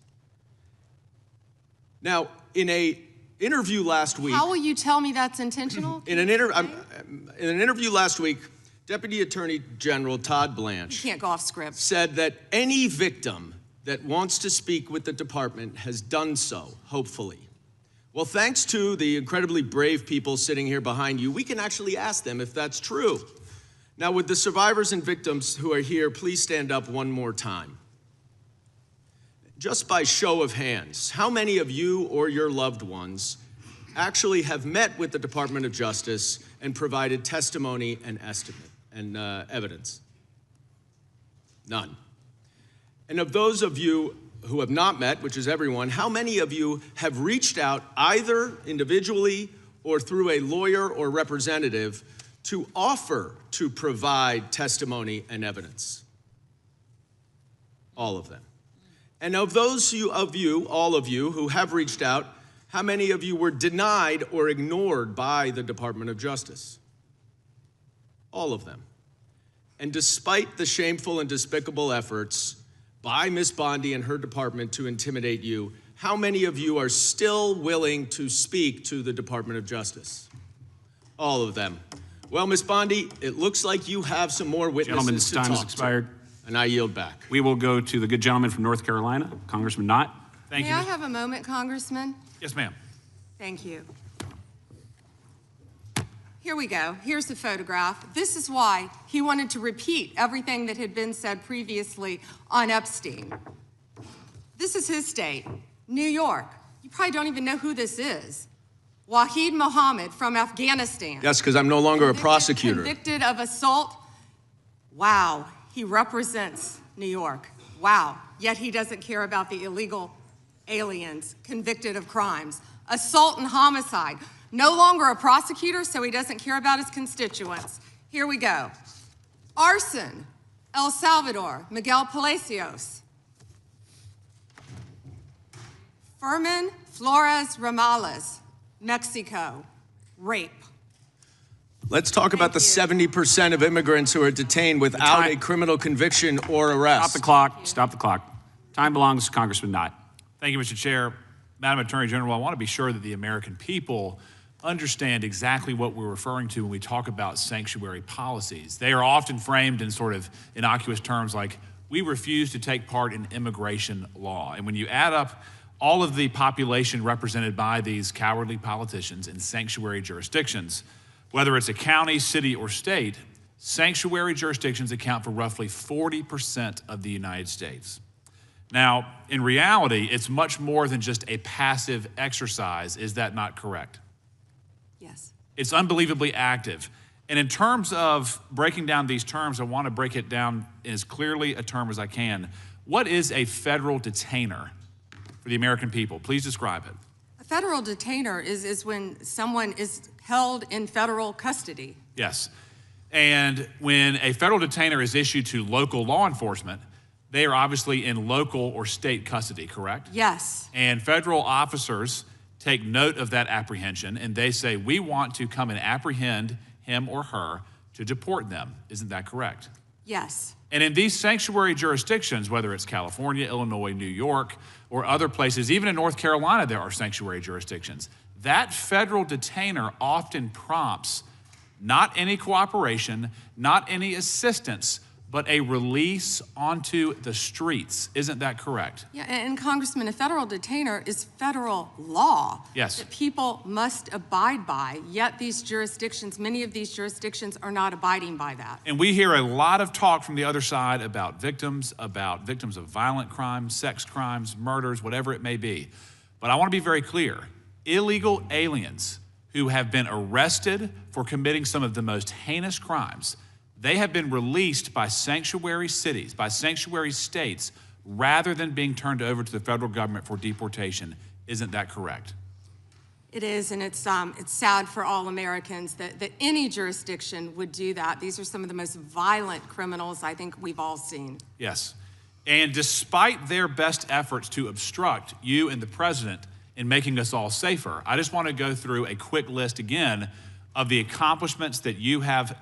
Now, in an interview last week... How will you tell me that's intentional? In an interview last week, Deputy Attorney General Todd Blanche... You can't go off script. ...said that any victim that wants to speak with the department has done so, hopefully. Well, thanks to the incredibly brave people sitting here behind you, we can actually ask them if that's true. Now, would the survivors and victims who are here please stand up one more time? Just by show of hands, how many of you or your loved ones actually have met with the Department of Justice and provided testimony and evidence? None. And of those of you who have not met, which is everyone, how many of you have reached out either individually or through a lawyer or representative to offer to provide testimony and evidence? All of them. And of those of you, all of you, who have reached out, how many of you were denied or ignored by the Department of Justice? All of them. And despite the shameful and despicable efforts by Ms. Bondi and her department to intimidate you, how many of you are still willing to speak to the Department of Justice? All of them. Well, Ms. Bondi, it looks like you have some more witnesses to talk to. Gentleman's time has expired. And I yield back. We will go to the good gentleman from North Carolina, Congressman Knott. May I have a moment, Congressman? Yes, ma'am. Thank you. Here we go. Here's the photograph. This is why he wanted to repeat everything that had been said previously on Epstein. This is his state, New York. You probably don't even know who this is. Wahid Mohammed from Afghanistan. Yes, because I'm no longer a prosecutor. Convicted of assault. Wow, he represents New York. Wow, yet he doesn't care about the illegal aliens convicted of crimes. Assault and homicide. No longer a prosecutor, so he doesn't care about his constituents. Here we go. Arson, El Salvador, Miguel Palacios. Fermin Flores Ramales, Mexico, rape. Let's talk about the 70% of immigrants who are detained without a criminal conviction or arrest. Stop the clock. Stop the clock. Time belongs to Congressman Knott. Thank you, Mr. Chair. Madam Attorney General, I want to be sure that the American people understand exactly what we're referring to when we talk about sanctuary policies. They are often framed in sort of innocuous terms like, we refuse to take part in immigration law. And when you add up all of the population represented by these cowardly politicians in sanctuary jurisdictions, whether it's a county, city, or state, sanctuary jurisdictions account for roughly 40% of the United States. Now, in reality, it's much more than just a passive exercise. Is that not correct? Yes. It's unbelievably active. And in terms of breaking down these terms, I want to break it down in as clearly a term as I can. What is a federal detainer for the American people? Please describe it. A federal detainer is when someone is held in federal custody. Yes. And when a federal detainer is issued to local law enforcement, they are obviously in local or state custody, correct? Yes. And federal officers take note of that apprehension and they say, we want to come and apprehend him or her to deport them. Isn't that correct? Yes. And in these sanctuary jurisdictions, whether it's California, Illinois, New York, or other places, even in North Carolina, there are sanctuary jurisdictions. That federal detainer often prompts not any cooperation, not any assistance, but a release onto the streets. Isn't that correct? Yeah, and Congressman, a federal detainer is federal law. Yes. That people must abide by, yet these jurisdictions, many of these jurisdictions are not abiding by that. And we hear a lot of talk from the other side about victims of violent crimes, sex crimes, murders, whatever it may be. But I want to be very clear. Illegal aliens who have been arrested for committing some of the most heinous crimes, they have been released by sanctuary cities, by sanctuary states, rather than being turned over to the federal government for deportation. Isn't that correct? It is, and it's sad for all Americans that any jurisdiction would do that. These are some of the most violent criminals I think we've all seen. Yes. And despite their best efforts to obstruct you and the president in making us all safer, I just want to go through a quick list again of the accomplishments that you have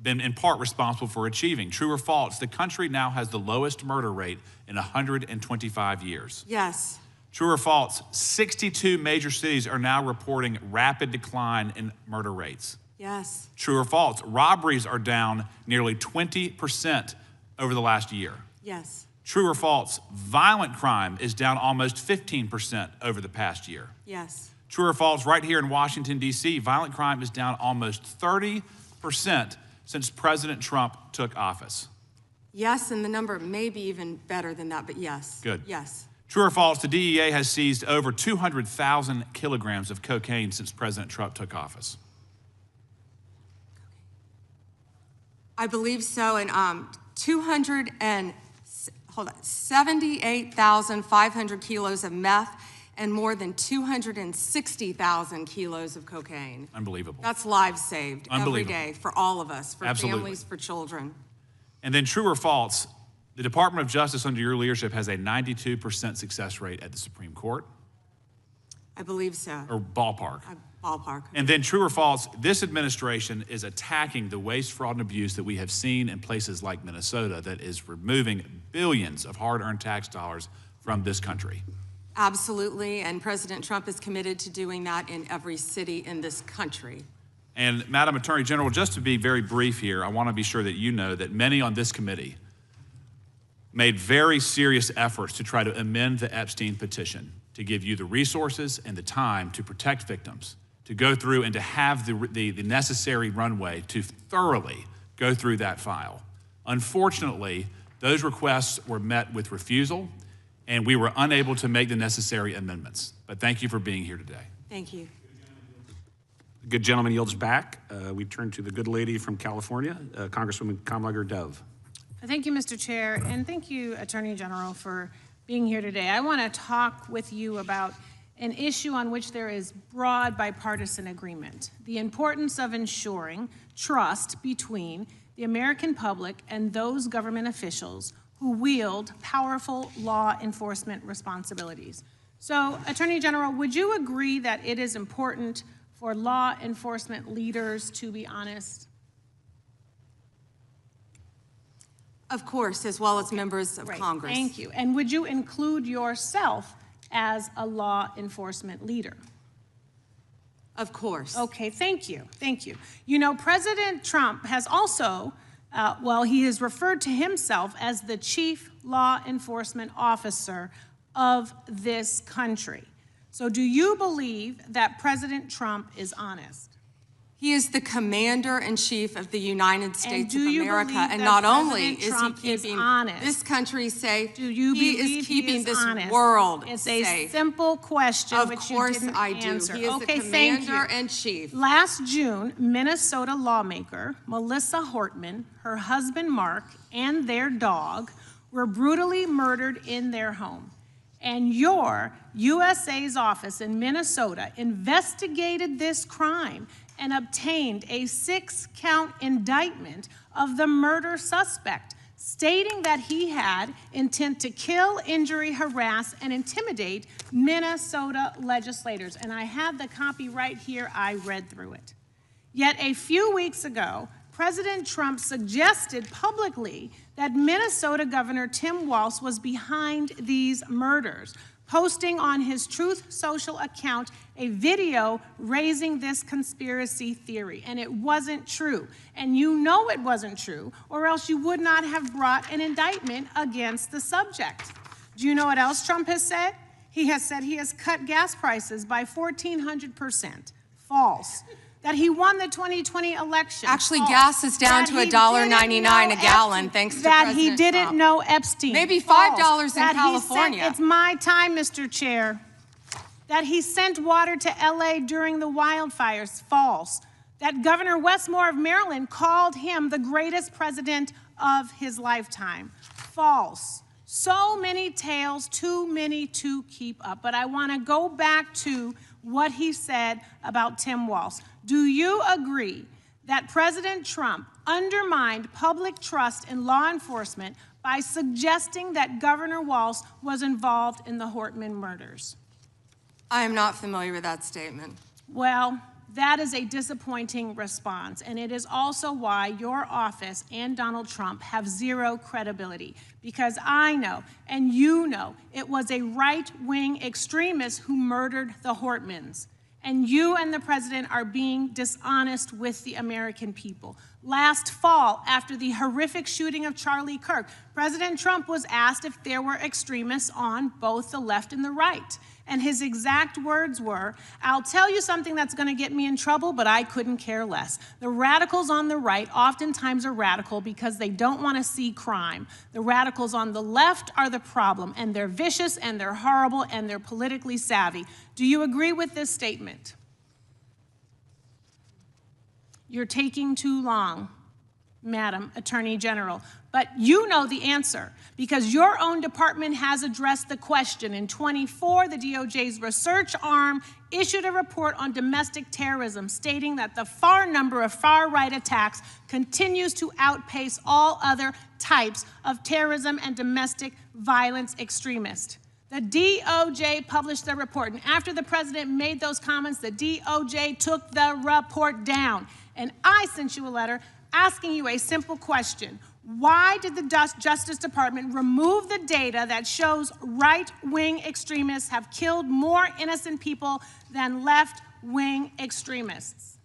been in part responsible for achieving. True or false, the country now has the lowest murder rate in 125 years. Yes. True or false, 62 major cities are now reporting rapid decline in murder rates. Yes. True or false, robberies are down nearly 20% over the last year. Yes. True or false, violent crime is down almost 15% over the past year. Yes. True or false, right here in Washington, D.C., violent crime is down almost 30% since President Trump took office. Yes, and the number may be even better than that, but yes. Good. Yes. True or false, the DEA has seized over 200,000 kilograms of cocaine since President Trump took office. I believe so, and 78,500 kilos of meth and more than 260,000 kilos of cocaine. Unbelievable. That's lives saved every Unbelievable. day for all of us, for Absolutely. families, for children. And then true or false, the Department of Justice under your leadership has a 92% success rate at the Supreme Court, I believe so. or ballpark. Ballpark. And then true or false, this administration is attacking the waste, fraud, and abuse that we have seen in places like Minnesota that is removing billions of hard-earned tax dollars from this country. Absolutely, and President Trump is committed to doing that in every city in this country. And Madam Attorney General, just to be very brief here, I want to be sure that you know that many on this committee made very serious efforts to try to amend the Epstein petition to give you the resources and the time to protect victims, to go through and to have the necessary runway to thoroughly go through that file. Unfortunately, those requests were met with refusal, and we were unable to make the necessary amendments. But thank you for being here today. Thank you. The good gentleman yields back. We turn to the good lady from California, Congresswoman Kamlager-Dove. Thank you, Mr. Chair, and thank you, Attorney General, for being here today. I want to talk with you about an issue on which there is broad bipartisan agreement: the importance of ensuring trust between the American public and those government officials who wield powerful law enforcement responsibilities. So, Attorney General, would you agree that it is important for law enforcement leaders to be honest? Of course, as well as members of Congress. Thank you. And would you include yourself as a law enforcement leader? Of course. Okay, thank you. Thank you. You know, President Trump has also, he has referred to himself as the chief law enforcement officer of this country. So do you believe that President Trump is honest? He is the commander-in-chief of the United States of America, and not only is he keeping this country safe, he is keeping this world safe. It's a simple question, which you didn't answer. Of course I do. He is the commander-in-chief. Last June, Minnesota lawmaker Melissa Hortman, her husband Mark, and their dog were brutally murdered in their home. And your USA's office in Minnesota investigated this crime and obtained a 6-count indictment of the murder suspect, stating that he had intent to kill, injure, harass, and intimidate Minnesota legislators. And I have the copy right here. I read through it. Yet a few weeks ago, President Trump suggested publicly that Minnesota Governor Tim Walz was behind these murders, posting on his Truth Social account a video raising this conspiracy theory. And it wasn't true. And you know it wasn't true, or else you would not have brought an indictment against the subject. Do you know what else Trump has said? He has said he has cut gas prices by 1,400%. False. That he won the 2020 election. Actually, gas is down to $1.99 a gallon, thanks to President That he didn't know Epstein. Maybe $5 in California. It's my time, Mr. Chair. That he sent water to LA during the wildfires. False. That Governor Westmore of Maryland called him the greatest president of his lifetime. False. So many tales, too many to keep up. But I want to go back to what he said about Tim Walz. Do you agree that President Trump undermined public trust in law enforcement by suggesting that Governor Walz was involved in the Hortman murders? I am not familiar with that statement. Well, that is a disappointing response, and it is also why your office and Donald Trump have zero credibility, because I know, and you know, it was a right-wing extremist who murdered the Hortmans, and you and the president are being dishonest with the American people. Last fall, after the horrific shooting of Charlie Kirk, President Trump was asked if there were extremists on both the left and the right. And his exact words were, "I'll tell you something that's going to get me in trouble, but I couldn't care less. The radicals on the right oftentimes are radical because they don't want to see crime. The radicals on the left are the problem, and they're vicious, and they're horrible, and they're politically savvy." Do you agree with this statement? You're taking too long, Madam Attorney General. But you know the answer, because your own department has addressed the question. In 24, the DOJ's research arm issued a report on domestic terrorism, stating that the number of far-right attacks continues to outpace all other types of terrorism and domestic violence extremists. The DOJ published the report, and after the president made those comments, the DOJ took the report down. And I sent you a letter asking you a simple question. Why did the Justice Department remove the data that shows right-wing extremists have killed more innocent people than left-wing extremists?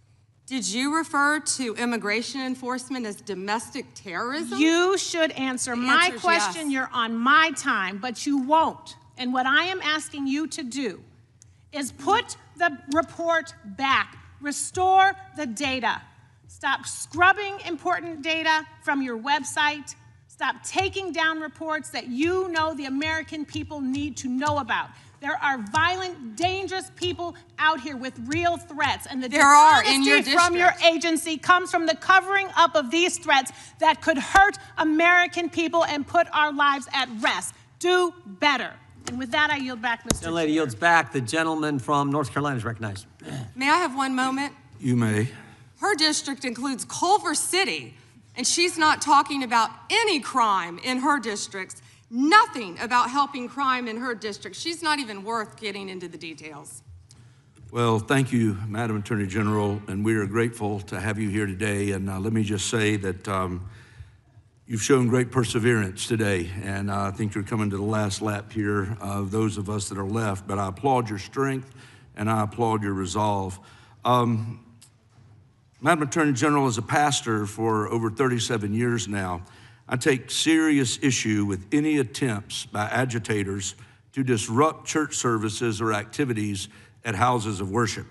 Did you refer to immigration enforcement as domestic terrorism? You should answer my question. Yes. You're on my time, but you won't. And what I am asking you to do is put the report back, restore the data. Stop scrubbing important data from your website. Stop taking down reports that you know the American people need to know about. There are violent, dangerous people out here with real threats, and the dishonesty from your agency comes from the covering up of these threats that could hurt American people and put our lives at rest. Do better. And with that, I yield back, Mr. Chair. The lady yields back. The gentleman from North Carolina is recognized. May I have one moment? You may. Her district includes Culver City, and she's not talking about any crime in her districts, nothing about helping crime in her district. She's not even worth getting into the details. Well, thank you, Madam Attorney General, and we are grateful to have you here today. And let me just say that you've shown great perseverance today, and I think you're coming to the last lap here of those of us that are left, but I applaud your strength and I applaud your resolve. Madam Attorney General, as a pastor for over 37 years now, I take serious issue with any attempts by agitators to disrupt church services or activities at houses of worship.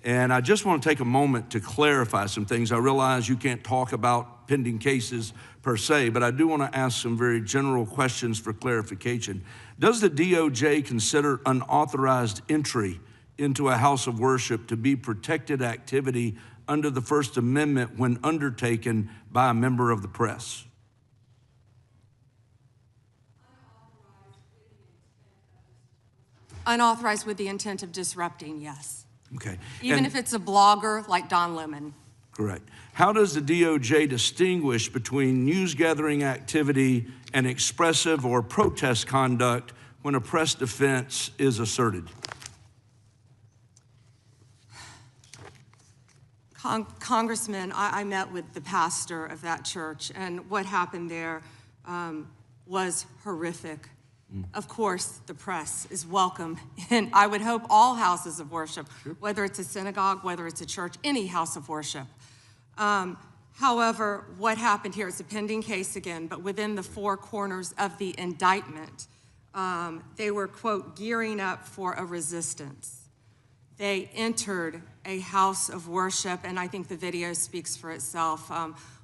And I just want to take a moment to clarify some things. I realize you can't talk about pending cases per se, but I do want to ask some very general questions for clarification. Does the DOJ consider unauthorized entry into a house of worship to be protected activity under the First Amendment when undertaken by a member of the press? Unauthorized with the intent of disrupting, yes. Okay. Even if it's a blogger like Don Lemon. Correct. How does the DOJ distinguish between news gathering activity and expressive or protest conduct when a press defense is asserted? Congressman, I met with the pastor of that church, and what happened there was horrific. Of course, the press is welcome, and I would hope all houses of worship, whether it's a synagogue, whether it's a church, any house of worship. However, what happened here is a pending case again, but within the four corners of the indictment, they were, quote, gearing up for a resistance. They entered a house of worship, and I think the video speaks for itself.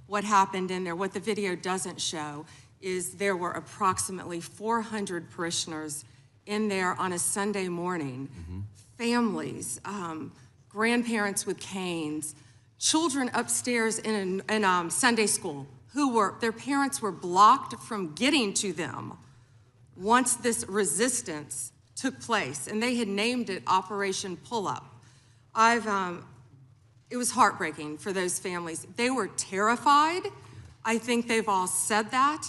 What happened in there, what the video doesn't show, is there were approximately 400 parishioners in there on a Sunday morning. Families, grandparents with canes, children upstairs in Sunday school their parents were blocked from getting to them once this resistance took place, and they had named it Operation Pull-Up. It was heartbreaking for those families. They were terrified. I think they've all said that,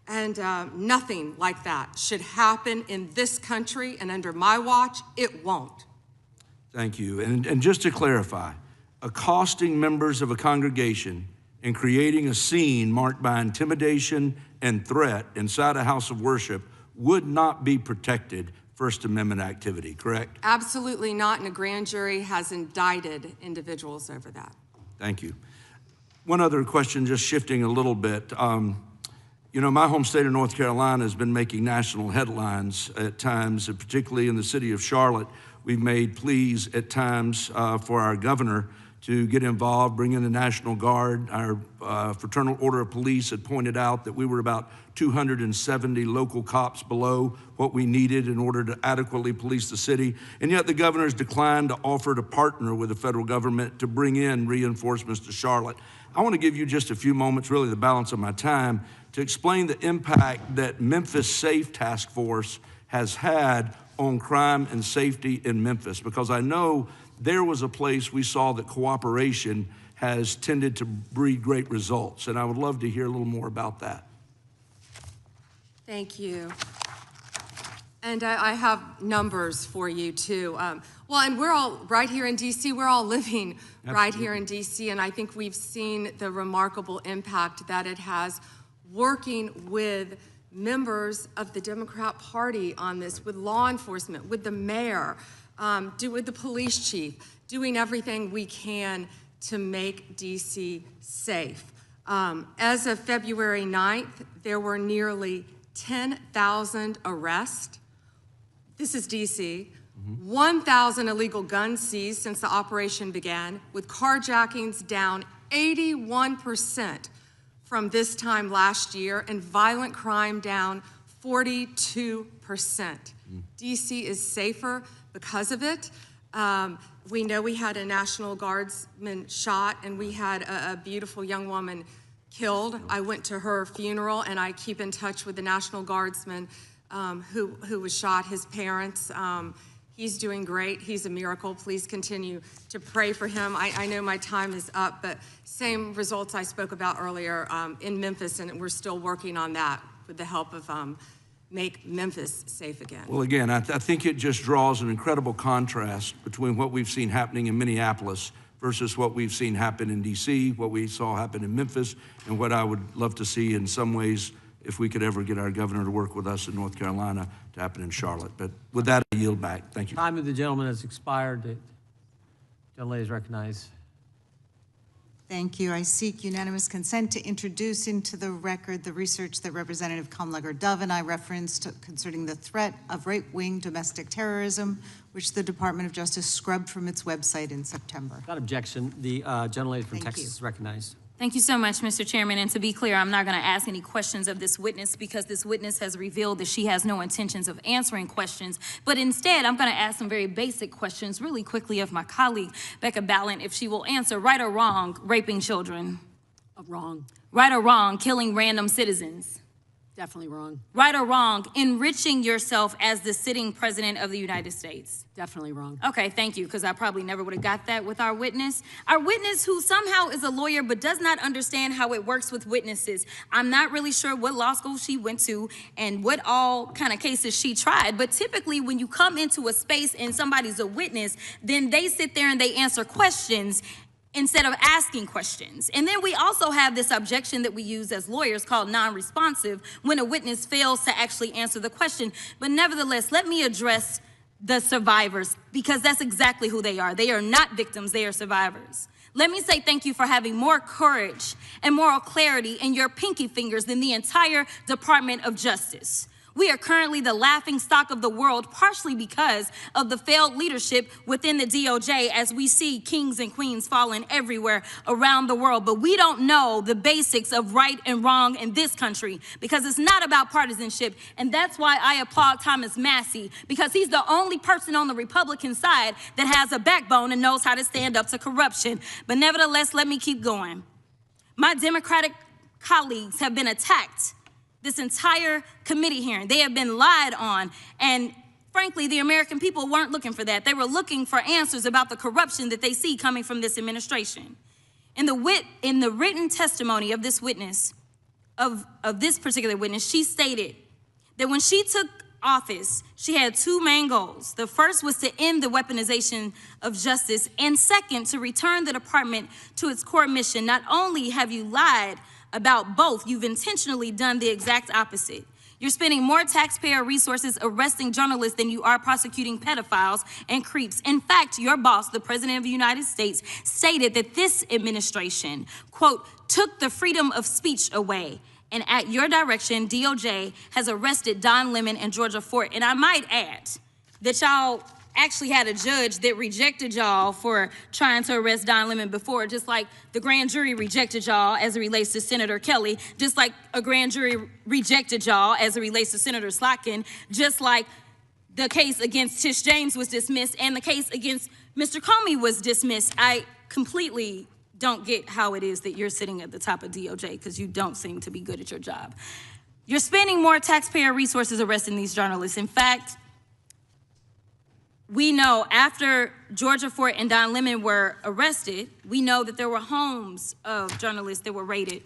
and nothing like that should happen in this country, and under my watch, it won't. Thank you. And just to clarify, accosting members of a congregation and creating a scene marked by intimidation and threat inside a house of worship would not be protected First Amendment activity, correct? Absolutely not, and a grand jury has indicted individuals over that. Thank you. One other question, just shifting a little bit. You know, my home state of North Carolina has been making national headlines at times, and particularly in the city of Charlotte. We've made pleas at times for our governor to get involved, bring in the National Guard. Our Fraternal Order of Police had pointed out that we were about 270 local cops below what we needed in order to adequately police the city. And yet the governor's declined to offer to partner with the federal government to bring in reinforcements to Charlotte. I want to give you just a few moments, really the balance of my time, to explain the impact that Memphis Safe Task Force has had on crime and safety in Memphis, because I know there was a place we saw that cooperation has tended to breed great results, and I would love to hear a little more about that. Thank you. And I have numbers for you too. Well, and we're all right here in DC, we're all living right here in DC, and I think we've seen the remarkable impact that it has working with members of the Democrat Party on this, with law enforcement, with the mayor, with the police chief, doing everything we can to make DC safe. As of February 9th, there were nearly 10,000 arrests. This is DC. 1,000 illegal guns seized since the operation began, with carjackings down 81% from this time last year, and violent crime down 42%. DC is safer because of it. We know we had a National Guardsman shot, and we had a beautiful young woman killed. I went to her funeral, and I keep in touch with the National Guardsman who was shot, his parents. He's doing great. He's a miracle. Please continue to pray for him. I know my time is up, but same results I spoke about earlier in Memphis, and we're still working on that with the help of Make Memphis Safe Again. Well, again, I think it just draws an incredible contrast between what we've seen happening in Minneapolis versus what we've seen happen in DC, what we saw happen in Memphis, and what I would love to see in some ways, if we could ever get our governor to work with us in North Carolina, to happen in Charlotte. But with that, I yield back. Thank you. Time of the gentleman has expired. The gentlelady is recognized. Thank you. I seek unanimous consent to introduce into the record the research that Representative Kamlager-Dove and I referenced concerning the threat of right-wing domestic terrorism, which the Department of Justice scrubbed from its website in September. Without objection, the gentlelady from Texas is recognized. Thank you so much, Mr. Chairman. And to be clear, I'm not going to ask any questions of this witness because this witness has revealed that she has no intentions of answering questions. But instead, I'm going to ask some very basic questions really quickly of my colleague, Becca Ballant, if she will answer right or wrong, raping children. Wrong. Right or wrong, killing random citizens. Definitely wrong. Right or wrong, enriching yourself as the sitting president of the United States. Definitely wrong. Okay, thank you, because I probably never would have got that with our witness. Our witness who somehow is a lawyer but does not understand how it works with witnesses. I'm not really sure what law school she went to and what all kind of cases she tried, but typically when you come into a space and somebody's a witness, then they sit there and they answer questions instead of asking questions. And then we also have this objection that we use as lawyers called non-responsive when a witness fails to actually answer the question. But nevertheless, let me address the survivors because that's exactly who they are. They are not victims, they are survivors. Let me say thank you for having more courage and moral clarity in your pinky fingers than the entire Department of Justice. We are currently the laughing stock of the world, partially because of the failed leadership within the DOJ as we see kings and queens falling everywhere around the world. But we don't know the basics of right and wrong in this country because it's not about partisanship. And that's why I applaud Thomas Massie, because he's the only person on the Republican side that has a backbone and knows how to stand up to corruption. But nevertheless, let me keep going. My Democratic colleagues have been attacked this entire committee hearing. They have been lied on, and frankly, the American people weren't looking for that. They were looking for answers about the corruption that they see coming from this administration. In the written testimony of this witness, of this particular witness, she stated that when she took office, she had two main goals. The first was to end the weaponization of justice, and second, to return the department to its core mission. Not only have you lied about both, you've intentionally done the exact opposite. You're spending more taxpayer resources arresting journalists than you are prosecuting pedophiles and creeps. In fact, your boss, the President of the United States, stated that this administration, quote, took the freedom of speech away. And at your direction, DOJ has arrested Don Lemon and Georgia Fort. And I might add that y'all actually had a judge that rejected y'all for trying to arrest Don Lemon before, just like the grand jury rejected y'all as it relates to Senator Kelly, just like a grand jury rejected y'all as it relates to Senator Slotkin, just like the case against Tish James was dismissed and the case against Mr. Comey was dismissed. I completely don't get how it is that you're sitting at the top of DOJ because you don't seem to be good at your job. You're spending more taxpayer resources arresting these journalists. In fact, we know after Georgia Fort and Don Lemon were arrested, we know that there were homes of journalists that were raided.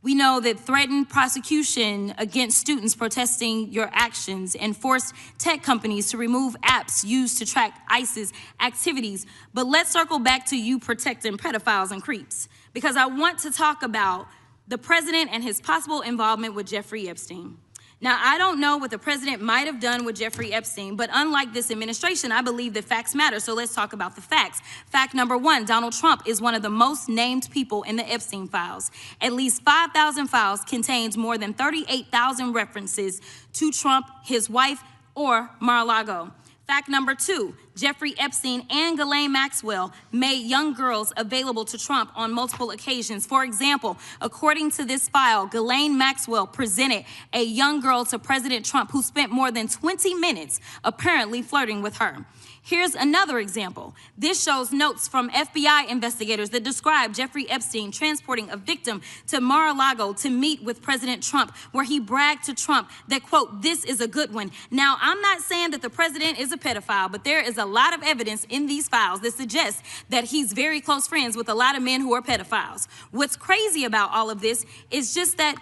We know that threatened prosecution against students protesting your actions and forced tech companies to remove apps used to track ISIS activities. But let's circle back to you protecting pedophiles and creeps, because I want to talk about the president and his possible involvement with Jeffrey Epstein. Now, I don't know what the president might have done with Jeffrey Epstein, but unlike this administration, I believe that facts matter, so let's talk about the facts. Fact number one, Donald Trump is one of the most named people in the Epstein files. At least 5,000 files contains more than 38,000 references to Trump, his wife, or Mar-a-Lago. Fact number two, Jeffrey Epstein and Ghislaine Maxwell made young girls available to Trump on multiple occasions. For example, according to this file, Ghislaine Maxwell presented a young girl to President Trump who spent more than 20 minutes apparently flirting with her. Here's another example. This shows notes from FBI investigators that describe Jeffrey Epstein transporting a victim to Mar-a-Lago to meet with President Trump, where he bragged to Trump that, quote, this is a good one. Now, I'm not saying that the president is a pedophile, but there is a lot of evidence in these files that suggests that he's very close friends with a lot of men who are pedophiles. What's crazy about all of this is just that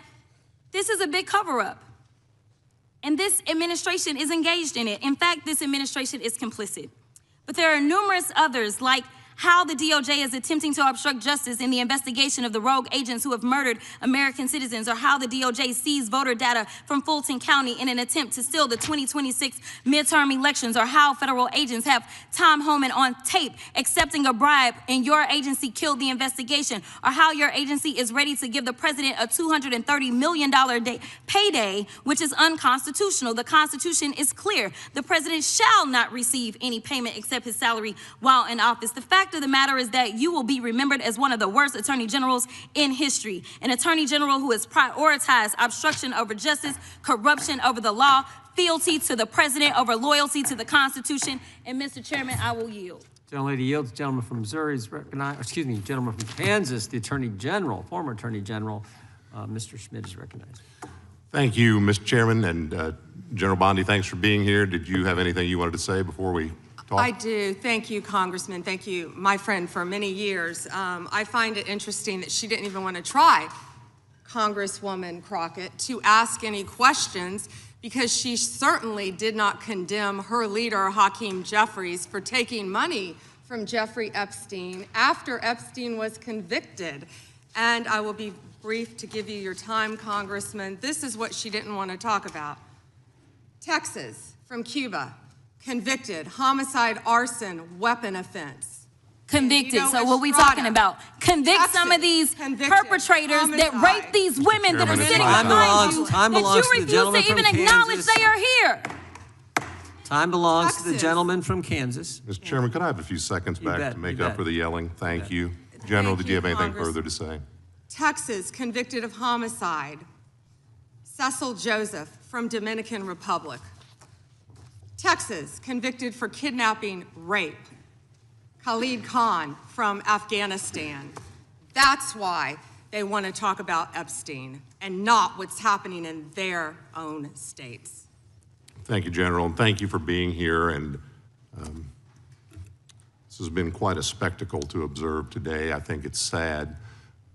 this is a big cover-up. And this administration is engaged in it. In fact, this administration is complicit. But there are numerous others, like how the DOJ is attempting to obstruct justice in the investigation of the rogue agents who have murdered American citizens, or how the DOJ seized voter data from Fulton County in an attempt to steal the 2026 midterm elections, or how federal agents have Tom Homan on tape accepting a bribe and your agency killed the investigation, or how your agency is ready to give the president a $230 million payday, which is unconstitutional. The Constitution is clear. The president shall not receive any payment except his salary while in office. The fact of the matter is that you will be remembered as one of the worst attorney generals in history, an attorney general who has prioritized obstruction over justice, corruption over the law, fealty to the president over loyalty to the Constitution. And Mr. Chairman, I will yield. Gentlelady yields. Gentleman from Missouri is recognized. Excuse me, gentleman from Kansas, the Attorney General, former Attorney General, Mr. Schmidt is recognized. Thank you, Mr. Chairman, and General Bondi, thanks for being here. Did you have anything you wanted to say before we talk? I do. Thank you, Congressman. Thank you, my friend, for many years. I find it interesting that she didn't even want to try, Congresswoman Crockett, to ask any questions, because she certainly did not condemn her leader, Hakeem Jeffries, for taking money from Jeffrey Epstein after Epstein was convicted. And I will be brief to give you your time, Congressman. This is what she didn't want to talk about. Texas, from Cuba. Convicted, homicide, arson, weapon offense. Convicted, so what we talking about? Convict some of these perpetrators that rape these women that are sitting behind you, that you refuse to even acknowledge they are here. Time belongs to the gentleman from Kansas. Mr. Chairman, could I have a few seconds back to make up for the yelling? Thank you. General, did you have anything further to say? Texas, convicted of homicide. Cecil Joseph, from Dominican Republic. Texas, convicted for kidnapping, rape. Khalid Khan from Afghanistan. That's why they want to talk about Epstein and not what's happening in their own states. Thank you, General, and thank you for being here. And this has been quite a spectacle to observe today. I think it's sad.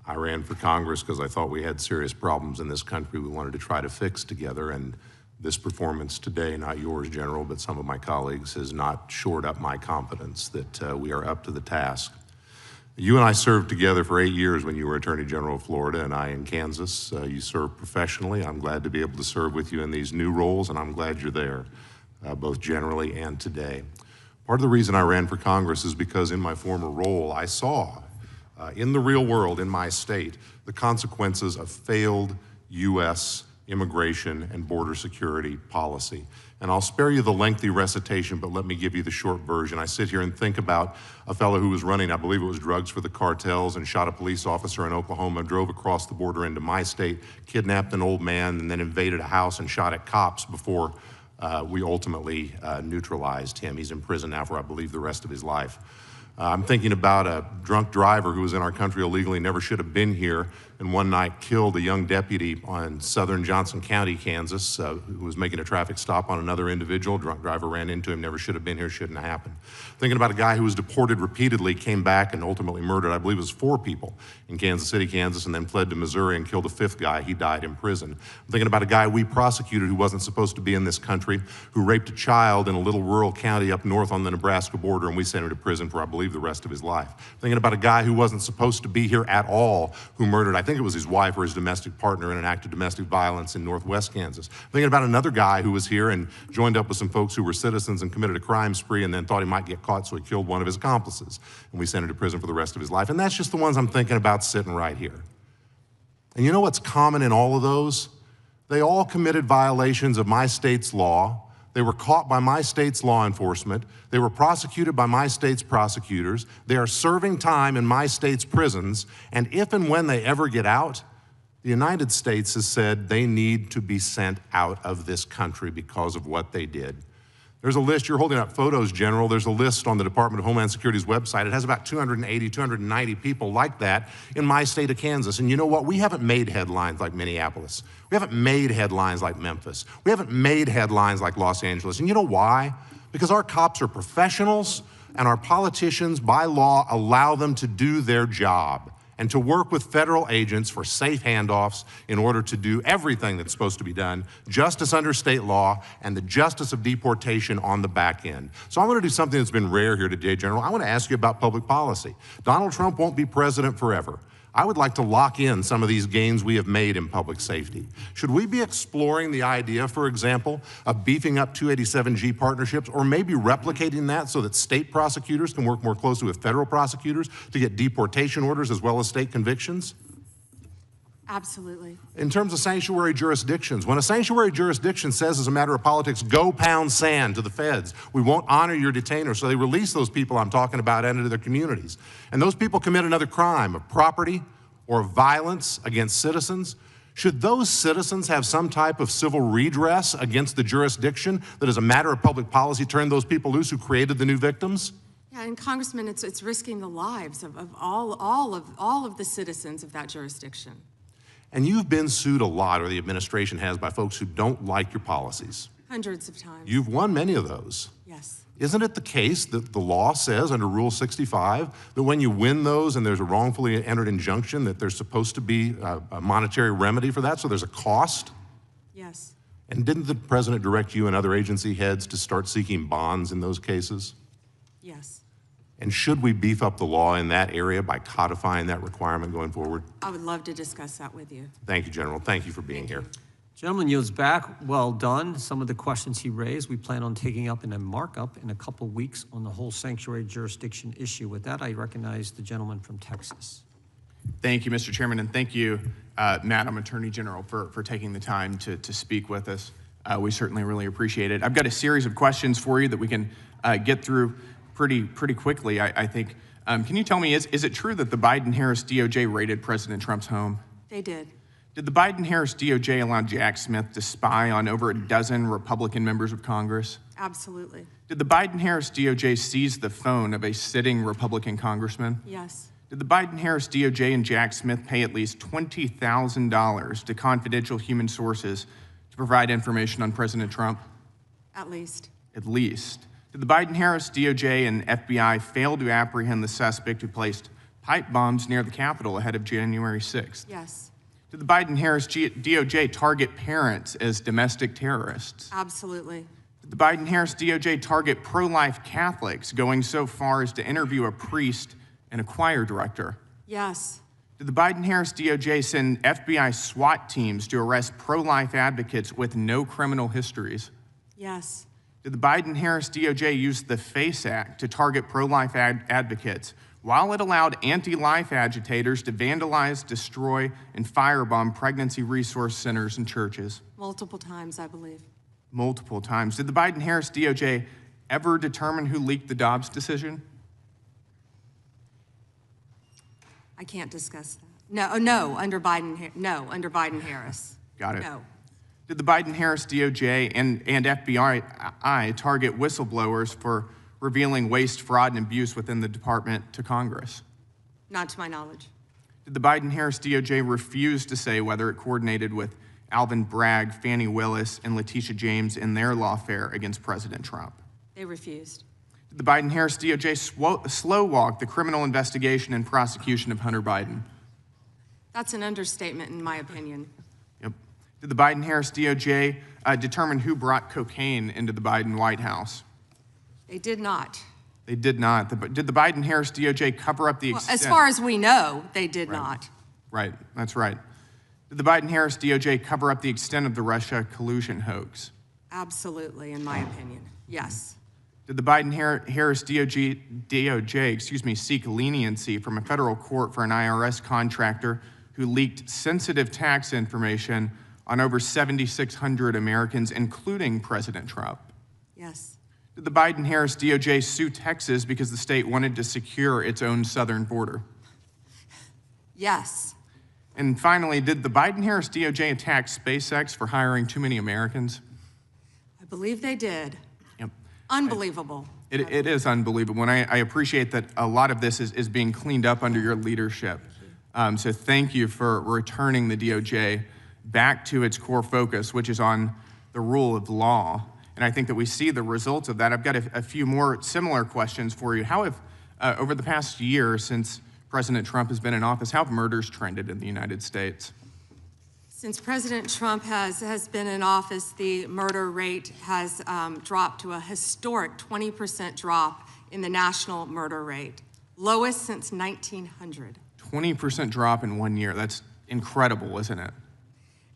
I ran for Congress because I thought we had serious problems in this country we wanted to try to fix together, and this performance today, not yours, General, but some of my colleagues, has not shored up my confidence that we are up to the task. You and I served together for 8 years when you were Attorney General of Florida and I in Kansas. You served professionally. I'm glad to be able to serve with you in these new roles, and I'm glad you're there, both generally and today. Part of the reason I ran for Congress is because in my former role, I saw in the real world, in my state, the consequences of failed U.S. immigration and border security policy. And I'll spare you the lengthy recitation, but let me give you the short version. I sit here and think about a fellow who was running, I believe it was drugs for the cartels, and shot a police officer in Oklahoma, drove across the border into my state, kidnapped an old man, and then invaded a house and shot at cops before we ultimately neutralized him. He's in prison now for, I believe, the rest of his life. I'm thinking about a drunk driver who was in our country illegally, never should have been here, and one night killed a young deputy on southern Johnson County, Kansas, who was making a traffic stop on another individual. Drunk driver ran into him, never should have been here, shouldn't have happened. Thinking about a guy who was deported repeatedly, came back and ultimately murdered, I believe it was 4 people in Kansas City, Kansas, and then fled to Missouri and killed a 5th guy. He died in prison. I'm thinking about a guy we prosecuted who wasn't supposed to be in this country, who raped a child in a little rural county up north on the Nebraska border, and we sent him to prison for, I believe, the rest of his life. Thinking about a guy who wasn't supposed to be here at all, who murdered, I think it was his wife or his domestic partner in an act of domestic violence in northwest Kansas. Thinking about another guy who was here and joined up with some folks who were citizens and committed a crime spree and then thought he might get caught, so he killed one of his accomplices. And we sent him to prison for the rest of his life. And that's just the ones I'm thinking about sitting right here. And you know what's common in all of those? They all committed violations of my state's law. They were caught by my state's law enforcement. They were prosecuted by my state's prosecutors. They are serving time in my state's prisons. And if and when they ever get out, the United States has said they need to be sent out of this country because of what they did. There's a list, you're holding up photos, General. There's a list on the Department of Homeland Security's website. It has about 280, 290 people like that in my state of Kansas. And you know what? We haven't made headlines like Minneapolis. We haven't made headlines like Memphis. We haven't made headlines like Los Angeles. And you know why? Because our cops are professionals and our politicians, by law, allow them to do their job and to work with federal agents for safe handoffs in order to do everything that's supposed to be done, justice under state law, and the justice of deportation on the back end. So I want to do something that's been rare here today, General. I want to ask you about public policy. Donald Trump won't be president forever. I would like to lock in some of these gains we have made in public safety. Should we be exploring the idea, for example, of beefing up 287G partnerships, or maybe replicating that so that state prosecutors can work more closely with federal prosecutors to get deportation orders as well as state convictions? Absolutely. In terms of sanctuary jurisdictions, when a sanctuary jurisdiction says as a matter of politics, go pound sand to the feds, we won't honor your detainer, so they release those people I'm talking about into their communities. And those people commit another crime of property or violence against citizens. Should those citizens have some type of civil redress against the jurisdiction that as a matter of public policy turned those people loose who created the new victims? Yeah, and Congressman, it's risking the lives of all of the citizens of that jurisdiction. And you've been sued a lot, or the administration has, by folks who don't like your policies. Hundreds of times. You've won many of those. Yes. Isn't it the case that the law says under Rule 65 that when you win those and there's a wrongfully entered injunction that there's supposed to be a monetary remedy for that, so there's a cost? Yes. And didn't the president direct you and other agency heads to start seeking bonds in those cases? Yes. And should we beef up the law in that area by codifying that requirement going forward? I would love to discuss that with you. Thank you, General. Thank you for being here. Gentleman yields back. Well done. Some of the questions he raised, we plan on taking up in a markup in a couple weeks on the whole sanctuary jurisdiction issue. With that, I recognize the gentleman from Texas. Thank you, Mr. Chairman, and thank you, Madam Attorney General, for taking the time to speak with us. We certainly really appreciate it. I've got a series of questions for you that we can get through pretty quickly, I think. Can you tell me, is it true that the Biden-Harris DOJ raided President Trump's home? They did. Did the Biden-Harris DOJ allow Jack Smith to spy on over a dozen Republican members of Congress? Absolutely. Did the Biden-Harris DOJ seize the phone of a sitting Republican congressman? Yes. Did the Biden-Harris DOJ and Jack Smith pay at least $20,000 to confidential human sources to provide information on President Trump? At least. At least. Did the Biden-Harris DOJ and FBI fail to apprehend the suspect who placed pipe bombs near the Capitol ahead of January 6th? Yes. Did the Biden-Harris DOJ target parents as domestic terrorists? Absolutely. Did the Biden-Harris DOJ target pro-life Catholics, going so far as to interview a priest and a choir director? Yes. Did the Biden-Harris DOJ send FBI SWAT teams to arrest pro-life advocates with no criminal histories? Yes. Did the Biden-Harris DOJ use the FACE Act to target pro-life advocates while it allowed anti-life agitators to vandalize, destroy, and firebomb pregnancy resource centers and churches? Multiple times, I believe. Multiple times. Did the Biden-Harris DOJ ever determine who leaked the Dobbs decision? I can't discuss that. No, under Biden-Harris. Got it. No. Did the Biden-Harris DOJ and FBI target whistleblowers for revealing waste, fraud, and abuse within the department to Congress? Not to my knowledge. Did the Biden-Harris DOJ refuse to say whether it coordinated with Alvin Bragg, Fani Willis, and Letitia James in their lawfare against President Trump? They refused. Did the Biden-Harris DOJ slow-walk the criminal investigation and prosecution of Hunter Biden? That's an understatement, in my opinion. Yep. Did the Biden-Harris DOJ determine who brought cocaine into the Biden White House? They did not. They did not. Did the Biden-Harris DOJ cover up the extent? As far as we know, they did not. Right, that's right. Did the Biden-Harris DOJ cover up the extent of the Russia collusion hoax? Absolutely, in my opinion, yes. Did the Biden-Harris DOJ, seek leniency from a federal court for an IRS contractor who leaked sensitive tax information on over 7,600 Americans, including President Trump? Yes. Did the Biden-Harris DOJ sue Texas because the state wanted to secure its own southern border? Yes. And finally, did the Biden-Harris DOJ attack SpaceX for hiring too many Americans? I believe they did. Yep. Unbelievable. It is unbelievable, and I appreciate that a lot of this is being cleaned up under your leadership. So thank you for returning the DOJ back to its core focus, which is on the rule of law. And I think that we see the results of that. I've got a few more similar questions for you. How have, over the past year since President Trump has been in office, how have murders trended in the United States? Since President Trump has been in office, the murder rate has dropped to a historic 20% drop in the national murder rate, lowest since 1900. 20% drop in 1 year. That's incredible, isn't it?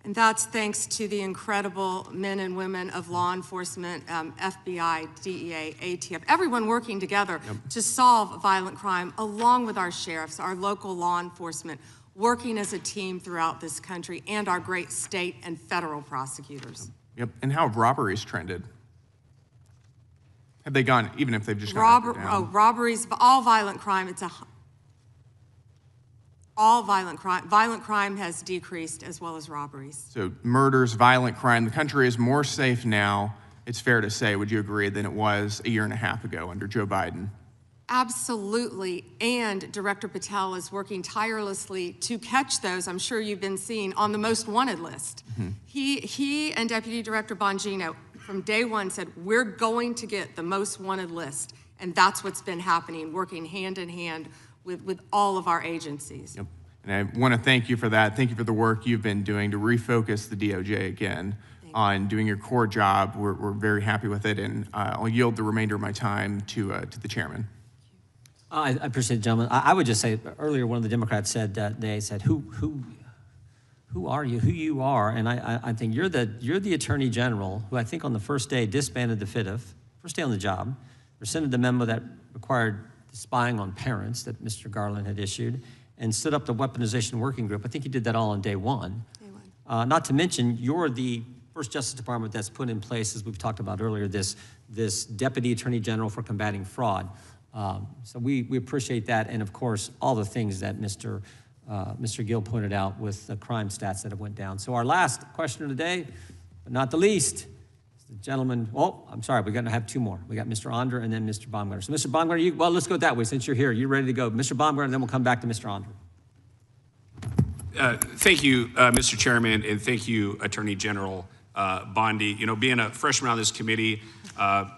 And that's thanks to the incredible men and women of law enforcement, FBI, DEA, ATF, everyone working together to solve violent crime, along with our sheriffs, our local law enforcement, working as a team throughout this country, and our great state and federal prosecutors. Yep. And how have robberies trended? Have they gone, even if they've just gone up or down? Robberies, all violent crime, all violent crime has decreased, as well as robberies. So murders, violent crime, the country is more safe now, it's fair to say, would you agree, than it was a year and a half ago under Joe Biden? Absolutely, and Director Patel is working tirelessly to catch those, I'm sure you've been seeing, on the most wanted list. Mm-hmm. He and Deputy Director Bongino from day one said, we're going to get the most wanted list, and that's what's been happening, working hand in hand with all of our agencies. Yep. And I want to thank you for that. Thank you for the work you've been doing to refocus the DOJ again on doing your core job. We're very happy with it, and I'll yield the remainder of my time to the chairman. I appreciate it, gentlemen. I would just say, earlier one of the Democrats said that they said, who are you, who you are? And I think you're the Attorney General who I think on the first day disbanded the FIDF, first day on the job, rescinded the memo that required spying on parents that Mr. Garland had issued, and stood up the weaponization working group. I think you did that all on day one. Not to mention, you're the first Justice Department that's put in place, as we've talked about earlier, this Deputy Attorney General for combating fraud. So we appreciate that, and of course, all the things that Mr. Gill pointed out with the crime stats that have went down. So our last question of the day, but not the least, the gentleman, I'm sorry, we're gonna have two more. We got Mr. Onder and then Mr. Baumgartner. So Mr. Baumgartner, well, let's go that way since you're here. You ready to go? Mr. Baumgartner, and then we'll come back to Mr. Onder. Thank you, Mr. Chairman, and thank you, Attorney General Bondi. You know, being a freshman on this committee,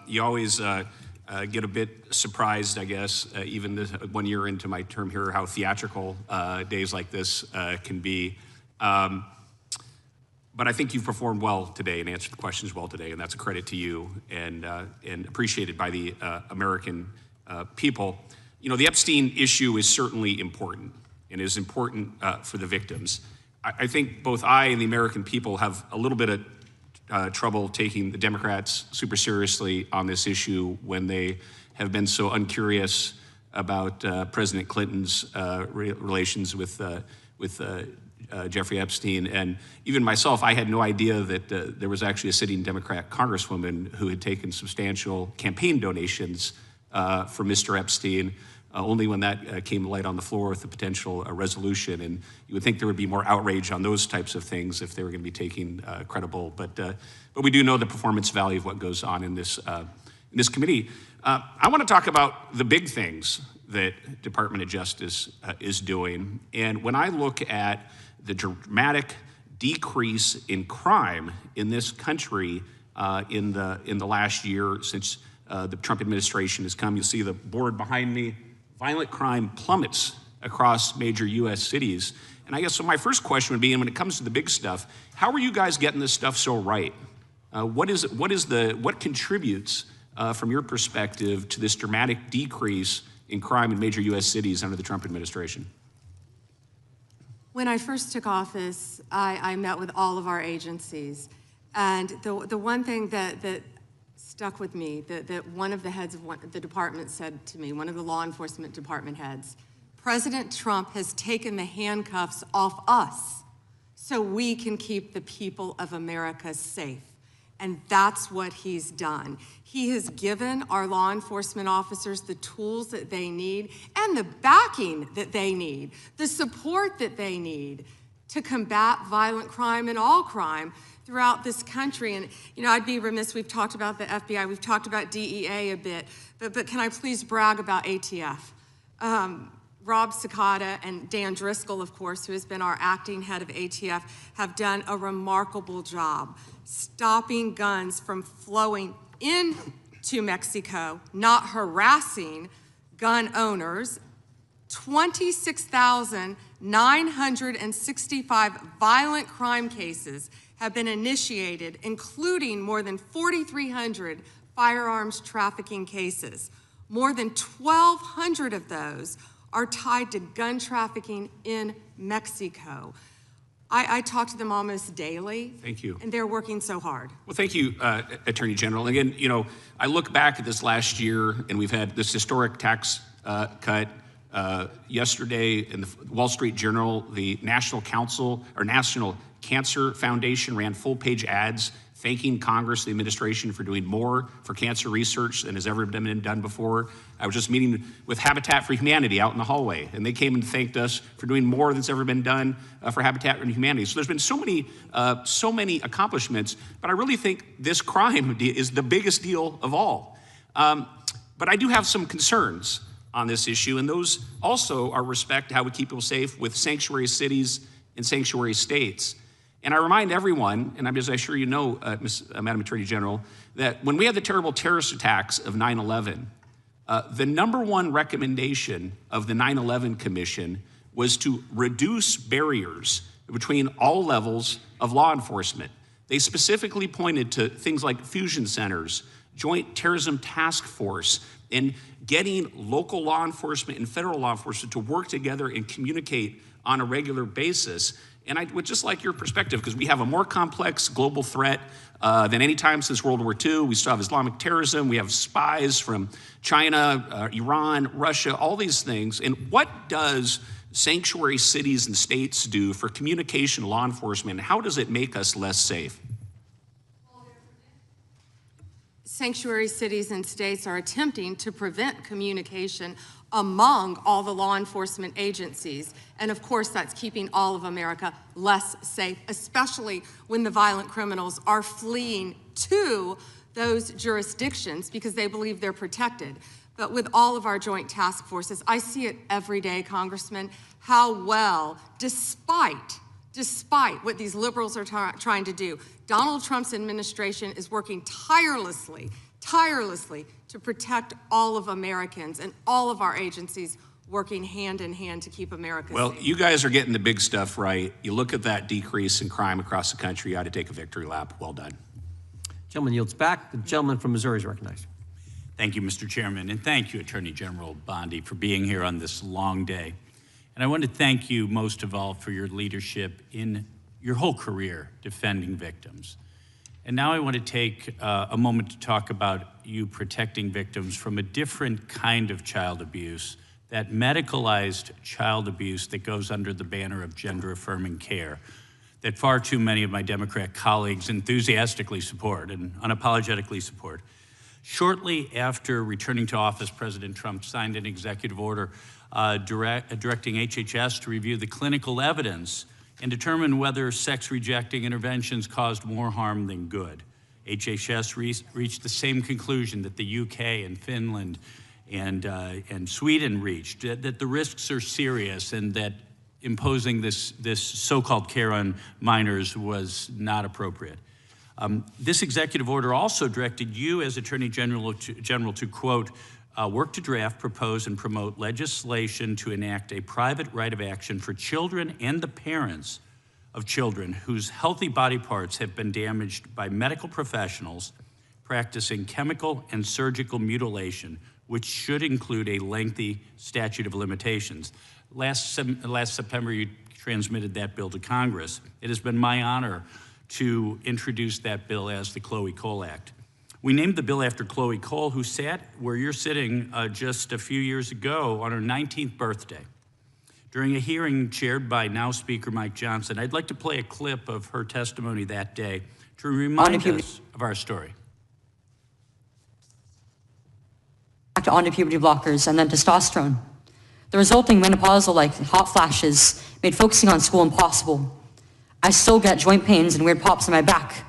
you always get a bit surprised, I guess, even 1 year into my term here, how theatrical days like this can be. But I think you've performed well today and answered the questions well today, and that's a credit to you and appreciated by the American people. You know, the Epstein issue is certainly important and is important for the victims. I think both I and the American people have a little bit of trouble taking the Democrats super seriously on this issue when they have been so uncurious about President Clinton's relations with Jeffrey Epstein. And even myself, I had no idea that there was actually a sitting Democrat congresswoman who had taken substantial campaign donations for Mr. Epstein, only when that came to light on the floor with the potential resolution. And you would think there would be more outrage on those types of things if they were going to be taken credible. But we do know the performance value of what goes on in this committee. I want to talk about the big things that Department of Justice is doing. And when I look at the dramatic decrease in crime in this country in the last year since the Trump administration has come, you'll see the board behind me. Violent crime plummets across major U.S. cities. And I guess so my first question would be, and when it comes to the big stuff, how are you guys getting this stuff so right? What contributes from your perspective to this dramatic decrease in crime in major U.S. cities under the Trump administration? When I first took office, I met with all of our agencies. And the one thing that stuck with me, that one of the heads of the department said to me, one of the law enforcement department heads, President Trump has taken the handcuffs off us so we can keep the people of America safe. And that's what he's done. He has given our law enforcement officers the tools that they need and the backing that they need, the support that they need to combat violent crime and all crime throughout this country. And, you know, I'd be remiss, we've talked about the FBI, we've talked about DEA a bit, but can I please brag about ATF? Rob Cicada and Dan Driscoll, of course, who has been our acting head of ATF, have done a remarkable job stopping guns from flowing into Mexico, not harassing gun owners. 26,965 violent crime cases have been initiated, including more than 4,300 firearms trafficking cases. More than 1,200 of those are tied to gun trafficking in Mexico. I talk to them almost daily. Thank you. And they're working so hard. Well, thank you, Attorney General. Again, you know, I look back at this last year, and we've had this historic tax cut. Yesterday in the Wall Street Journal, the National Cancer Foundation ran full-page ads thanking Congress, the administration, for doing more for cancer research than has ever been done before. I was just meeting with Habitat for Humanity out in the hallway, and they came and thanked us for doing more than's ever been done for Habitat for Humanity. So there's been so many accomplishments, but I really think this crime is the biggest deal of all. But I do have some concerns on this issue, and those also are respect to how we keep people safe with sanctuary cities and sanctuary states. And I remind everyone, and as I'm sure you know, Madam Attorney General, that when we had the terrible terrorist attacks of 9/11, the #1 recommendation of the 9/11 Commission was to reduce barriers between all levels of law enforcement. They specifically pointed to things like fusion centers, Joint Terrorism Task Force, and getting local law enforcement and federal law enforcement to work together and communicate on a regular basis. And I would just like your perspective, because we have a more complex global threat than any time since World War II. We still have Islamic terrorism. We have spies from China, Iran, Russia, all these things. And what does sanctuary cities and states do for communication law enforcement? How does it make us less safe? Sanctuary cities and states are attempting to prevent communication among all the law enforcement agencies. And of course, that's keeping all of America less safe, especially when the violent criminals are fleeing to those jurisdictions because they believe they're protected. But with all of our joint task forces, I see it every day, Congressman, how well, despite what these liberals are trying to do, Donald Trump's administration is working tirelessly to protect all of Americans, and all of our agencies working hand in hand to keep America Well, safe. you guys are getting the big stuff right. You look at that decrease in crime across the country, you ought to take a victory lap. Well done. Gentleman yields back. The gentleman from Missouri is recognized. Thank you, Mr. Chairman, and thank you, Attorney General Bondi, for being here on this long day. And I want to thank you most of all for your leadership in your whole career defending victims. And now I want to take a moment to talk about you protecting victims from a different kind of child abuse, that medicalized child abuse that goes under the banner of gender-affirming care, that far too many of my Democrat colleagues enthusiastically support and unapologetically support. Shortly after returning to office, President Trump signed an executive order directing HHS to review the clinical evidence and determine whether sex-rejecting interventions caused more harm than good. HHS reached the same conclusion that the UK and Finland and Sweden reached, that the risks are serious and that imposing this so-called care on minors was not appropriate. This executive order also directed you as Attorney General to, quote, work to draft, propose, and promote legislation to enact a private right of action for children and the parents of children whose healthy body parts have been damaged by medical professionals practicing chemical and surgical mutilation, which should include a lengthy statute of limitations. Last September, you transmitted that bill to Congress. It has been my honor to introduce that bill as the Chloe Cole Act. We named the bill after Chloe Cole, who sat where you're sitting just a few years ago on her 19th birthday. During a hearing chaired by now Speaker Mike Johnson, I'd like to play a clip of her testimony that day to remind us of our story. On to puberty blockers and then testosterone. The resulting menopausal-like hot flashes made focusing on school impossible. I still get joint pains and weird pops in my back,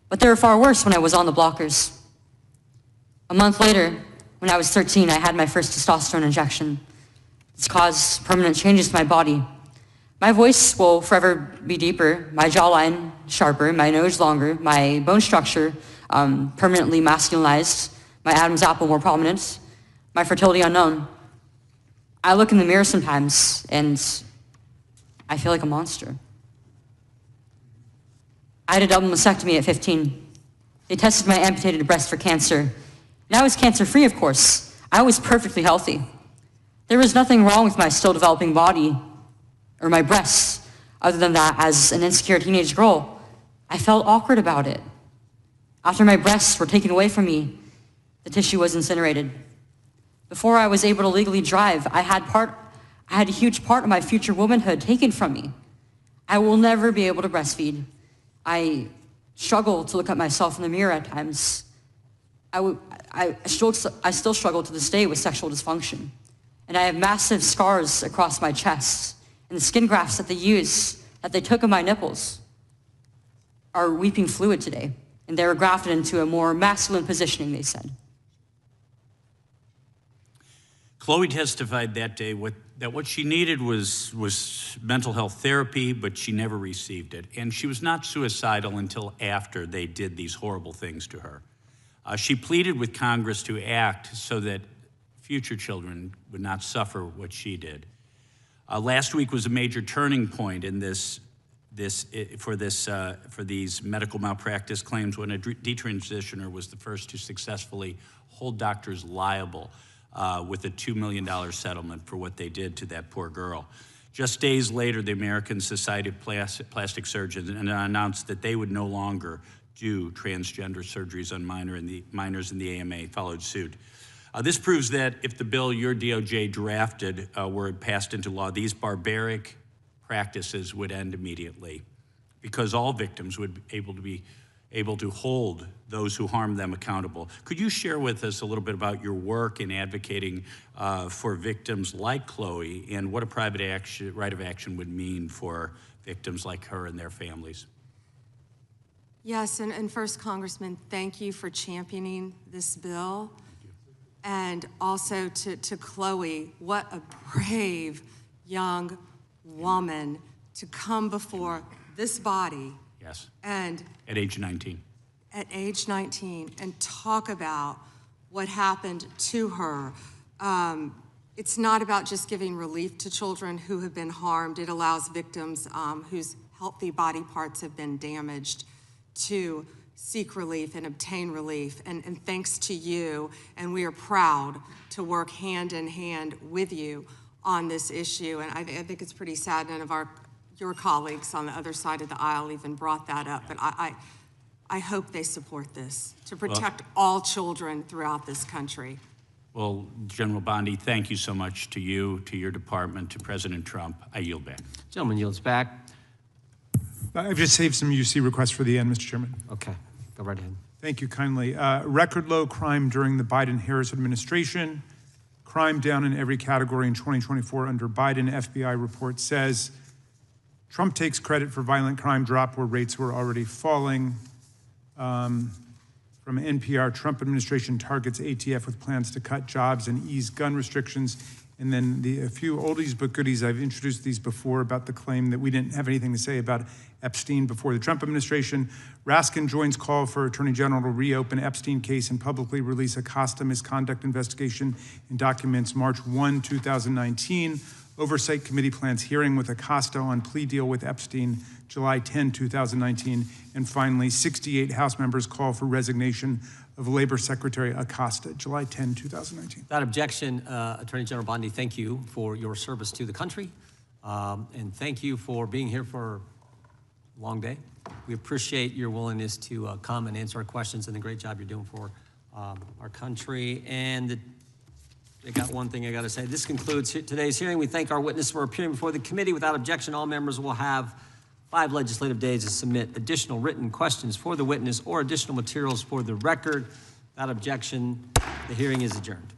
but they were far worse when I was on the blockers. A month later, when I was 13, I had my first testosterone injection. It's caused permanent changes to my body. My voice will forever be deeper, my jawline sharper, my nose longer, my bone structure permanently masculinized, my Adam's apple more prominent, my fertility unknown. I look in the mirror sometimes and I feel like a monster. I had a double mastectomy at 15. They tested my amputated breast for cancer. And I was cancer-free, of course. I was perfectly healthy. There was nothing wrong with my still developing body or my breasts, other than that, as an insecure teenage girl, I felt awkward about it. After my breasts were taken away from me, the tissue was incinerated. Before I was able to legally drive, I had a huge part of my future womanhood taken from me. I will never be able to breastfeed. I struggle to look at myself in the mirror at times. I still struggle to this day with sexual dysfunction. And I have massive scars across my chest. And the skin grafts that they took of my nipples are weeping fluid today. And they were grafted into a more masculine positioning, they said. Chloe testified that day that what she needed was mental health therapy, but she never received it. And she was not suicidal until after they did these horrible things to her. She pleaded with Congress to act so that future children would not suffer what she did. Last week was a major turning point in for these medical malpractice claims when a detransitioner was the first to successfully hold doctors liable with a $2 million settlement for what they did to that poor girl. Just days later, the American Society of Plastic Surgeons announced that they would no longer do transgender surgeries on minors, and the AMA followed suit. This proves that if the bill your DOJ drafted were passed into law, these barbaric practices would end immediately, because all victims would be able to hold those who harm them accountable. Could you share with us a little bit about your work in advocating for victims like Chloe and what a private right of action would mean for victims like her and their families? Yes, and first, Congressman, thank you for championing this bill. And also to Chloe, what a brave young woman to come before this body. Yes. And at age 19. At age 19, and talk about what happened to her. It's not about just giving relief to children who have been harmed. It allows victims whose healthy body parts have been damaged to seek relief and obtain relief. And thanks to you, and we are proud to work hand in hand with you on this issue. And I think it's pretty sad none of your colleagues on the other side of the aisle even brought that up. But I hope they support this to protect all children throughout this country. Well, General Bondi, thank you so much to you, to your department, to President Trump. I yield back. Gentleman yields back. I've just saved some UC requests for the end, Mr. Chairman. Okay, go right ahead. Thank you kindly. Record low crime during the Biden-Harris administration. Crime down in every category in 2024 under Biden. FBI report says Trump takes credit for violent crime drop where rates were already falling. From NPR, Trump administration targets ATF with plans to cut jobs and ease gun restrictions. And then a few oldies but goodies, I've introduced these before about the claim that we didn't have anything to say about Epstein before the Trump administration. Raskin joins call for Attorney General to reopen Epstein case and publicly release Acosta misconduct investigation in documents March 1, 2019. Oversight Committee plans hearing with Acosta on plea deal with Epstein July 10, 2019. And finally, 68 House members call for resignation of Labor Secretary Acosta, July 10, 2019. Without objection, Attorney General Bondi, thank you for your service to the country. And thank you for being here for a long day. We appreciate your willingness to come and answer our questions and the great job you're doing for our country. And I got one thing I got to say. This concludes today's hearing. We thank our witness for appearing before the committee. Without objection, all members will have 5 legislative days to submit additional written questions for the witness or additional materials for the record. Without objection, the hearing is adjourned.